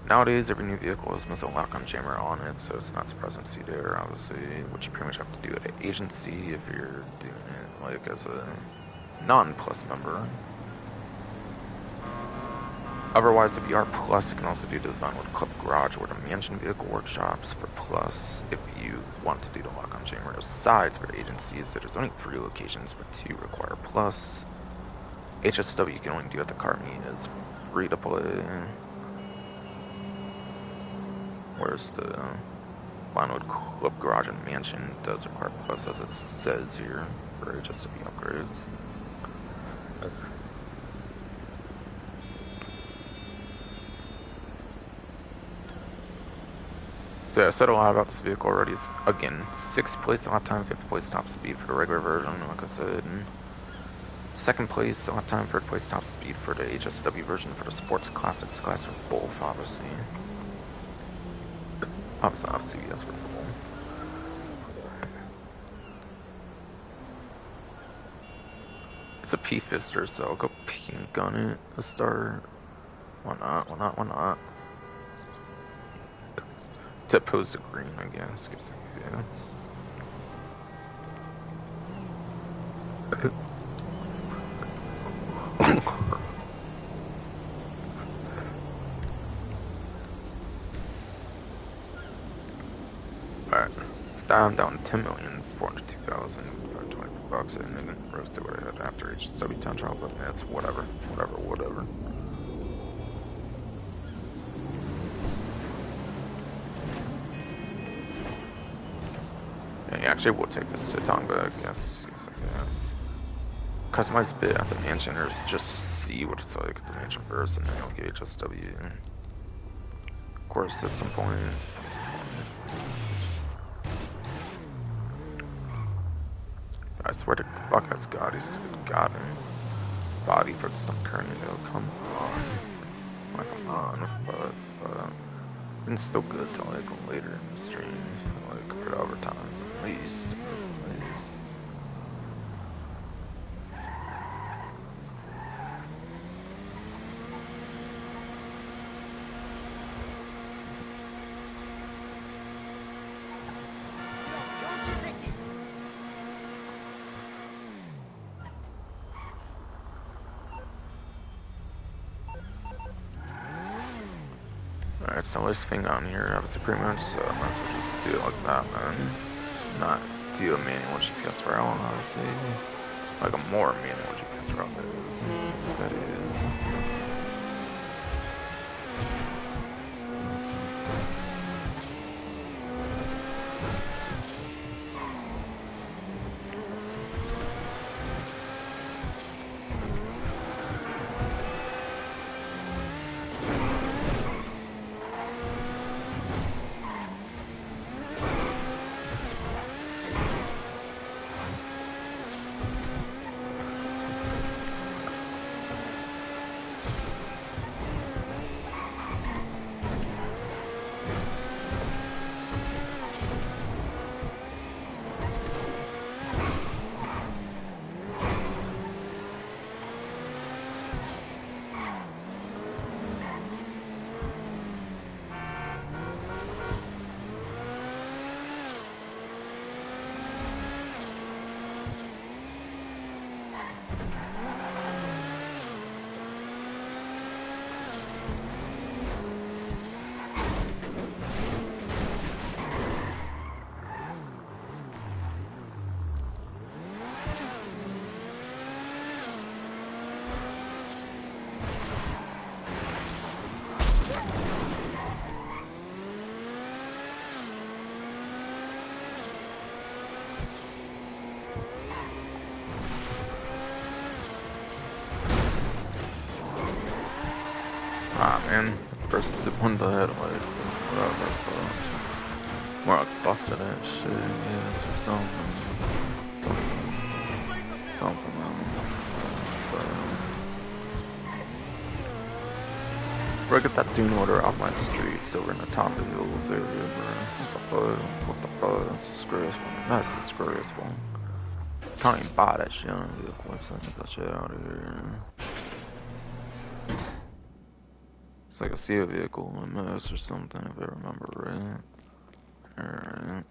Nowadays, every new vehicle has missile lock-on jammer on it, so it's not surprising to see there, obviously, which you pretty much have to do at an agency if you're doing it, like, as a non-plus member. Otherwise, if you are plus, you can also do the event with Club Garage or the Mansion Vehicle Workshops for plus, if you want to do the lock-on jammer aside for agencies. So there's only 3 locations, but 2 require plus. HSW you can only do at the car meet is free to play. Whereas the one with Club Garage and Mansion does require plus, as it says here, for HSW upgrades. So yeah, I said a lot about this vehicle already. It's, again, 6th place lap time, 5th place top speed for the regular version, like I said. And 2nd place lap time, 3rd place top speed for the HSW version for the Sports Classics class for both, obviously. Obviously, yes, for both. It's a P-Fister, so I'll go pink on it to start. Why not? To oppose to green, I guess. Alright. I'm down 10,402,000 for 20 bucks, and then roasted what I had after HSW time trial, but that's whatever. Yeah, actually, we'll take this to Tonga, I guess. Customize a bit at the mansion, or just see what it's like at the mansion first, and then you'll get HSW. Of course, at some point. I swear to fuck, that's Gotti, stupid Gotti. Body for the stomach hernia, though. Come on. But it's still good till like later in the stream, like for the overtime, at least. Alright, so this thing down here, obviously pretty much, so I might as well just do it like that, man. Not do a manual GPS route, honestly. Like a more manual GPS route, that is. Ah, man. First it won the headlight. Whatever, so. More like busted that shit, yes, or something. Something, bro, get that dune order off my street, so we're in the top of the hills area, bro. What the fuck? That's disgraceful. That's disgraceful. Can't even buy that shit on the vehicle website. Get that shit out of here. It's like a SEA vehicle, a mess or something, if I remember right. Alright.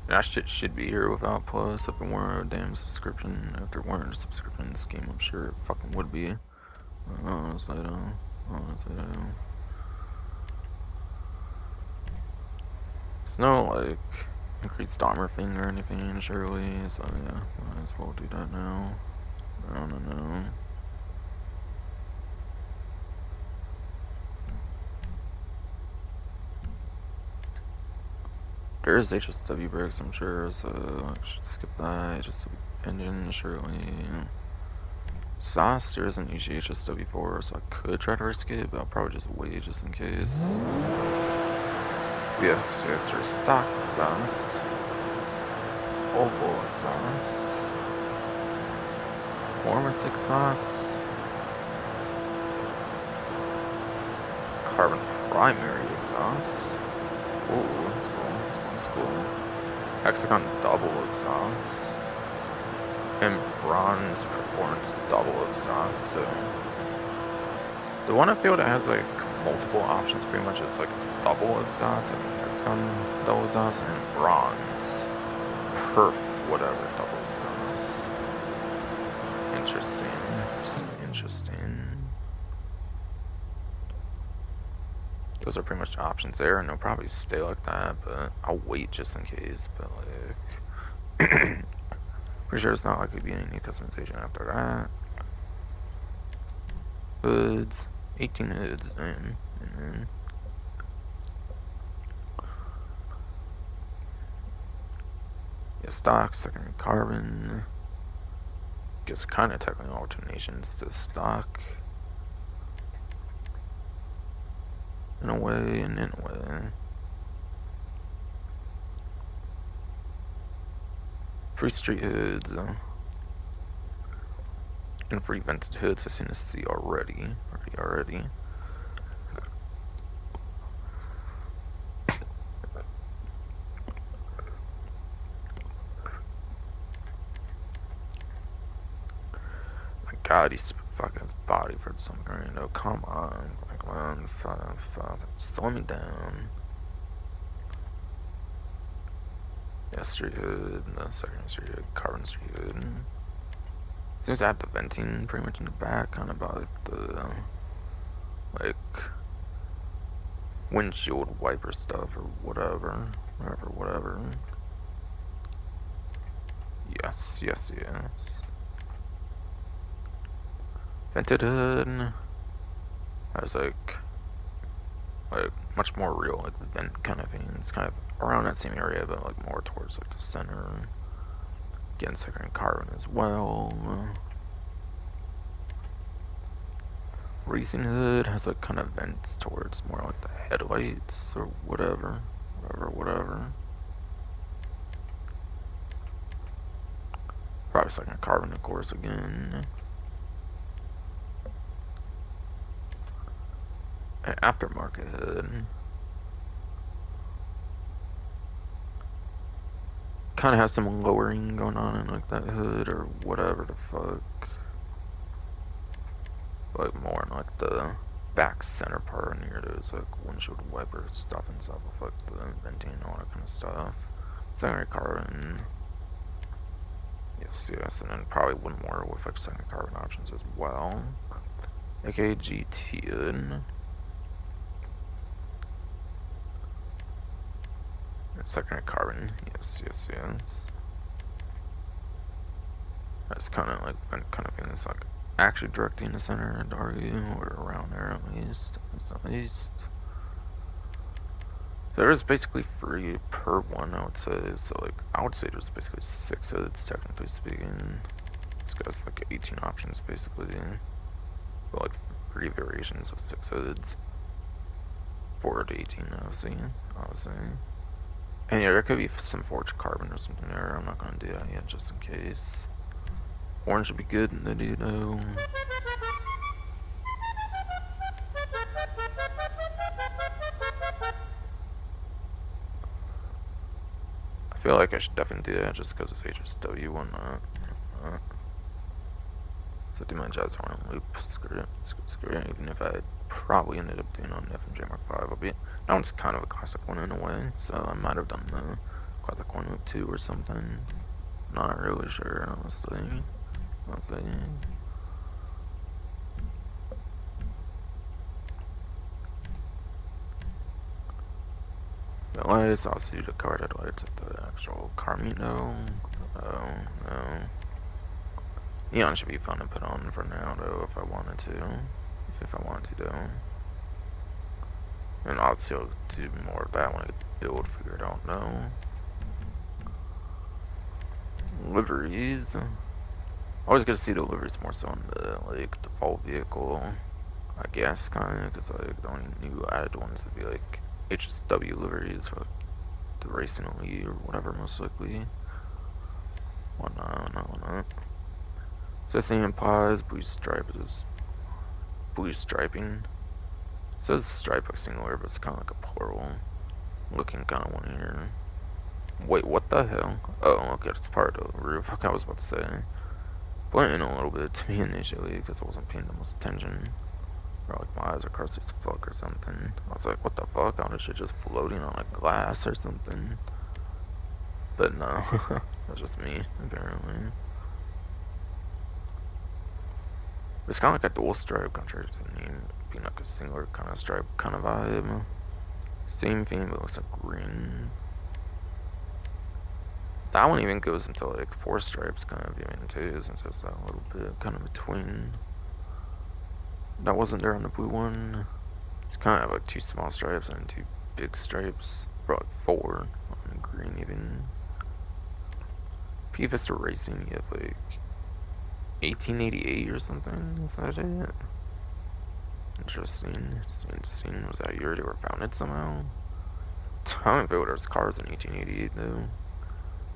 That shit should be here without plus. If it weren't a damn subscription, if there weren't a subscription in this game, I'm sure it fucking would be. Honestly, though. Honestly, though. It's no, like, increased armor thing or anything, surely. So, yeah, might as well do that now. I don't know. There is HSW brakes, I'm sure, so I should skip that. HSW engine, surely. Sauce, there isn't usually HSW4, so I could try to risk it, but I'll probably just wait just in case. Yes, there's stock exhaust. Oval exhaust. Performance exhaust. Carbon primary exhaust. Ooh, that's cool. This one's cool. Hexagon double exhaust. And bronze performance double exhaust. So the one I feel that has like multiple options pretty much is like double exhaust and hexagon double exhaust and bronze perf whatever double exhaust. Interesting. Interesting. Those are pretty much options there, and they'll probably stay like that, but I'll wait just in case. But like, pretty sure it's not likely to be any customization after that. Hoods, 18 hoods, and then yeah, stock, secondary carbon. Guess kind of technically alternations to stock. In a way, and in a way. Free street hoods. And free vented hoods I've seen to see already. Already. God, he stupid fucking body for some reason. No, come on. Come on, slow me down. Yeah, street hood, no, second street hood, carbon street hood. Seems to have the venting pretty much in the back, kind of about the, like, windshield wiper stuff or whatever. Whatever. Yes. Vented hood has like much more real like vent kind of thing. It's kind of around that same area, but like more towards like the center. Again, second carbon as well. Racing hood has like kind of vents towards more like the headlights or whatever. Probably second carbon, of course, again. An aftermarket hood. Kind of has some lowering going on in like that hood or whatever the fuck. Like more in like the back center part near those like windshield wiper stuff and stuff with like the venting and all that kind of stuff. Secondary carbon. Yes, and then probably one more with like secondary carbon options as well. aka GT hood. Secondary carbon, yes. That's kind of like kind of thing that's like actually directly in the center and argue or around there at least. There is basically 3 per one, I would say. So like I would say there's basically 6 hoods technically speaking. This guy's like 18 options basically, but like 3 variations of 6 hoods. 4 to 18, obviously. And yeah, there could be some forged carbon or something there. I'm not gonna do that yet, just in case. Orange would be good, and then you know. I feel like I should definitely do that just because it's HSW, why not? So do my jazz horn loop, screw it, even if I probably ended up doing on FMJ Mark 5, albeit that one's kind of a classic one in a way, so I might have done the classic one loop 2 or something. Not really sure, honestly. The lights, I'll see the carded lights at the actual car meet though. Oh, no. Neon should be fun to put on for now though, if I wanted to. Though. And I'll still do more of that when I get the build figured out though. Liveries. I always get to see the liveries more so on the like default vehicle, I guess, kinda, because like the only new added ones would be like HSW liveries for the racing elite or whatever, most likely. Whatnot. So this thing implies blue striping. It says stripe like singular, but it's kind of like a plural looking kind of one here. Wait, what the hell? Oh, okay, it's part of the roof. I was about to say. Blending a little bit to me initially because I wasn't paying the most attention. Or like my eyes are crossed as fuck or something. I was like, what the fuck? All this shit just floating on like glass or something. But no, that's just me, apparently. It's kind of like a dual stripe, contrary to the name being like a singular kind of stripe kind of vibe. Same thing, but it looks like green. That one even goes into like 4 stripes kind of even too, since it's that little bit kind of between. That wasn't there on the blue one. It's kind of like 2 small stripes and 2 big stripes. Or like 4 on green even. P Vista Racing, you have like 1888 or something. Is that it? Interesting. Was that year they were founded somehow? I don't know if there's cars in 1888 though.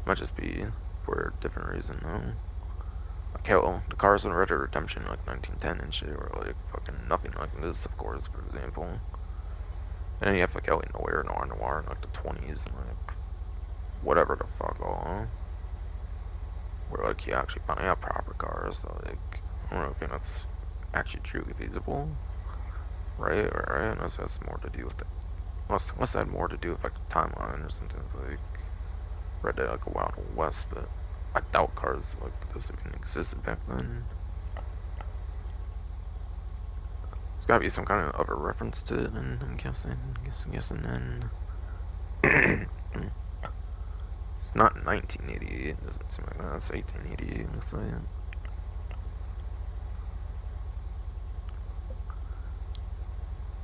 Might just be for a different reason though. Like hell, the cars in Red Dead Redemption like 1910 and shit were like fucking nothing like this, of course, for example. And then you have like LA Noir in like the 20s and like whatever the fuck all. Where like you actually finally have proper cars, so like I don't think that's actually truly feasible. Right, unless it has more to do with it. Unless it had more to do with like the timeline or something like Red Dead like a Wild West, but I doubt cars like this even existed back then. There's gotta be some kind of other reference to it, and I'm guessing, and it's not 1988, it doesn't seem like that, it's 1888, looks like.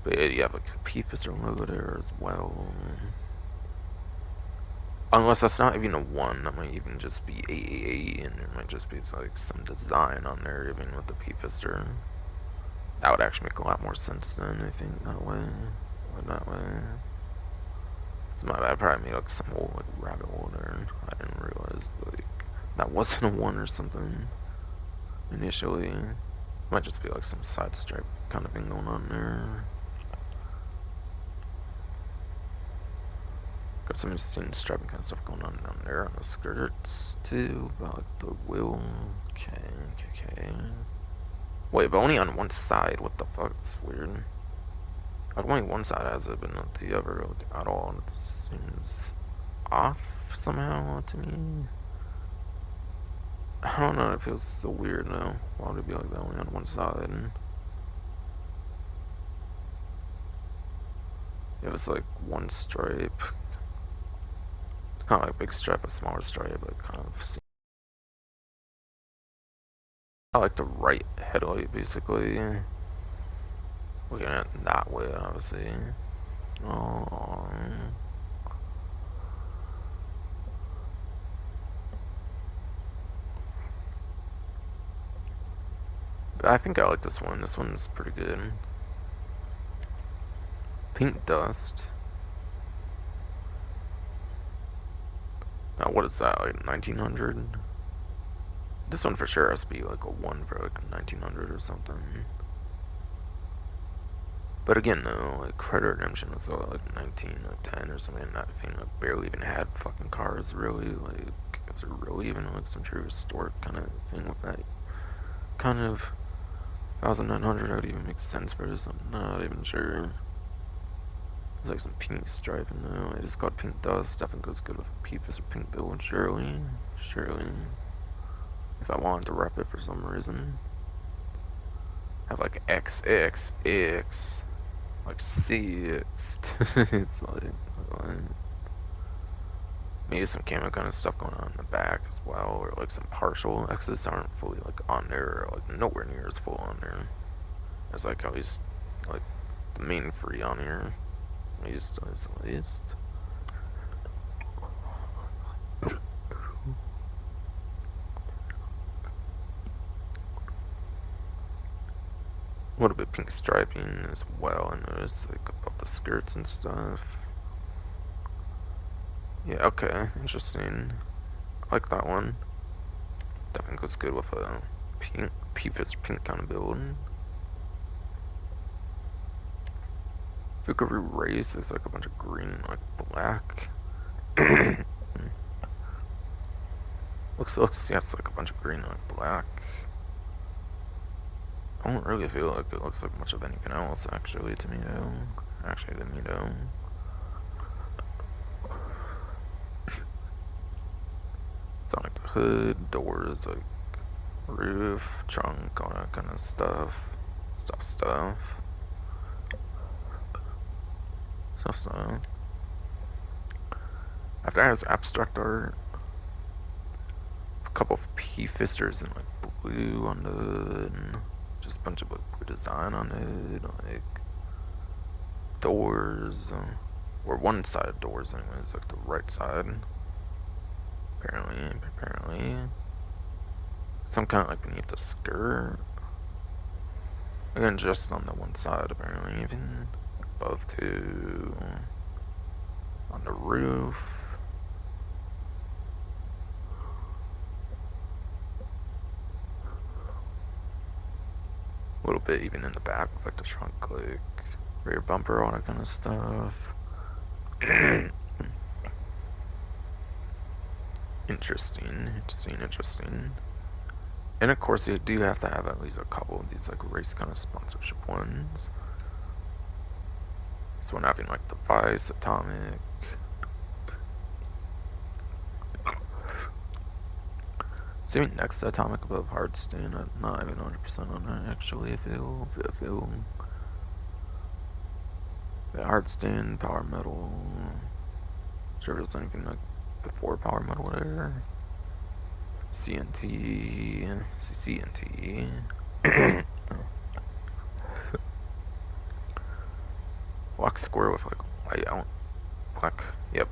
But yeah, you have like a P-Fister logo there as well. Unless that's not even a 1, that might even just be AAA, and there might just be like some design on there, even with the P-Fister. That would actually make a lot more sense then, I think, that way. Or that way. It's my bad, I probably made like some old like rabbit hole there. I didn't realize like that wasn't a 1 or something initially. Might just be like some side stripe kind of thing going on there. Got some interesting striping kind of stuff going on down there on the skirts too, about like the wheel. Okay. Wait, but only on one side. What the fuck? It's weird. Like only one side has it, but not the other like, at all. It seems off somehow to me. I don't know. It feels so weird now. Why would it be like that only on one side? It was like one stripe. Kind of like a big stripe, a smaller stripe, but kind of. I like the right headlight, basically. Looking at it that way, obviously. Um, but I think I like this one. This one's pretty good. Pink Dust. Now, what is that, like 1900? This one for sure has to be like a 1 for like 1900 or something. But again, though, like Credit Redemption was like 1910 or something, and that thing like barely even had fucking cars, really. Like, is there really even like some true historic kind of thing with that kind of 1900 that would even make sense for this? I'm not even sure. There's like some pink striping though. I just got Pink Dust. Definitely goes good with a P-Fist or Pink Build, surely. If I wanted to rep it for some reason. Have like XXX, like CX. It's like maybe some camo kind of stuff going on in the back as well, or like some partial X's aren't fully like on there, or like nowhere near as full on there. It's like at least like the main free on here. At least. A little bit pink striping as well. I noticed like above the skirts and stuff. Yeah, okay, interesting. I like that one. Definitely goes good with a pink, P-Fist pink kind of build. Fukaru Race is like a bunch of green, like black. looks yeah, it's like a bunch of green, like black. I don't really feel like it looks like much of anything else, actually, to me, though. Actually, to me, though. It's on like the hood, doors, like roof, trunk, all that kind of stuff. Stuff. After that, has abstract art. A couple of P-Fisters in like blue on the hood. Just a bunch of like blue design on it, like doors, or one side of doors anyways, like the right side. Apparently. Some kind of like beneath the skirt. Again, just on the one side apparently, even above too. On the roof. A little bit even in the back with like the trunk, like rear bumper, all that kind of stuff. Interesting. And of course, you do have to have at least a couple of these like race kind of sponsorship ones. So one having like Device, Atomic. So next to Atomic above Hardstein, I'm not even 100% on that actually. I feel Hardstein, Power Metal. Sure, there's anything like before Power Metal there. CNT, CNT. Black square with like light out.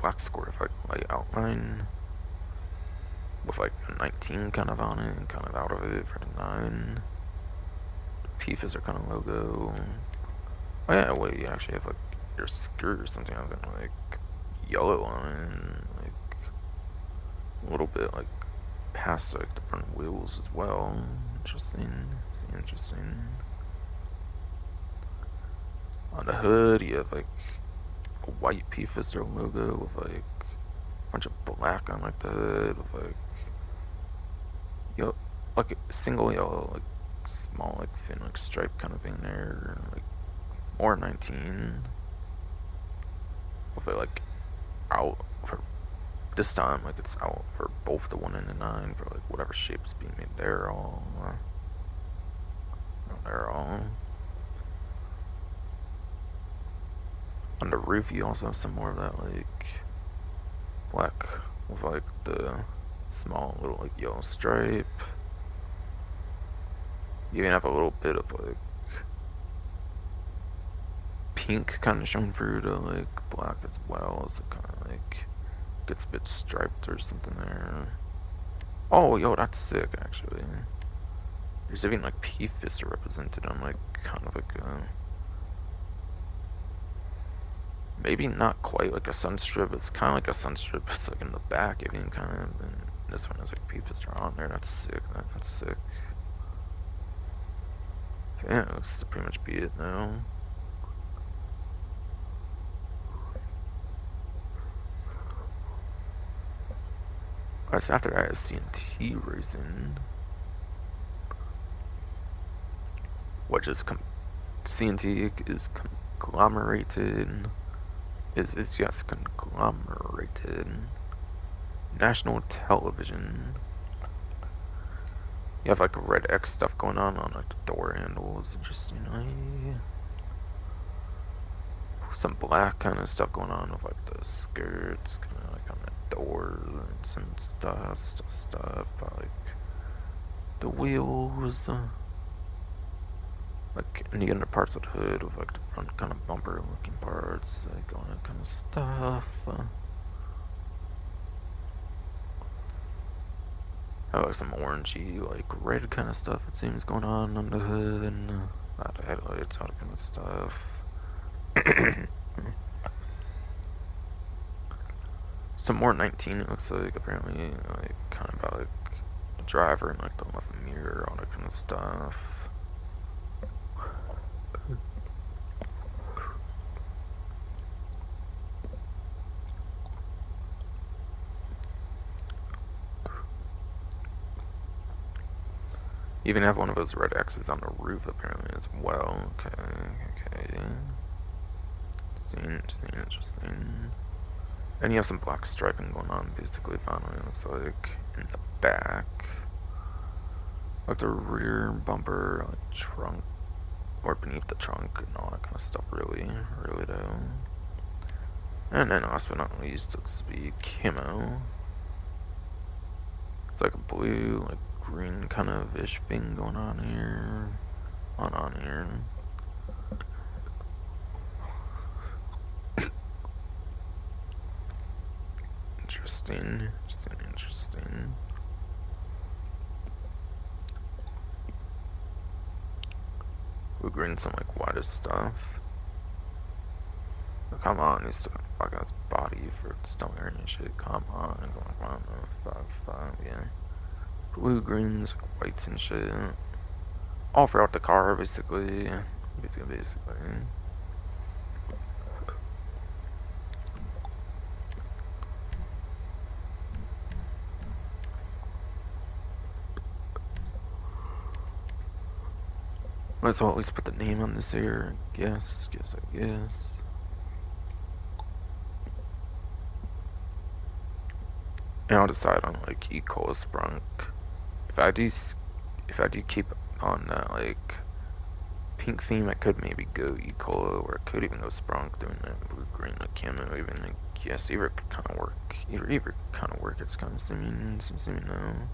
Black square with like light outline. With like a 19 kind of on it and kind of out of it for a 9. PFIS are kind of logo. Oh yeah, wait, you actually have like your skirt or something having like yellow on it and like a little bit like past like the front wheels as well. Interesting. Interesting. On the hood, you have like a white PFIS logo with like a bunch of black on like the hood with like like a single yellow, like small, like thin, like stripe kind of thing there, like more 19. With it like out for this time, like it's out for both the 1 and the 9 for like whatever shape is being made there. They're all. On the roof, you also have some more of that like black with like the small little like yellow stripe. You even have a little bit of like pink kind of shown through the like black as well, so it kind of like gets a bit striped or something there. Oh, yo, that's sick actually. There's even like PFIS represented on like kind of like a maybe not quite like a sunstrip. It's kind of like a sunstrip. It's like in the back, even kind of. And this one has like PFIS are on there. That's sick. That's sick. Yeah, that looks to pretty much be it now. Alright, so after that is CNT Racing, which is CNT is conglomerated. Is yes, conglomerated. National Television. You have like a red X stuff going on like the door handles. Interesting. Some black kind of stuff going on with like the skirts, kind of like on the doors and some stuff. Like the wheels, like and the inner parts of the hood with like the front kind of bumper looking parts, like all that kind of stuff. Like some orangey, like red kind of stuff it seems going on the hood and the headlights, all that kind of stuff. Some more 19 it looks like, apparently, like kind of about like the driver and like the left mirror, all that kind of stuff. You even have one of those red X's on the roof apparently as well. Okay. Interesting. And you have some black striping going on basically finally, it looks like, in the back. Like the rear bumper, like trunk, or beneath the trunk and all that kind of stuff really though. And then last but not least looks to be camo. It's like a blue, like green kind of ish thing going on here. On here. Interesting. Blue green, some like whitish stuff. Oh, come on, he's still gonna fuck out his body for stone area and shit. Come on, yeah. Blue, greens, whites and shit. All throughout the car, basically. Might as well at least put the name on this here. Guess. And I'll decide on like Eco Sprunk. If I do keep on that like pink theme, I could maybe go Eco, or I could even go Sprunk doing that blue green like camo. Even like yes, either could kind of work. Either kind of work. It's kind of seeming no.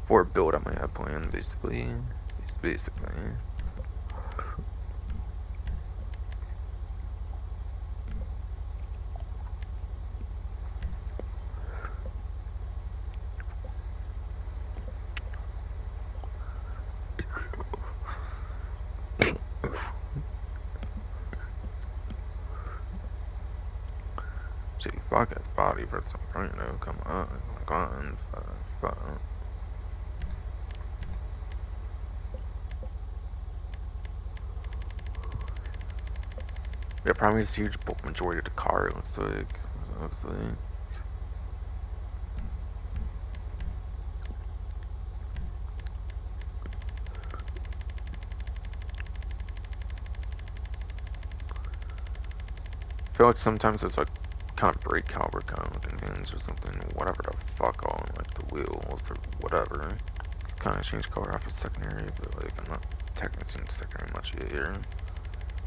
For a build I might have planned basically. Gee, fuck his body for some point, you know, come on, fuck. Yeah, probably is a huge bulk majority of the car, it looks like. I feel like sometimes it's like kind of brake caliber kind of looking things or something, whatever the fuck on like the wheels or whatever. Kind of change color off of secondary, but like I'm not technically seeing secondary much here.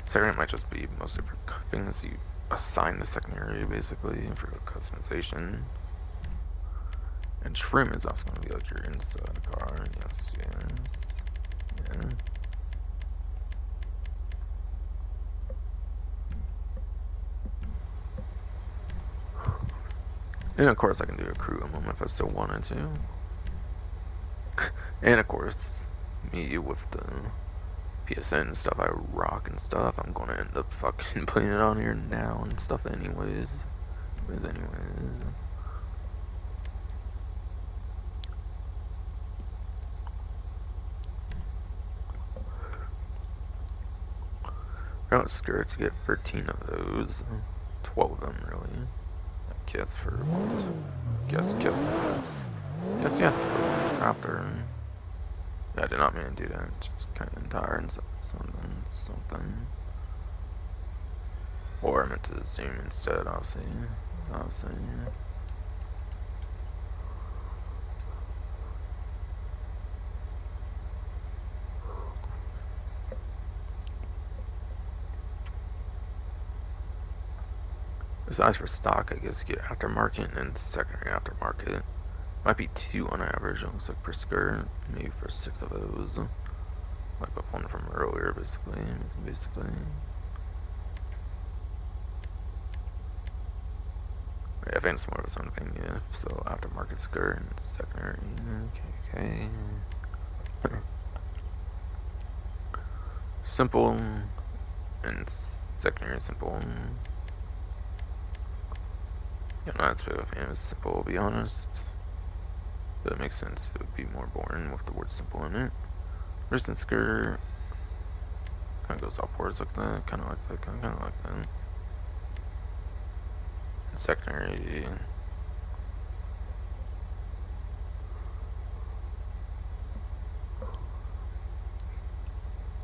Secondary might just be mostly for things you assign to secondary basically for customization. And trim is also going to be like your inside the car. Yes. Yeah. And of course I can do a crew emblem if I still wanted to. And of course, me with the PSN stuff I rock and stuff, I'm gonna end up fucking putting it on here now and stuff anyways. Route skirts, get 13 of those. 12 of them really. Guess for yes for once after. Yeah, I did not mean to do that, just kinda tired and something. Or I meant to zoom instead, obviously. Besides for stock, I guess you get aftermarket and secondary aftermarket. Might be 2 on average, it looks like per skirt. Maybe for 6 of those. Like the one from earlier, basically. Yeah, I think it's more of a something, yeah. So aftermarket skirt and secondary. Okay. Simple and secondary simple. Yeah, I'm not a fan of simple, to be honest. But it makes sense. It would be more boring with the word simple in it. Resistance skirt kind of goes upwards like that. Kind of like that. Secondary.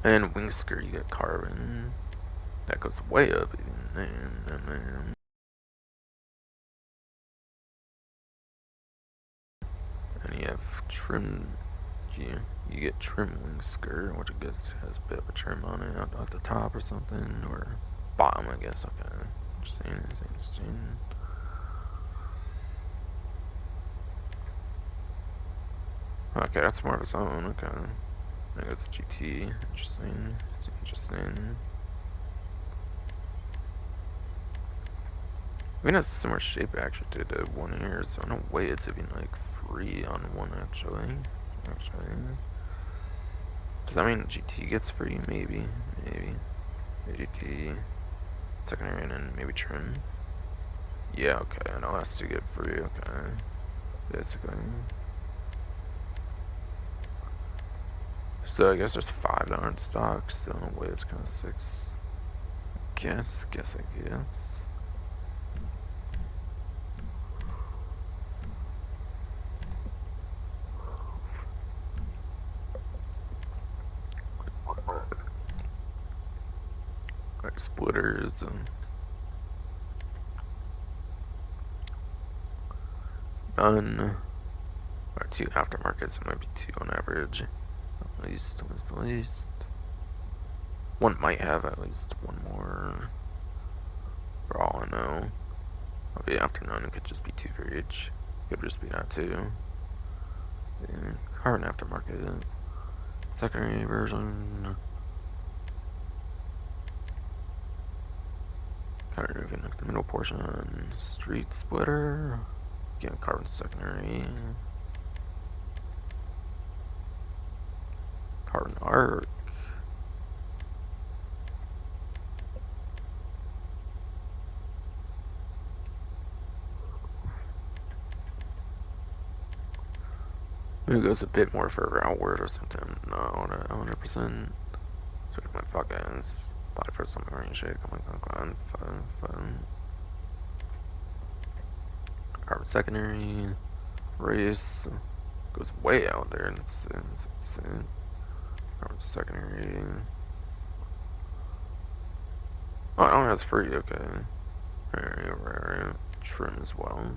And wing skirt, you get carbon. That goes way up even. And you have trim. You get trim wing skirt, which I guess has a bit of a trim on it at the top or something, or bottom, I guess. Okay, interesting. Okay, that's more of its own. Okay, I guess GT. Interesting. I mean, it's a similar shape actually to the one here, so in a way it's even like free on one actually. Does that mean GT gets free? Maybe. GT, secondary, and then maybe trim. Yeah, okay, and all has to get free, okay. Basically. So I guess there's 5 that aren't stock, so in a way it's kind of 6. Guess. Splitters. None. Or 2 aftermarkets, it might be 2 on average. At least. One might have at least one more. For all I know. Maybe after none, it could just be 2 for each. Could just be that too. Carbon aftermarket. Secondary version. Kind of moving the middle portion. Street splitter. Again, carbon secondary. Carbon arc. Maybe it goes a bit more further outward or something. No, 100%. So my fucking body for some orange shake. I'm like, fun. Carbon secondary. Race. Goes way out there. And it's carbon secondary. Oh, no, that's free. Okay. Right. Trim as well.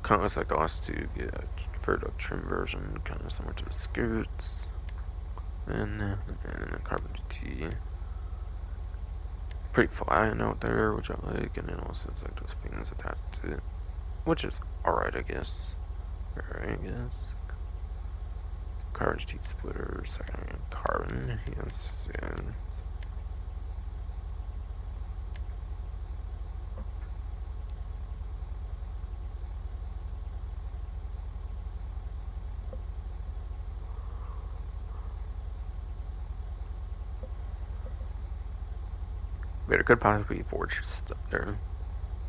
Kind of looks like the last two get a further trim version, kind of similar to the skirts. And the carbon GT. Pretty flat out there, which I like, and then also it's like those things attached to it, which is alright, I guess. Alright, I guess. Carbon GT splitter, second carbon, yes. There could possibly be forged stuff there.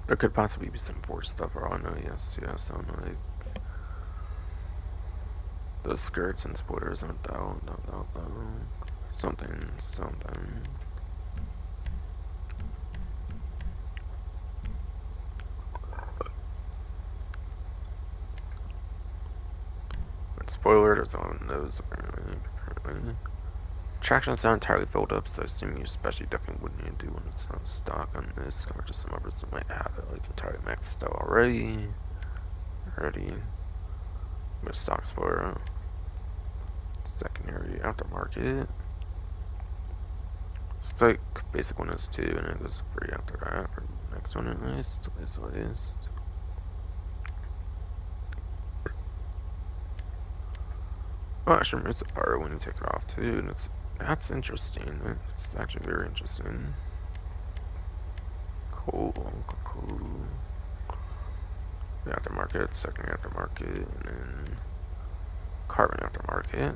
There could possibly be some forged stuff, or I know, yes, on like those skirts and splitters, no doubt. Something. But spoiler, there's on those apparently. Traction's not entirely filled up, so I assume you especially definitely wouldn't need to do when it's not stock on this, or just some others that might have it like entirely maxed out already. With stock spoiler. Secondary aftermarket. It's like basic one is 2, and it goes free after that for the next one at least. Oh, actually removes the power when you take it off too, and that's interesting. It's actually very interesting. Cool. The aftermarket, secondary aftermarket, and then carbon aftermarket.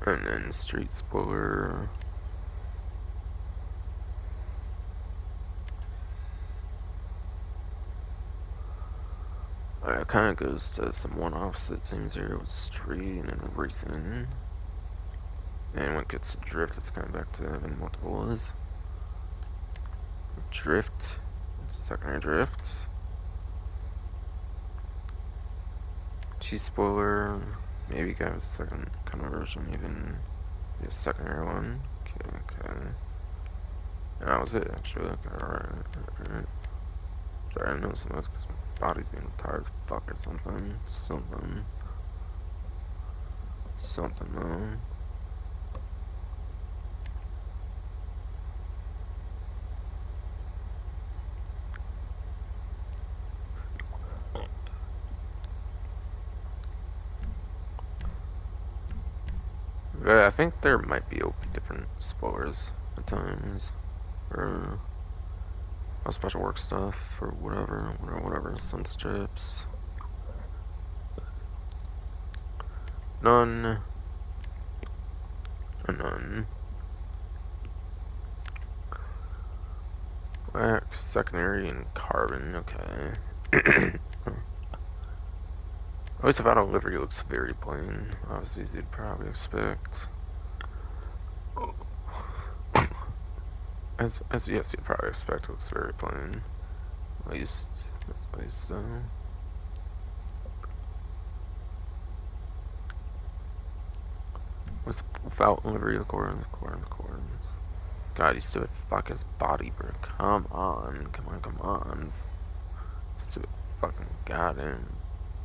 And then street spoiler. It kind of goes to some one-offs, it seems here, with street and then racing. And when it gets to drift, it's kind of back to having multiples. Drift, secondary drift. Spoiler, maybe got a second kind of version, even the secondary one. Okay. And that was it, actually. Okay, alright. Sorry, I know some of this because my body's being tired as fuck or something. Something though. I think there might be different spoilers at times, or special work stuff, or whatever, sun strips. None. Wax, secondary, and carbon, okay. At least about a livery looks very plain, obviously as you'd probably expect. As yes, you'd probably expect, it looks very plain. At least This place though. Without livery of corns. God, you stupid fuck his body, bro. Come on. Stupid fucking goddamn.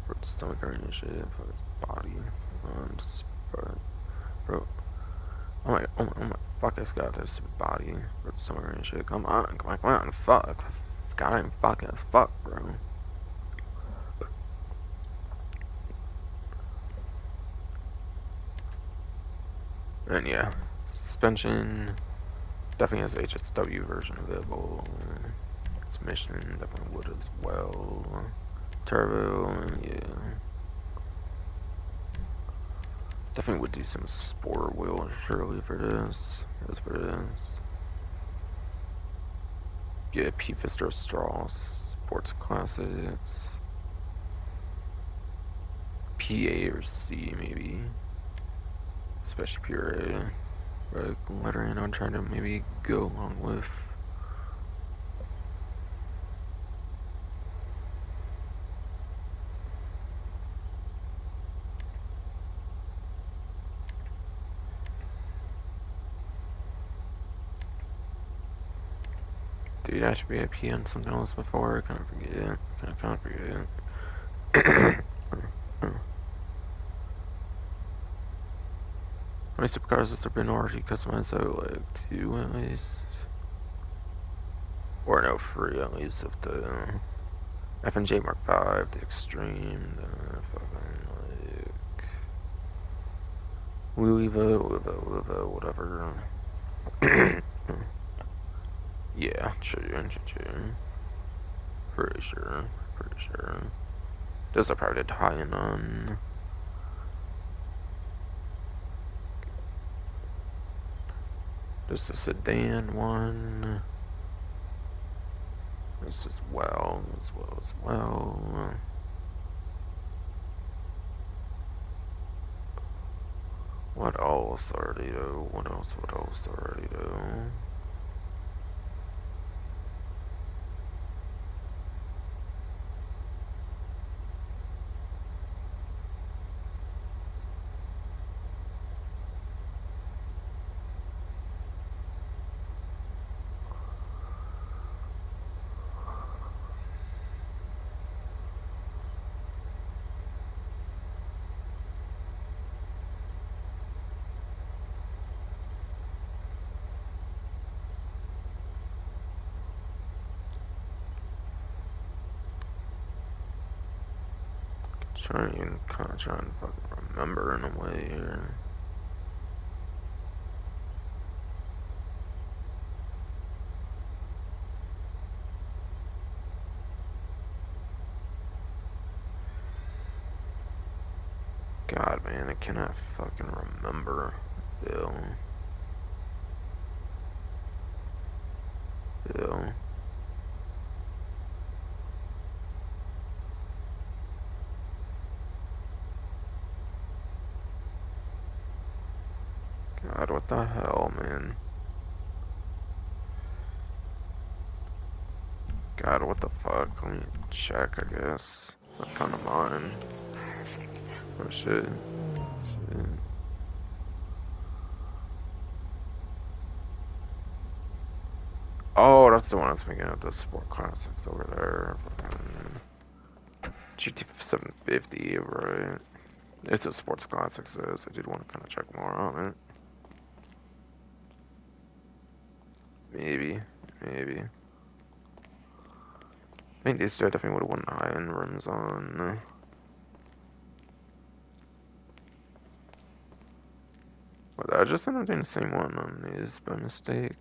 Bro, stomach hurting and shit. Fuck his body. Just, bro. Oh my, fuck this guy, this stupid body. Bro, stomach hurting and shit. Come on, fuck. Goddamn fucking as fuck, bro. And yeah, suspension. Definitely has HSW version available. Transmission definitely would as well. Turbo, yeah. Definitely would do some sport wheel surely for this. Yeah, P-Fister Straw Sports Classics. PA or C maybe. Especially pure A. But lettering I'm trying to maybe go along with. Dude, I should be a P on something else before. I kind of forget. How many supercars has there been already customized? So like 2 at least. Or no, 3 at least of the F&J Mark 5, the Extreme, the fucking like Louisville, whatever. Yeah, true. Pretty sure. Those are probably tying on. There's the sedan one. This as well. What else already though? What else already though? Trying to fucking remember in a way here. God, man, I cannot fucking remember. Bill. God, what the hell, man? God, what the fuck? Let me check, I guess. Not kind of mine. It's perfect. Oh shit. Oh, that's the one I was thinking of, the Sport Classics over there. GT 750, right? It's a Sports Classics, so I did want to kind of check more on it. Maybe. I think these two I definitely would have won high-end rims on. But I just ended up doing the same one on these by mistake.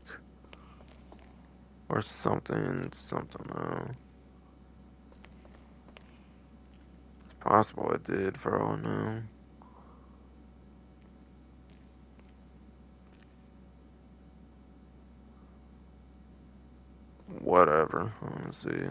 Or something, though. It's possible I did, for all I know. Whatever, honestly.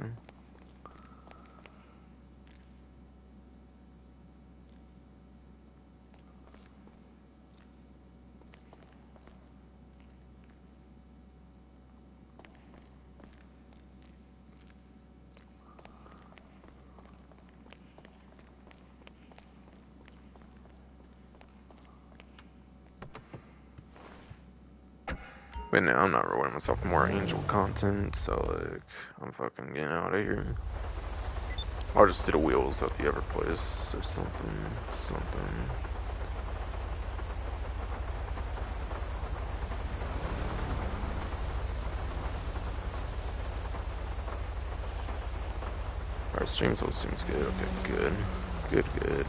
But now I'm not rewarding myself for more Angel content, so like, I'm fucking getting out of here. I'll just do the wheels at the other place or something. Our stream still seems good. Okay, good.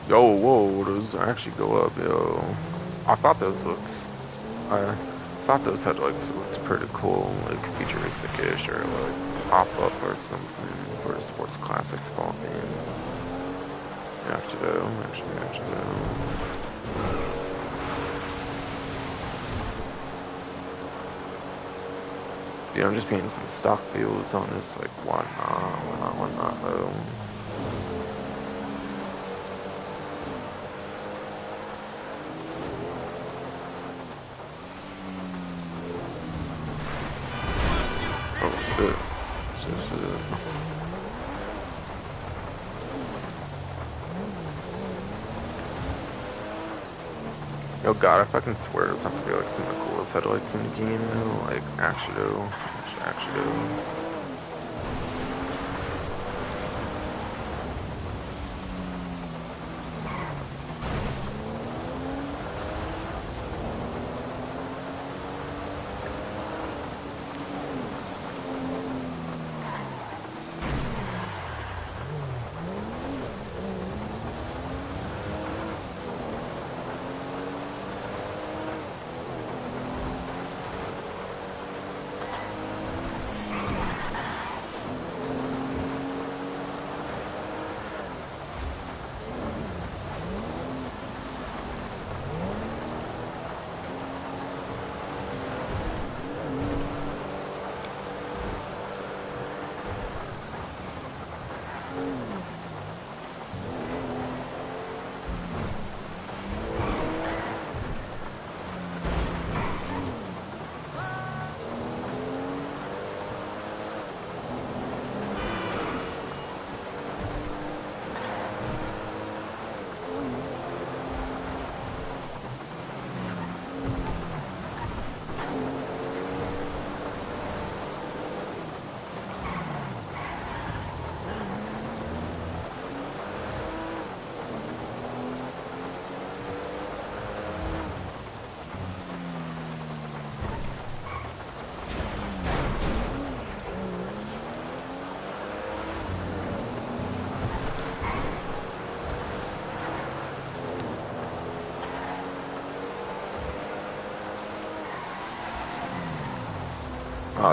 Yo, whoa, those actually go up, yo. I thought those headlights looked pretty cool, like futuristic-ish, or like pop-up or something for a sports classics ball game. Actually though. Dude, I'm just getting some stock feels on this, like, why not, though? Oh, shit. Yo, God, I fucking swear those have to be, like, some of the coolest headlights in the game, though. Like, actually, though.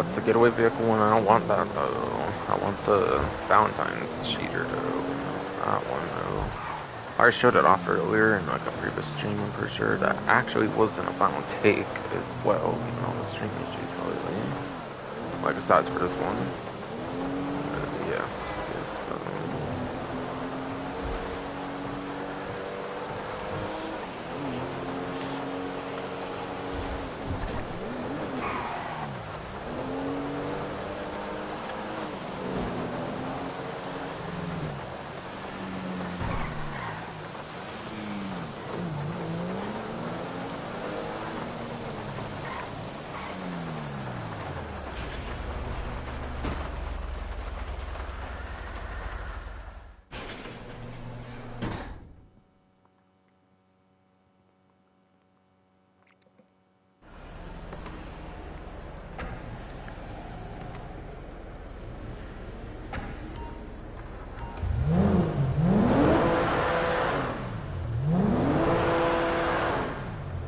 It's a getaway vehicle and I don't want that though. I want the Valentine's cheater though. That one though. I already showed it off earlier in like a previous stream, I'm pretty sure. That actually wasn't a final take as well, even on the stream issues lately. Like besides for this one. Yes.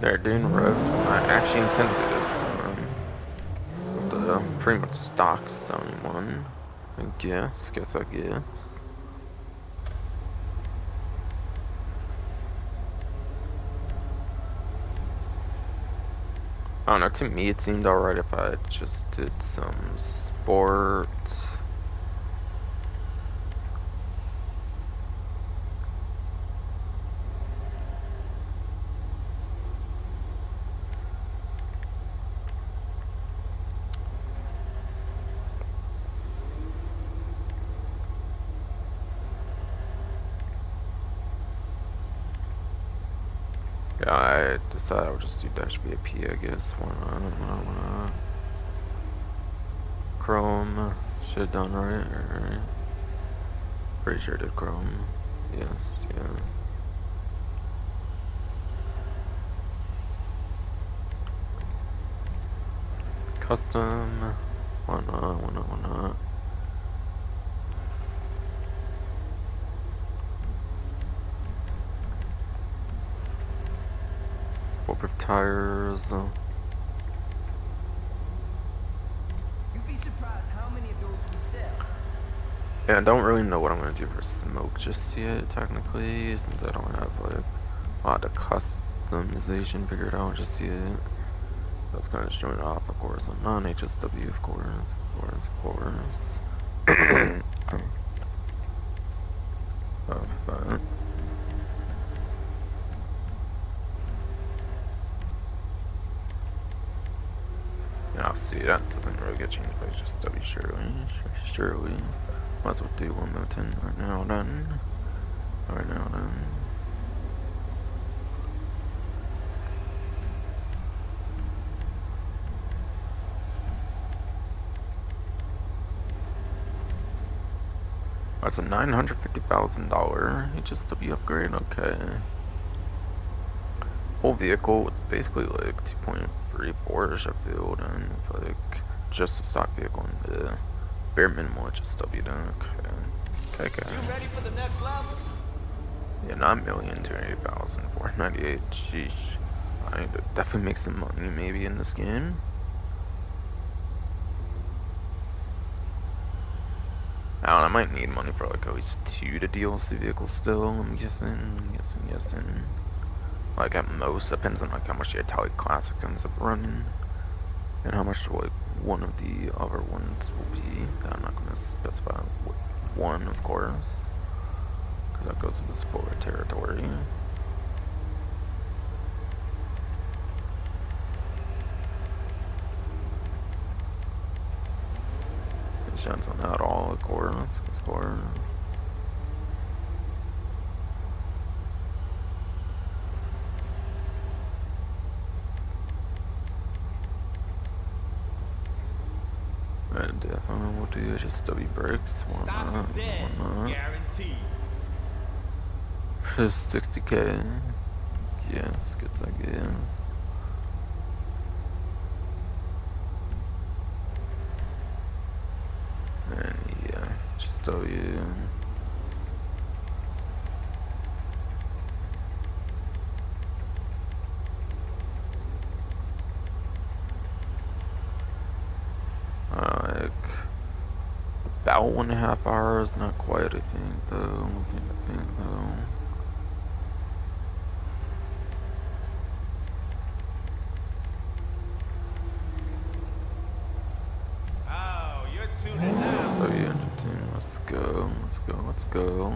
They're doing revs. I actually intended this with the pretty much stock Sony one. I guess. I don't know, to me it seemed alright if I just did some sport. Yeah, I decided I would just do dash VIP, I guess. Why not? Chrome. Shit done right? Pretty sure I did Chrome. Yes. Custom. Why not? Bulletproof tires. You'd be surprised how many of those we sell. Yeah, I don't really know what I'm gonna do for smoke just yet, technically, since I don't have like a lot of customization figured out just yet. That's gonna join off, of course, on non-HSW, of course. But yeah, I'll see, that doesn't really get changed by HSW, surely. Might as well do one more 10 right now, then. That's a $950,000 HSW upgrade, okay. Whole vehicle was basically like 2.3 Porsche Sheffield, and like just a stock vehicle and the bare minimal HSW then, okay. You ready for the next level? Yeah, not million, 280,000, 498, sheesh. I need to definitely make some money maybe in this game. I don't know, I might need money for like at least 2 to DLC vehicles still, I'm guessing. Like at most, depends on like how much the Italic Classic ends up running, and how much like one of the other ones will be. I'm not gonna specify one, of course, because that goes into spoiler territory. Insurance on that all, of course, explore. And we'll do just W brakes. Why not? Guaranteed. 60k. Yes, guess I guess. And yeah, just W. Like about 1.5 hours, not quite, I think though. Oh, you're tuning out. So yeah, let's go.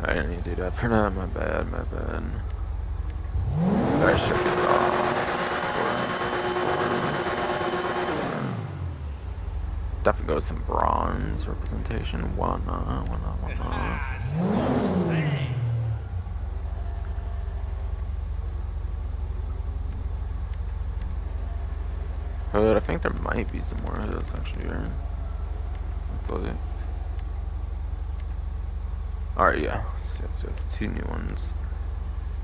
I didn't need to do that for that, my bad. I should be off. Definitely go with some bronze representation. Why not? She's gonna sing. But I think there might be some more of those actually here. Alright, yeah. Yes, 2 new ones.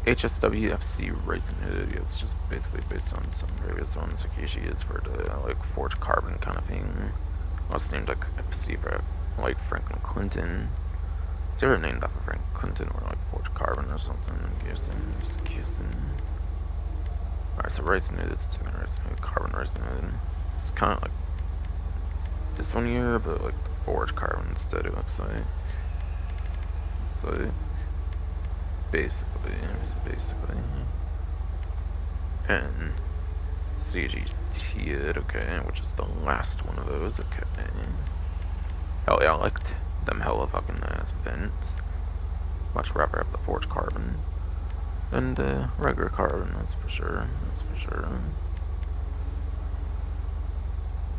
HSWFC Racing Hood. Yeah, it's just basically based on some previous ones. Acacia is for the like forged carbon kind of thing. Also named like FC for like Franklin Clinton. It's either named after Frank Clinton or like forged carbon or something. I'm guessing. Alright, so Racing Hood, it's 200 Racing Hood, carbon Racing Hood. It's kind of like this one here, but like forged carbon instead, it looks like. So basically. And CGT, okay, which is the last one of those, okay. Hell yeah, I liked them hella fucking ass vents. Much rather have the forged carbon than the regular carbon, that's for sure.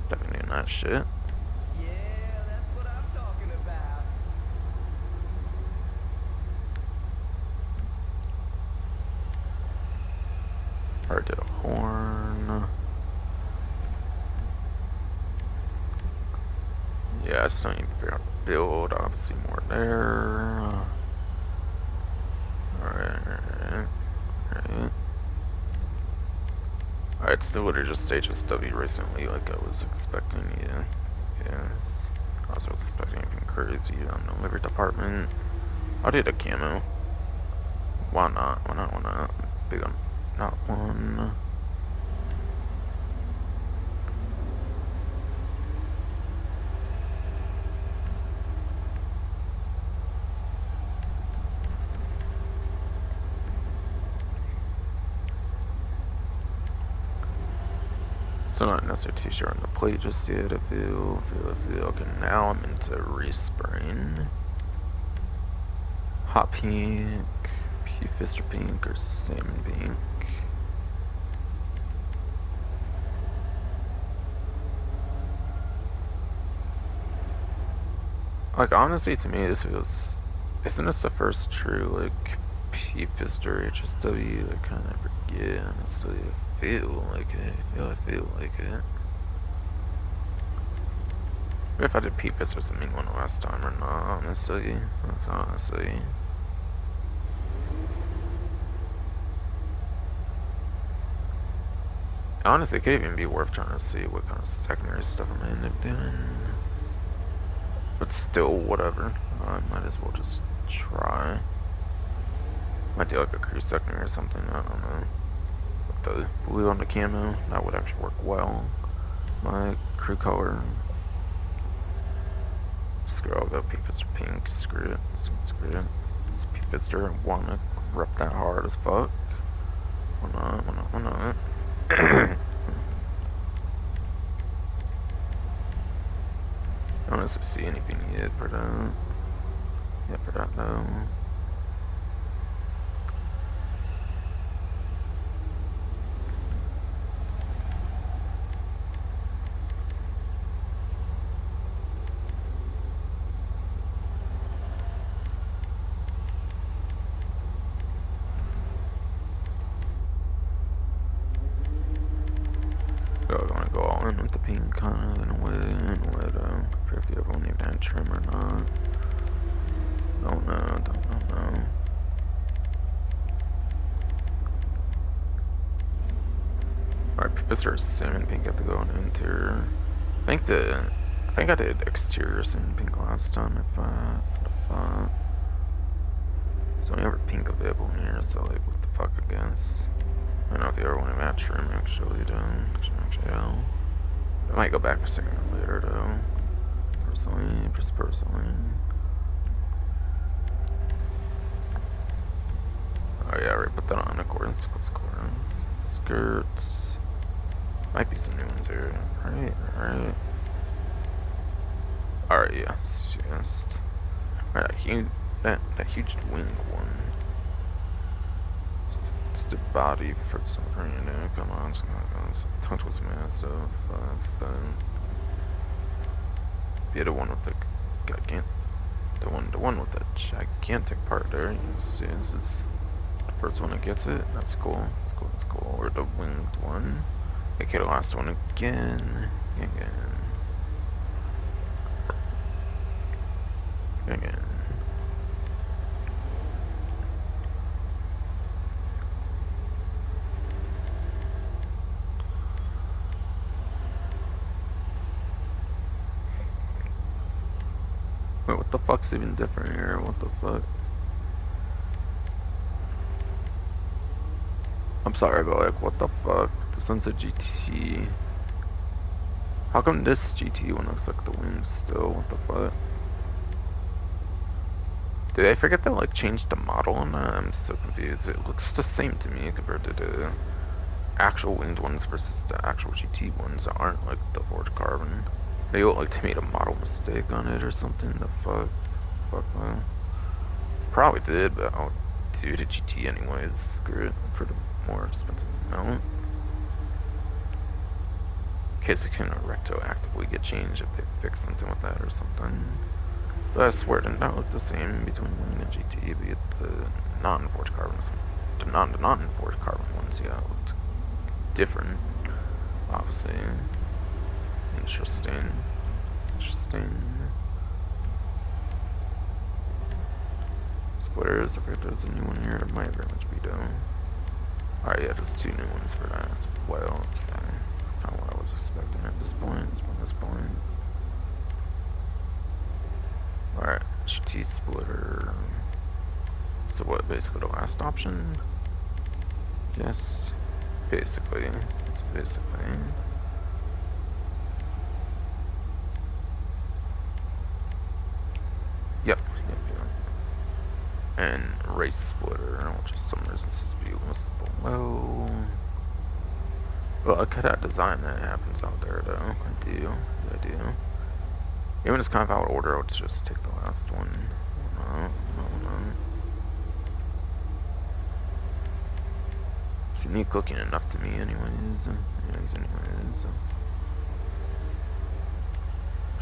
Definitely doing that shit. Yeah, that's what I'm talking Already did a horn. Yeah, I still need to figure out the build. Obviously more there. Alright. Alright, still would have just HSW recently like I was expecting, yeah. Yes. I was expecting anything crazy on the livery department. I'll do the camo. Why not? Why not? Why not? Big on not one. So not necessarily too sure on the plate just yet. I feel. Okay, now I'm into respraying. Hot pink, pea fister pink, or salmon pink. Like honestly, to me, this feels. Isn't this the first true like pea fister HSW? I kind of forget. Honestly, I feel like it. I feel like it. If I did pea fister something one last time or not, honestly. That's honestly. Honestly, it could even be worth trying to see what kind of secondary stuff I'm gonna end up doing. But still, whatever. I might as well just try. Might do like a crew secondary or something, I don't know. With the blue on the camo, that would actually work well. My crew color. Screw it, I'll go P-Fister pink, screw it. Screw it. It's P-Fister, I wanna rep that hard as fuck. Why not, why not, why not? I don't necessarily see anything yet for that. Yeah, for that though. So I want to go all in with the pink kind of in a way though. If the other one even had trim or not. Don't know. Alright, Professor Salmon Pink got to go on interior. I think I did exterior Salmon Pink last time if I there's only ever pink available in here, so like what the fuck I guess. I don't know if the other one had trim actually though. Yeah. I might go back a second later though. Personally. Oh yeah, I already put that on accordance with accordance. Skirts. Might be some new ones here. Right. Alright, yes. Alright, that huge wing one. Just a body for some random. Come on, touch was massive. The other one with the the one with the gigantic part there. You see, this is the first one that gets it. That's cool. That's cool. Or the winged one. Okay, the last one again. Wait, what the fuck's even different here? What the fuck? I'm sorry, but like, what the fuck? This one's a GT. How come this GT one looks like the wings still? What the fuck? Did I forget to like change the model on that? I'm so confused. It looks the same to me compared to the actual winged ones versus the actual GT ones that aren't like the forged carbon. They look like they made a model mistake on it or something. The fuck? Man. Probably did, but I'll do the GT anyways. Screw it for the more expensive amount. In case it can retroactively get changed if they fix something with that or something. But I swear it did not look the same between wing and GT, be it the non-forged carbon. The non-forged carbon ones, yeah, it looked different, obviously. Interesting. Splitters, I forget there's a new one here. It might very much be though. Alright, yeah, there's 2 new ones for that as well. Okay. Kind of what I was expecting at this point. Alright, HT splitter. So what, basically the last option? Yes. Basically. It's basically. Yep. And race splitter, which is some resistance be listed below. Well, I cut out design that happens out there though. I do. Even it's kind of out of order, I'll just take the last one. No. It's unique looking enough to me anyways.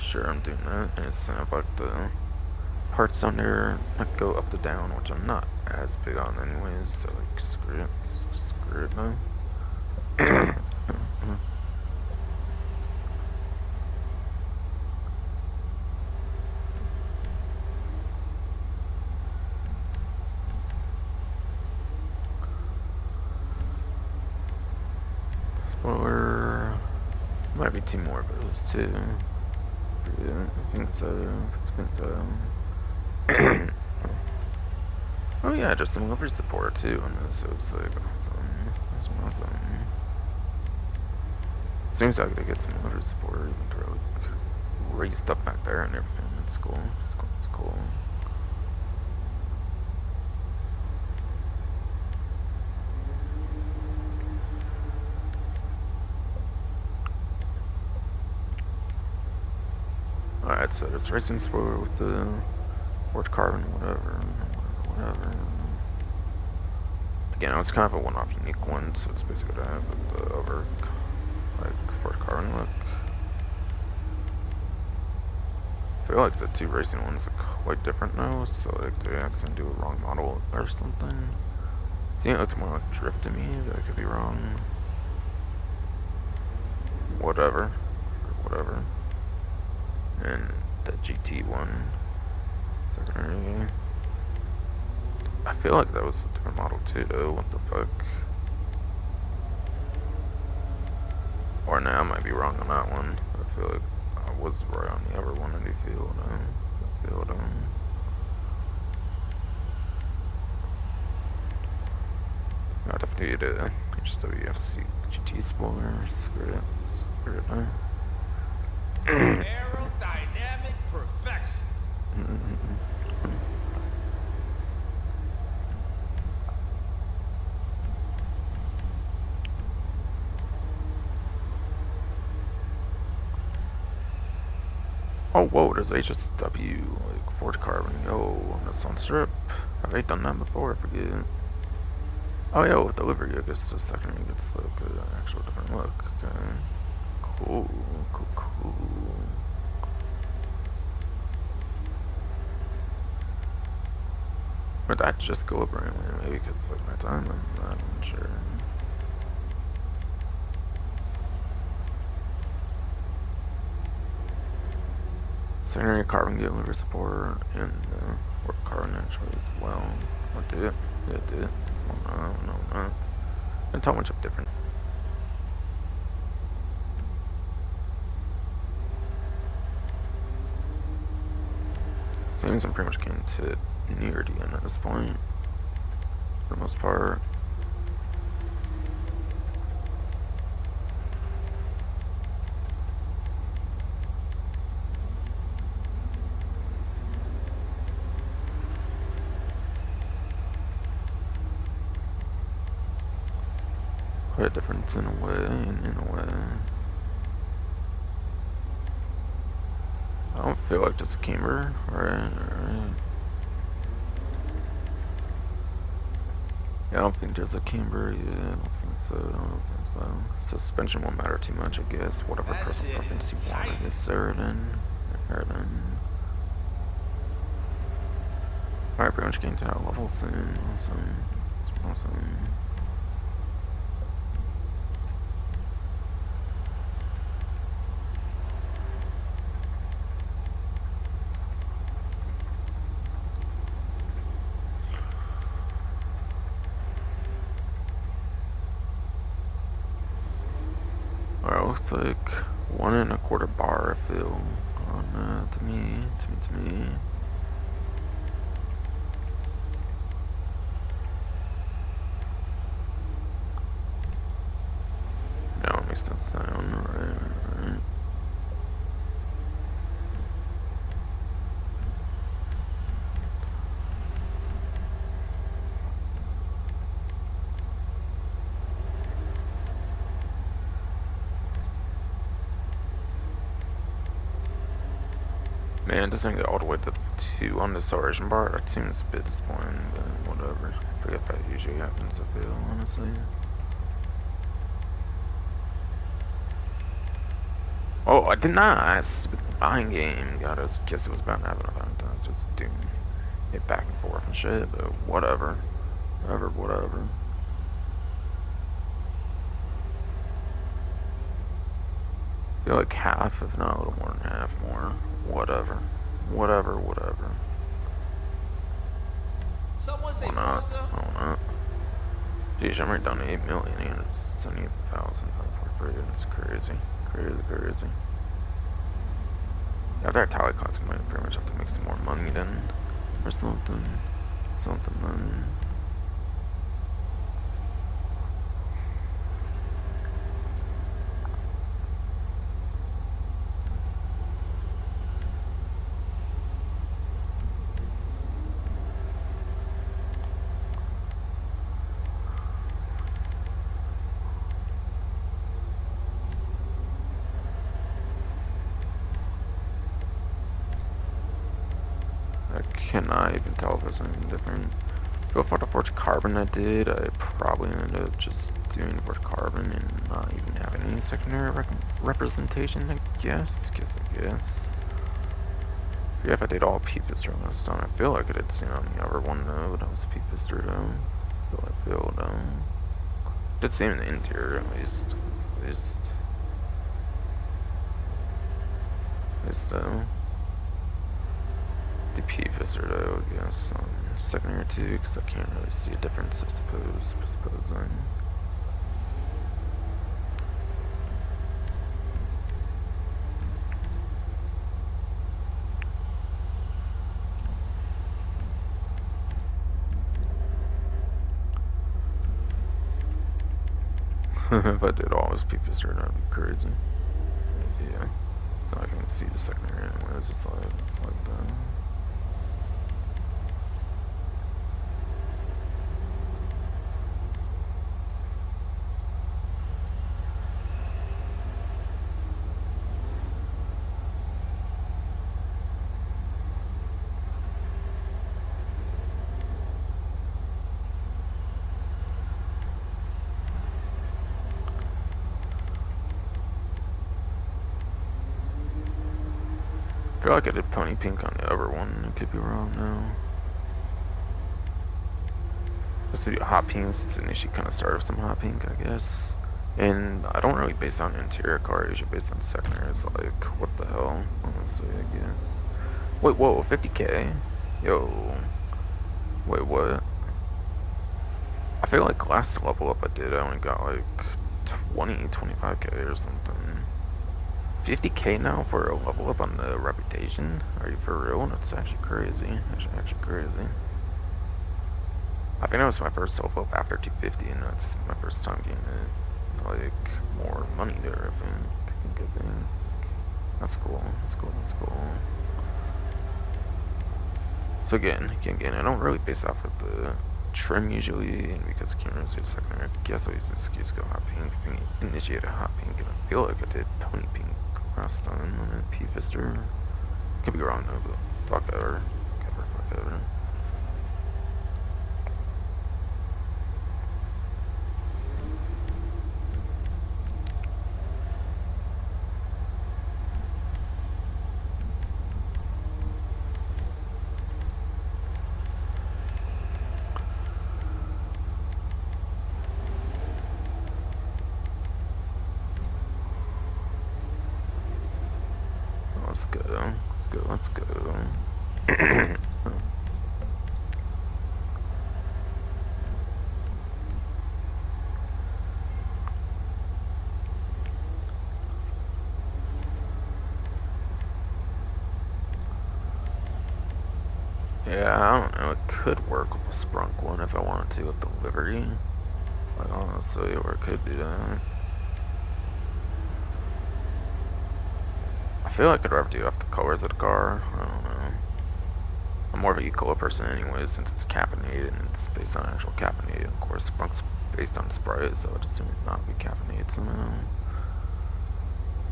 Sure, I'm doing that. And it's kind of like the parts on there like go up to down, which I'm not as big on anyways, so like screw it now. Spoiler, might be 2 more of those too. Yeah, I think so. It's been so. Oh yeah, just some livery support too on this, so it's like awesome. That's awesome. Seems like they get some livery support, even throw like raised stuff back there and everything. It's cool. It's cool. Alright, so there's racing spoiler with the Ford carbon, whatever. Again, it's kind of a one-off unique one, so it's basically to have the over, like, Ford carbon look. I feel like the 2 racing ones are quite different now, so like they actually do a wrong model or something. I think it looks more like drift to me, but I could be wrong. Whatever. And the GT one. I feel like that was a different model too though, what the fuck. Or now I might be wrong on that one. I feel like I was right on the other one in the field. I'd have to get a HWFC GT spoiler. Screw it now. Aerodynamic perfection. Oh, whoa, there's HSW, like, Ford carbon, on the sun strip. Have I done that before? I forget. Oh, yeah, with delivery, I guess the second it gets, like, an actual different look. Okay. Cool. Would that just go over anyway? Maybe because it's, like, my time, I'm not sure. Secondary carbon get liver support and work carbon actually as well. What did it? No. And how much of different. Seems I'm pretty much getting to near the end at this point. For the most part. Quite a difference in a way. I don't feel like just a camber, right? Yeah, I don't think there's a camber, yeah, I don't think so. Suspension won't matter too much, I guess. Whatever personal preference you want, I guess, there then. Alright, pretty much getting to that level soon. Awesome. Well, looks like 1.25 bar, I feel. On, to me. No, it makes no sound. Right. Man, it doesn't get all the way to 2 on the acceleration bar. That seems a bit disappointing, but whatever. I forget that usually happens, I feel, honestly. Oh, I did not! Stupid buying game. God, I guess it was about to happen a bunch of times. Just doing it back and forth and shit, but whatever. Whatever. I feel like half, if not a little more than half more. Whatever. Someone say Why not? Forza? Why not? Geez, I'm already done 8,878,000 for free. It's crazy. Crazy. After I tally costs, I might pretty much have to make some more money then. Or something. Then. I cannot even tell if there's anything different. Go for the Forged Carbon I did, I probably ended up just doing Forged Carbon and not even having any secondary representation, I guess. Yeah, if I did all P-Pister on this time, I feel like I did see on the other one though, but I was P-Pister though. I feel though. Did see in the interior at least. The P-Pister though, I guess. Secondary too, because I can't really see a difference, I suppose then. If I did all this P-Pister, that'd be crazy. Yeah. So I can see the secondary anyways, it's like that. I feel like I did Pony Pink on the other one, I could be wrong now. Just to do hot pink, since initially kind of started with some hot pink, I guess. And I don't really base on interior car, I usually based on secondary. It's like, what the hell, honestly, I guess. Wait, whoa, 50k? Yo. Wait, what? I feel like last level up I did, I only got like 25k or something. 50k now for a level up on the reputation? Are you for real? That's actually crazy. Actually crazy. I think that was my first level up after 250, and that's my first time getting it. Like, more money there, I think. That's cool. So again, I don't really base off of the trim usually, and because I can't really see the secondary, I guess I'll use this excuse to go hot pink. Initiate a hot pink, and I feel like I did Pony Pink last time on a P-Fister. Could be wrong though, but fuck ever. Let's go. Yeah, I don't know. It could work with the Sprunk one if I wanted to with the livery. Like, honestly, or it could do that. I feel like I'd rather do off the colors of the car. I don't know. I'm more of a color person anyways, since it's caffeinated and it's based on actual caffeinated. Of course, Sprunk's based on Sprite, so I'd assume it not be caffeinated somehow.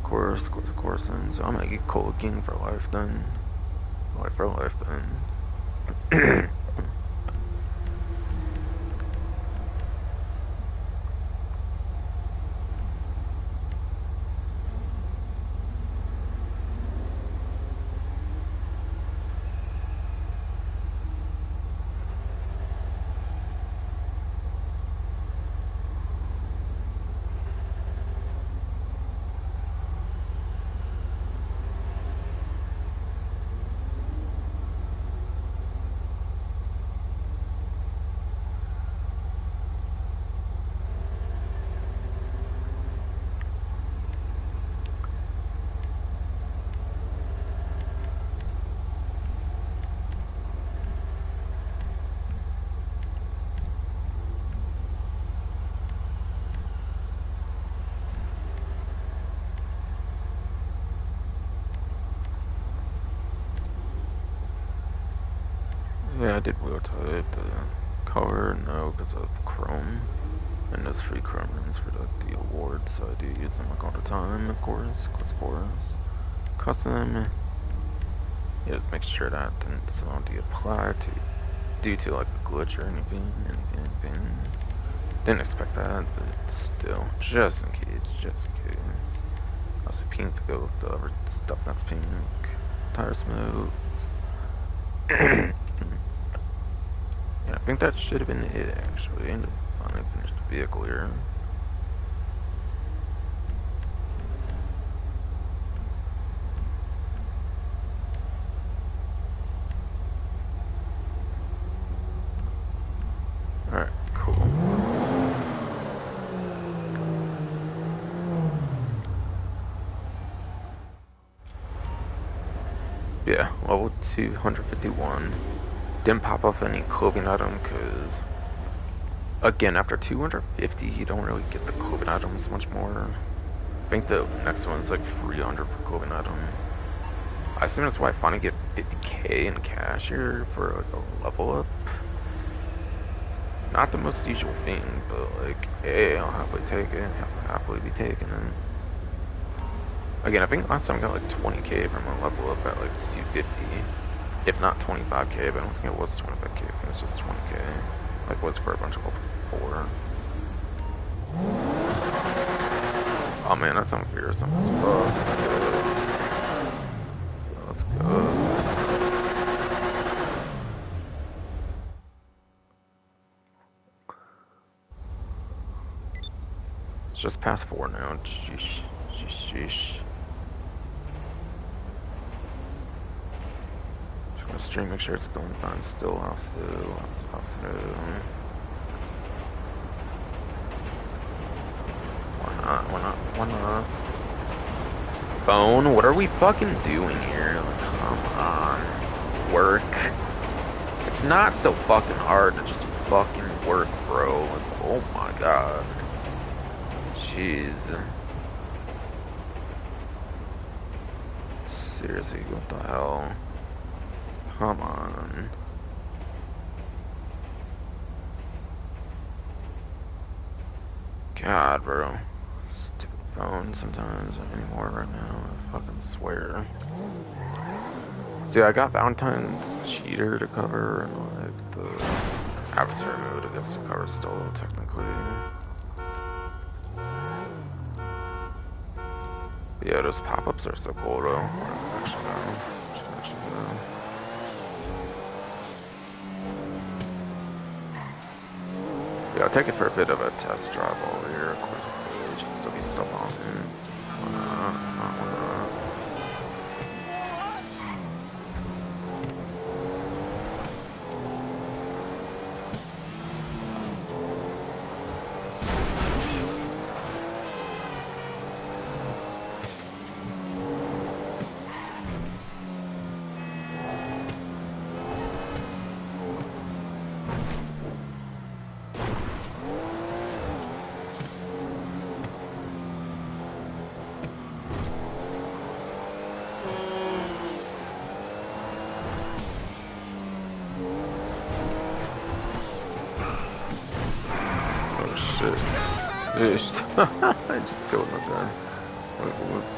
Of course, and so I'm gonna get Cola King for life then. Life for life then. Yeah, I did wheel type. The color, no, because of chrome. And those free chrome rings for the awards, so I do use them like all the time, of course. Custom. Yeah, just make sure that didn't apply to due to like a glitch or anything. Didn't expect that, but still, just in case. Also pink to go with the other stuff that's pink. Tire smoke. Yeah, I think that should have been it actually. And finally finished the vehicle here. Alright, cool. Yeah, level 251. Didn't pop up any clothing item because, again, after 250, you don't really get the clothing items much more. I think the next one's like 300 per clothing item. I assume that's why I finally get 50k in cash here for like a level up. Not the most usual thing, but like, hey, I'll happily take it. Happily be taking it. Again, I think last time I got like 20k from a level up at like 250. If not 25k, but I don't think it was 25k. I think it was just 20k. Like what's for a bunch of level 4. Oh man, that's unclear. Something's fucked. Let's go. It's just past 4 now. Sheesh. Stream, make sure it's going fine still. House. Why not? Phone, what are we fucking doing here? Like, come on. Work. It's not so fucking hard to just fucking work, bro. Like, oh my god. Jeez. Seriously, what the hell? Come on. God, bro. Stupid phone sometimes anymore right now. I fucking swear. See, I got Valentine's cheater to cover and like the adversary mode, I guess, to cover still, technically. But yeah, those pop-ups are so cool though. Actually, yeah, I'll take it for a bit of a test drive over here, of course, just so be stuff on here. Why not? Ish. I just killed my guy. Like, whoops.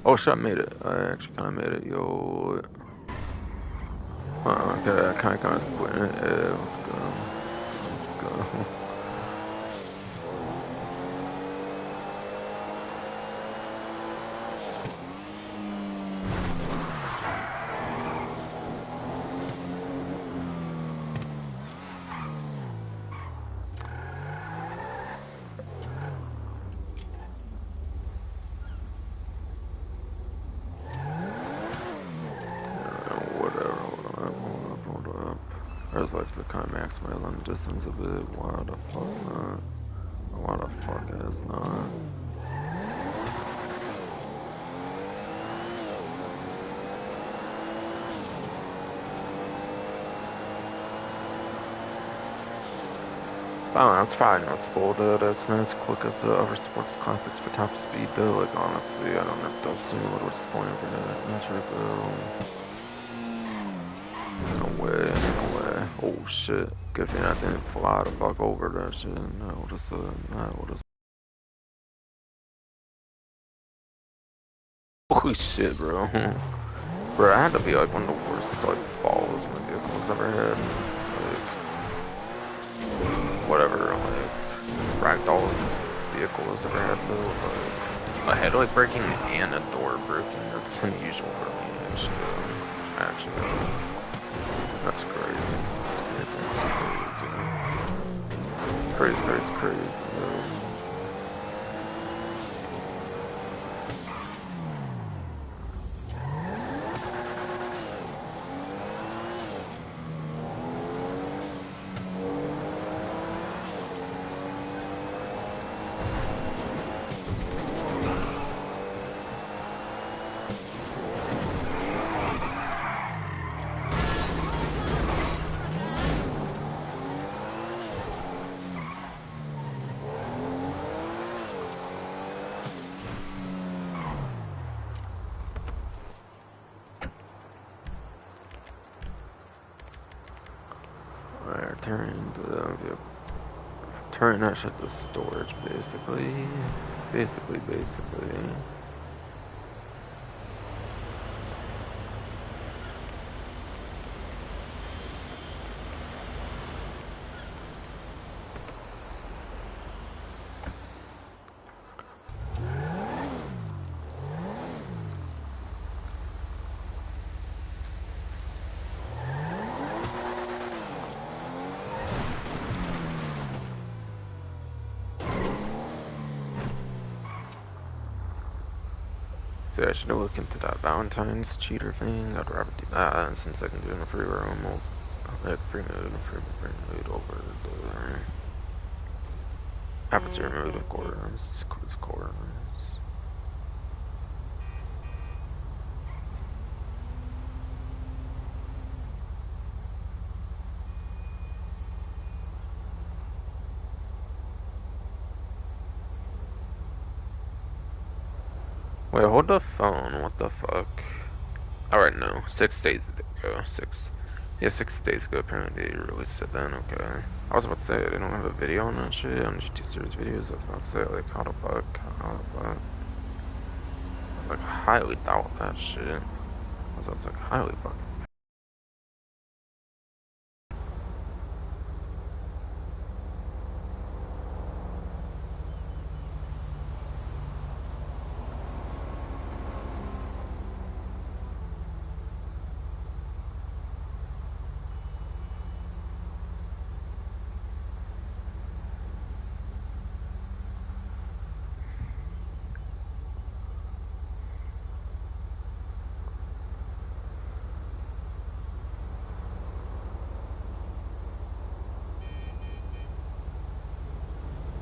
Oh shit, I made it. I actually kinda made it, yo. Okay, I kinda split it. Yeah, let's go. Let's go. Whatever, hold up. I just like to kinda max my lung distance a bit. Why the fuck not? Why the fuck is not? Oh, that's fine. That's full, dude. It's not as quick as the other sports classics for top speed, though. Like, honestly, I don't see what's the point of that. Not sure, no way, no way. Oh, shit. Good thing I didn't fly the fuck over that shit. I would've. Holy shit, bro. Bro, I had to be, like, one of the worst, like, falls my vehicle's ever had. Like, whatever, like, ragdoll vehicles ever had, though. Like, I had, like, breaking and a door broken. That's unusual for me, actually. That's crazy. That's crazy. Alright, turn that shit to storage, basically. Basically. See, I should look into that Valentine's cheater thing. I'd rather do that since I can do it in a free room. Free mode over the aperture mode, of course. It's course. Wait, hold the phone. What the fuck? Alright, no. 6 days ago. 6 days ago, apparently they released it then, okay. I was about to say, they don't have a video on that shit, on GT Series videos. I was about to say, like, how the fuck? I was like, highly doubt that shit. I was like, highly fuck.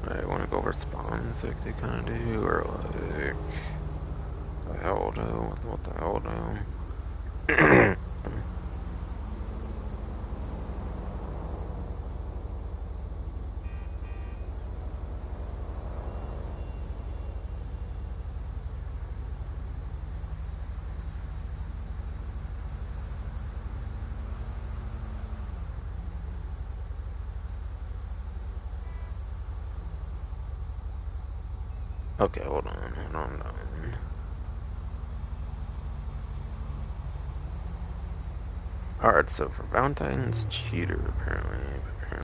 I wanna go over spawns like they kinda do, or like, the hell do? What the hell do? Okay, hold on. Alright, so for Valentine's Cheater, apparently.